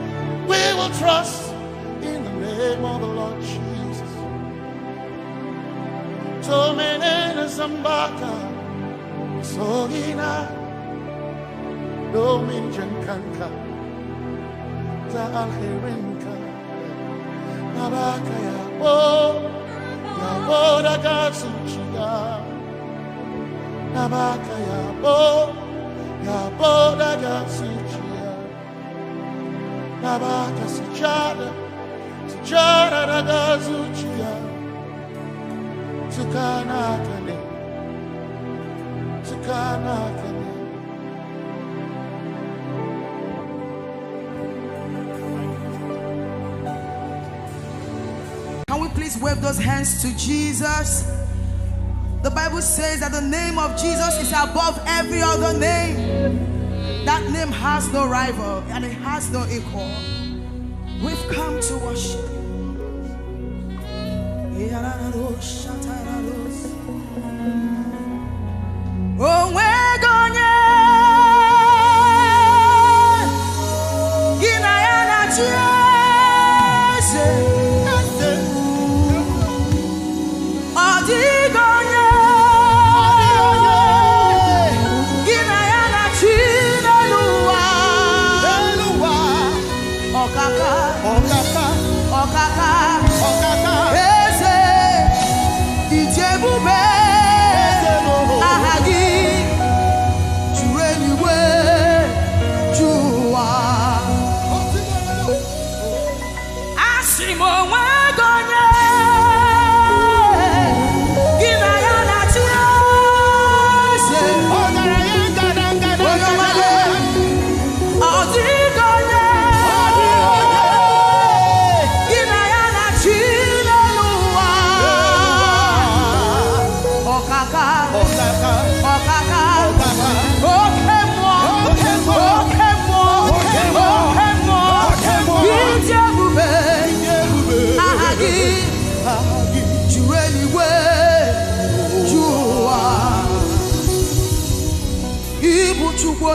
We will trust in the name of the Lord Jesus. Tope Alabi, Sohina. No minjankanka, ta alhirinka, nabaka ya bo da gasuchiya, nabaka ya bo da gasuchiya, nabaka sujada da gasuchiya, tukana kane. Can we please wave those hands to Jesus? The Bible says that the name of Jesus is above every other name. That name has no rival and it has no equal. We've come to worship you. Oh, we're going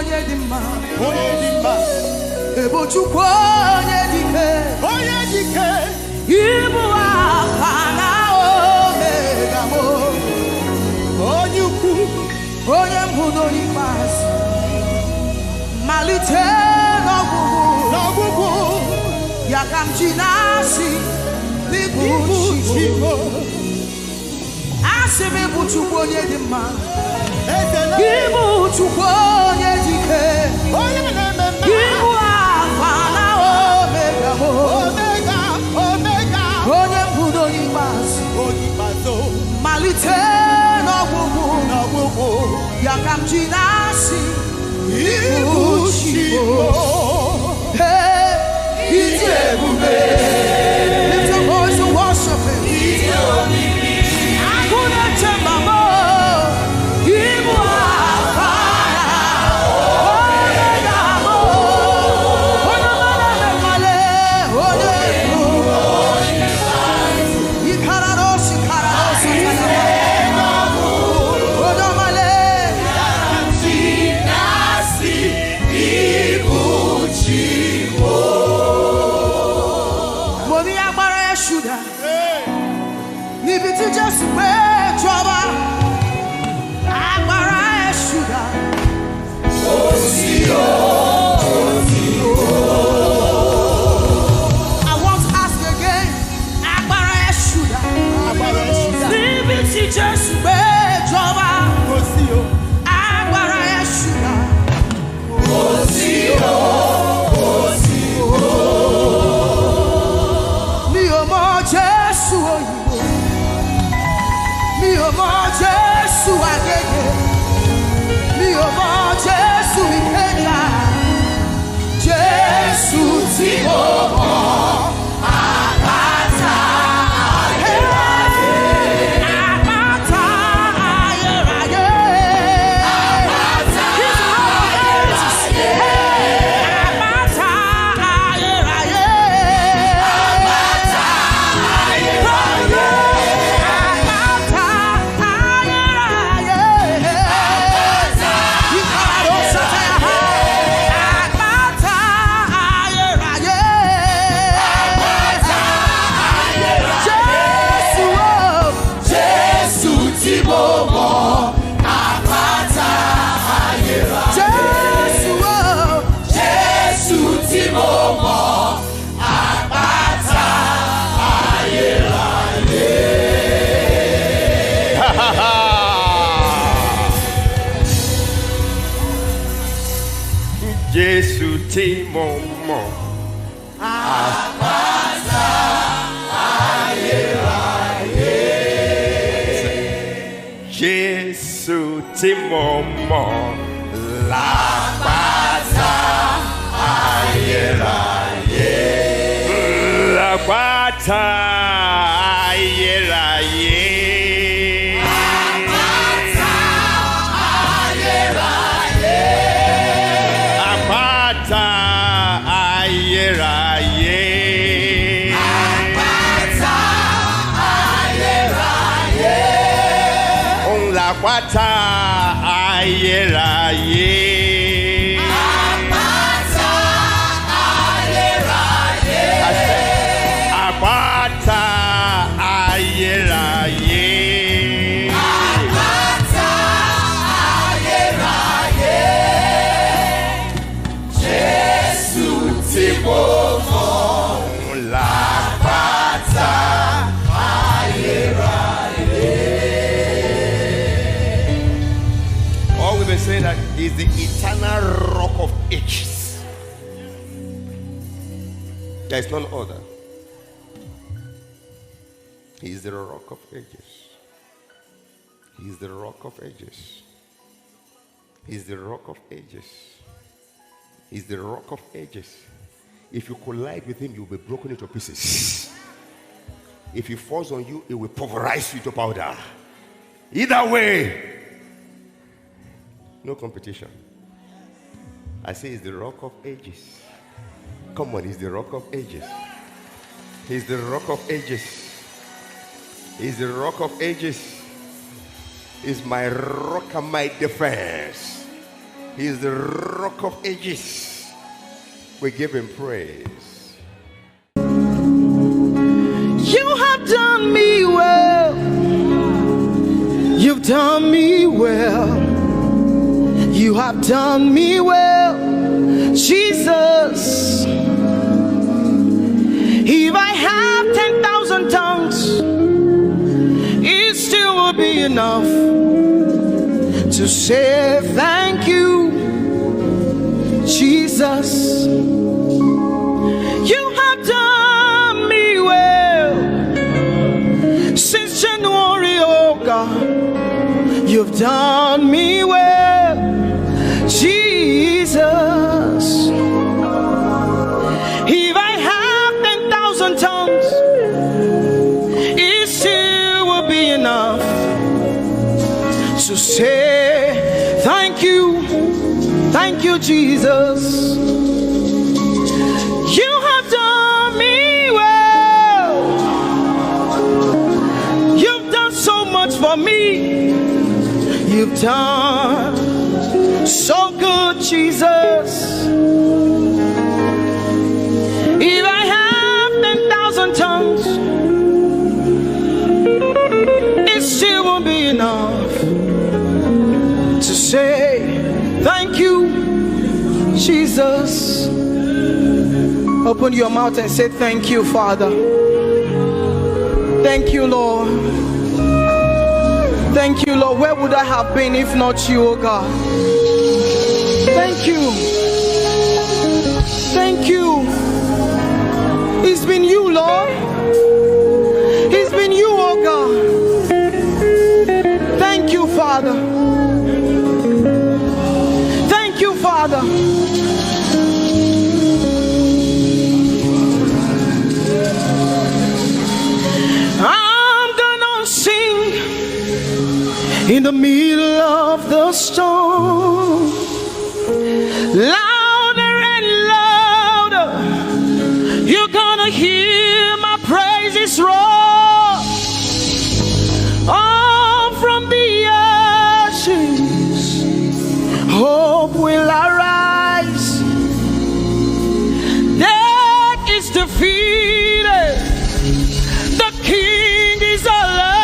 onye dị mma ebo chukwu onye dike ibu aka na omega mo onye ukwu onye mbụ n'ikpeazụ malite n'ọgwụgwụ Yakamjinasi, Libuchimo. Aseme Buchubonye the man. Gibu Chubonye Dike. Gibu Afana Omega. Omega. Onye Budoni Bas. Malite no Bubu. Yakamjinasi, Libuchimo. Hey, Ijeoma. Lift your voice and worship him. I couldn't tell my mom. Give me just wait, trouble. I'm a sugar. I want to ask again. I'm a sugar. Leave it to just wait, trouble. I'm a sugar. Me o mo Jesu oyibo. Mi ò mọ Jésù Agége, mi ò mọ Jésù Ìkẹjà, Jésù tí mo mọ̀, àpáta ayérayé, àpáta ayérayé, àpáta ayérayé, àpáta ayérayé, àpáta ayérayé. Jésù tí mo mọ̀, àpáta ayérayé. Jésù tí mo mọ̀, l'àpáta ayérayé. L'àpáta ayérayé. Àpáta ayérayé. Àpáta ayérayé. Àpáta ayérayé. Àpáta ayérayé. Jésù tí mo mọ̀, l'àpáta ayérayé. We've been saying that is the eternal rock of ages. There is none other. He is the rock of ages. He is the rock of ages. He is the rock of ages. He is the rock of ages. If you collide with him, you will be broken into pieces. If he falls on you, it will pulverize you to powder. Either way, no competition. I say he's the rock of ages. Come on, he's the rock of ages. He's the rock of ages. He's the rock of ages. He's my rock and my defense. He's the rock of ages. We give him praise. You have done me well. You've done me well. You have done me well, Jesus. be enough to say thank you, Jesus. You have done me well since January, oh God. You've done me well, Jesus. If I have 10,000 tongues, it still will be enough to say thank you, Jesus. You have done me well. You've done so much for me. You've done so good, Jesus. If I have 10,000 tongues, it still won't be enough to say thank you, Jesus. Open your mouth and say thank you, Father. Thank you, Lord. Thank you, Lord. Where would I have been if not you, oh God? Thank you. Thank you. It's been you, Lord. It's been you, oh God. Thank you, Father. Thank you, Father. I'm gonna sing in the middle of the storm, louder and louder. You're gonna hear my praises roar. Oh, from the ashes, hope will arise. Death is defeated. The King is alive.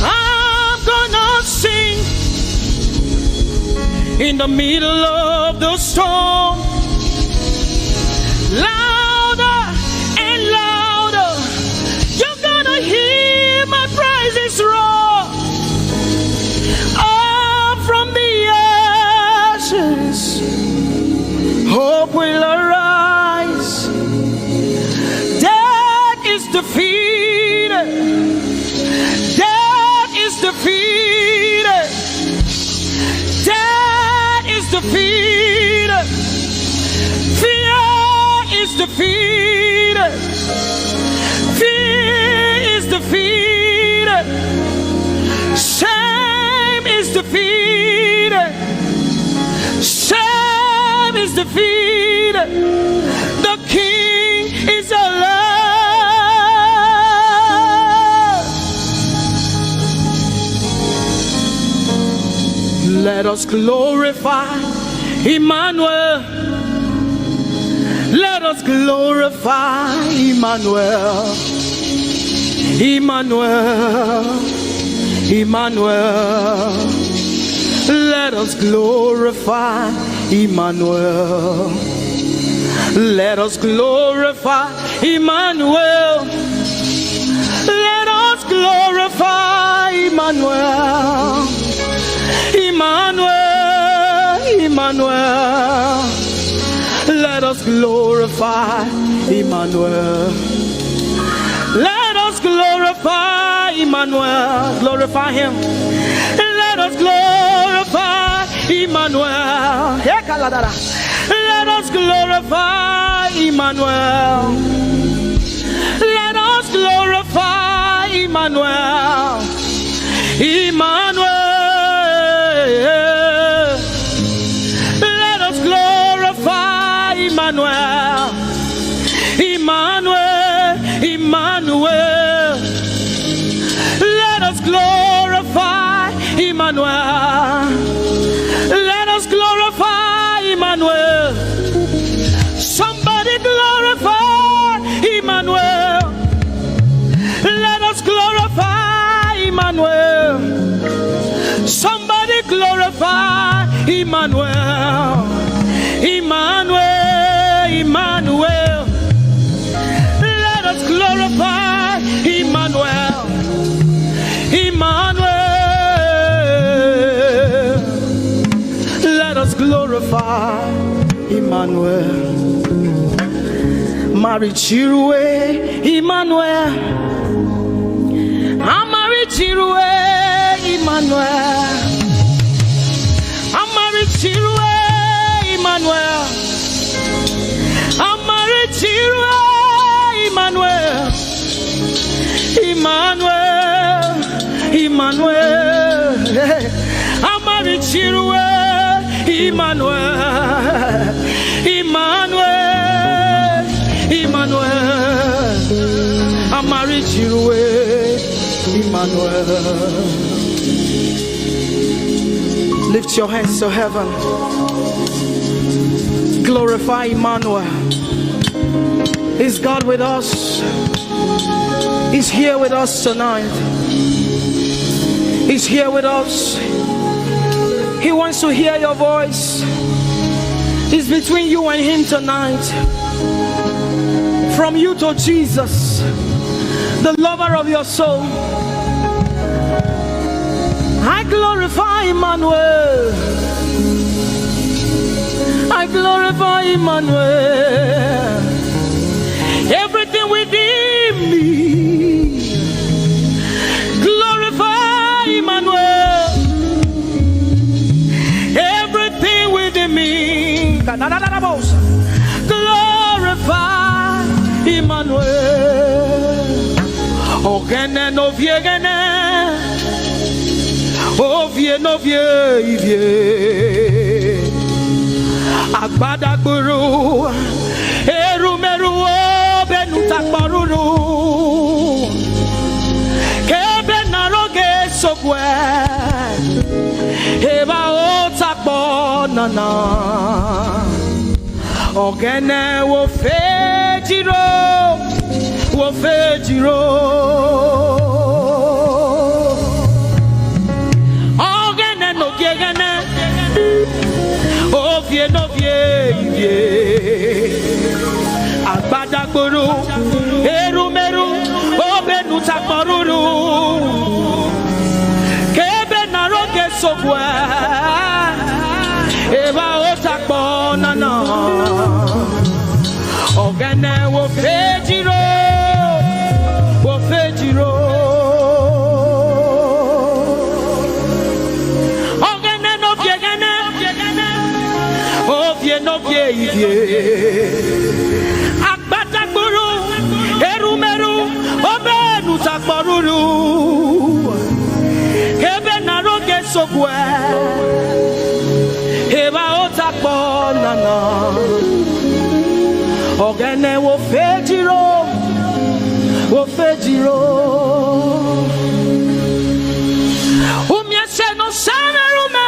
I'm gonna sing in the middle of the storm, louder and louder. You're gonna hear my praises roar. Up from the ashes, hope will arise. Death is defeated. Death is defeated. Death is defeated. Fear is defeated. Fear is defeated. Shame is defeated. Shame is defeated. The King is alive. Let us glorify Emmanuel. Let us glorify Emmanuel. Emmanuel. Emmanuel. Let us glorify Emmanuel. Let us glorify Emmanuel. Let us glorify Emmanuel. Emmanuel, Emmanuel. Let us glorify Emmanuel. Let us glorify Emmanuel. Glorify him. Let us glorify Emmanuel. Let us glorify Emmanuel. Let us glorify Emmanuel. Emmanuel. Let us glorify Emmanuel. Emmanuel. Emmanuel. Let us glorify Emmanuel. Let us glorify Emmanuel. Somebody glorify Emmanuel. Let us glorify Emmanuel. Somebody glorify Emmanuel. Emmanuel. Emmanuel. Let us glorify glorify Emmanuel. Marichirwe Emmanuel. Amarichirwe Emmanuel. Amarichirwe Emmanuel. Amarichirwe Emmanuel. Emmanuel. Emmanuel. Amarichirwe Emmanuel. Emmanuel. Emmanuel. Amarichirwe Emmanuel. Lift your hands to heaven. Glorify Emmanuel. Is God with us? He's here with us tonight. He's here with us. He wants to hear your voice. It's between you and him tonight. From you to Jesus, the lover of your soul. I glorify Emmanuel. I glorify Emmanuel. Everything within me, glorify Emmanuel. Everything within me, glorify Emmanuel. Ogene no viegene, ovie no vie. Agbada guru, erumeru benuta paruru. Kebe naroge sokwe, eba otakbo nana. Ogene wo fejiro, wo fejiro. Ogene no gegene. Ovie no vie. Agbadagboro erumeru obenu takporuru. Kebe naroge sokwe eba otakpo nana. Ogene wo fejiro. Agbadagburu erumeru obenu takporuru. Kebe naroge sokwe eba otakpo nana. Ogene wo fejiro. Umiese no samerume.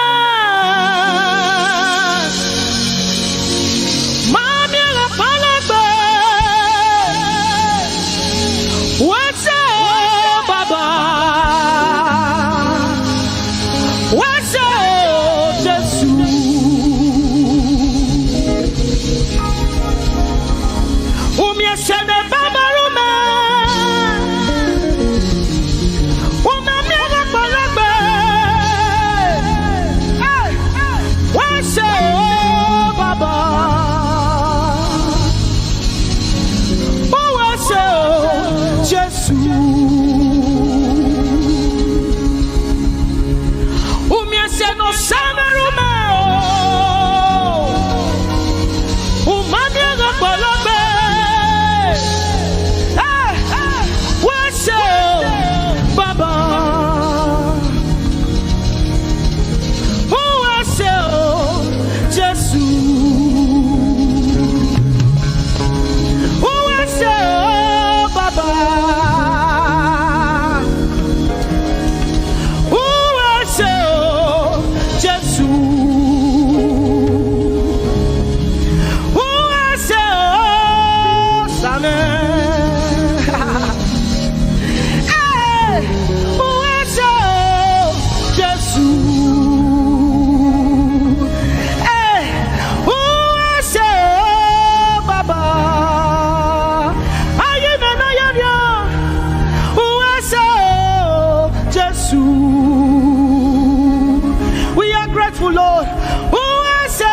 We are grateful, Lord. Who I say,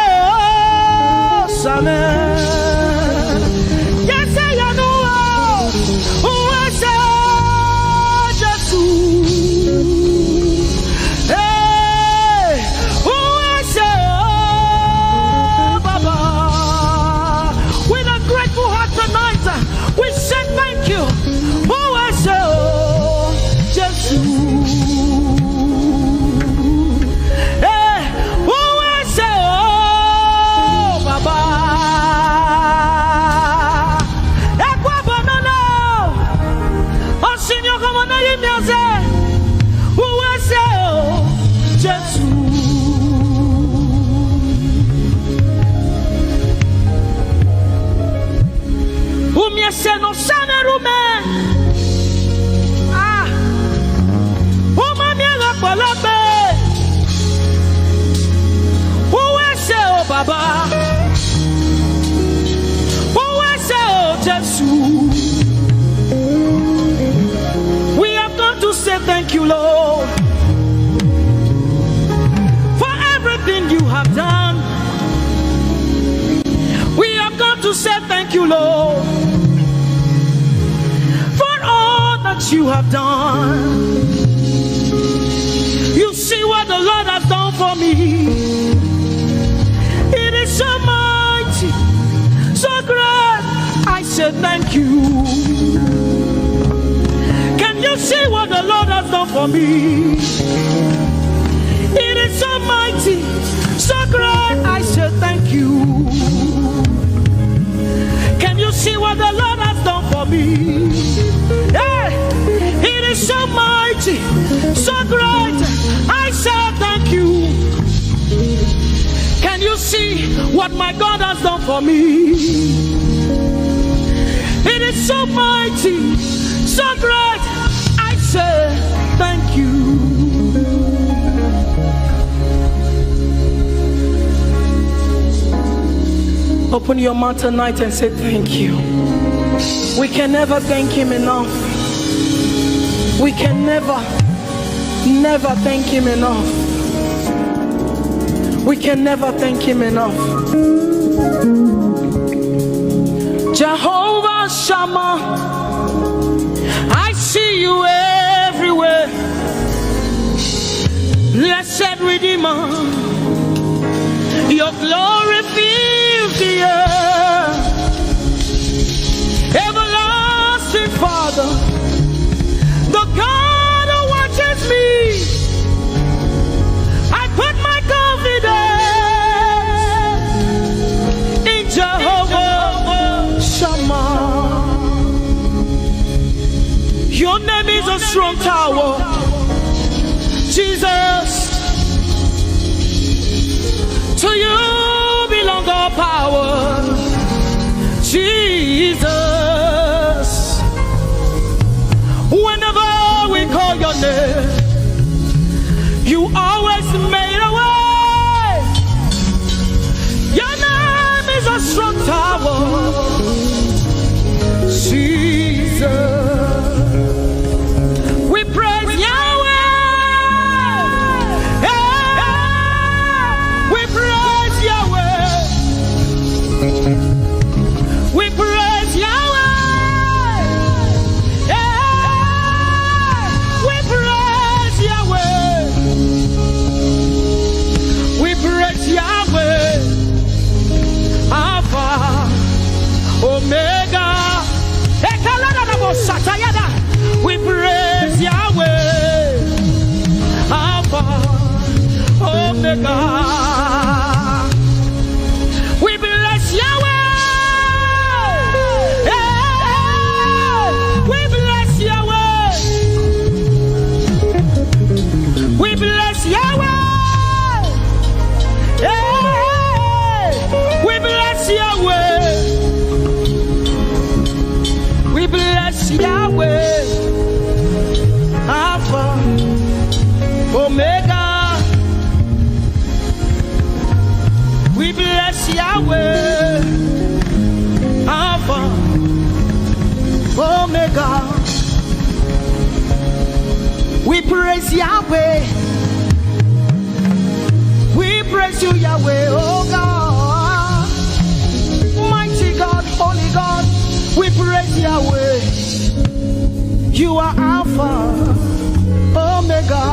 Jerusalem. Yes, I know. Who was Jesus? Hey, who was Baba? With a grateful heart tonight, we say thank you. Who was Jesus? No sanerume ah uma miela palabe uwese o baba uwese o Jesus. We have come to say thank you, Lord, for everything you have done. We have come to say thank you, Lord, you have done. You see what the Lord has done for me. It is so mighty, so great. I said thank you. Can you see what the Lord has done for me? It is so mighty, so great. I said thank you. Can you see what the Lord has done for me? Hey, it is so mighty, so great. I say thank you. Can you see what my God has done for me? It is so mighty, so great. I say thank you. Open your mouth tonight and say thank you. We can never thank him enough. We can never thank him enough. We can never thank him enough. Jehovah Shammah, I see you everywhere. Blessed Redeemer, your glory fills the earth. Everlasting Father, the God who watches me, I put my confidence in Jehovah Shammah. Your name is a strong tower, Jesus. To you belong all power, Jesus. Whenever we call your name, you always made a way. Your name is a strong tower, Jesus. We praise Yahweh. We praise Yahweh. We praise Yahweh. We praise Yahweh. We praise Yahweh. Alpha, Omega. We praise Yahweh. Alpha, Omega. We bless Yahweh. We bless Yahweh. We bless Yahweh. We bless Yahweh. We bless Yahweh. Alpha, Omega. We bless Yahweh, Alpha, Omega. We praise Yahweh. We praise you, Yahweh, oh God. You are Alpha, Omega.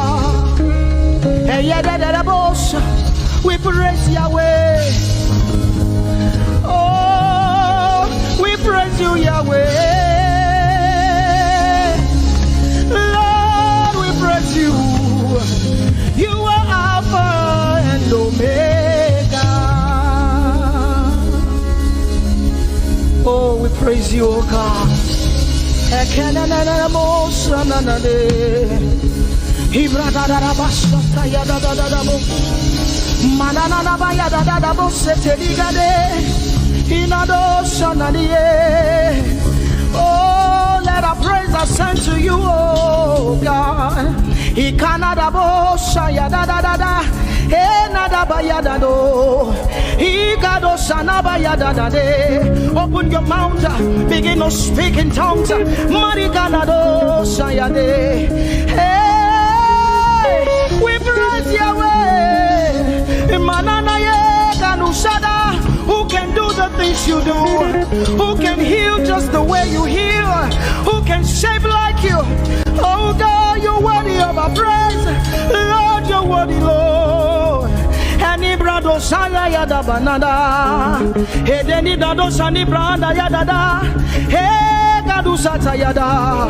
We praise Yahweh. Oh, we praise you, Yahweh. Lord, we praise you. You are Alpha and Omega. Oh, we praise you, oh God. Oh, let our praise ascend to you, oh God. Open your mouth, begin to speak in tongues. Hey, we praise Yahweh. Who can do the things you do? Who can heal just the way you heal? Who can shape like you? Oh God, you're worthy of our praise. Lord, you're worthy, Lord. Any brado saya yada banana. Hey, deni dado sani branda yada. Hey, gadu sata yada.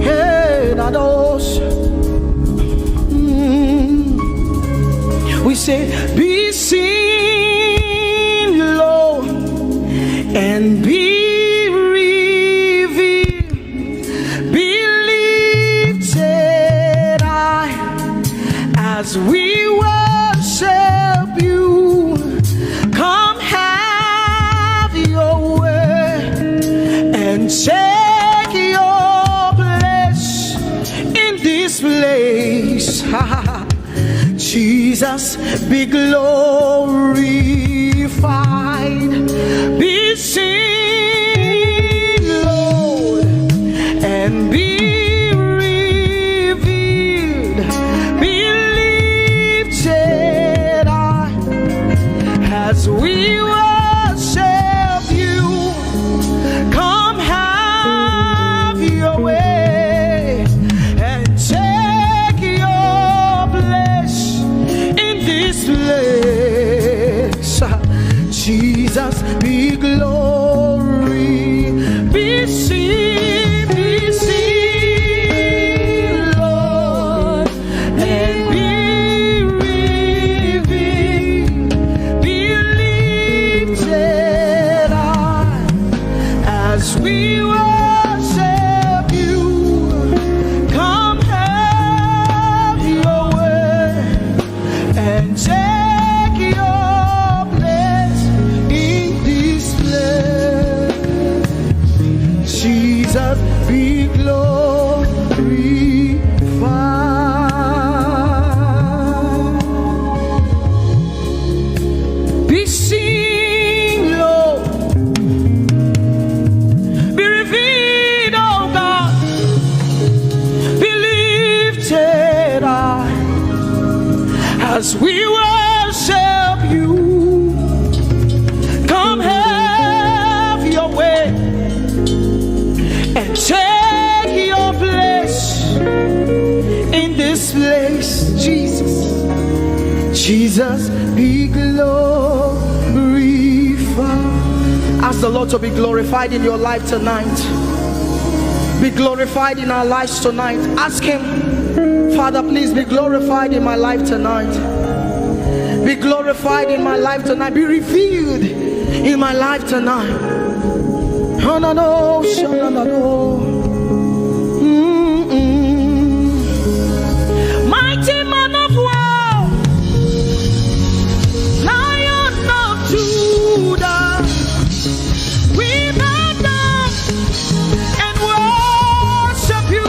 Hey, dados. We say, be seen, Lord, and be revealed, be lifted high as we worship you. Come have your way and take your place in this place. Jesus, be glorified, be seen, Lord, and be revealed, be lifted high as we worship you. Come have your way and take your place in this place. Jesus, be glory, be seen, Lord, and be revealed, be lifted high as we worship you. Come have your way and take your place in this place. Jesus, be glorified, be seen, Lord, be revealed, oh God, be lifted high as we worship you. Come have your way and take your place in this place. Jesus, Jesus, be glorified. Ask the Lord to be glorified in your life tonight. Be glorified in our lives tonight. Ask Him, Father, please be glorified in my life tonight. Be glorified in my life tonight. Be revealed in my life tonight. Oh, no, no, no, no, no. Mighty man of war, Lion of Judah, we bow down and worship you.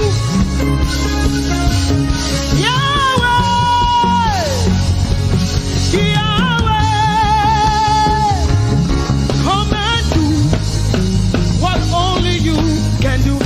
Yahweh, Yahweh, come and do what only you can do.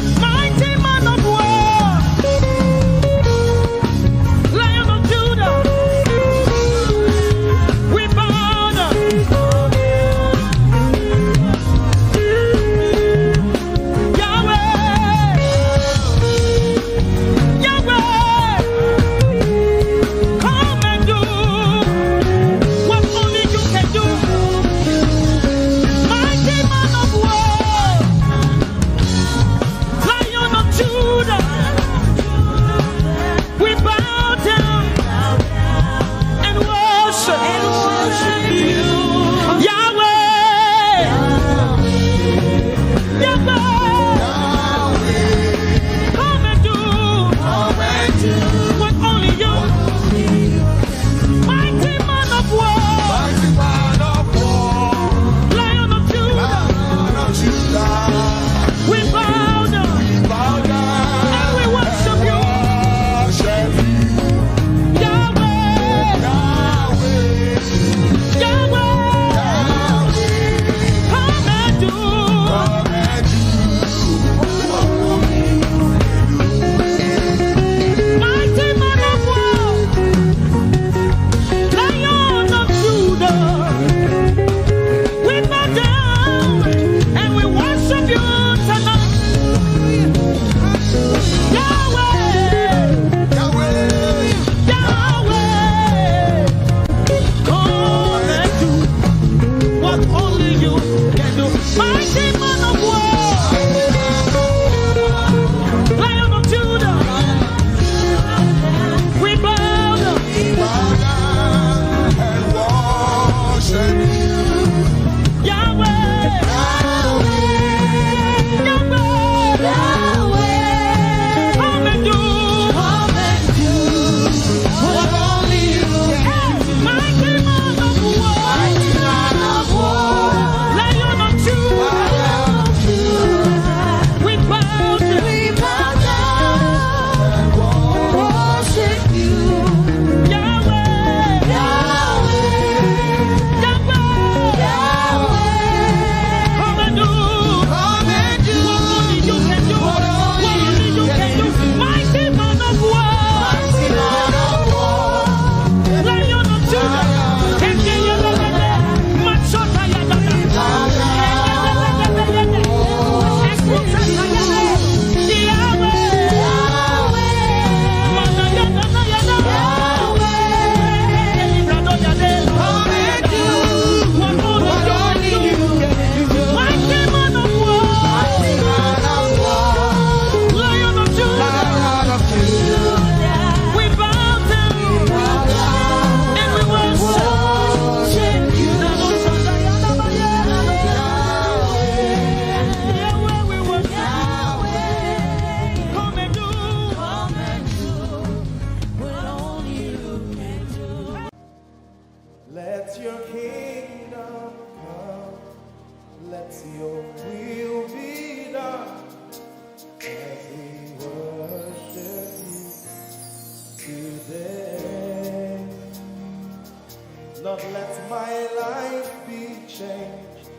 Lord, let my life be changed.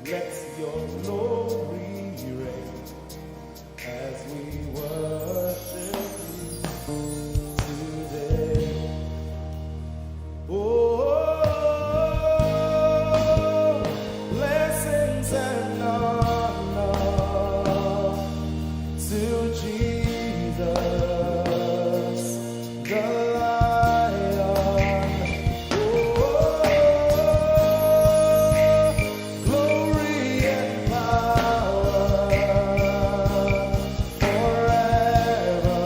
Let your glory reign as we worship you today. Oh, blessings and honor to Jesus, the forever.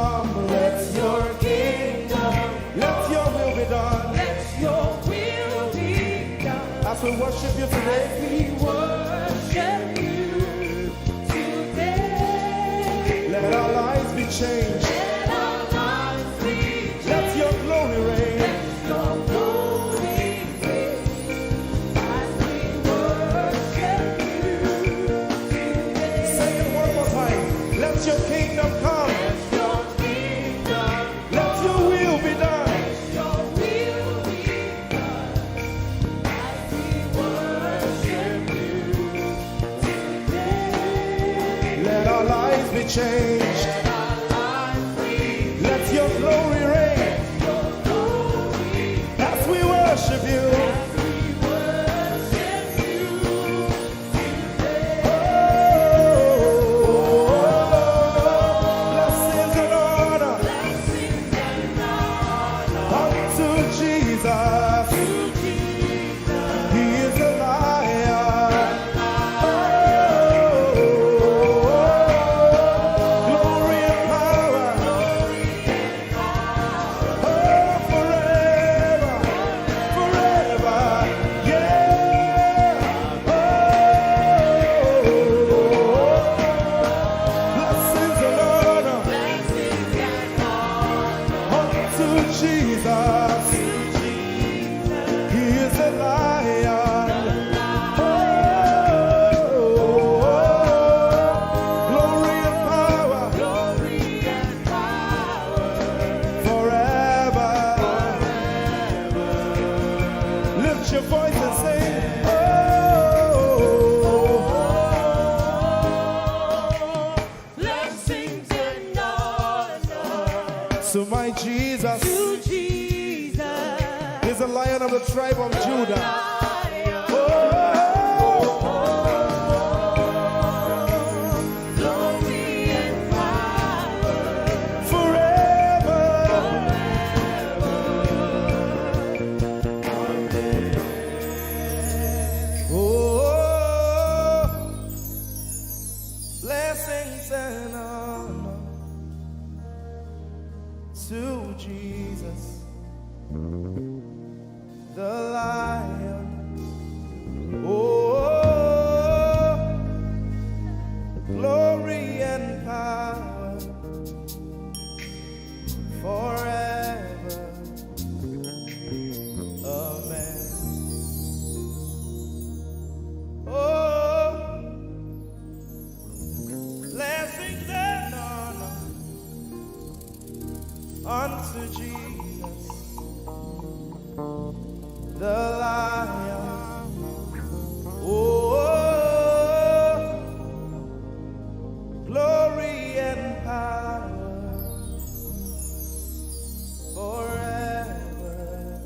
come. Let your kingdom, let your will be done. Let your will be done. As we worship you today, We worship you today. let our lives be changed. Let our lives be changed. Let your glory reign. Let your glory reign. As we worship you today. Say it one more time. Let your kingdom come. Let your kingdom, Let your will be done. your will be done. As we worship you today. Let our lives be changed. Let our lives be Let your glory reign. your glory. As we worship you. We worship you today. Blessings and honor Blessings and honor unto Jesus. to Jesus. He is a lion. Glory and power. Oh, forever, forever. Yeah. Blessings and honor Blessings and honor unto Jesus. He is a lion. Glory and power forever. Lift your voice and sing. blessings and honor To my Jesus to Jesus. is a lion of the tribe of Judah. Lion, glory and power Forever. Blessings and honor to Jesus, the Lion. Glory and power forever. Amen. Blessings and honor unto Jesus, the Lion. Glory and power forever.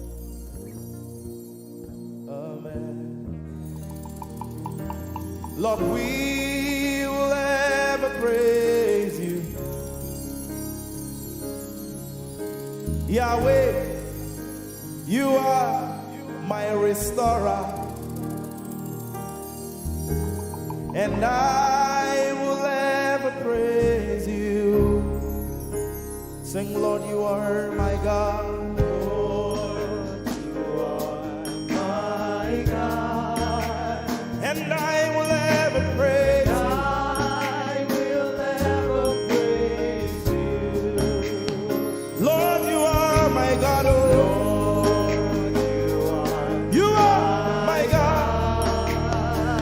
Amen. Lord, we will ever praise you. Yahweh, you are my restorer, and I will ever praise you. Sing, Lord, you are my God. Lord, you are my God, and I will ever praise you. I will ever praise you. Lord, you are my God. Oh, you are my God,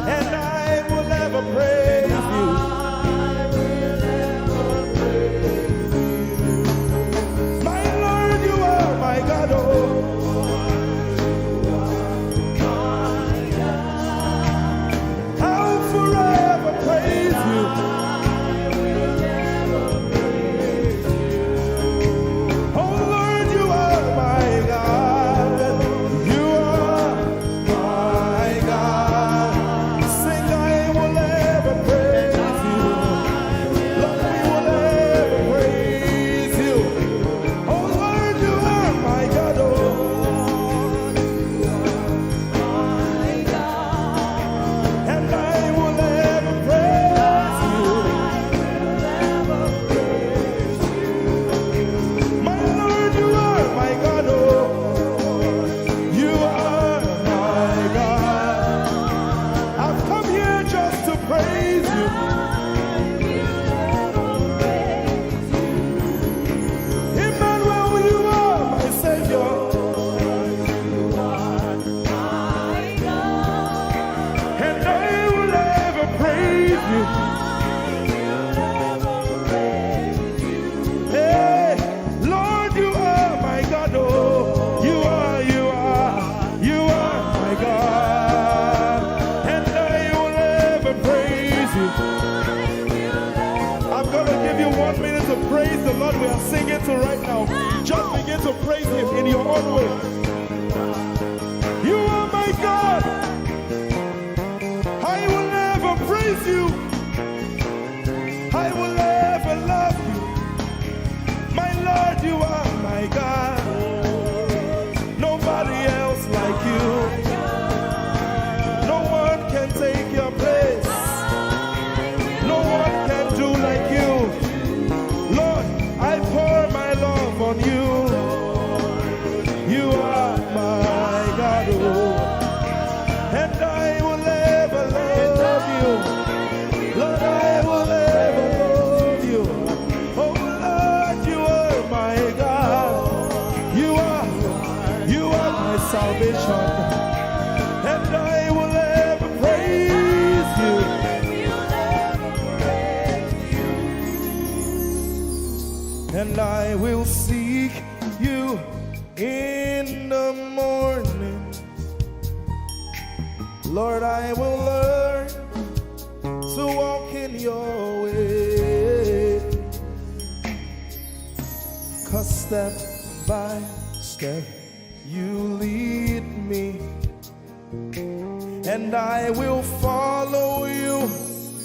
and I will ever praise you. My Lord, you are my God. Oh, I'll forever praise you. Oh Lord, you are my now. Just begin to praise him in your own way. You are my God. I will never praise you. I will never love you. My Lord, you are my God. Nobody else like you. No one can take your place. No one can do like you. Lord, I pour my love on you. You are my God, oh. And I will ever love you. Lord, I will ever love you. Oh Lord, you are my God. You are my salvation. And I will ever praise you. And I will seek you in the morning. Lord, I will learn to walk in your way. 'Cause step by step you lead me, and I will follow you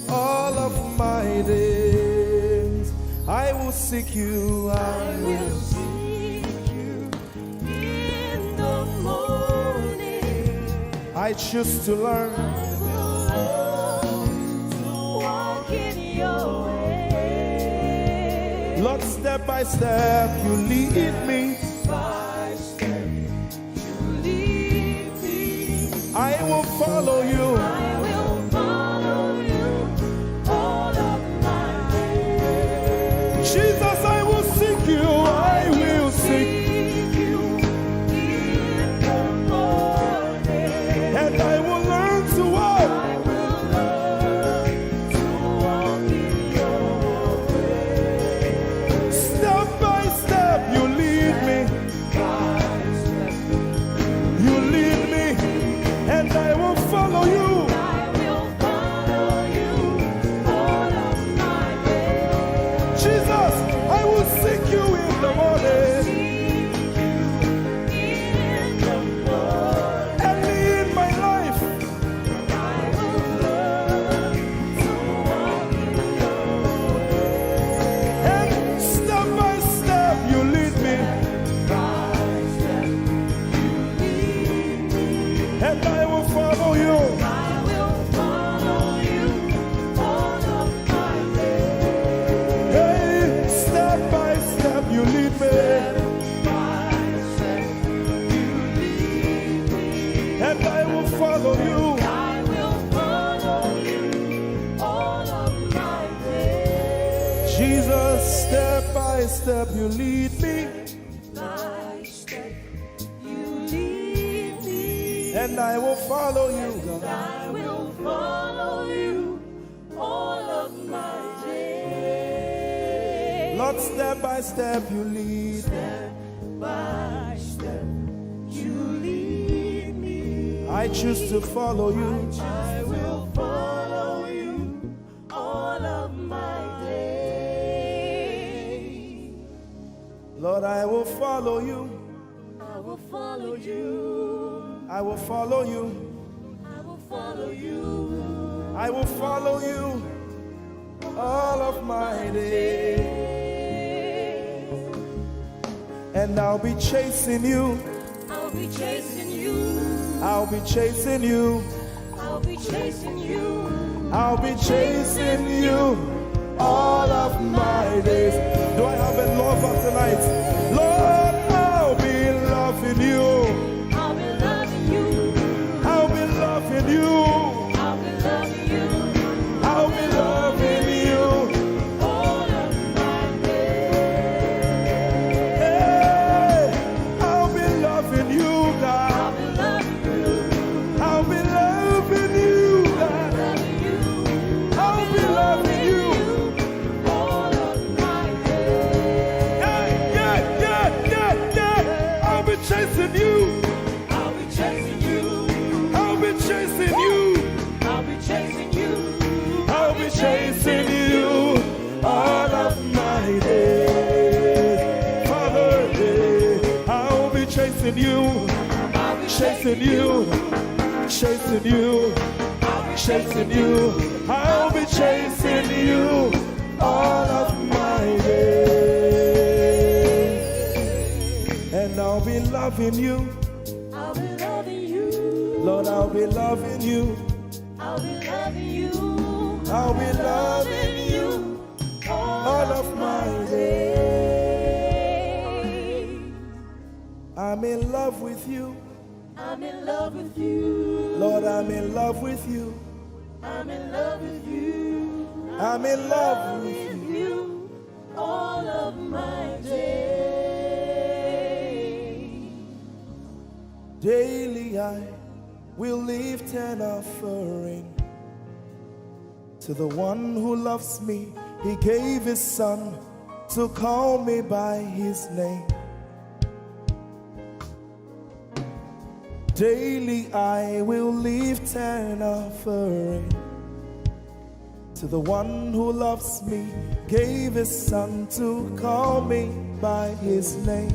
all of my days. I will seek you, I will seek you in the morning. I choose to learn. I will learn to walk in your way. Lord, step by step you lead me. By step you lead me. I will follow you. I will follow you all of my days. Jesus, I will seek you. I will seek you in the morning. and I will learn to walk. I will learn to walk in your way. Step by step you lead me. By step You lead me and I will follow you. I will follow you all of my days. Jesus, I will seek you in the morning. Seek you in the morning. Early in my life, I will learn to walk in your way. and step by step you lead me, By step you lead me. and I will follow you. I will follow you all of my days. Hey, step by step you lead me, By step you lead me. and I will follow you. I will follow you all of my days. Jesus, step by step you lead me, By step you lead me. and I will follow you, God. I will follow you all of my days. Lord, step by step you lead me. By step you lead me. I choose to follow you. I will follow you all of my days. Lord, I will follow you. I will follow you. I will follow you. I will follow you I will follow you all of my days. And I'll be chasing you. I'll be chasing you. I'll be chasing you. I'll be chasing you. I'll be chasing you all of my days. Do I have a lover tonight? Lord, I'll be loving you. I'll be loving you. I'll be loving you. I'll be loving you I'll be loving you. all of my days. Hey, I'll be loving you, God. I'll be loving you. I'll be loving you, God. Loving you. I'll be loving you. All of my days. Yeah, yeah, yeah, yeah, yeah. I'll be chasing you. I'll be chasing you. I'll be chasing you. I'll be chasing you. I'll be chasing you all of my days. Father, chasing you, chasing you, chasing you, chasing you. I'll be chasing you all of my days. And I'll be loving you. I'll be loving you. Lord, I'll be loving you. I'll be loving you. I'll be loving you all of my days. I'm in love with you. I'm in love with you. Lord, I'm in love with you. I'm in love with you. I'm in love with you all of my days. Daily I will lift an offering to the one who loves me. He gave his son to call me by his name. Daily I will lift an offering to the one who loves me, gave his son to call me by his name.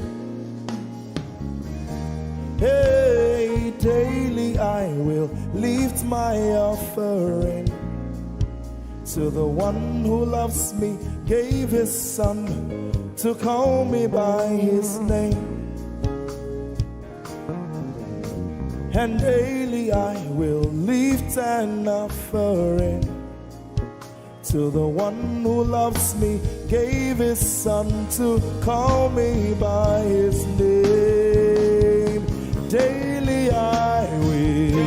Hey, daily I will lift my offering to the one who loves me, gave his son to call me by his name. And daily I will lift an offering to the one who loves me, gave his son to call me by his name. Daily I will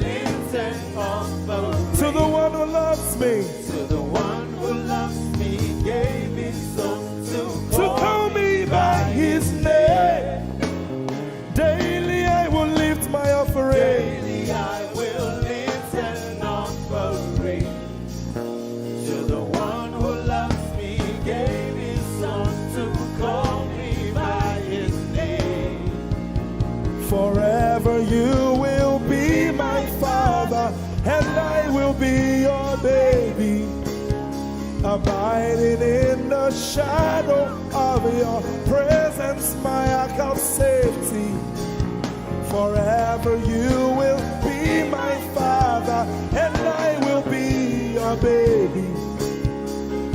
lift an offering to the one who loves me, to the one who loves me, gave his son to call me by his name. Daily I will lift my offering. Daily I will lift an offering to the one who loves me, gave his son to call me by his name. Forever you will be my father, and I will be your baby, abiding in the shadow of your presence, my ark of safety. Forever you will be my father, and I will be your baby,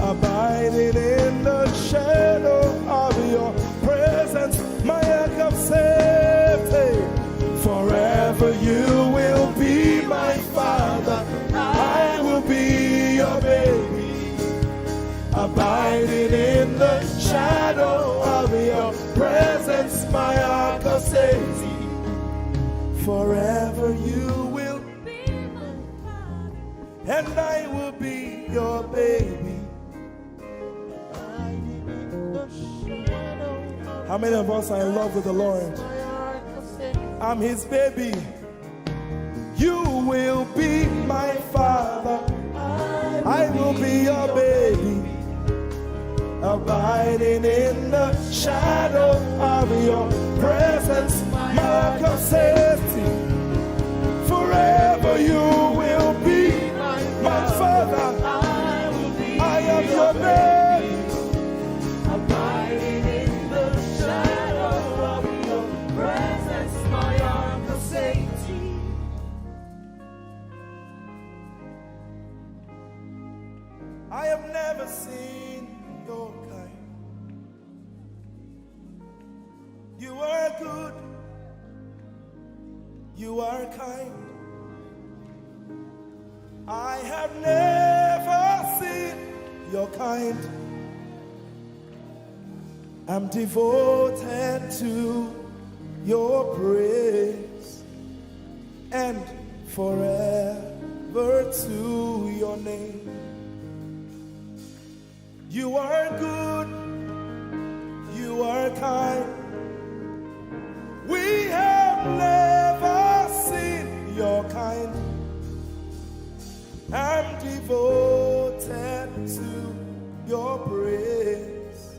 abiding in the shadow of your presence, my ark of safety. Forever you will be my father, I will be your baby, abiding in the shadow of your presence, my ark of safety. Forever you will be my father, and I will be your baby. How many of us are in love with the Lord? I'm his baby. You will be my father, I will be your baby, abiding in the shadow of your presence, my ark of safety. Forever you will be my father, I am your baby, Abiding in the shadow of your presence, my ark of safety. I have never seen your kind. You are good, you are kind. I have never seen your kind. I'm devoted to your praise, and forever to your name. You are good, you are kind. We have never seen your kind. I'm devoted to your praise,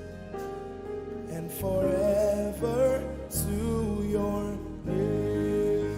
and forever to your name.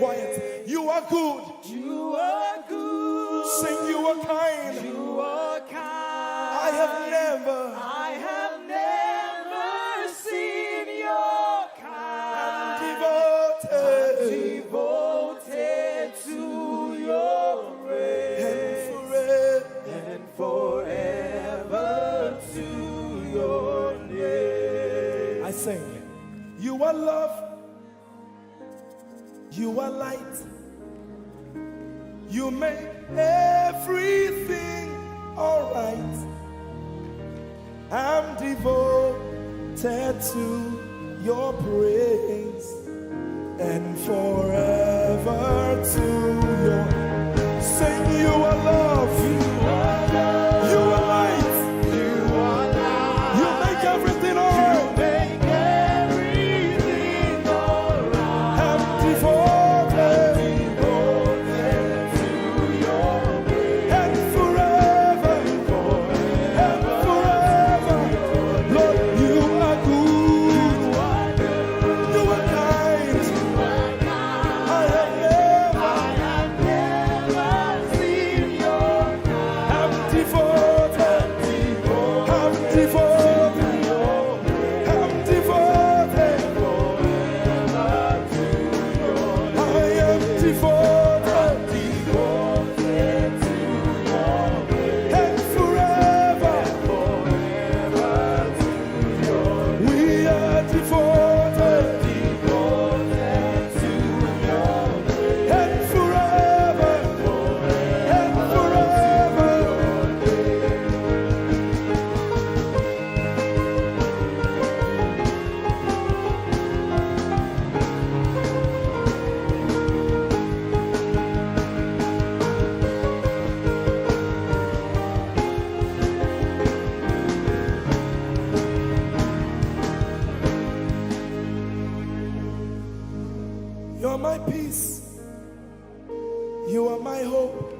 quiet. You are good. You are good. Sing, you are kind. You are kind. I have never seen your kind. Devoted to your praise. and Forever to your name. I sing. You are love. You are light. You make everything alright. I'm devoted to your praise and forever to your. Sing, you are love. You are love. You are light. You are light. You make everything alright. You make everything alright. I'm devoted To your praise. and forever. And forever. Lord, you are good. You are kind. I have never seen your kind. I'm devoted. I'm devoted. I'm devoted. I am devoted. And forever. We are devoted. And forever. And forever. You're my peace. You are my hope.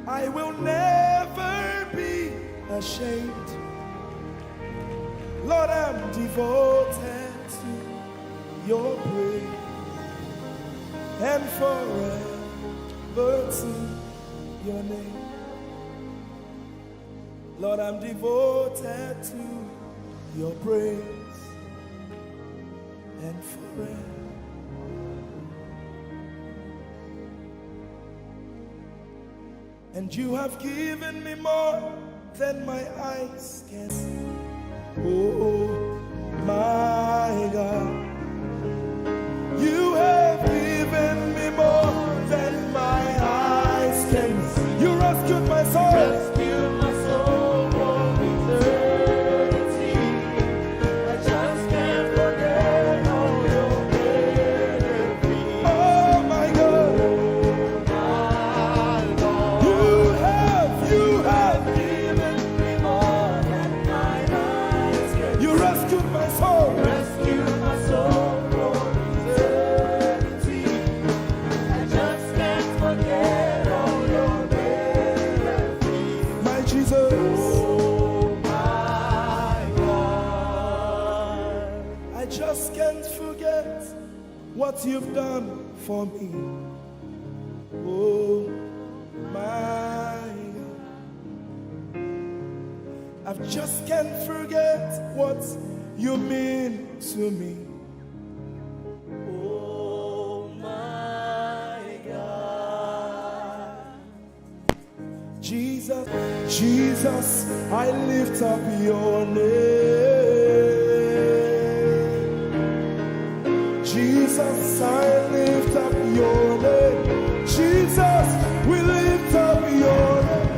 I will never be ashamed. Lord, I'm devoted to your praise and forever to your name. Lord, I'm devoted to your praise and forever. And you have given me more than my eyes can see. Oh my God, you have given me more than my eyes can see. You rescued my soul. Rescue my soul from eternity. I just can't forget all your benefits. Oh my God, you have Given me more than my eyes can you rescued my soul. rescue my soul from eternity. I just can't forget all your benefits. My Jesus, Oh my God. I just can't forget what you've done for me. Oh my God, I just can't forget what you mean to me. Oh my God. Jesus, Jesus, I lift up your name. Jesus, I lift up your name. Jesus, we lift up your name.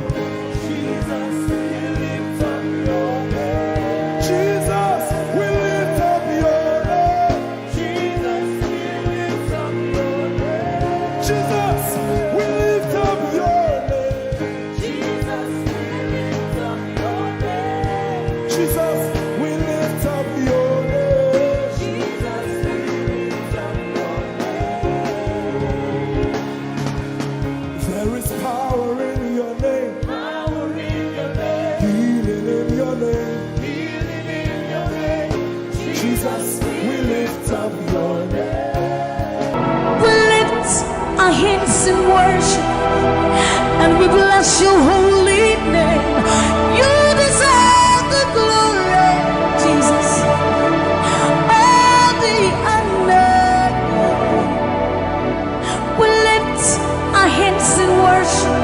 Jesus, we lift up your name. Jesus, we lift up your name. Jesus, we lift up your name. Jesus, we lift up your name. Jesus, we lift up your name. Jesus, we lift up your name. Jesus, we lift up your name. our hands in worship and we bless your holy name. You deserve the glory, Jesus. All the honor. We lift our hands in worship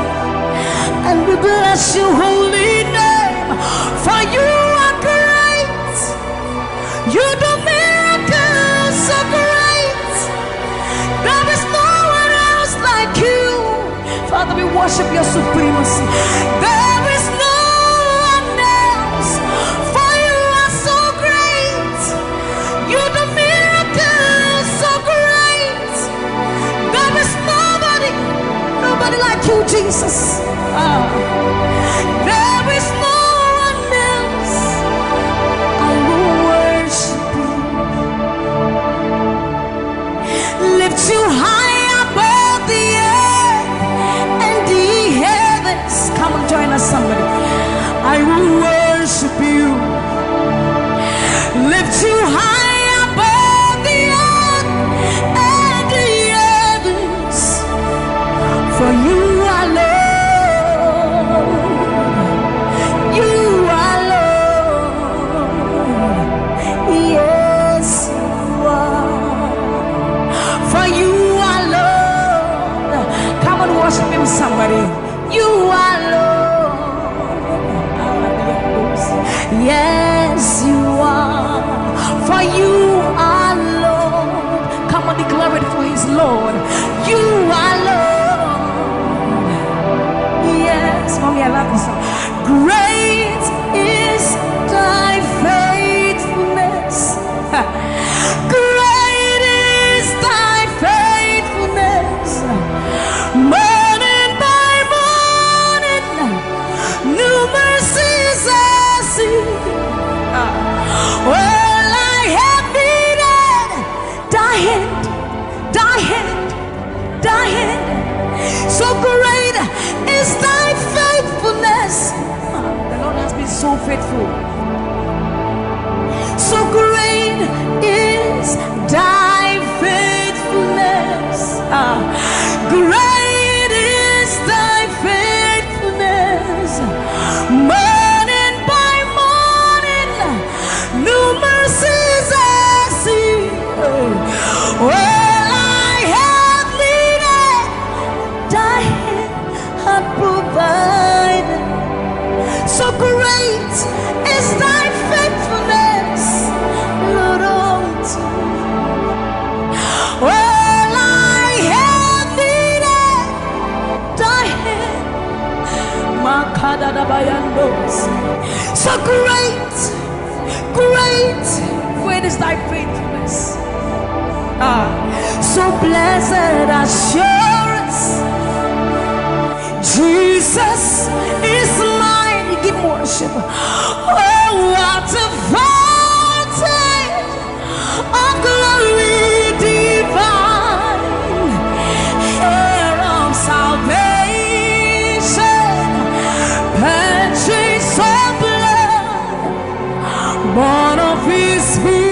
and we bless your holy name. For you are great. You do miracles so great. There is no one else like you. Father, we worship your supremacy. There is no one else. For you are so great. You do miracles so great. There is nobody like you, Jesus. There is no one else. I will worship you. Lift you high above the earth and the heavens. Come and join us, somebody. I will worship you. Lift you high above the earth and the heavens. For you are Lord. You are Lord. Yes, you are. For you are Lord. Come and worship him, somebody. You are Lord. Yes, you are. For you are Lord. Come on, declare it for his Lord. You are Lord. Yes, mommy, I love this song. Great is thy faithfulness. Great is thy faithfulness. Morning by morning, new mercies I see. All I have needed, thy hand, thy hand, thy hand. So great is thy faithfulness. The Lord has been so faithful. So great is thy faithfulness. Great is thy faithfulness. Morning by morning, new mercies I see. All I have needed, thy hand hath provided. So great is thy faithfulness, Lord, unto me. All I have needed, thy hand. So great, great, great is thy faithfulness. So blessed assurance, Jesus is mine. Give worship. Oh, what a fountain of glory divine, heir of salvation, purchase of blood, born of his spirit.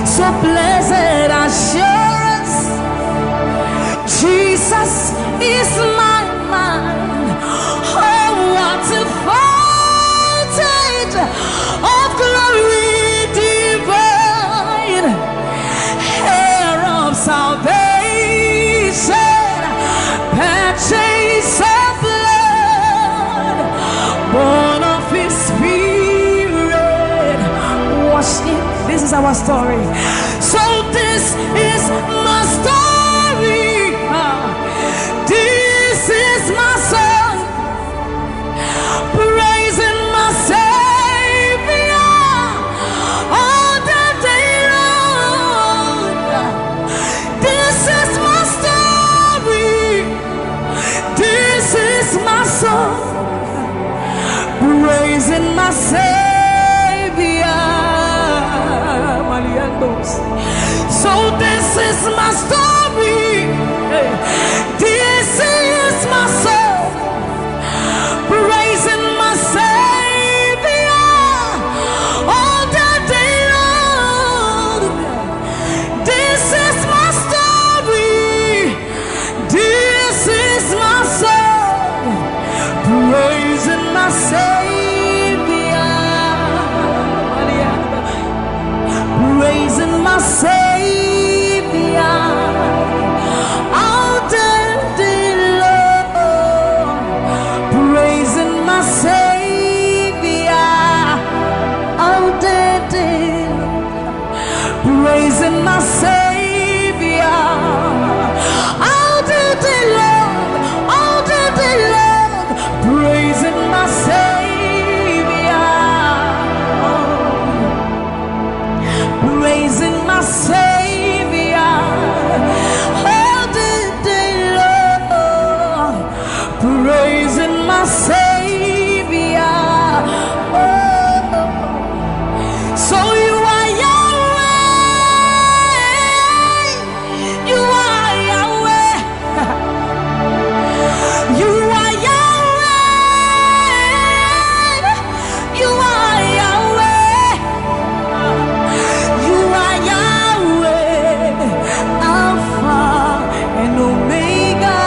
So blessed assurance, Jesus is my mind. Oh, what a fountain of glory divine, heir of salvation, purchase of blood, born of his spirit. Wash it. This is our story. So this is my story. This is my song, praising my Savior all the day long. This is my story. This is my song, praising my Savior. So this is my story. This is my song, praising my Savior all the day long. praising my Savior. All the day long, praising my Savior. Praising my Savior. All the day long, praising my Savior. So you are Yahweh, you are Yahweh, you are Yahweh, you are Yahweh, you are Yahweh, Alpha and Omega.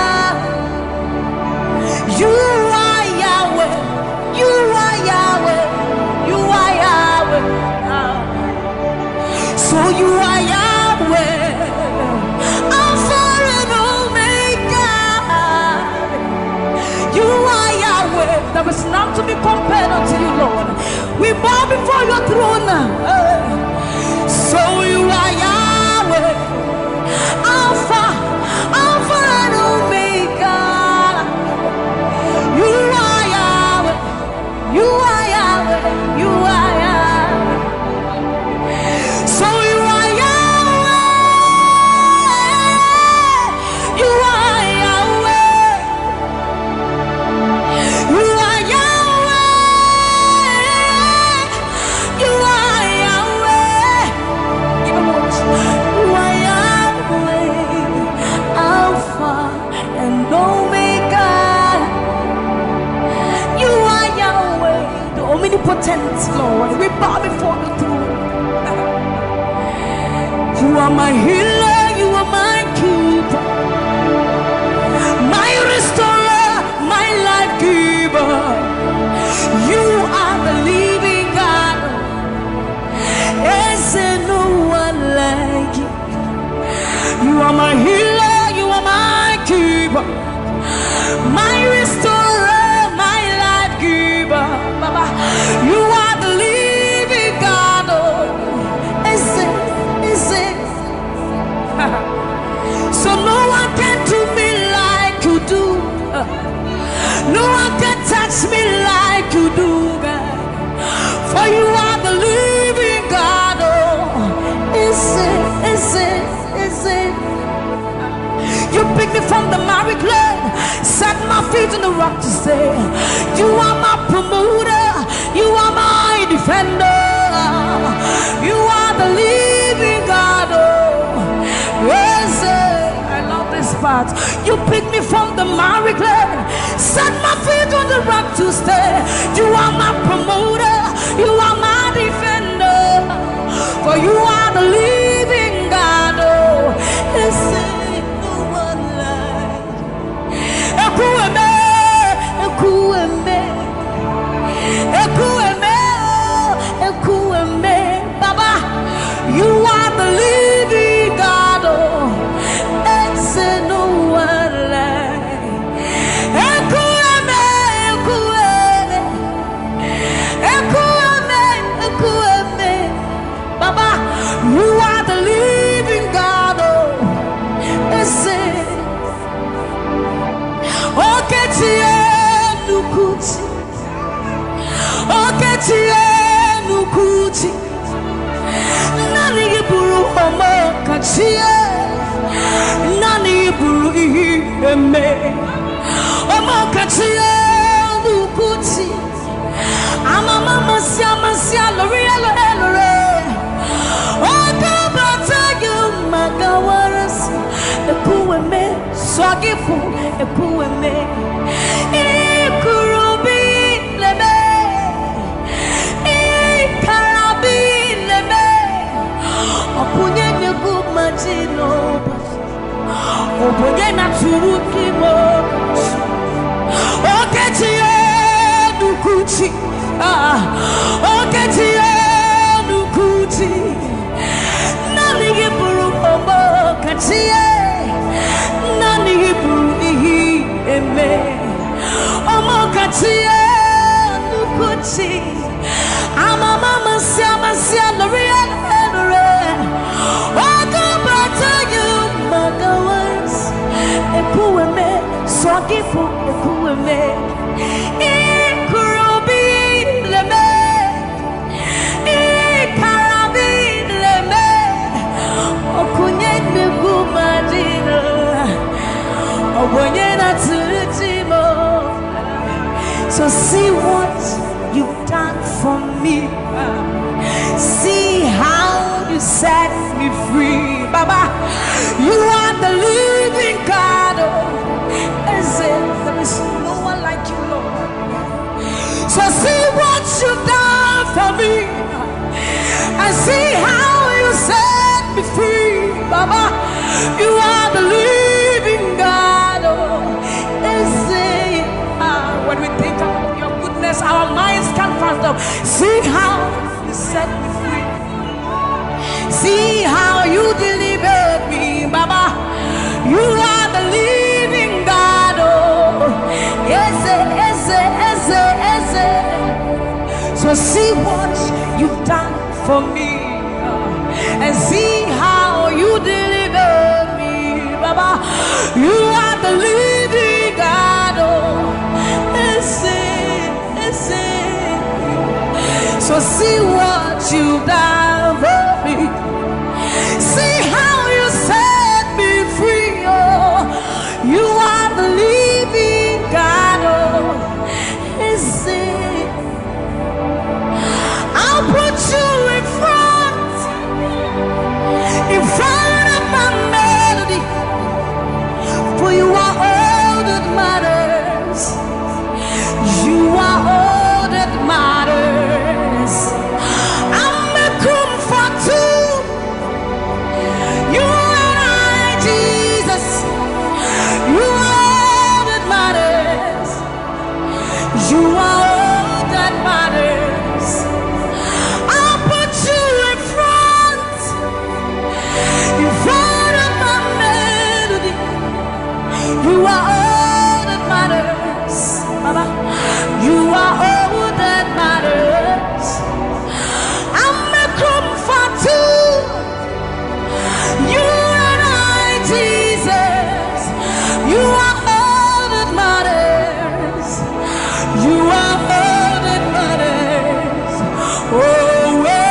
You are Yahweh, you are Yahweh, you are Yahweh. So you are Yahweh, Alpha and Omega. You are Yahweh. There is none to be compared unto you, Lord. We bow before your throne. So you are Yahweh, Alpha and Omega. You are Yahweh, you are Yahweh, you are Yahweh. So you are Yahweh, you are Yahweh, you are Yahweh, you are Yahweh. Even more. You are Yahweh, Alpha and Omega. You are Yahweh, the omnipotent Lord. We bow before the throne. You are my healer, you are my keeper, my restorer, my life giver. You are the living God. Is there no one like you? You are my healer, you are my keeper, my restorer, my life giver. Baba, you are the living God. Is it? So no one can do me like you do. No one can touch me like you do, God. For you are the living God. Is it? You picked me from the miry clay, set my feet on the rock to say, you are my promoter, you are my defender, you are the living God. Yes, I love this part. You picked me from the miry clay, set my feet on the rock to stay. You are my promoter, you are my defender, for you are the living God. Yes, no one like Ekueme, Baba, you are the living God. It's no one like Ekueme, Baba, you are the living God. It's Nukuti Nani buru homo kachie Nani buru eme Homo kachie Nukuti Amama masia lore Odo bata yu magawaras Ekueme Swagifu Ekueme Ikurubi lebe Opunye negu majino Opunye na turuki mo Oketiye nukuchi Oketiye nukuchi Nani giburu omo katiye Nani giburu ihi eme Omo katiye nukuchi Ama mama siya loriya set me free. Baba, you are the living God. There is no one like you, Lord. So see what you've done for me, and see how you set me free. Baba, you are the living God. When we think about your goodness, our minds can fathom. See how you set me free. See how you delivered me, Baba. You are the living God. Ese. So see what you've done for me, and see how you delivered me, Baba. You are the living God. So see what you've done for me. See how you set me free. Oh, you are the living God. Oh, I'll put you in front of my melody, for you are all that matters. You are all that matters. I'm a comfort to you and I, Jesus. You are all that matters. You are all that matters. I'll put you in front of my melody. You are all that matters, Baba. You are all that matters. I'm a comfort to you and I, Jesus. You are all that matters. You are all that matters. Oh, way.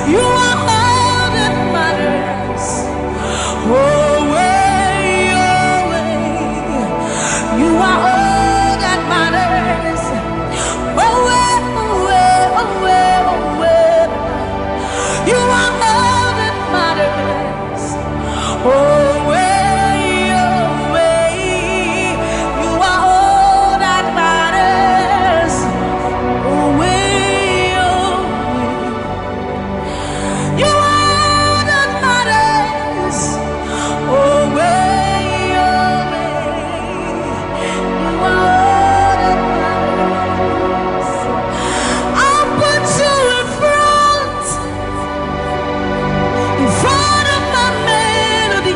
You are all that matters. Oh, way. You are all that matters. Oh, way. You are all that matters. Oh, way. You are all that matters. Oh, way. You are all that matters. Oh, way. You are all that matters. I'll put you in front of my melody.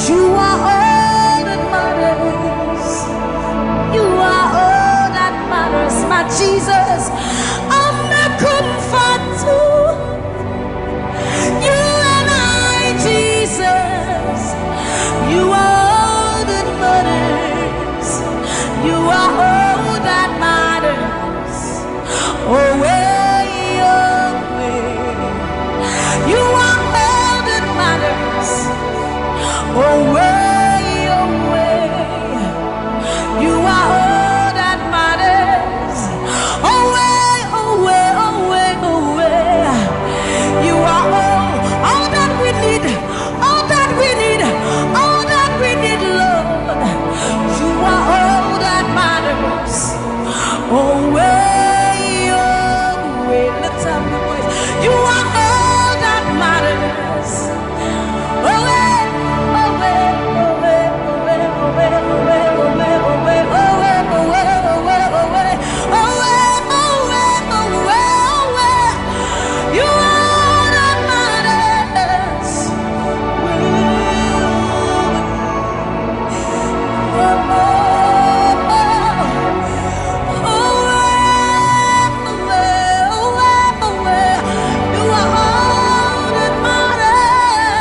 You are all that matters. You are all that matters, my Jesus. I'm a comfort to you and I, Jesus. You are all that matters. You are all that matters. Oh, way. You are all that matters. Oh, way. You are all that matters. Oh, way. You are all that we need. All that we need. All that we need, Lord. You are all that matters. Oh, way. Let's have the voice. You are all that matters. Oh, way. You are all that matters. You are all that matters.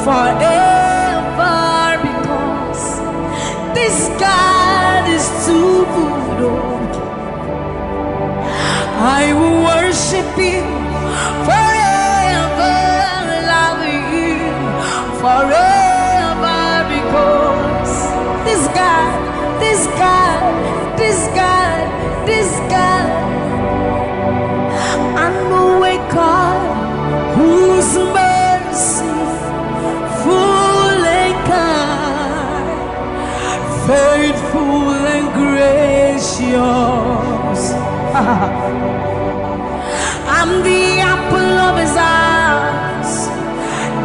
forever, because this God is too good. Oh, I will worship you forever, love you forever, because this God, this God, this God, this God, I know a God whose mercy full and kind, faithful and gracious. I'm the apple of his eyes,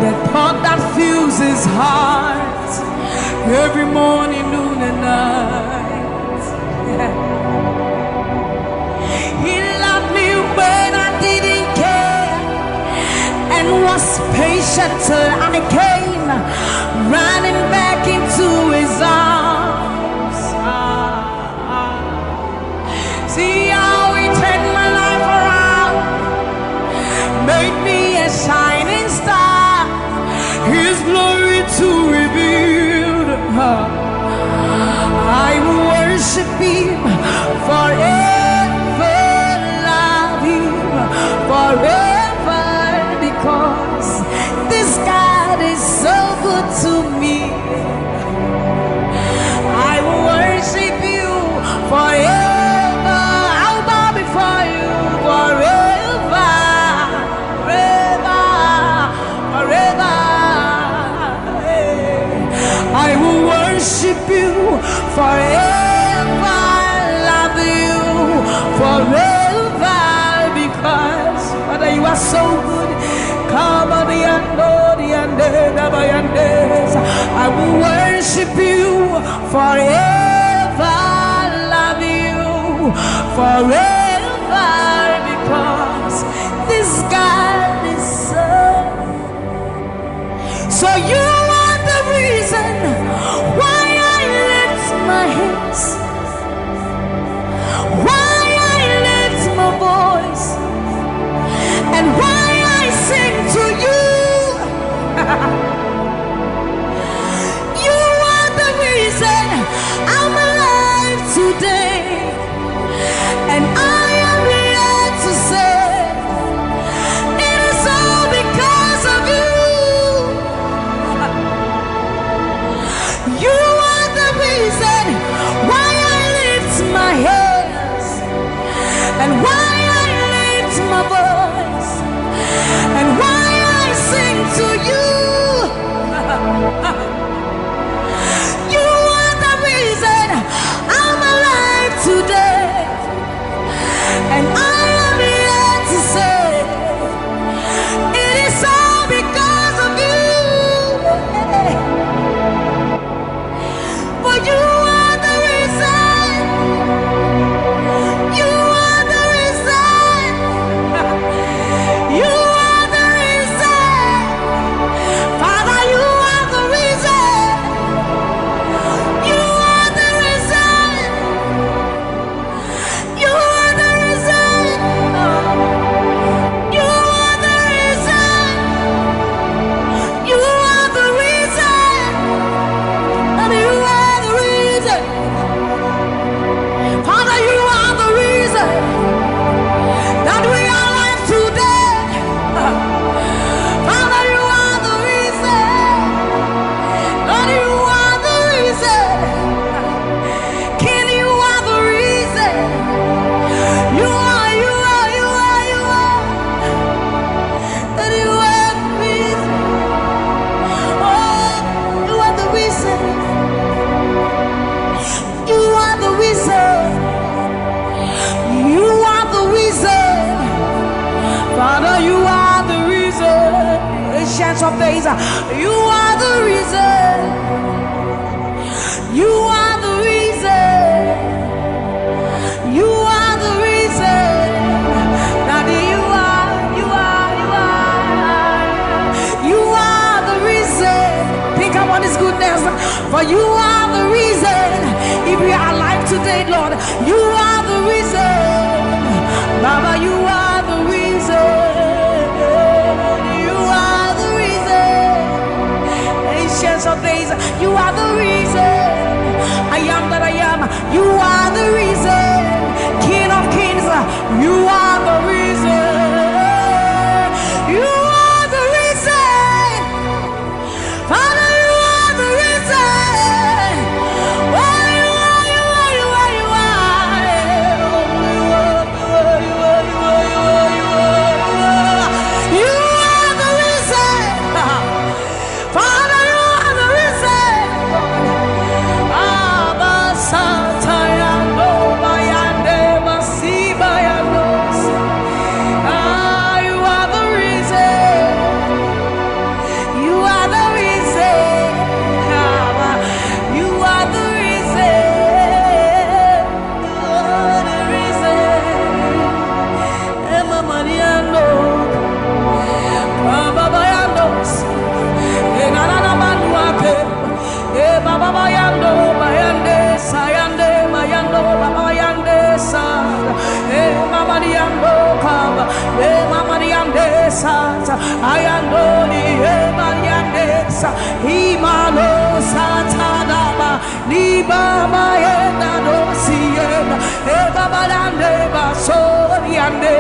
the thought that fills his heart every morning, noon and night. He loved me when I didn't care, and was patient till I came running back into his arms. See how he turned my life around, made me a shining star, his glory to reveal. I will worship him forever, love him forever, because this God is so good to me. I will worship you forever. I'll bow before you forever, forever, forever. I will worship you forever, love you forever, because Father, you are so good. Come on, I will worship you forever, love you forever, because this God is so you are the reason why I lift my hands, why I lift my voice, and why I sing to you. You are the reason I'm alive today, and I am here to say it is all because of you. You are the reason why I lift my hands, and why I lift my voice, and why I sing to you. You are the reason I'm alive today, and I am here to say it is all because of you. For you are the reason. You are the reason. You are the reason. Father, you are the reason. You are the reason. You are the reason. You are the reason. You are the reason. And you are the reason. Father, you are the reason that we are alive today. Father, you are the reason. Lord, you are the reason. King, you are the reason. You are, you are, you are, you are. That you are the reason. Oh, you are the reason. You are the reason. You are the reason. Father, you are the reason. Ancients of days, you are the reason. You are the reason. You are the reason. Daddy, you are, you are, you are. You are the reason. Think about his goodness. For you are the reason. If we are alive today, Lord, you are the reason. Baba, you are the reason. You are the reason. of days. You are the reason. I am that I am. You are the reason. King of kings, you are the reason. You are the reason. Father, you are the reason. Oh, you are, you are, you are, you are. You are the reason. Father, you are the reason. Abba, Satayando, Bayande, Masiba, Yandos. You are the reason. You are the reason. You are the reason. You are the reason. Emma Mariano, Baba Bayandos, Enana Manuake, Baba Bayando, Bayande, Sayande, Mayando, Baba Bayande, Sa, Mama Diando, Kaba, Mama Diande, Sa, Ayando, Mayande, Sa, Imano, Satadaba, Niba, Mayenda, Dosiena, Baba Dande, Basoriande,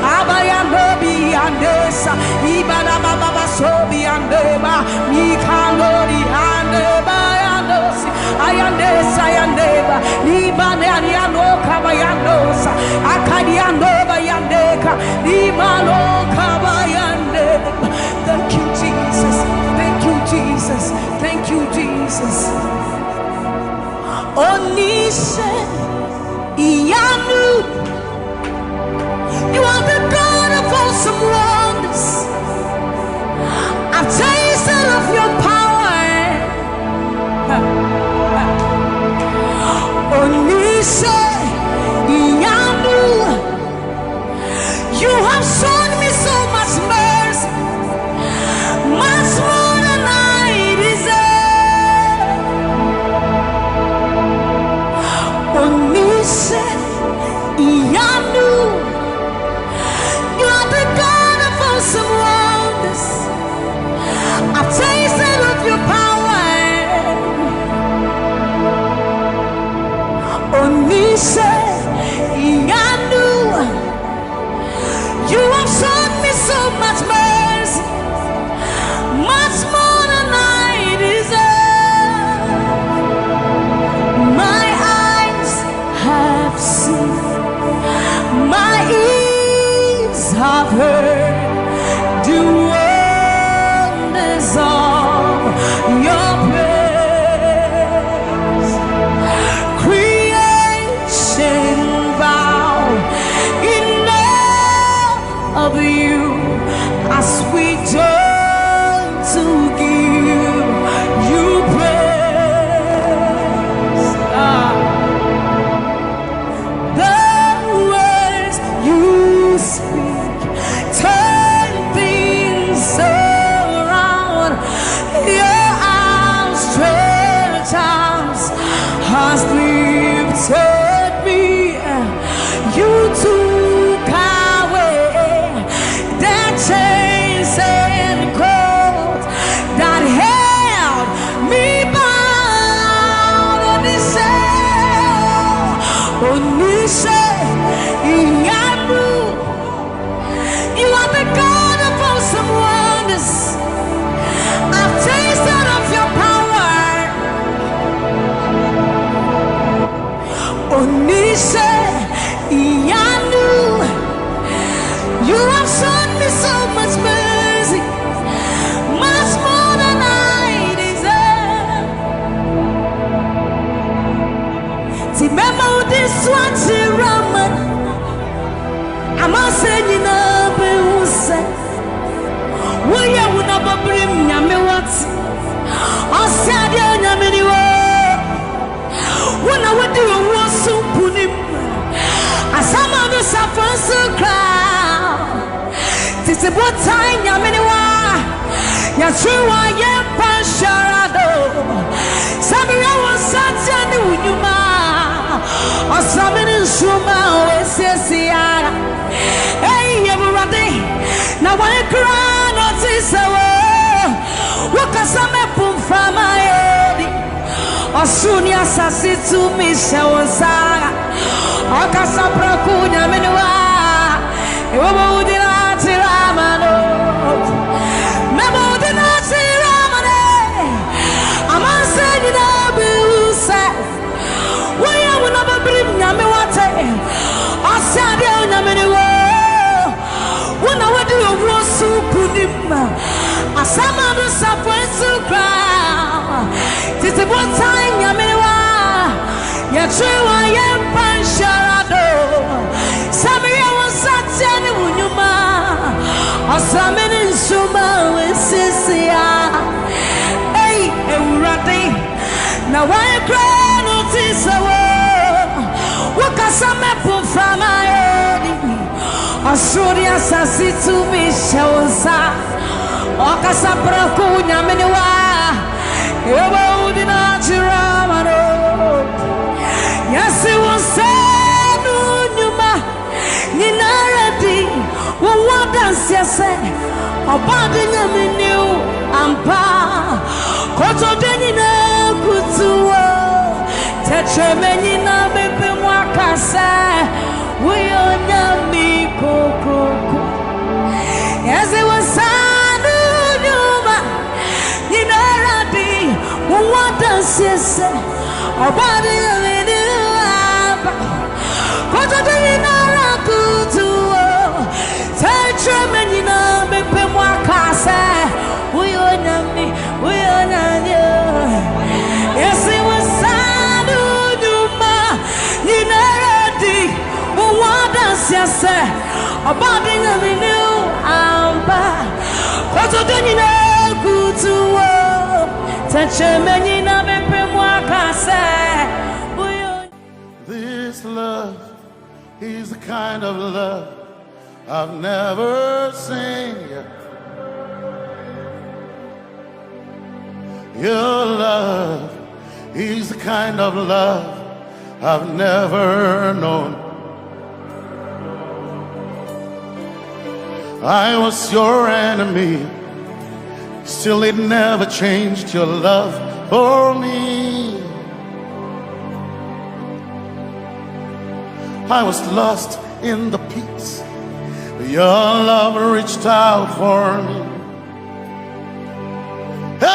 Abayando, Biandesa, Ibana Baba Sobiandeba, Mikandori, Ande, Bayandosi, Ayandesa, Ayandeba, Ibane, Aniano, Kabayandosa, Akadiando, Bayandeka, Imano, Kabayande. Thank you, Jesus. Thank you, Jesus. Thank you, Jesus. Onise, Iyanu. You are the God of awesome wonders. I've tasted of your power. Onise, Iyanu. You have shown me so much mercy, much more than I deserve. Onise, Iyanu. You are the God of awesome wonders. I've tasted of your power. Onise, Iyanu. You have shown me so much mercy, much more than I deserve. My eyes have seen, my ears have heard the wonders of your praise. Creation bow in awe of you as we turn to give you praise. The words you speak turn things around. Your outstretched arms has lifted me. You took away the chains and cords that held me bound. Onise, Iyanu. You are the God of awesome wonders. I've tasted of your power. Onise, Iyanu. You have shown me so much mercy, much more than I deserve. Remember this one, Raman. I'm not saying you know, but who said, will you never bring me what? I said, you're many words. When I would do a war so put him, as some of us are for so crowd. This is what time you're many words. You're true, I am Pasharado. Sammie was such a new man. Or something in Shuma, Ese, hey, everybody. Now I cry, not this hour. What can some from Asunia sasitu mishawasaga akasapra kunya menwa ewo udina tiramano memo udina tiramane amanse dina biuse waya wona babrim nyame wate asade nyame ni wo wona wadi owosu kunima asama do sapwensu kra titi bon time nyame wa ya trewa ya pansharado Sammie wonsatene wunyuma asamene nsuma wesisia ei ewurade na wa kra no tisawo wakasame from ayodi asuri asasi tu mishawosa wakasapra kunya menwa ewo udina chiramano yasi wonsenu nyuma ninaradi wadansiase obade nyameniu ampa koto denina kutuwo tetremeni na bebe mwakase uyonyami kokoko yasi wonsenu nyuma ninaradi wadansiase obade nyameniu ampa koto denina kutuwo tetremeni na bebe mwakase uyonyami uyonyami yasi wonsenu nyuma ninaradi wadansiase obade nyameniu ampa koto denina kutuwo tetremeni na bebe mwakase. This love is the kind of love I've never seen yet. Your love is the kind of love I've never known. I was your enemy, still it never changed your love for me. I was lost in the pits, but your love reached out for me. Hey!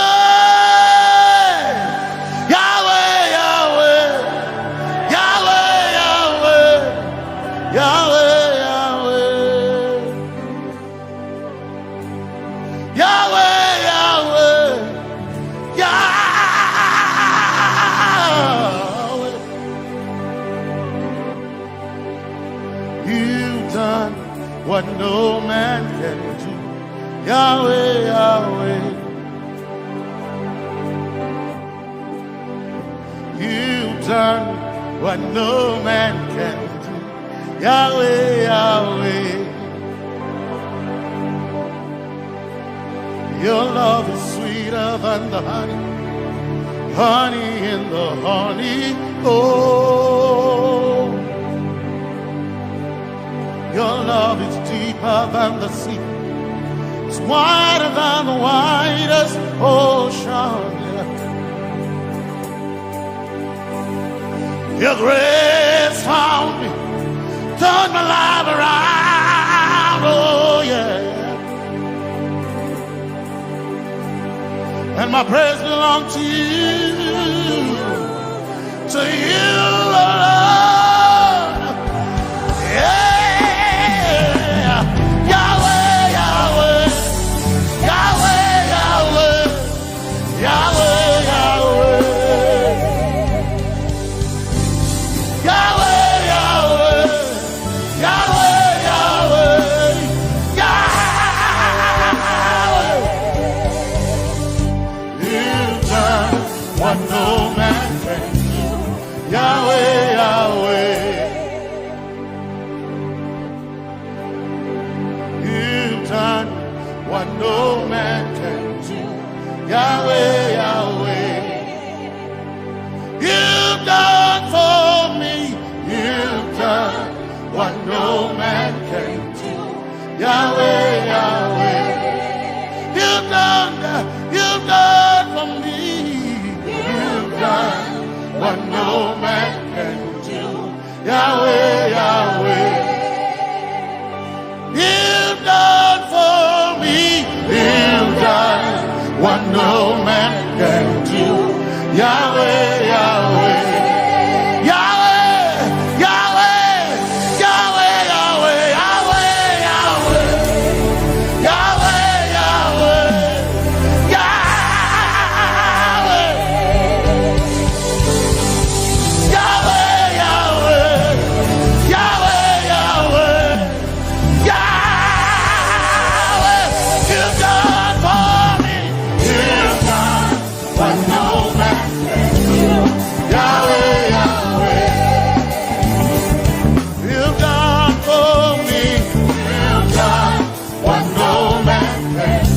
Yahweh, Yahweh, Yahweh, Yahweh, Yahweh, Yahweh, Yahweh, Yahweh, Yahweh. You've done what no man can do, Yahweh, Yahweh. You've done what no man can do, Yahweh, Yahweh. Your love is sweeter than the honey, honey in the honey. Oh, your love is deeper than the sea, it's wider than the widest ocean. Your grace found me, turned my life around. Oh yeah. And my praise belongs to you, Lord. Yeah. Yahweh, Yahweh, Yahweh, Yahweh, Yahweh, Yahweh, Yahweh, Yahweh, Yahweh, Yahweh, Yahweh. You've done what no man can do, Yahweh, Yahweh. You've done what no man can do, Yahweh, Yahweh. You've done for me, you've done what no man can do, Yahweh, Yahweh. You've done for me, you've done no man can do. Yahweh, Yahweh. You've done for me. You've done what no man can do.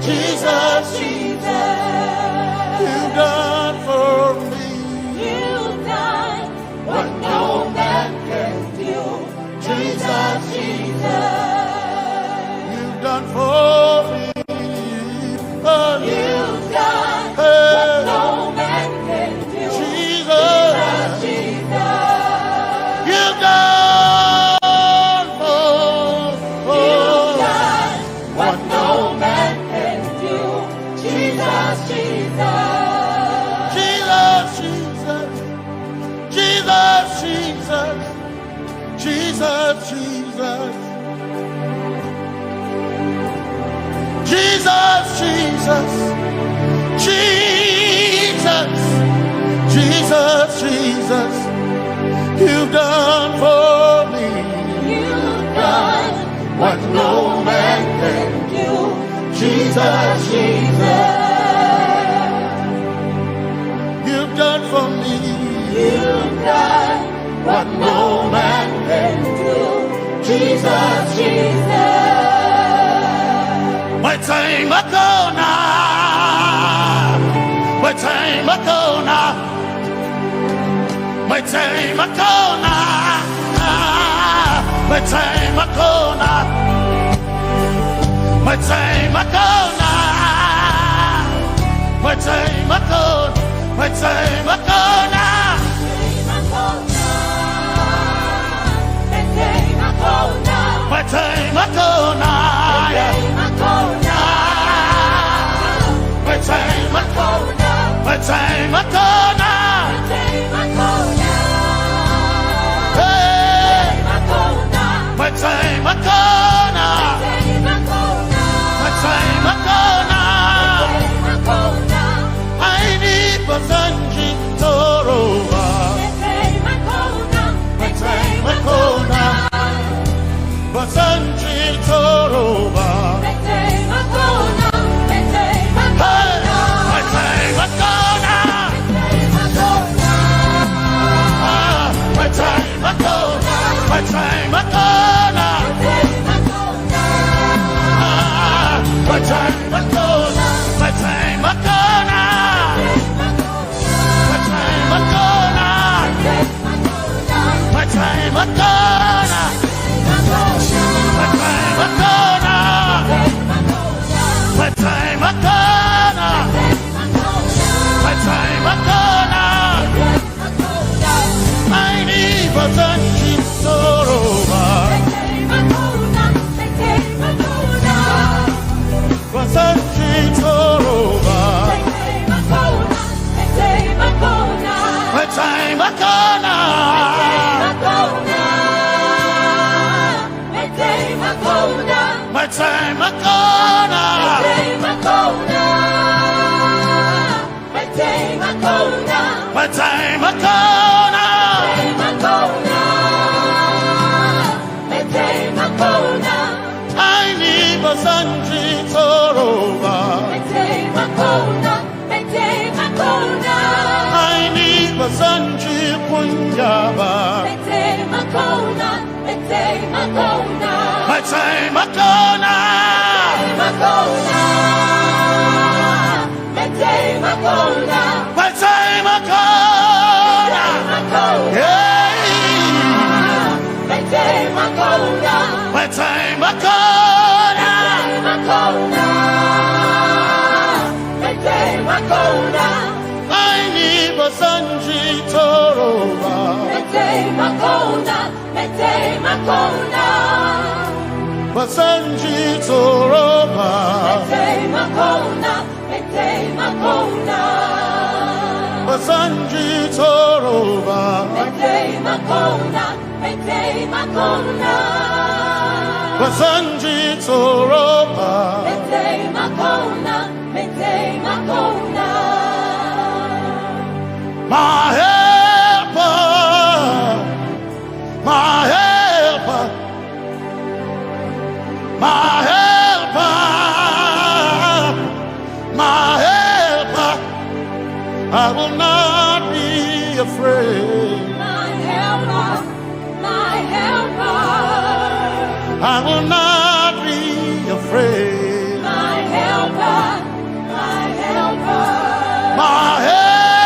Jesus, Jesus. You've done for me. You've done what no man can do. Jesus, Jesus. You've done what no man can do. Jesus, Jesus. Jesus, Jesus. Jesus, Jesus. Jesus, Jesus. Jesus, Jesus. Jesus. Jesus, Jesus. You've done for me. You've done what no man can do. Jesus, Jesus. You've done for me. You've done what no man can do. Jesus, Jesus. My time ago now. My time ago now. My time ago now. My time ago now. My time ago now. My time ago. My time ago now. My time ago now. My time ago now. My time ago now. My time ago now. My time ago now. I need Basanji Toroba. My time ago now. Basanji Toroba. My time ago now. My time ago now. My time ago now. My time ago now. My time ago now. My time ago now. My time ago now. My time ago now. My time ago now. My time ago now. My time ago now. I need Basanji Toroba. Basanji Toroba. My time ago now. My time ago now. My time ago now. I need Basanji Toroba. I basanji kunjaba. Mete makona, mete makona. Mete makona. Makona. Mete makona. Mete makona. Yeah. Mete makona. Mete makona. Mete makona. I need basanji toroba. Mete makona. Mete makona. Basanji toroba. Mete makona. Mete makona. Basanji toroba. Mete makona. Mete makona. Basanji toroba. Mete makona. Mete makona. My helper, my helper, my helper, my helper. I will not be afraid. My helper, my helper. I will not be afraid. My helper, my helper. My helper.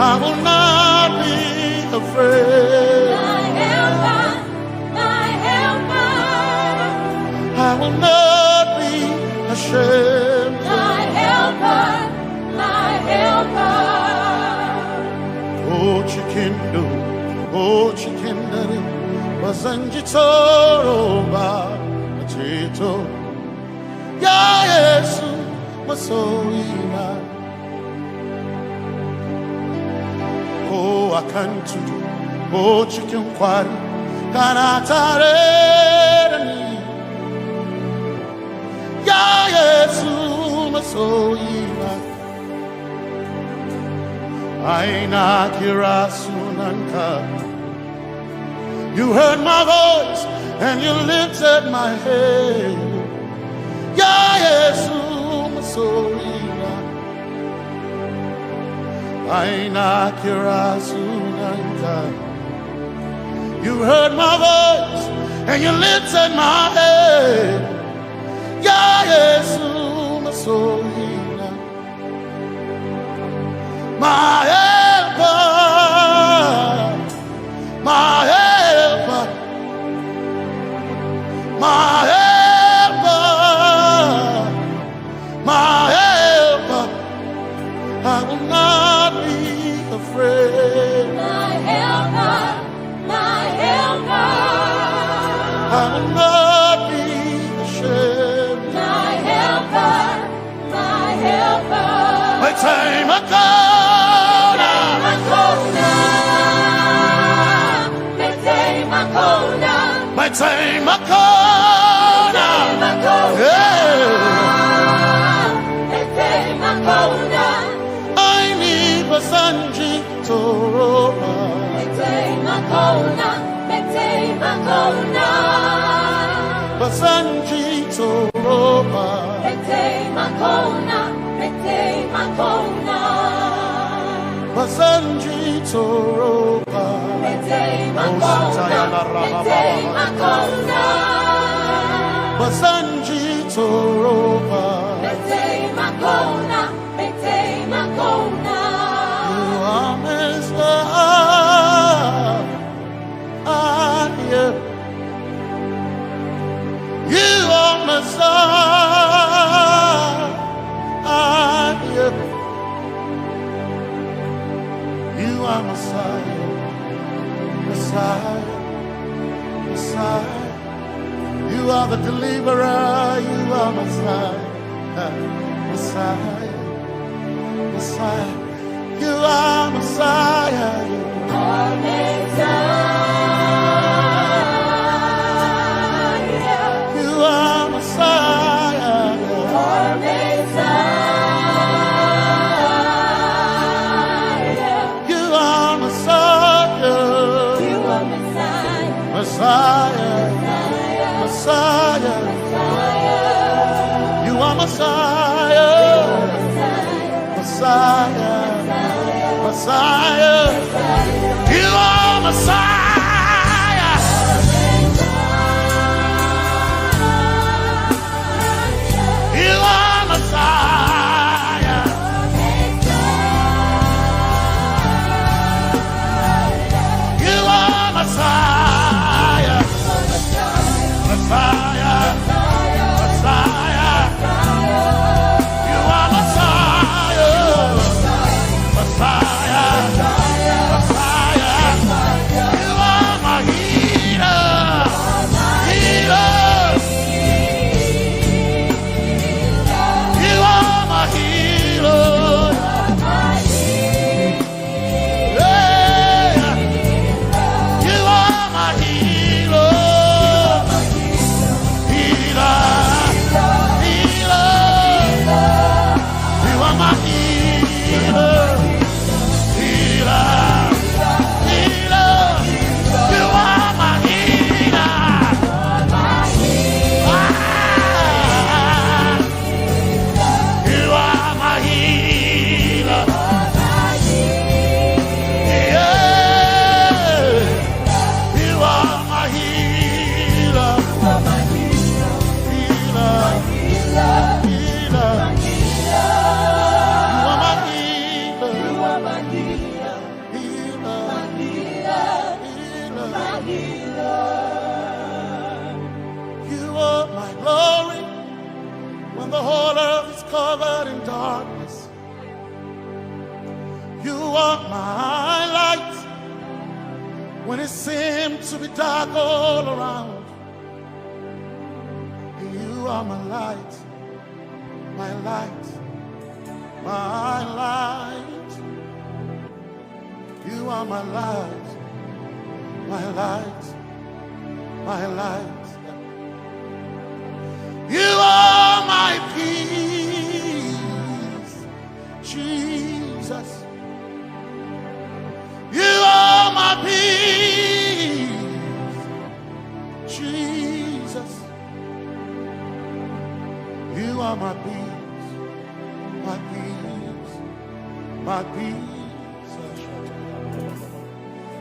I will not be afraid. My helper, my helper. I will not be ashamed. My helper, my helper. Oh, chikindo, oh, chikindari, basanji toroba, chito. Ya Yesu, masoima. Oh, I can't do. Oh, chicken quarry. Kanatare. Ya Yesu masoima. Aina kirasunanka. You heard my voice and you lifted my head. Ya Yesu masoima. Aina kirasunanka. You heard my voice and you lifted my head. Ya Yesu masohina. My helper, my helper, my helper, my helper. I will not be afraid. My helper, my helper. I will not be ashamed. My helper, my helper. My time I Makona. My time Makona. I need Basanji Toroba. Basanji Toroba. Basanji Toroba. Basanji Toroba. You are Messiah. You are Messiah. You are Messiah. Messiah. Messiah. You are the deliverer. You are Messiah. Messiah. Messiah. You are Messiah. You are Messiah. You are Messiah. You are Messiah. You are Messiah. Messiah, Messiah, you are Messiah, Messiah, Messiah, you are Messiah. You are Messiah. You are Messiah. Messiah. Messiah. You are Messiah. Messiah. Messiah. You are my healer. Healer. When it seemed to be dark all around, you are my light, my light, my light. You are my light, my light, my light. You are my peace, Jesus. You are my peace, Jesus. You are my peace, my peace, my peace.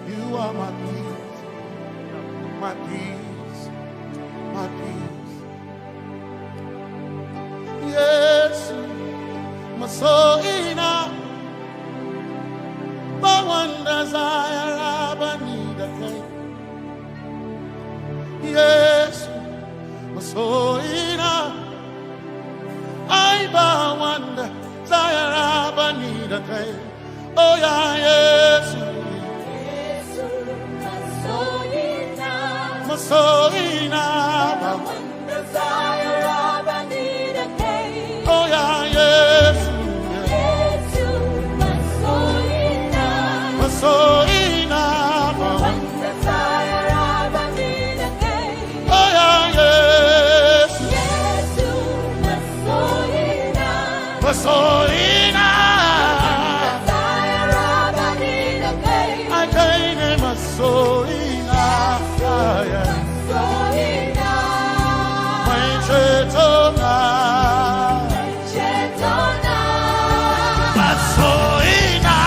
You are my peace, my peace, my peace. Yes, my soul in but one desire I need a king. Yes, my soul in I but one desire I need a king. Oh yeah, yes, my soul in but one desire I need a king. Oh yeah, yes. So enough, one desire of a need again. Oh yeah, yes, yes, so enough, desire of a need again. I gain him a so enough, so enough, my chetona, but so enough.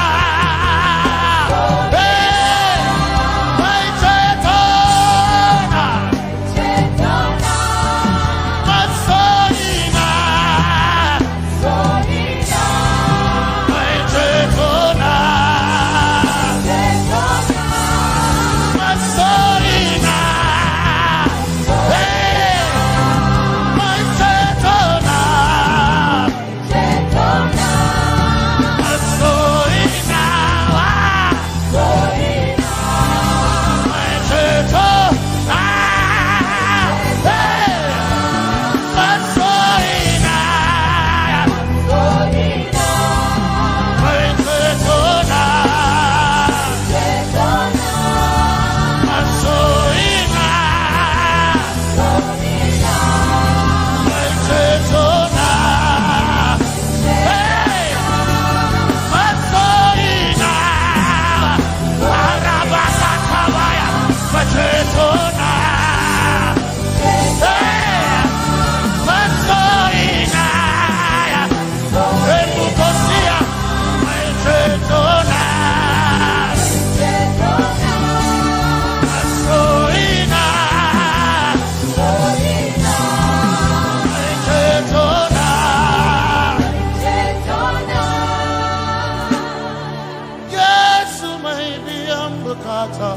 kata.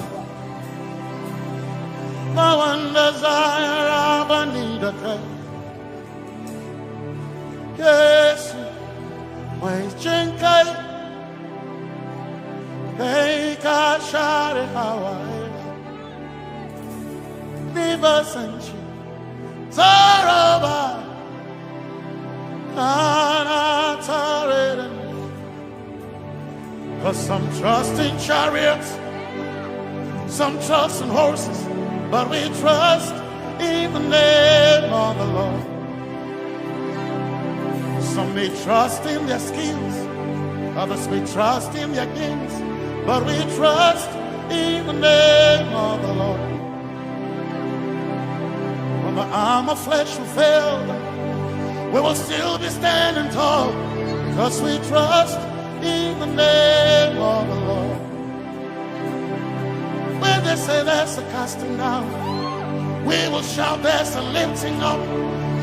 No one desire of need a care. Yes, my chinkai. Hey, kashare Hawaii. Never senchi. Zaraba. Cause some trust in chariots, some trust in horses, but we trust in the name of the Lord. Some may trust in their skills, others may trust in their gains, but we trust in the name of the Lord. When the arm of flesh will fail, we will still be standing tall, because we trust in the name of the Lord. When they say there's a casting down, we will shout there's a lifting up,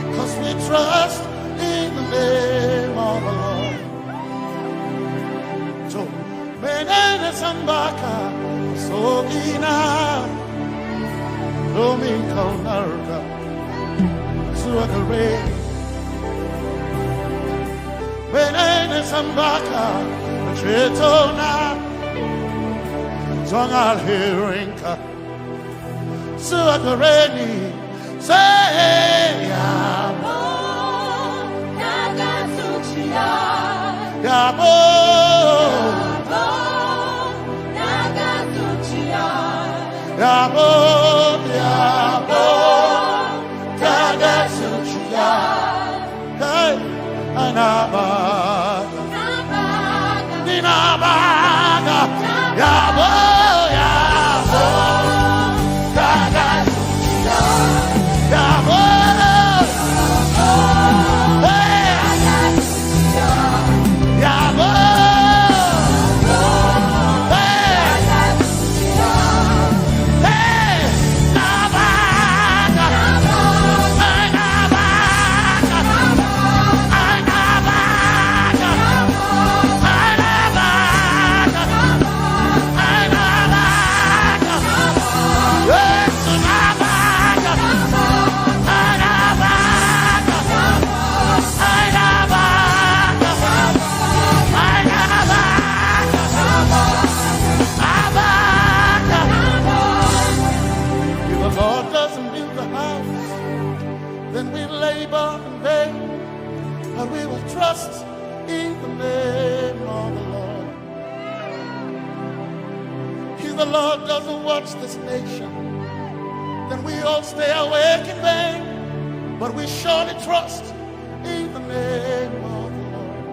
because we trust in the name of the Lord. So, Menene Sambaka, Sogina, Domingo Narga, Suakare. Menene Sambaka, Chetona, Zongal Hirinka, Suakareni, say Yabo, Nagasuchia, Yabo, Nagasuchia, Yabo, Yabo, Nagasuchia, hey, Anabaga, Ninabaga, Yabo, Yabo, Nagasuchia, Yabo, trust in the name of the Lord. If the Lord doesn't watch this nation, then we all stay awake in vain. But we surely trust in the name of the Lord.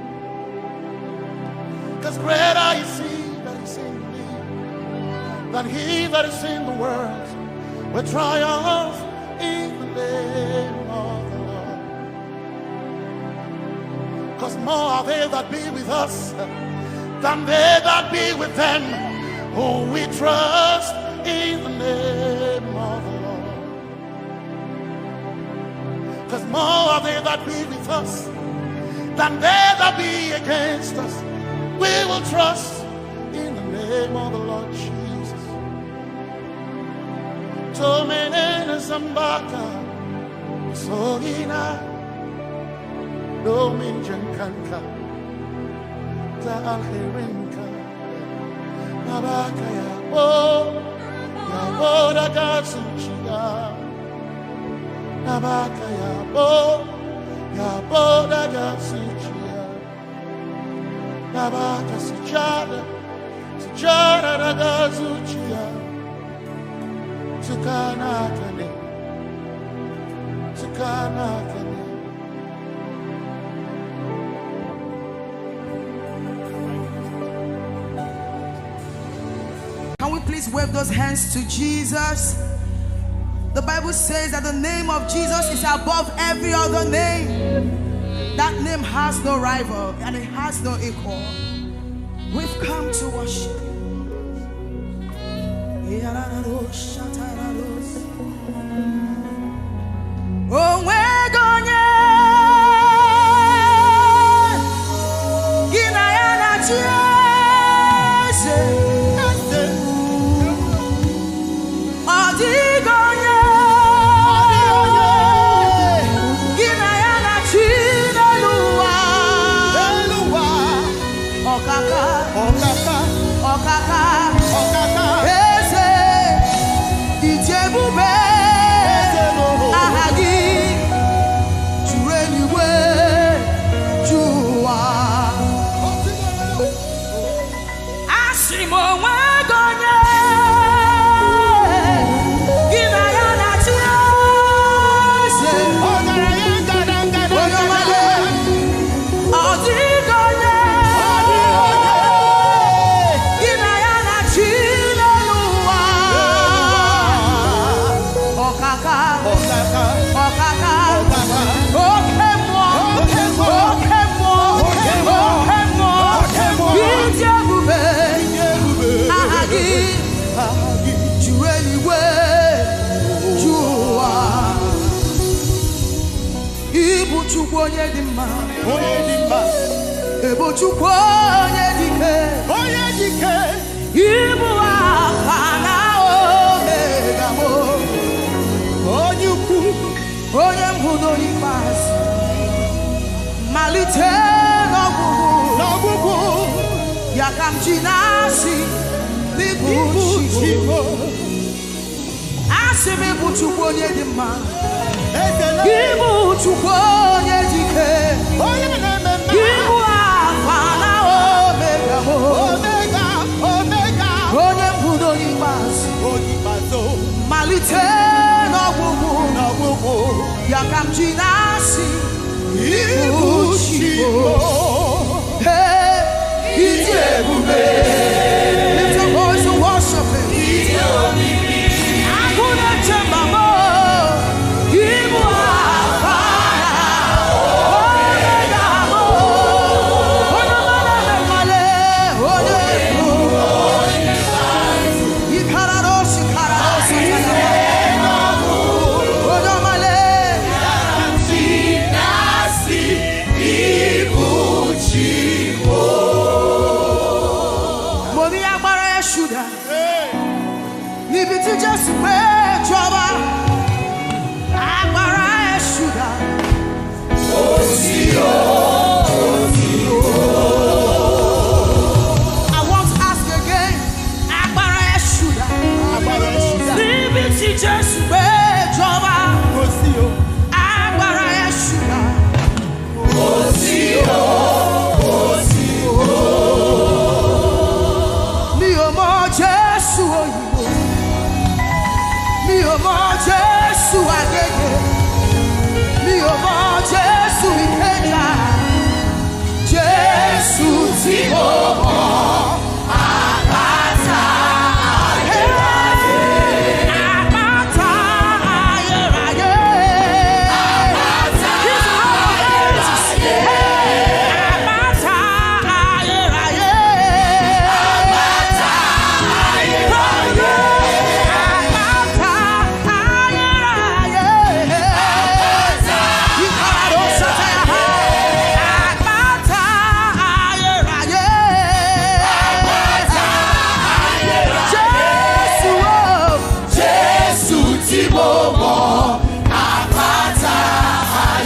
Because greater is He that is in me than he that is in the world. We triumph in the name of the Lord. Because more are they that be with us than they that be with them. Oh, we trust in the name of the Lord. Because more are they that be with us than they that be against us. We will trust in the name of the Lord Jesus. Tomene Zambaka, Sogina. Dominjan kanka, ta alherinka, nabaka ya bo da gasuchia, nabaka ya bo da gasuchia, nabaka sujada da gasuchia, tukana kane. Can we please wave those hands to Jesus? The Bible says that the name of Jesus is above every other name. That name has no rival and it has no equal. We've come to worship you. Oh, we're going You anywhere you are. Ibu chukwoye di ma. Ibu chukwoye dike. Ibu akana omega mo. Onyuku. Onye mhudo ikpasi. Malite n'ọgwụgwụ. Yakam jinasi. Ibu chukwo. Asi mi bu chukwoye di ma. Ibu chukwoye dike. Ibu akana omega mo. Onye mbudo ikpasu. Malite n'ọgwụgwụ. Yakam jinasi. Ibu chukwo. Hey, iti ebube. Lift your voice and worship him. Akuna chemba mo. Ibu akana omega mo. Onye male onye ikararosi onye male Moni agbara ya shuda. Níbi tí Jésù gbé jọba, agbára ẹ̀ ṣúdà. I want to ask again, agbára ẹ̀ ṣúdà. Níbi tí Jésù gbé jọba, agbára ẹ̀ ṣúdà. Mi ò mọ Jésù òyìnbó. Mi ò mọ Jésù Agége. Mi ò mọ Jésù Ìkẹjà. Jésù tí mo mọ̀. Àpáta ayérayé. Àpáta ayérayé. Àpáta ayérayé. Àpáta ayérayé. Àpáta ayérayé.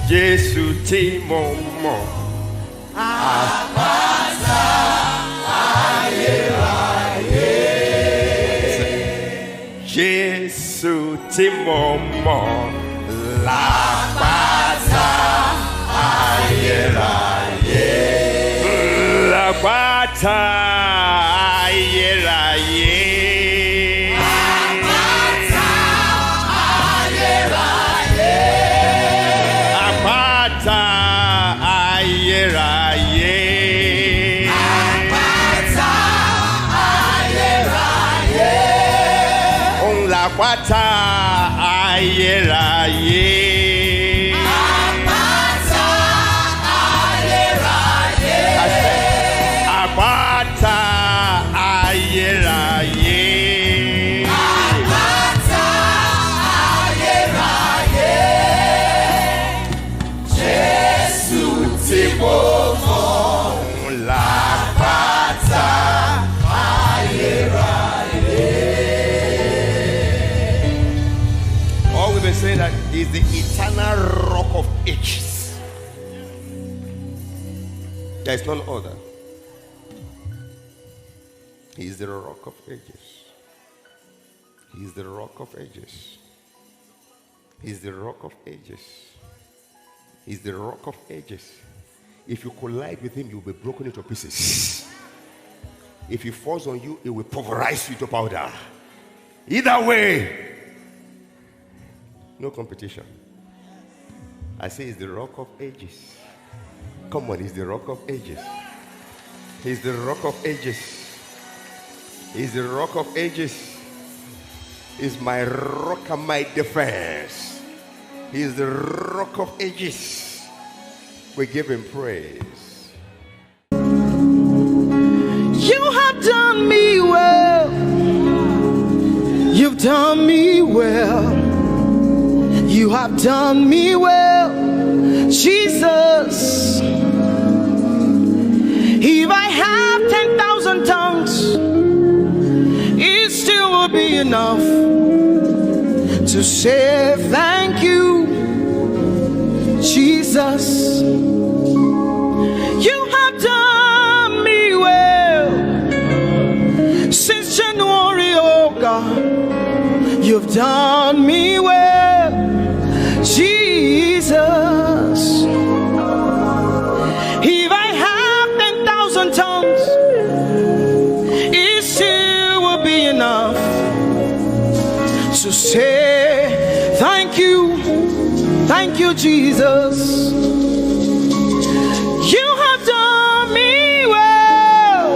Jésù tí mo mọ̀. Àpáta ayérayé. Jésù tí mo mọ̀. Àpáta ayérayé. L'àpáta ayérayé. Àpáta ayérayé. Àpáta ayérayé. Òun l'àpáta ayérayé. Àpáta ayérayé. Àpáta ayérayé. Àpáta ayérayé. Jésù tí mo mọ̀. Òun l'àpáta ayérayé. All we've been saying that is the eternal rock of ages. There is none other. He is the rock of ages. He is the rock of ages. He is the rock of ages. He is the rock of ages. If you collide with him, you will be broken into pieces. If he falls on you, it will pulverize you to powder. Either way, no competition. I say it's the rock of ages. Come on, it's the rock of ages. He's the rock of ages. He's the rock of ages. He's my rock and my defense. He's the rock of ages. We give him praise. You have done me well. You've done me well. You have done me well, Jesus. If I have 10,000 tongues, it still will be enough to say thank you, Jesus. You have done me well since January, oh God. You've done me well, Jesus. If I have 10,000 tongues, it still will be enough to say thank you, Jesus. You have done me well.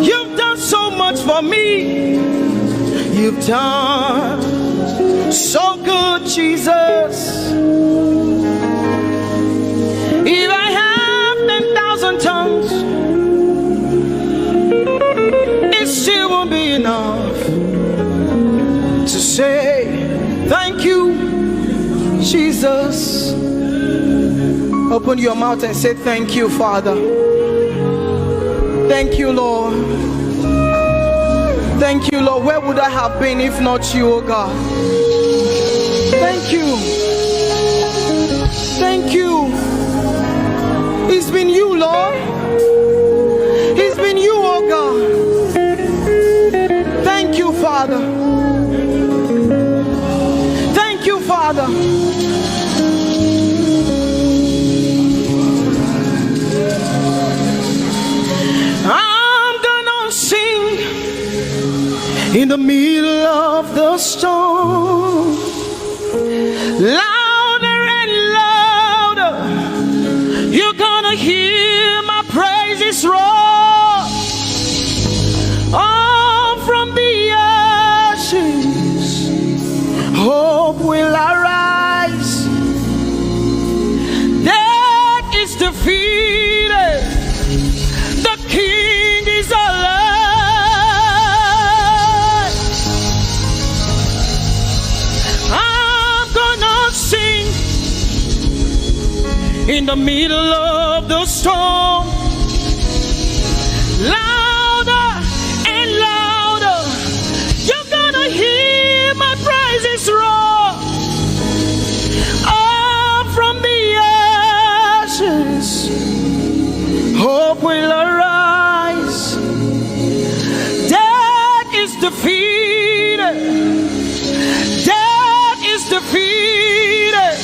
You've done so much for me. You've done so good, Jesus. If I have 10,000 tongues, it still won't be enough to say thank you, Jesus. Open your mouth and say thank you, Father. Thank you, Lord. Thank you, Lord. Where would I have been if not you, oh God? Thank you. Thank you. It's been you, Lord. It's been you, oh God. Thank you, Father. Thank you, Father. I'm gonna sing in the middle of the storm, louder and louder. You're gonna hear my praises roar. Oh, from the ashes, hope will arise. Death is defeated. The King is alive. I'm gonna sing in the middle of the storm, louder and louder. You're gonna hear my praises roar. Up from the ashes, hope will arise. Death is defeated. Death is defeated.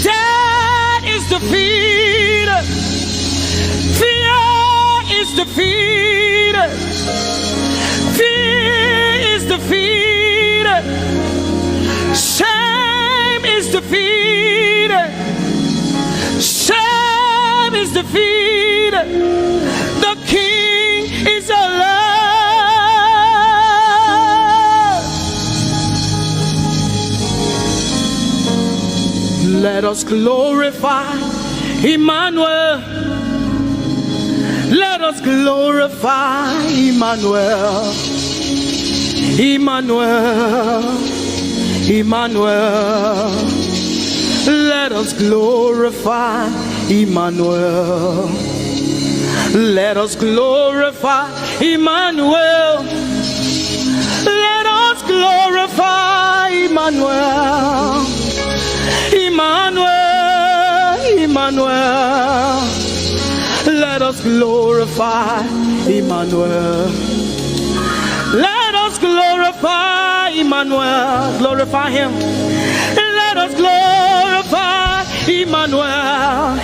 Death is defeated. Fear is defeated. Fear is defeated. Shame is defeated. Shame is defeated. The King is alive. Let us glorify Emmanuel. Let us glorify Emmanuel. Emmanuel. Emmanuel. Let us glorify Emmanuel. Let us glorify Emmanuel. Let us glorify Emmanuel. Emmanuel, Emmanuel. Let us glorify Emmanuel. Let us glorify Emmanuel. Glorify him. Let us glorify Emmanuel.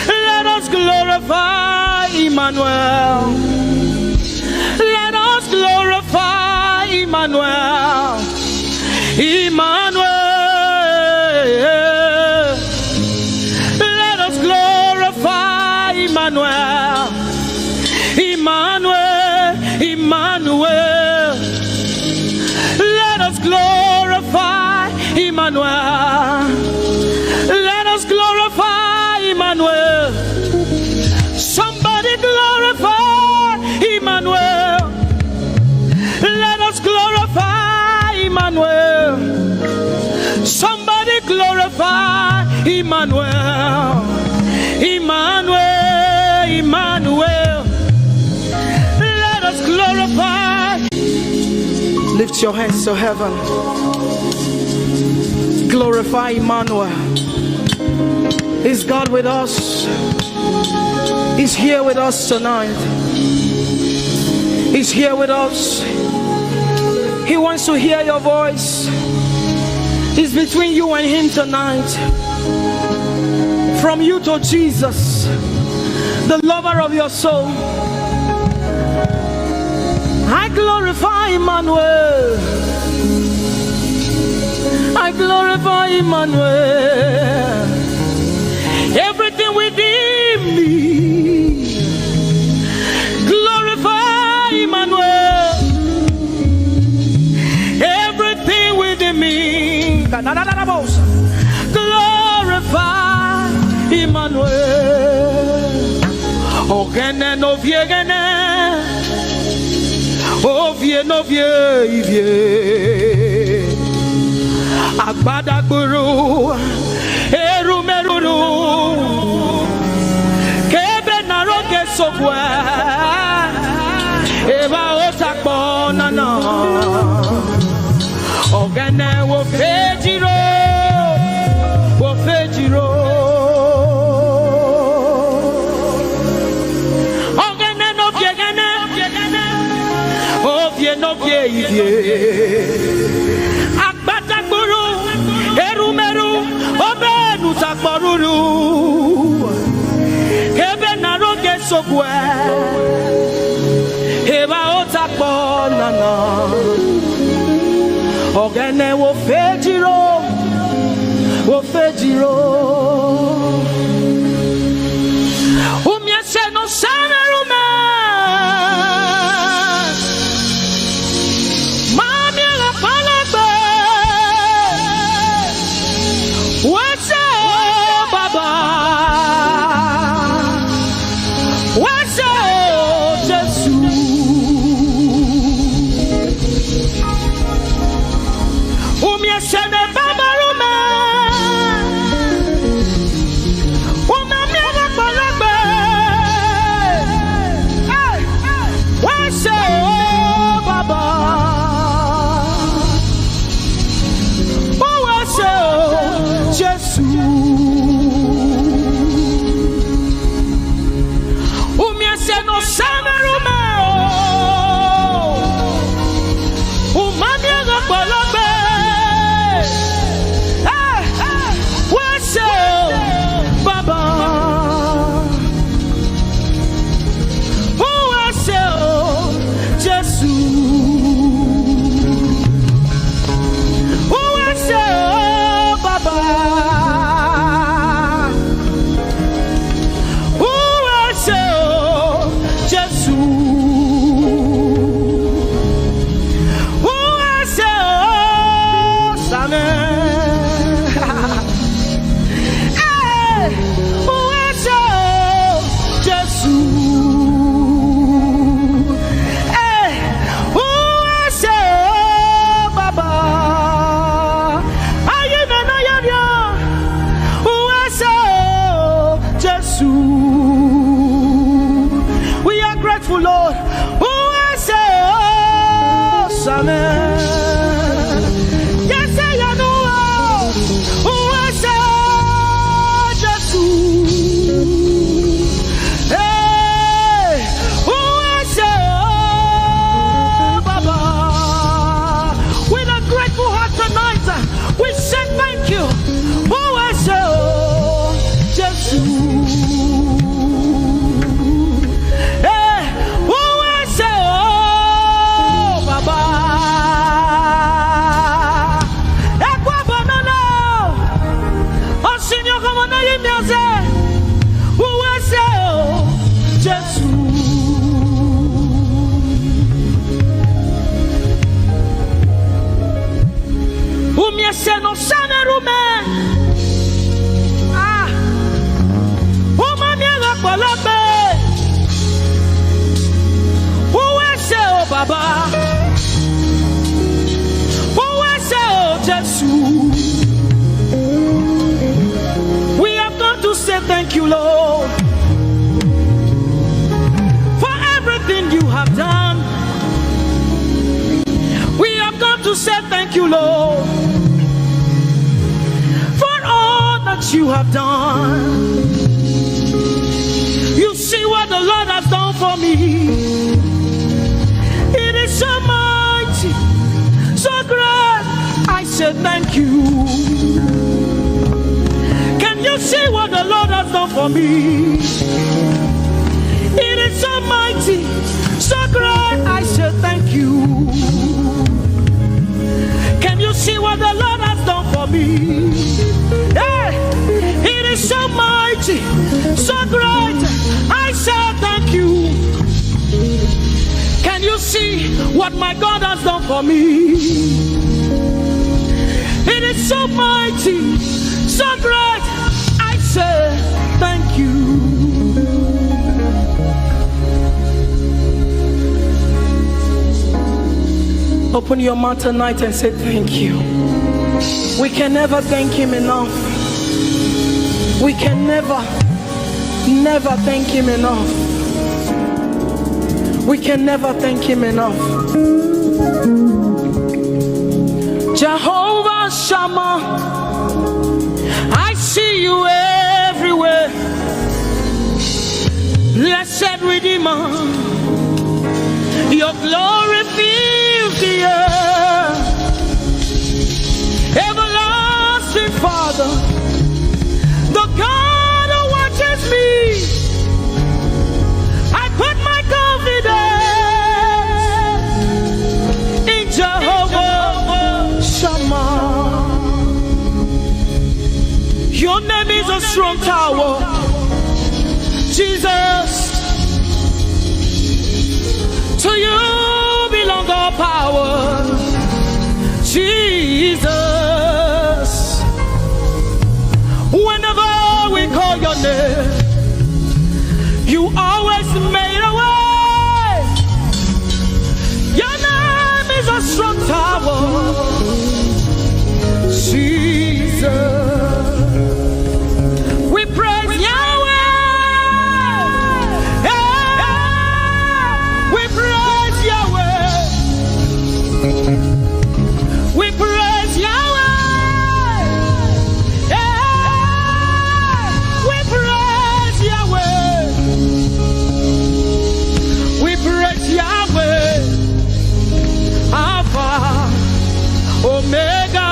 Let us glorify Emmanuel. Let us glorify Emmanuel. Emmanuel. Let us glorify Emmanuel, Emmanuel. Let us glorify Emmanuel. Let us glorify Emmanuel. Somebody glorify Emmanuel. Let us glorify Emmanuel. Somebody glorify Emmanuel. Emmanuel, Emmanuel. Let us glorify. Lift your hands to heaven. Glorify Emmanuel. Is God with us? He's here with us tonight. He's here with us. He wants to hear your voice. It's between you and him tonight. From you to Jesus, the lover of your soul. I glorify Emmanuel. I glorify Emmanuel. Everything within me, glorify Emmanuel. Everything within me, glorify Emmanuel. Ogene no viegene, ovie no vie. Agbada guru, erumeruru, kebe naroke sokwa, eba otakbo nana. Ogene wo fejiro, wo fejiro. Ogene no viegene, ovie no vie. Obenu takboruru Kebe naroge sokwe Eba otakbo nana Ogene wo fejiro Umyese no sana rume Mami ala palagbe What's up, Baba? What's up, Jesus? Umyesene Baba Ruma. Umamyana Palagbe. What's up, Baba? What's up? Jesus, umyase no samerume, umami agapalagbe, Jesus. We have come to say thank you, Lord, for everything you have done. We have come to say thank you, Lord, for all that you have done. You see what the Lord has done for me. It is so mighty, so great. I said thank you. Can you see what the Lord has done for me? It is so mighty, so great. I said thank you. Can you see what the Lord has done for me? Hey, it is so mighty, so great. I said thank you. Can you see what my God has done for me? It is so mighty, so great. I say thank you. Open your mouth tonight and say thank you. We can never thank him enough. We can never thank him enough. We can never thank him enough. Jehovah Shammah, I see you everywhere. Blessed Redeemer, your glory fills the air. Everlasting Father, the God who watches me, I put my confidence in Jehovah Shammah. Your name is a strong tower, Jesus. To you belong all power, Jesus. Whenever we call your name, you always made a way. Your name is a strong tower, Jesus. We praise Yahweh. We praise Yahweh. We praise Yahweh. We praise Yahweh. We praise Yahweh. Alpha, Omega.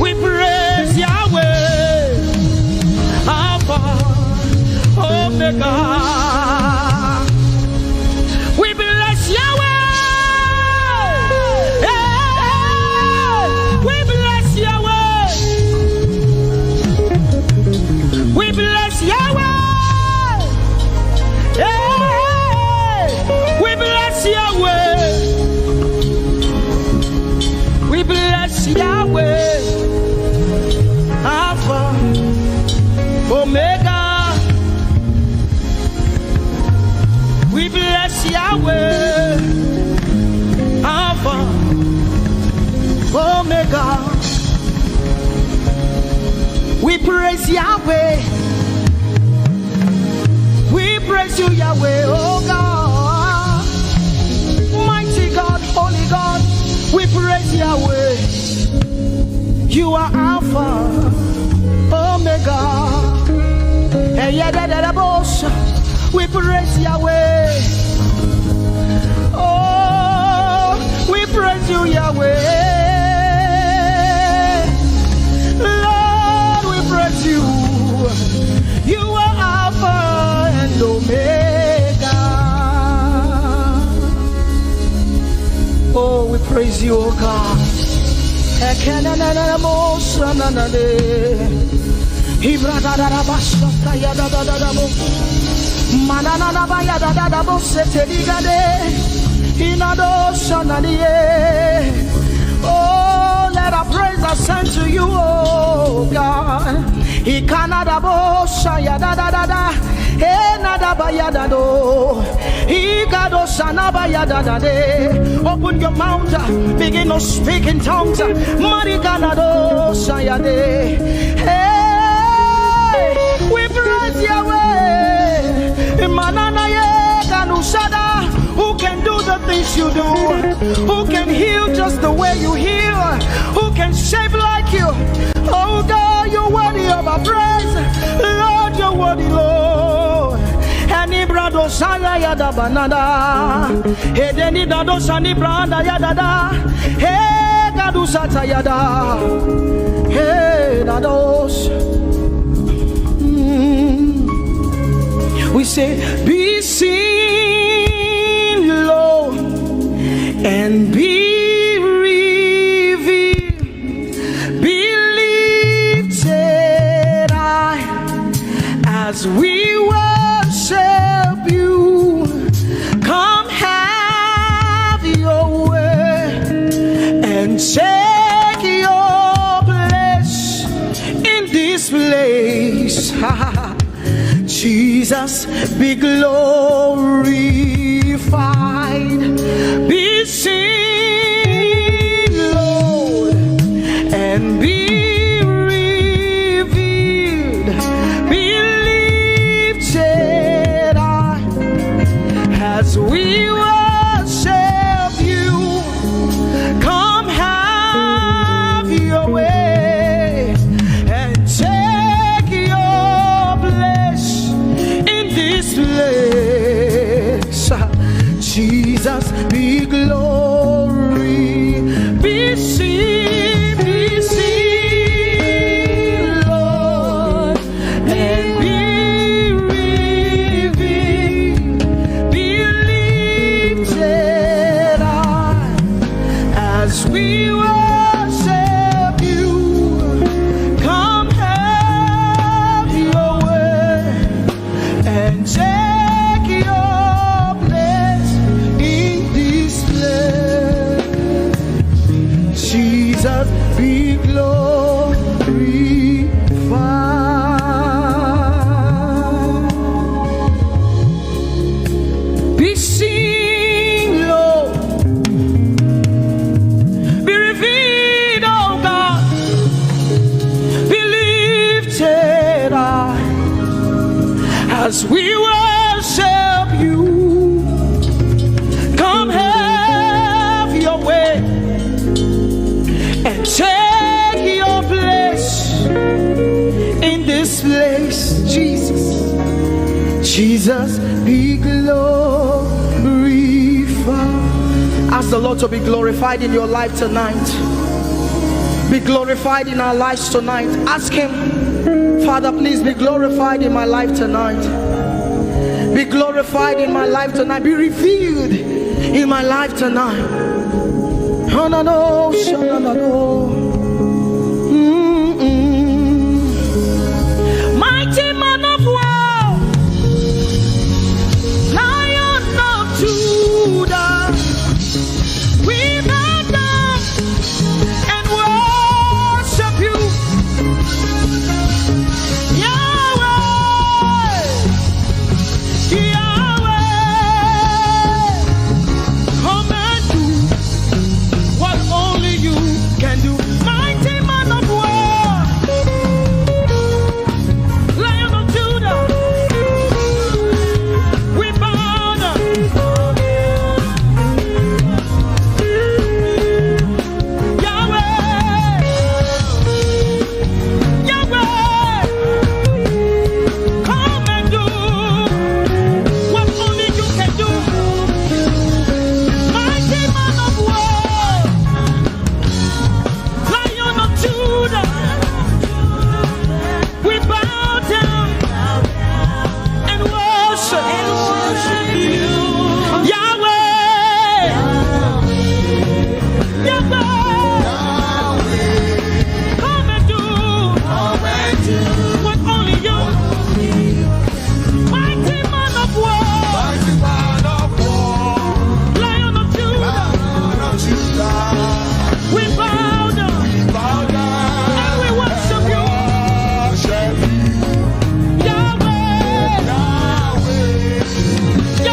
We praise Yahweh. Alpha, Omega. We bless Yahweh. We bless Yahweh. We bless Yahweh. We bless Yahweh. We bless Yahweh. Alpha, Omega. We bless Yahweh, Alpha, Omega. We praise Yahweh. We praise you, Yahweh, oh God. Mighty God, holy God. We praise Yahweh. You are Alpha, Omega. We praise Yahweh. Oh, we praise you, Yahweh. Lord, we praise you. You are Alpha and Omega. Oh, we praise you, oh God. Oh, let our praise ascend to you, oh God. Open your mouth, begin to speak in tongues. Hey, we praise Yahweh. Who can do the things you do? Who can heal just the way you heal? Who can shape like you? Oh God, you're worthy of our praise. Lord, you're worthy, Lord. Any brado saya yada banana. Hey, deni dado sani branda yada. Hey, gadu sata yada. Hey, dados. We say, be seen, Lord, and be revealed, be lifted high as we worship you. Come have your way and take your place in this place. Jesus, be glorified, be seen, Lord, and be revealed, be lifted high as we worship you. Come have your way and take your place in this place. Jesus, be glory, be seen, Lord, and be revealed, be lifted high as we worship you. Come have your way and take your place in this place. Jesus, be glorified, be seen, Lord, be revealed, oh God, be lifted high as we worship you. Come have your way and take your place in this place. Jesus, Jesus, be glorified. Ask the Lord to be glorified in your life tonight. Be glorified in our lives tonight. Ask Him, Father, please be glorified in my life tonight. Be glorified in my life tonight. Be revealed in my life tonight. Oh, no, no, no, no, no. Mighty man of war, Lion of Judah, we bow down and worship you. Yahweh, Yahweh, come and do what only you can do. Mighty man of war, Lion of Judah, we bow down. Yahweh, Yahweh, come and do what only you can do. Mighty man of war, Lion of Judah, we bow down and worship you. Yahweh, Yahweh, come and do what only you. Mighty man of war, Lion of Judah, we bow down and we worship you. Yahweh, Yahweh,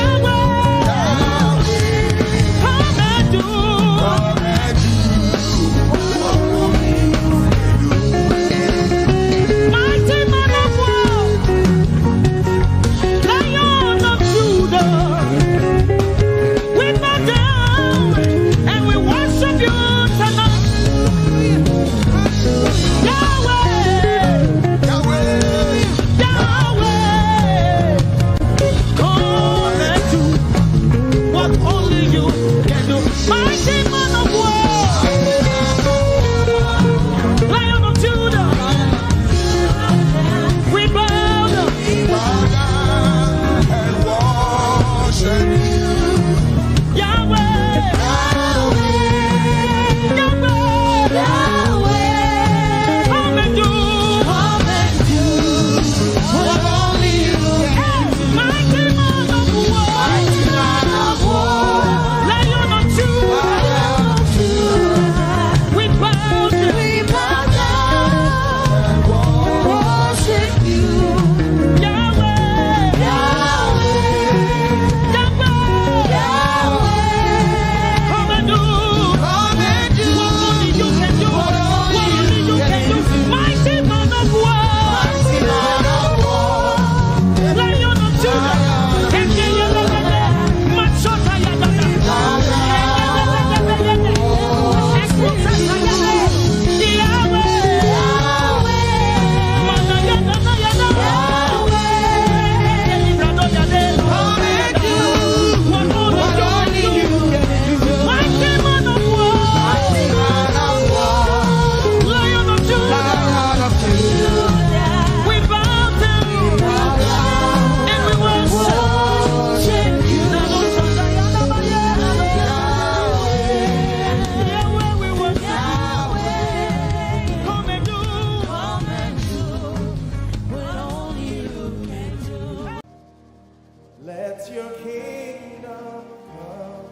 Let your kingdom come.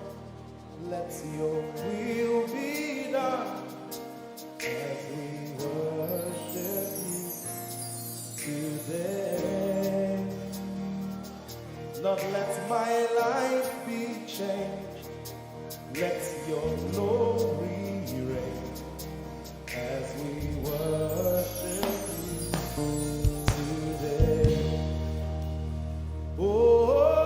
Let your will be done as we worship you today. Lord, let my life be changed. Let your glory reign as we worship you today. Oh,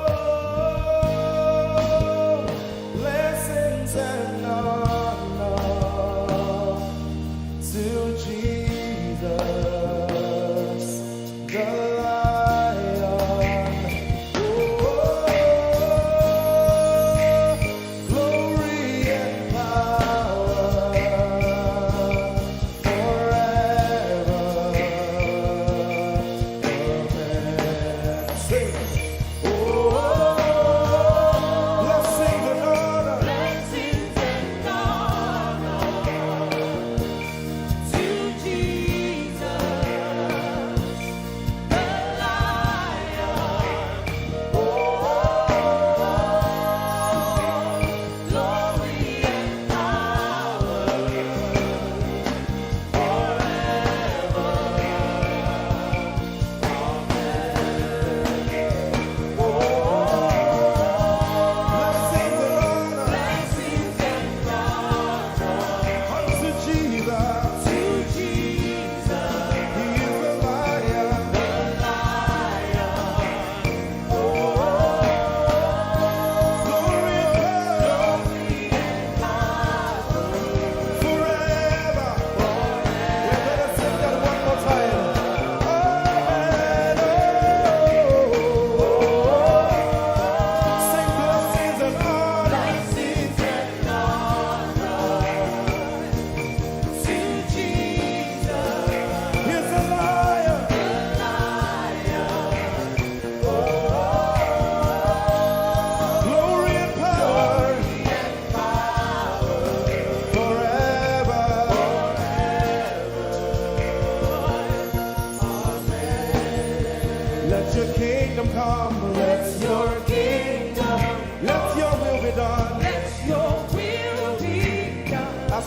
blessings and honor to Jesus, the Lion. Oh, glory and power forever. Amen. Sing.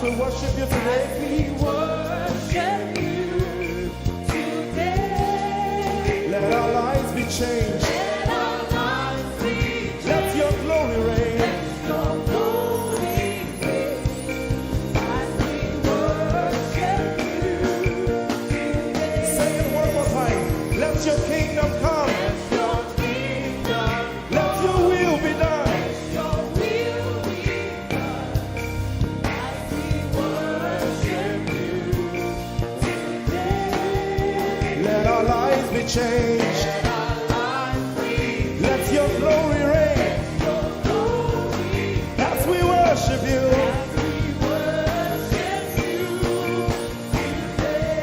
We worship you today. We worship you today. Let our lives be changed. Let our lives be changed. Let your glory reign. Let your glory reign. As we worship you today. Say it one more time. Let your kingdom come. Let your kingdom. Let your will be done. Change. Let our lives be. Let your glory reign. As we worship you. As we worship you today.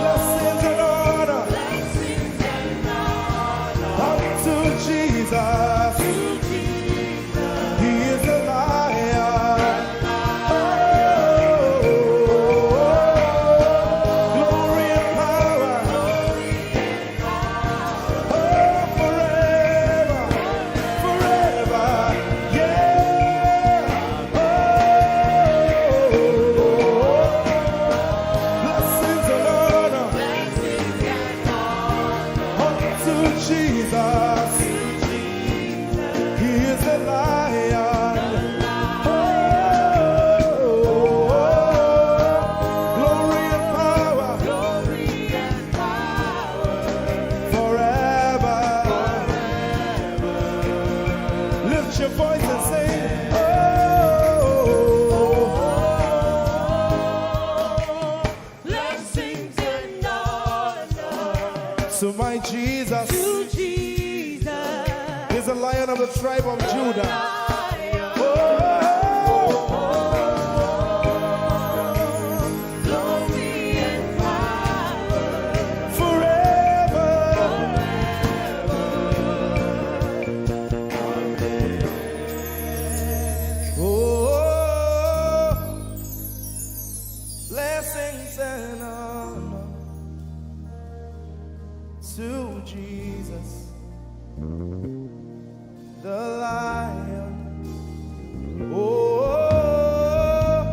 Blessings and honor. Blessings and honor. Unto Jesus. To Jesus. He is the Lion. To my Jesus, to Jesus, is the Lion of the tribe of Judah. Glory and power forever. Oh, blessings and honor to Jesus, the Lion. Oh,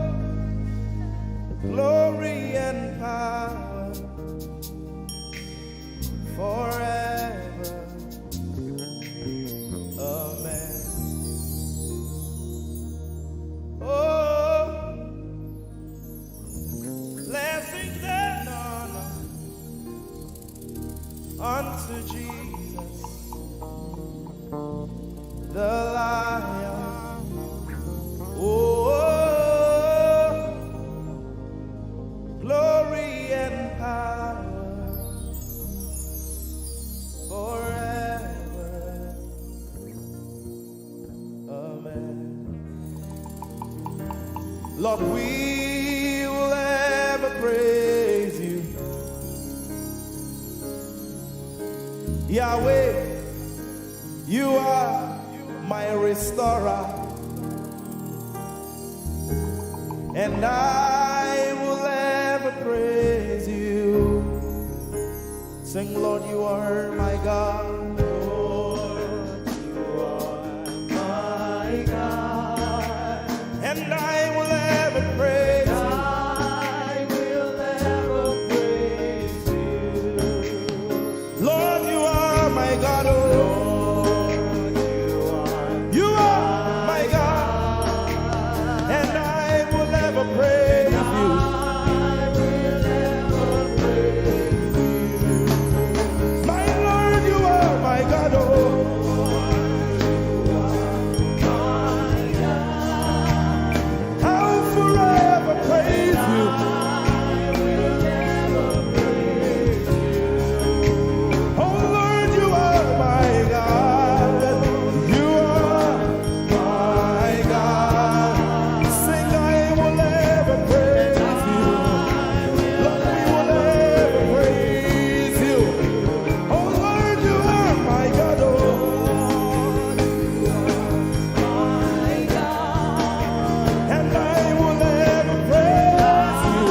glory and power forever. Amen. Oh, let's sing that honor unto Jesus, the Lion. Oh, glory and power forever. Amen. Lord, we will ever praise you. Yahweh, you are my restorer, and I will ever praise you. Sing, Lord, you are my God. Lord, you are my God, and I will ever praise you. I will ever praise you. Lord, you are my God. Oh, praise you. My Lord, you are my God. Oh, I'll forever praise you. Oh Lord, you are my God. You are my God. Sing, I will ever praise you. Lord, we will ever praise you. Oh Lord, you are my God. Oh, and I will ever praise you.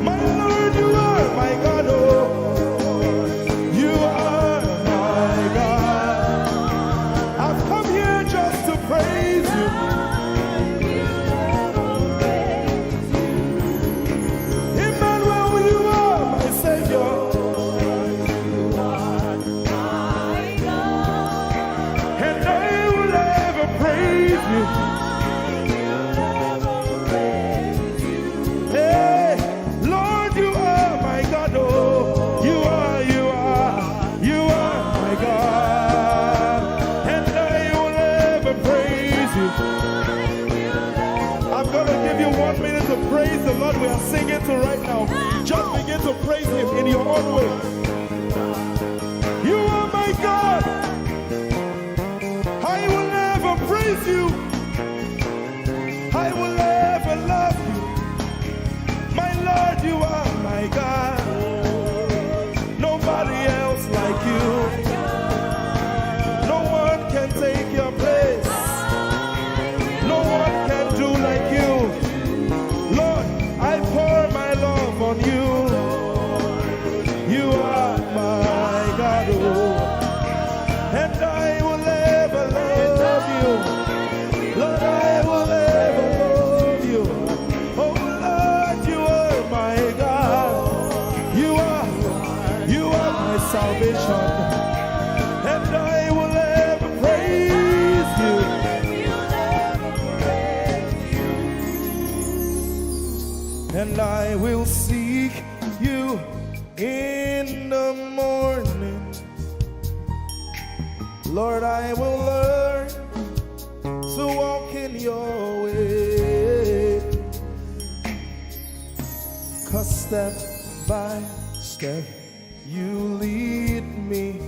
My Lord, you are my God. Oh, you are my God. I've come here just to praise you. Emmanuel, you are my Savior. And I will ever praise you. Hey, Lord, you are my God. Oh, you are my God. And I will ever praise you. I'm going to give you 1 minute to praise the Lord. We are singing to right now. Just begin to praise him in your own way. You are my God. I will never praise you. I will never love you. My Lord, you are my God. Nobody else like you. No one can take your place. No one can do like you. Lord, I pour my love on you. You are my God. Oh, and I will ever love you. Lord, I will ever love you. Oh Lord, you are my God. You are my salvation. And I will ever praise you. And I will seek you in the morning. Lord, I will learn to walk in your way. 'Cause step by step you lead me,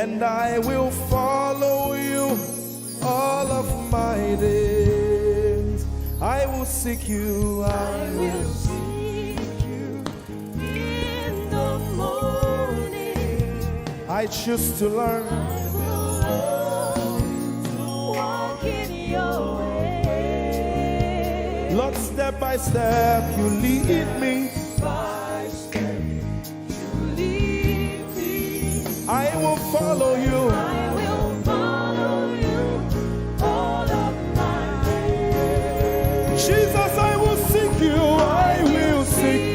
and I will follow you all of my days. I will seek you. I will seek you in the morning. I choose to learn. I will learn to walk in your way. Lord, step step by step you lead me. By step you lead me. I will follow you. I will follow you all of my days. Jesus, I will seek you. I will seek.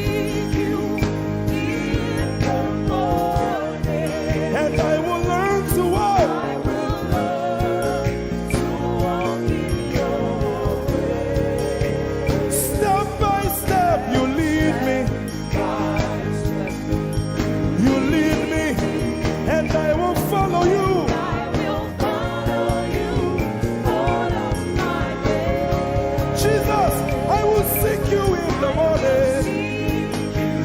And I will learn to walk. I will learn to walk in your way. Step by step you lead me. By step You lead me. And I will follow you. I will follow you all of my days. Jesus, I will seek you in the morning. Seek you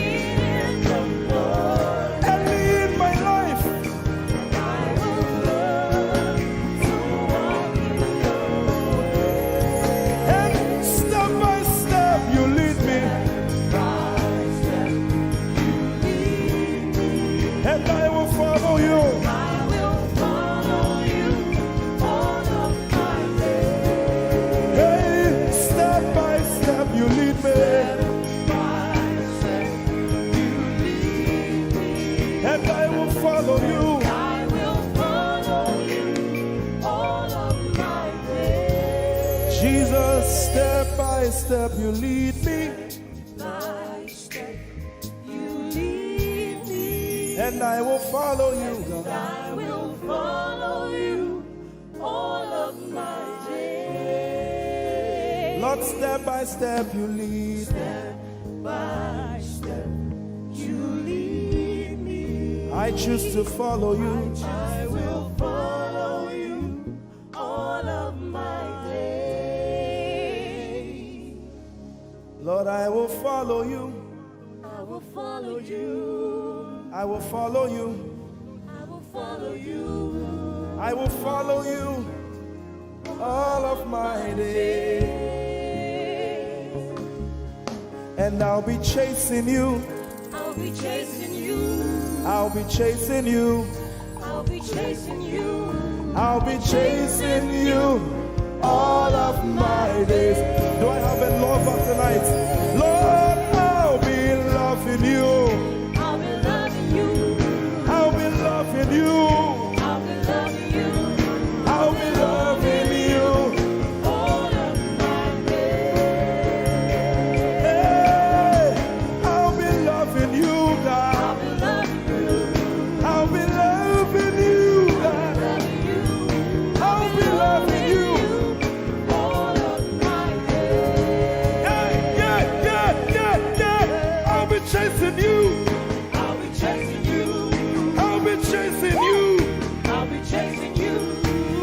in the morning. Early in my life. I will learn to walk in your way. And step by step you lead me. By step you lead me. And I will follow you. I will follow you all of my days. Hey, step by step you lead me. By step you lead me. And I will follow you. I will follow you all of my days. Jesus, step by step you lead me. By step you lead me. And I will follow you, God. I will follow you all of my days. Lord, step by step you lead me. By step you lead me. I choose to follow you. I will follow you all of my days. Lord, I will follow you. I will follow you. I will follow you. I will follow you. I will follow you all of my days. And I'll be chasing you. I'll be chasing you. I'll be chasing you. I'll be chasing you. I'll be chasing you all of my days. Do I have a lover tonight? Lord, I'll be loving you. I'll be loving you. I'll be loving you. I'll be loving you I'll be loving you. all of my days. Hey, I'll be loving you, God. I'll be loving you. I'll be loving you, God. Loving you. I'll be loving you. All of my days. Yeah. I'll be chasing you. I'll be chasing you. I'll be chasing you. I'll be chasing you.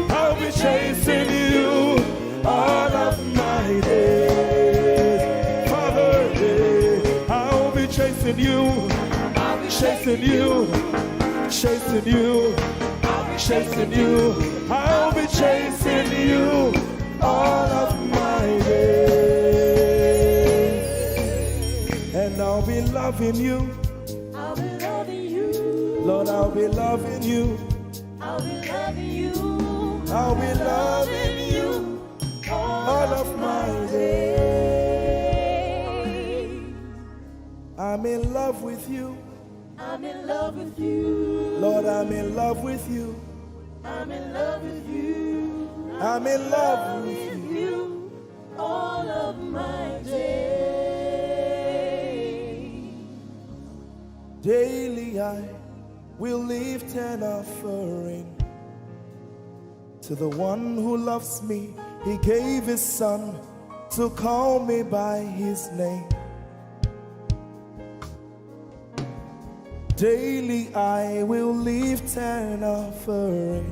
I'll be chasing you all of my days. Father, I'll be chasing you. I'll be Chasing you. Chasing you. Chasing you. I'll be chasing you all of my days. And I'll be loving you. I'll be loving you. Lord, I'll be loving you. I'll be loving you. I'll be loving you all of my days. I'm in love with you. I'm in love with you. Lord, I'm in love with you. I'm in love with you. I'm in love with you all of my days. Daily I will lift an offering to the one who loves me. He gave his son to call me by his name. Daily I will lift an offering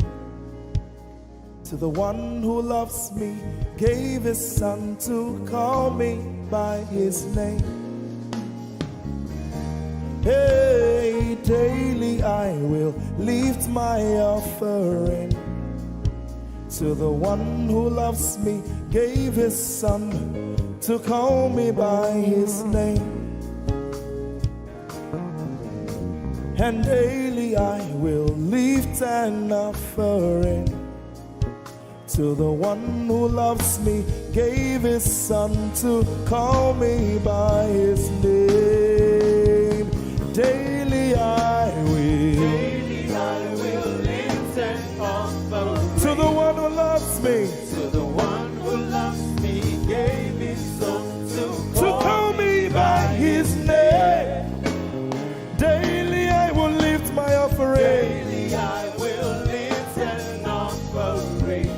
to the one who loves me, gave his son to call me by his name. Hey, daily I will lift my offering to the one who loves me, gave his son to call me by his name. And daily I will lift an offering to the one who loves me, gave his son to call me by his name. Daily I will lift and offer praise. To the one who loves me, to the one who loves me, gave his son to call me by his name. Daily I will lift my offering. Daily I will lift and offer praise.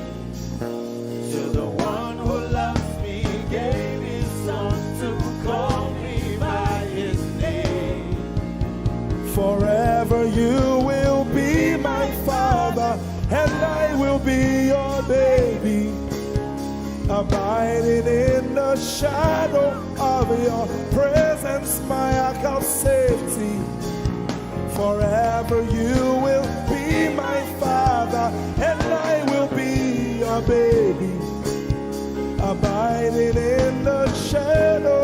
To the one who loves me, gave his son to call me by his name. Forever you will be my father, and I will be your baby, abiding in the shadow of your presence, my ark of safety. Forever you will be my father, and I will be your baby, abiding in the shadow